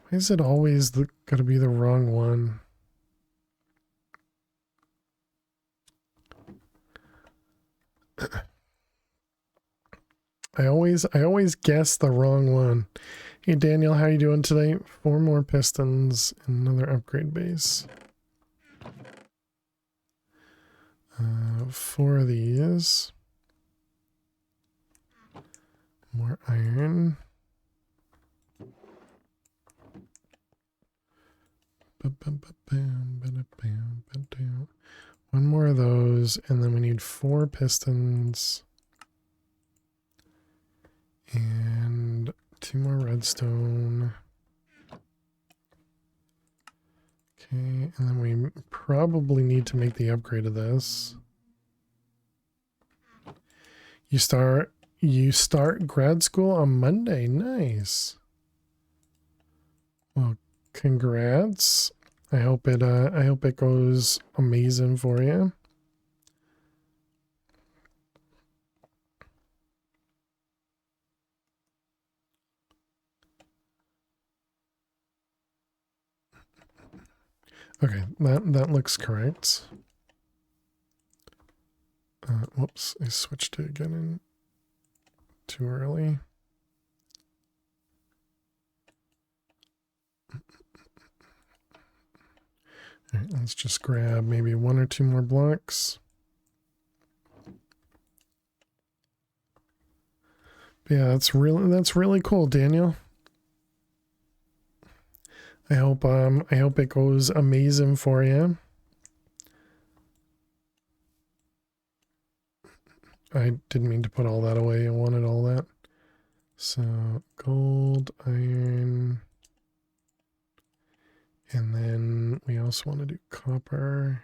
Why is it always gotta be the wrong one? I always guess the wrong one. Hey Daniel, how you doing today? 4 more pistons and another upgrade base. 4 of these. More iron. One more of those, and then we need 4 pistons. And 2 more redstone. Okay, and then we probably need to make the upgrade of this. You start grad school on Monday. Nice. Well, congrats. I hope it goes amazing for you. Okay, that looks correct. Whoops, I switched it again in too early. All right, let's just grab maybe 1 or 2 more blocks. But yeah, that's really cool, Daniel. I hope it goes amazing for you. I didn't mean to put all that away. I wanted all that. So gold, iron, and then we also want to do copper.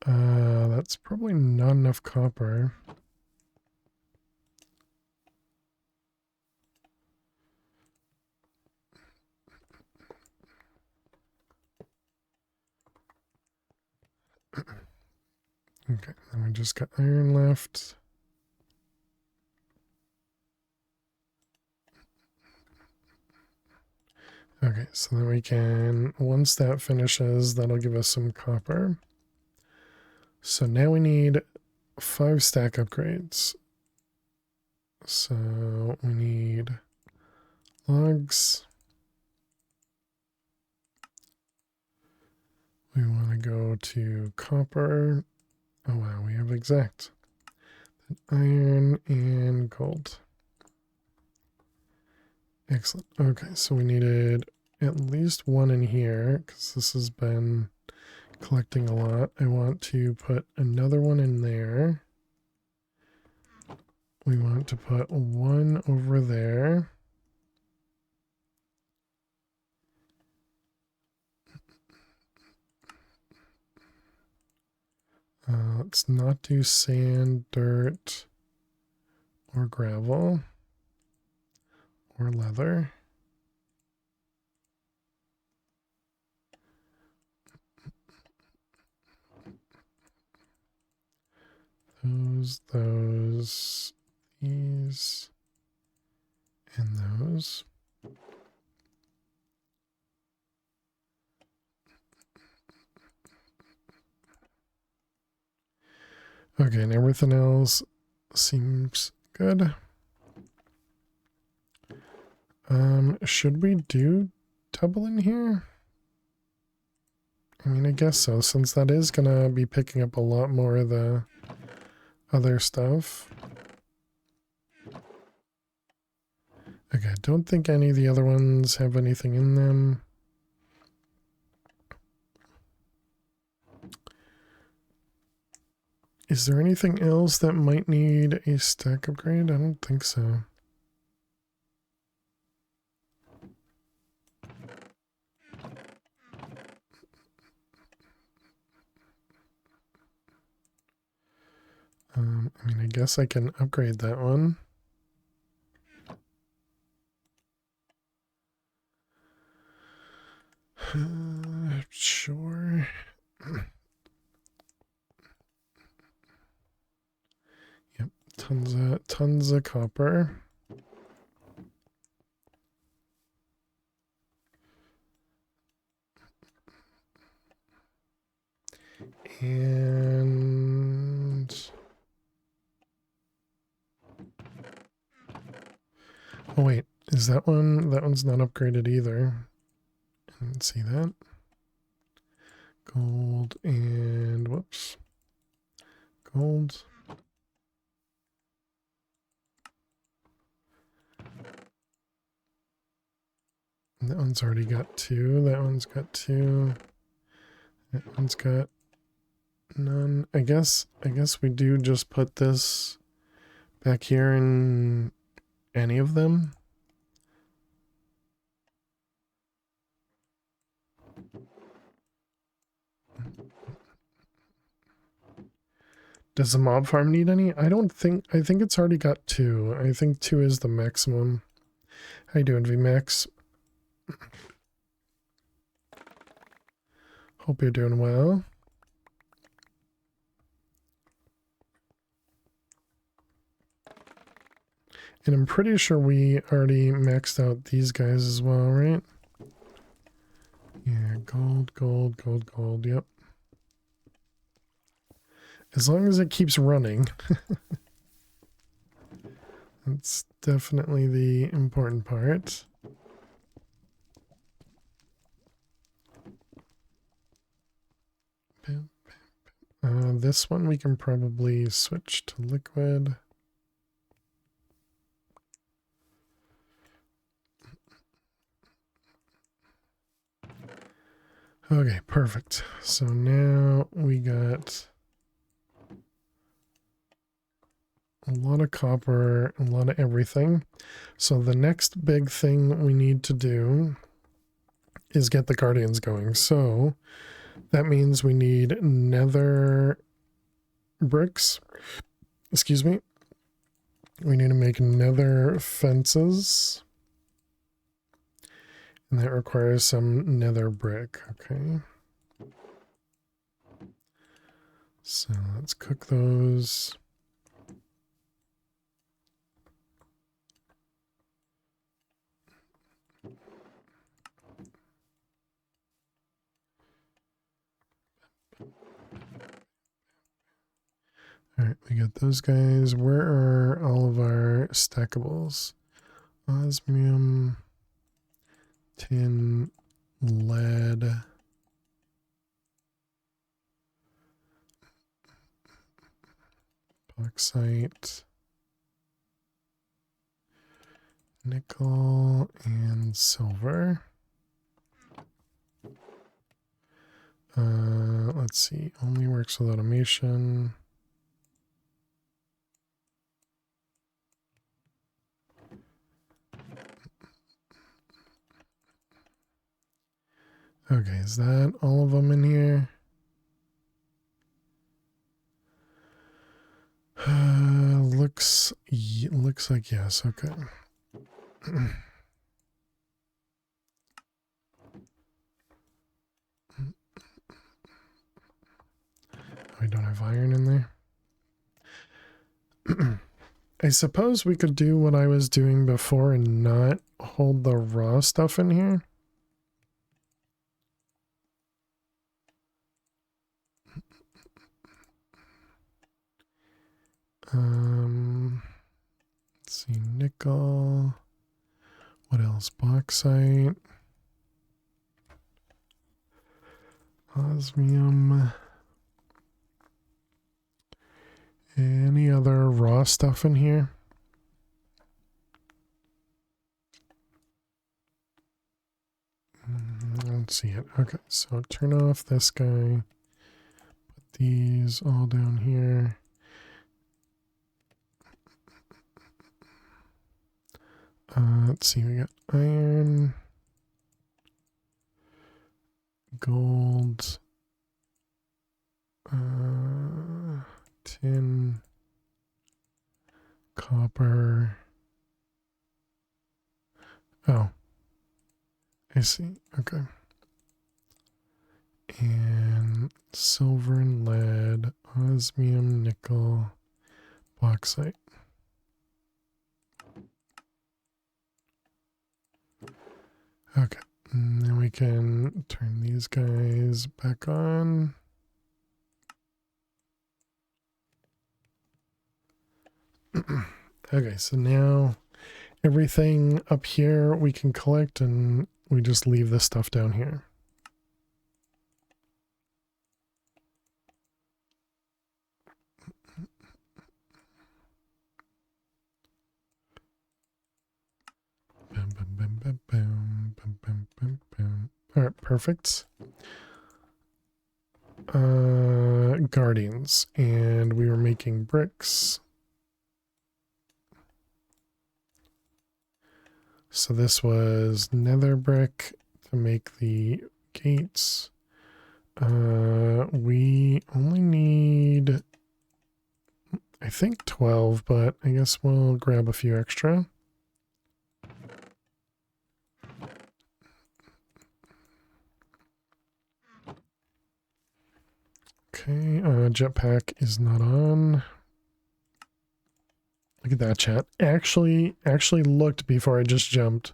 That's probably not enough copper. Okay, then we just got iron left. Okay, so then we can, once that finishes, that'll give us some copper. So now we need 5 stack upgrades. So we need logs. We want to go to copper. Oh wow, we have exact. Iron and gold. Excellent. Okay, so we needed at least 1 in here because this has been collecting a lot. I want to put another one in there. We want to put 1 over there. Let's not do sand, dirt, or gravel, or leather. Those, these, and those. Okay, and everything else seems good. Should we do double in here? I mean, I guess so, since that is gonna be picking up a lot more of the other stuff. Okay, I don't think any of the other ones have anything in them. Is there anything else that might need a stack upgrade? I don't think so. I mean, I guess I can upgrade that one. Sure. Yep, tons of copper. And oh wait, is that one? That one's not upgraded either. I didn't see that. Gold and whoops. Gold. And that one's already got 2. That one's got 2. That one's got none. I guess we do just put this back here in any of them. Does the mob farm need any? I think it's already got 2. I think 2 is the maximum. How you doing, VMAX? Hope you're doing well. And I'm pretty sure we already maxed out these guys as well, right? Yeah, gold, gold, gold, gold, yep. As long as it keeps running. That's definitely the important part. This one we can probably switch to liquid. Okay, perfect. So now we got a lot of copper, a lot of everything. So the next big thing we need to do is get the guardians going. So that means we need nether bricks. Excuse me. We need to make nether fences. And that requires some nether brick. Okay. So let's cook those. All right, we got those guys. Where are all of our stackables? Osmium, tin, lead, bauxite, nickel, and silver. Let's see. Only works with automation. Okay, is that all of them in here? Looks like yes. Okay. I don't have iron in there. I suppose we could do what I was doing before and not hold the raw stuff in here. Let's see, nickel. What else? Bauxite. Osmium. Any other raw stuff in here? I don't see it. Okay, so turn off this guy. Put these all down here. Let's see, we got iron, gold, tin, copper. Oh, I see. Okay. And silver and lead, osmium, nickel, bauxite. Okay, and then we can turn these guys back on. Okay, so now everything up here we can collect and we just leave this stuff down here. Bam, bam, bam, bam, bam, bam, bam, bam, bam. All right, perfect. guardians, and we were making bricks. So this was nether brick to make the gates. We only need, I think 12, but I guess we'll grab a few extra. Okay, jetpack is not on. Look at that, chat. Actually looked before I just jumped.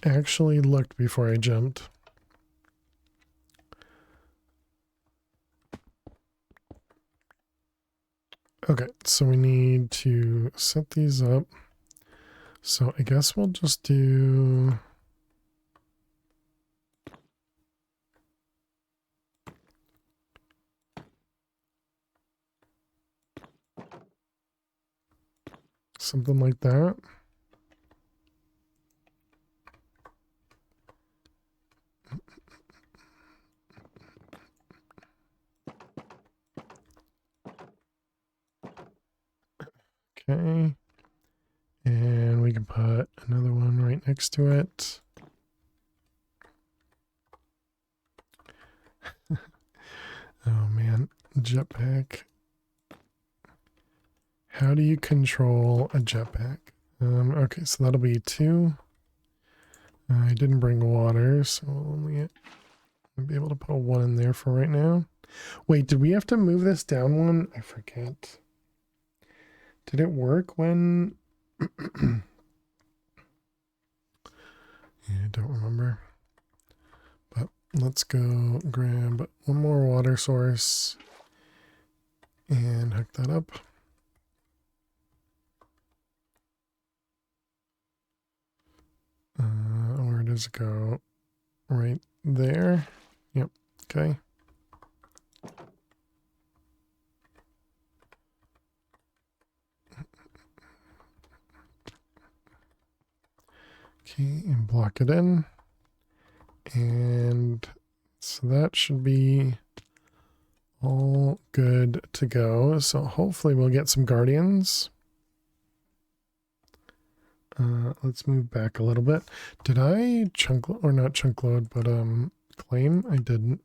Actually looked before I jumped. Okay, so we need to set these up. So I guess we'll just do... something like that. Okay. And we can put another one right next to it. Oh man, jetpack. How do you control a jetpack? Okay, so that'll be 2. I didn't bring water, so we'll only be able to put 1 in there for right now. Wait, did we have to move this down 1? I forget. Did it work when... yeah, I don't remember. But let's go grab 1 more water source and hook that up. Where does it go? Right there. Yep. Okay. Okay, and block it in. And so that should be all good to go. So hopefully we'll get some guardians. Let's move back a little bit. Did I chunk or not chunk load, but claim? I didn't.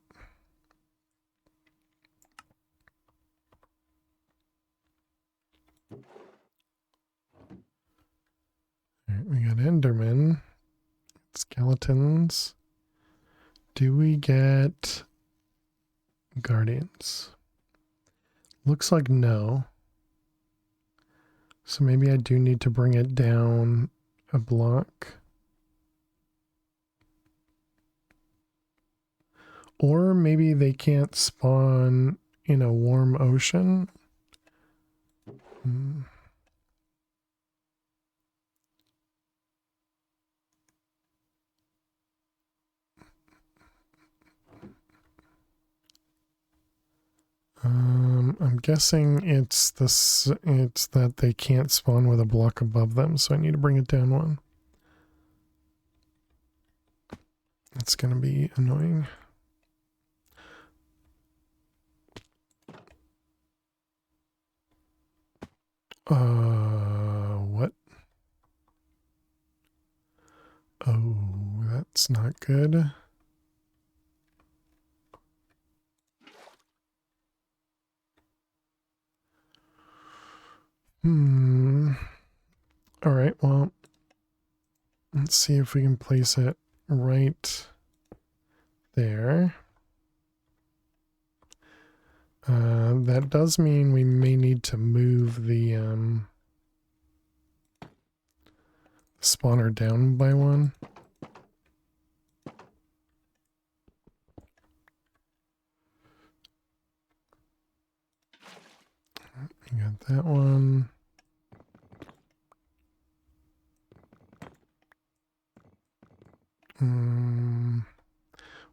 All right, we got Enderman, skeletons. Do we get guardians? Looks like no. So maybe I do need to bring it down a block. Or maybe they can't spawn in a warm ocean. I'm guessing it's this. It's that they can't spawn with a block above them, so I need to bring it down 1. It's gonna be annoying. What? Oh, that's not good. All right, well, let's see if we can place it right there. That does mean we may need to move the spawner down by 1. We got that one.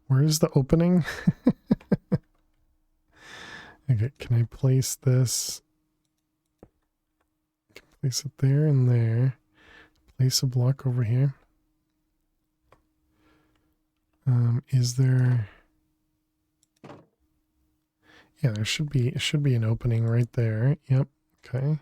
Where is the opening? Okay, can I place this? I can place it there and there. Place a block over here. Is there... Yeah, there should be, it should be an opening right there. Yep. Okay.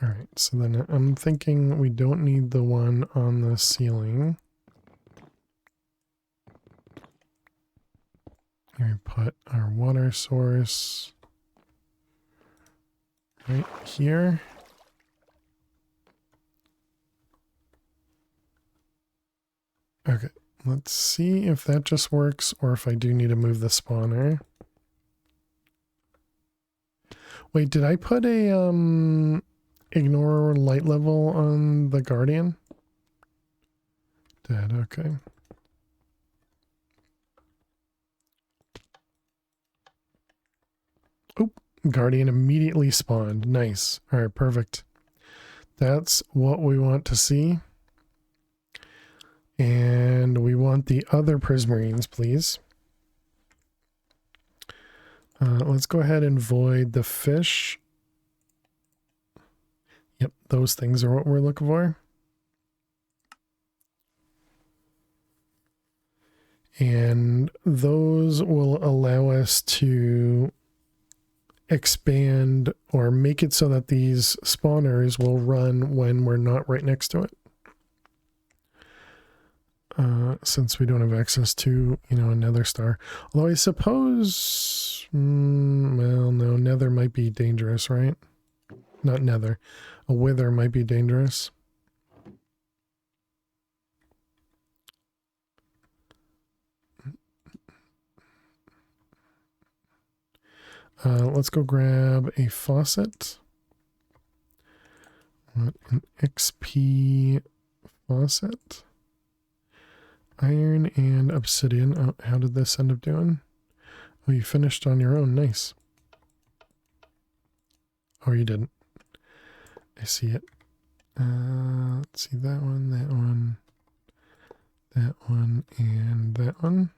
All right, so then I'm thinking we don't need the one on the ceiling. We put our water source right here. Okay, let's see if that just works or if I do need to move the spawner. Wait, did I put a ignore light level on the Guardian? Did, okay. Oop, Guardian immediately spawned. Nice. All right, perfect. That's what we want to see. And we want the other Prismarines, please. Let's go ahead and void the fish. Yep, those things are what we're looking for. And those will allow us to expand or make it so that these spawners will run when we're not right next to it. Since we don't have access to, you know, a nether star. Although I suppose, well, no, nether might be dangerous, right? Not nether. A wither might be dangerous. Let's go grab a faucet. What an XP faucet. Iron and obsidian. Oh, how did this end up doing? Oh, you finished on your own. Nice. Oh, you didn't. I see it. Let's see that one, and that one.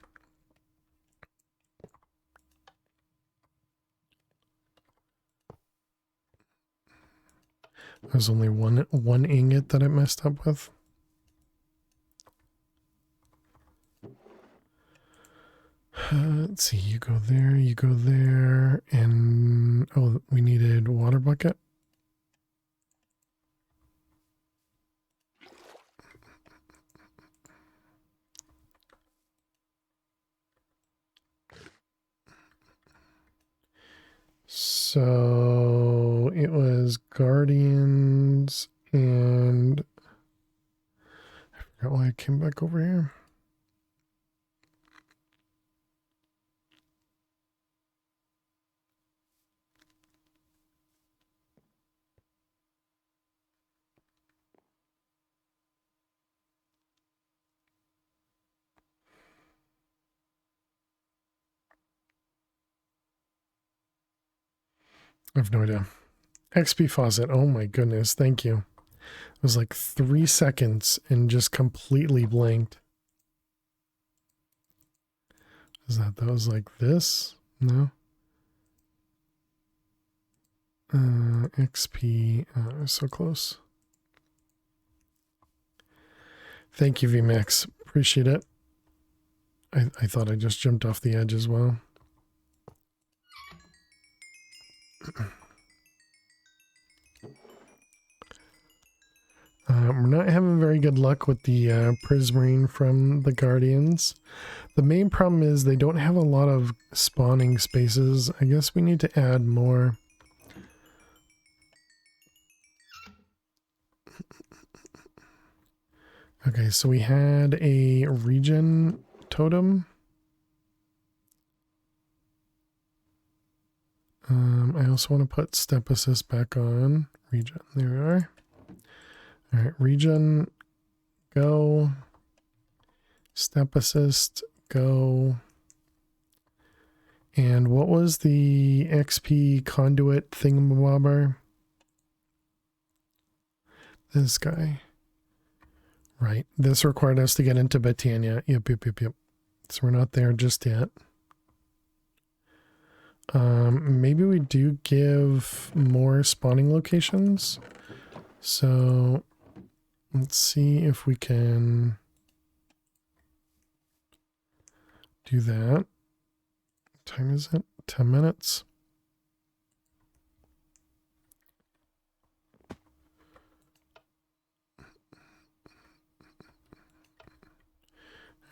There's only one ingot that I messed up with. Let's see, you go there, and oh, we needed water bucket. So it was Guardians, and I forgot why I came back over here. I have no idea. XP faucet. Oh my goodness. Thank you. It was like 3 seconds and just completely blanked. Is that was like this? No. XP. So close. Thank you, VMAX. Appreciate it. I thought I just jumped off the edge as well. We're not having very good luck with the Prismarine from the Guardians. The main problem is they don't have a lot of spawning spaces. I guess we need to add more. Okay, so we had a regen totem. I also want to put step assist back on. Regen, there we are. All right, regen, go. Step assist, go. And what was the XP conduit thingamabobber? This guy. Right, this required us to get into Botania. Yep. So we're not there just yet. Maybe we do give more spawning locations. So let's see if we can do that. What time is it? 10 minutes.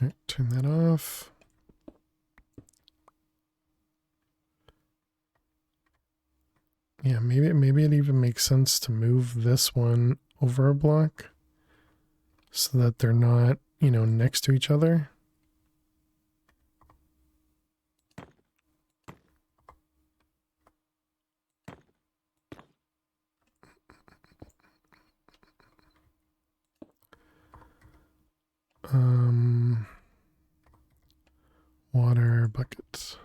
All right, turn that off. Yeah, maybe it even makes sense to move this one over a block so that they're not, you know, next to each other. Water buckets.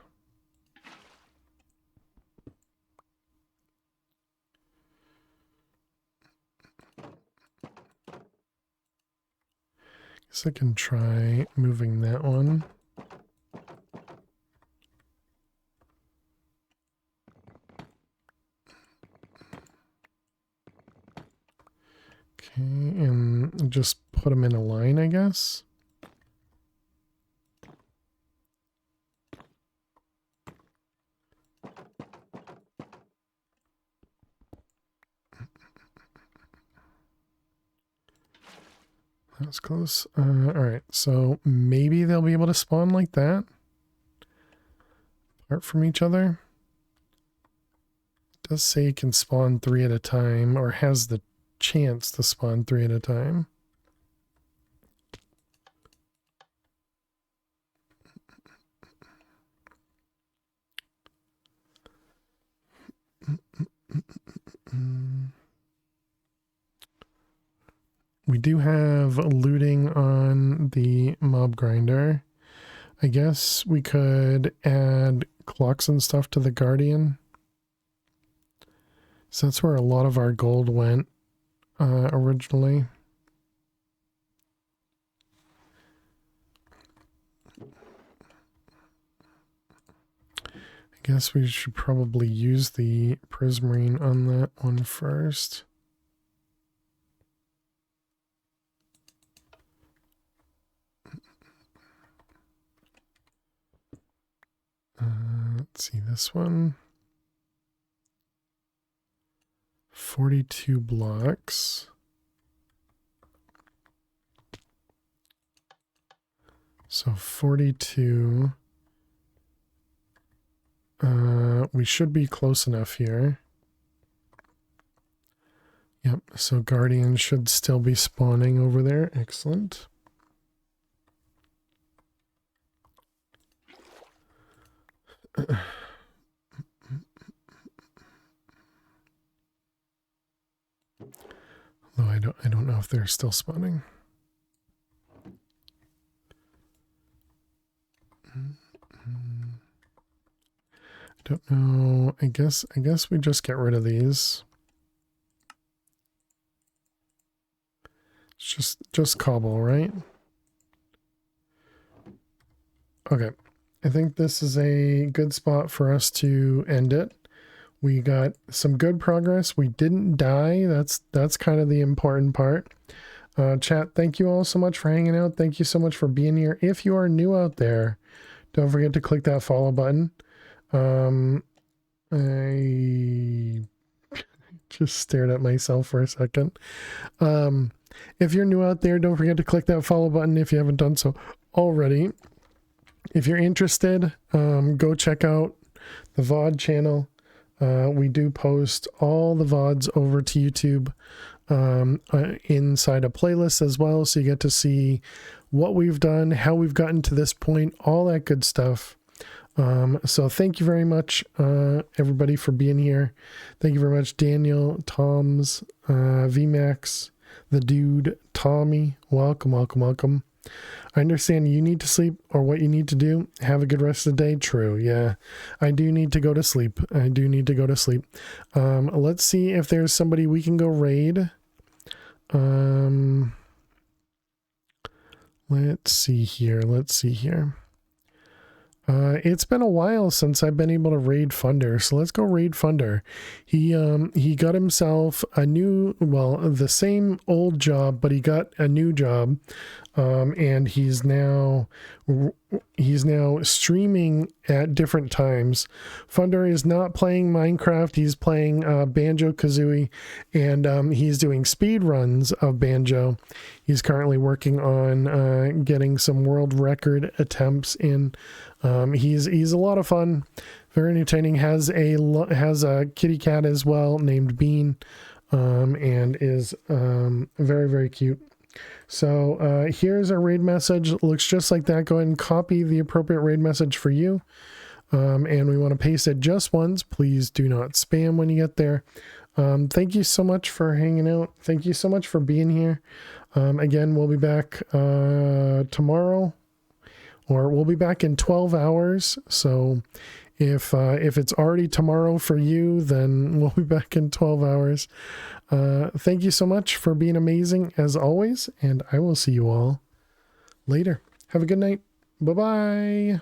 Guess I can try moving that one. Okay, and just put them in a line, I guess. That was close. All right, so maybe they'll be able to spawn like that, apart from each other. It does say you can spawn 3 at a time, or has the chance to spawn 3 at a time. We do have looting on the mob grinder. I guess we could add clocks and stuff to the Guardian. So that's where a lot of our gold went originally. I guess we should probably use the prismarine on that one first. Let's see this one. 42 blocks. So 42. We should be close enough here. Yep, so Guardians should still be spawning over there. Excellent. Although I don't know if they're still spawning. I don't know. I guess we just get rid of these. It's just cobble, right? Okay. I think this is a good spot for us to end it. We got some good progress. We didn't die. That's kind of the important part. Chat, thank you all so much for hanging out. Thank you so much for being here. If you are new out there, don't forget to click that follow button. I just stared at myself for a second. If you're new out there, don't forget to click that follow button if you haven't done so already. If you're interested, go check out the VOD channel. We do post all the VODs over to YouTube inside a playlist as well, so you get to see what we've done, how we've gotten to this point, all that good stuff. So thank you very much, everybody, for being here. Thank you very much, Daniel, Toms, VMAX, the dude, Tommy. Welcome, welcome, welcome. I understand you need to sleep, or what you need to do. Have a good rest of the day. True. Yeah, I do need to go to sleep. Let's see if there's somebody we can go raid. Let's see here. It's been a while since I've been able to raid Funder, so let's go raid Funder. He got himself a new, well, the same old job, but he got a new job, and he's now streaming at different times. Funder is not playing Minecraft; he's playing Banjo-Kazooie, and he's doing speed runs of Banjo. He's currently working on getting some world record attempts in. He's a lot of fun, very entertaining. Has a kitty cat as well named Bean, and is very, very cute. So here's our raid message. It looks just like that. Go ahead and copy the appropriate raid message for you, and we want to paste it just once. Please do not spam when you get there. Thank you so much for hanging out. Thank you so much for being here. Again, we'll be back tomorrow. Or we'll be back in 12 hours. So if it's already tomorrow for you, then we'll be back in 12 hours. Thank you so much for being amazing as always. And I will see you all later. Have a good night. Bye-bye.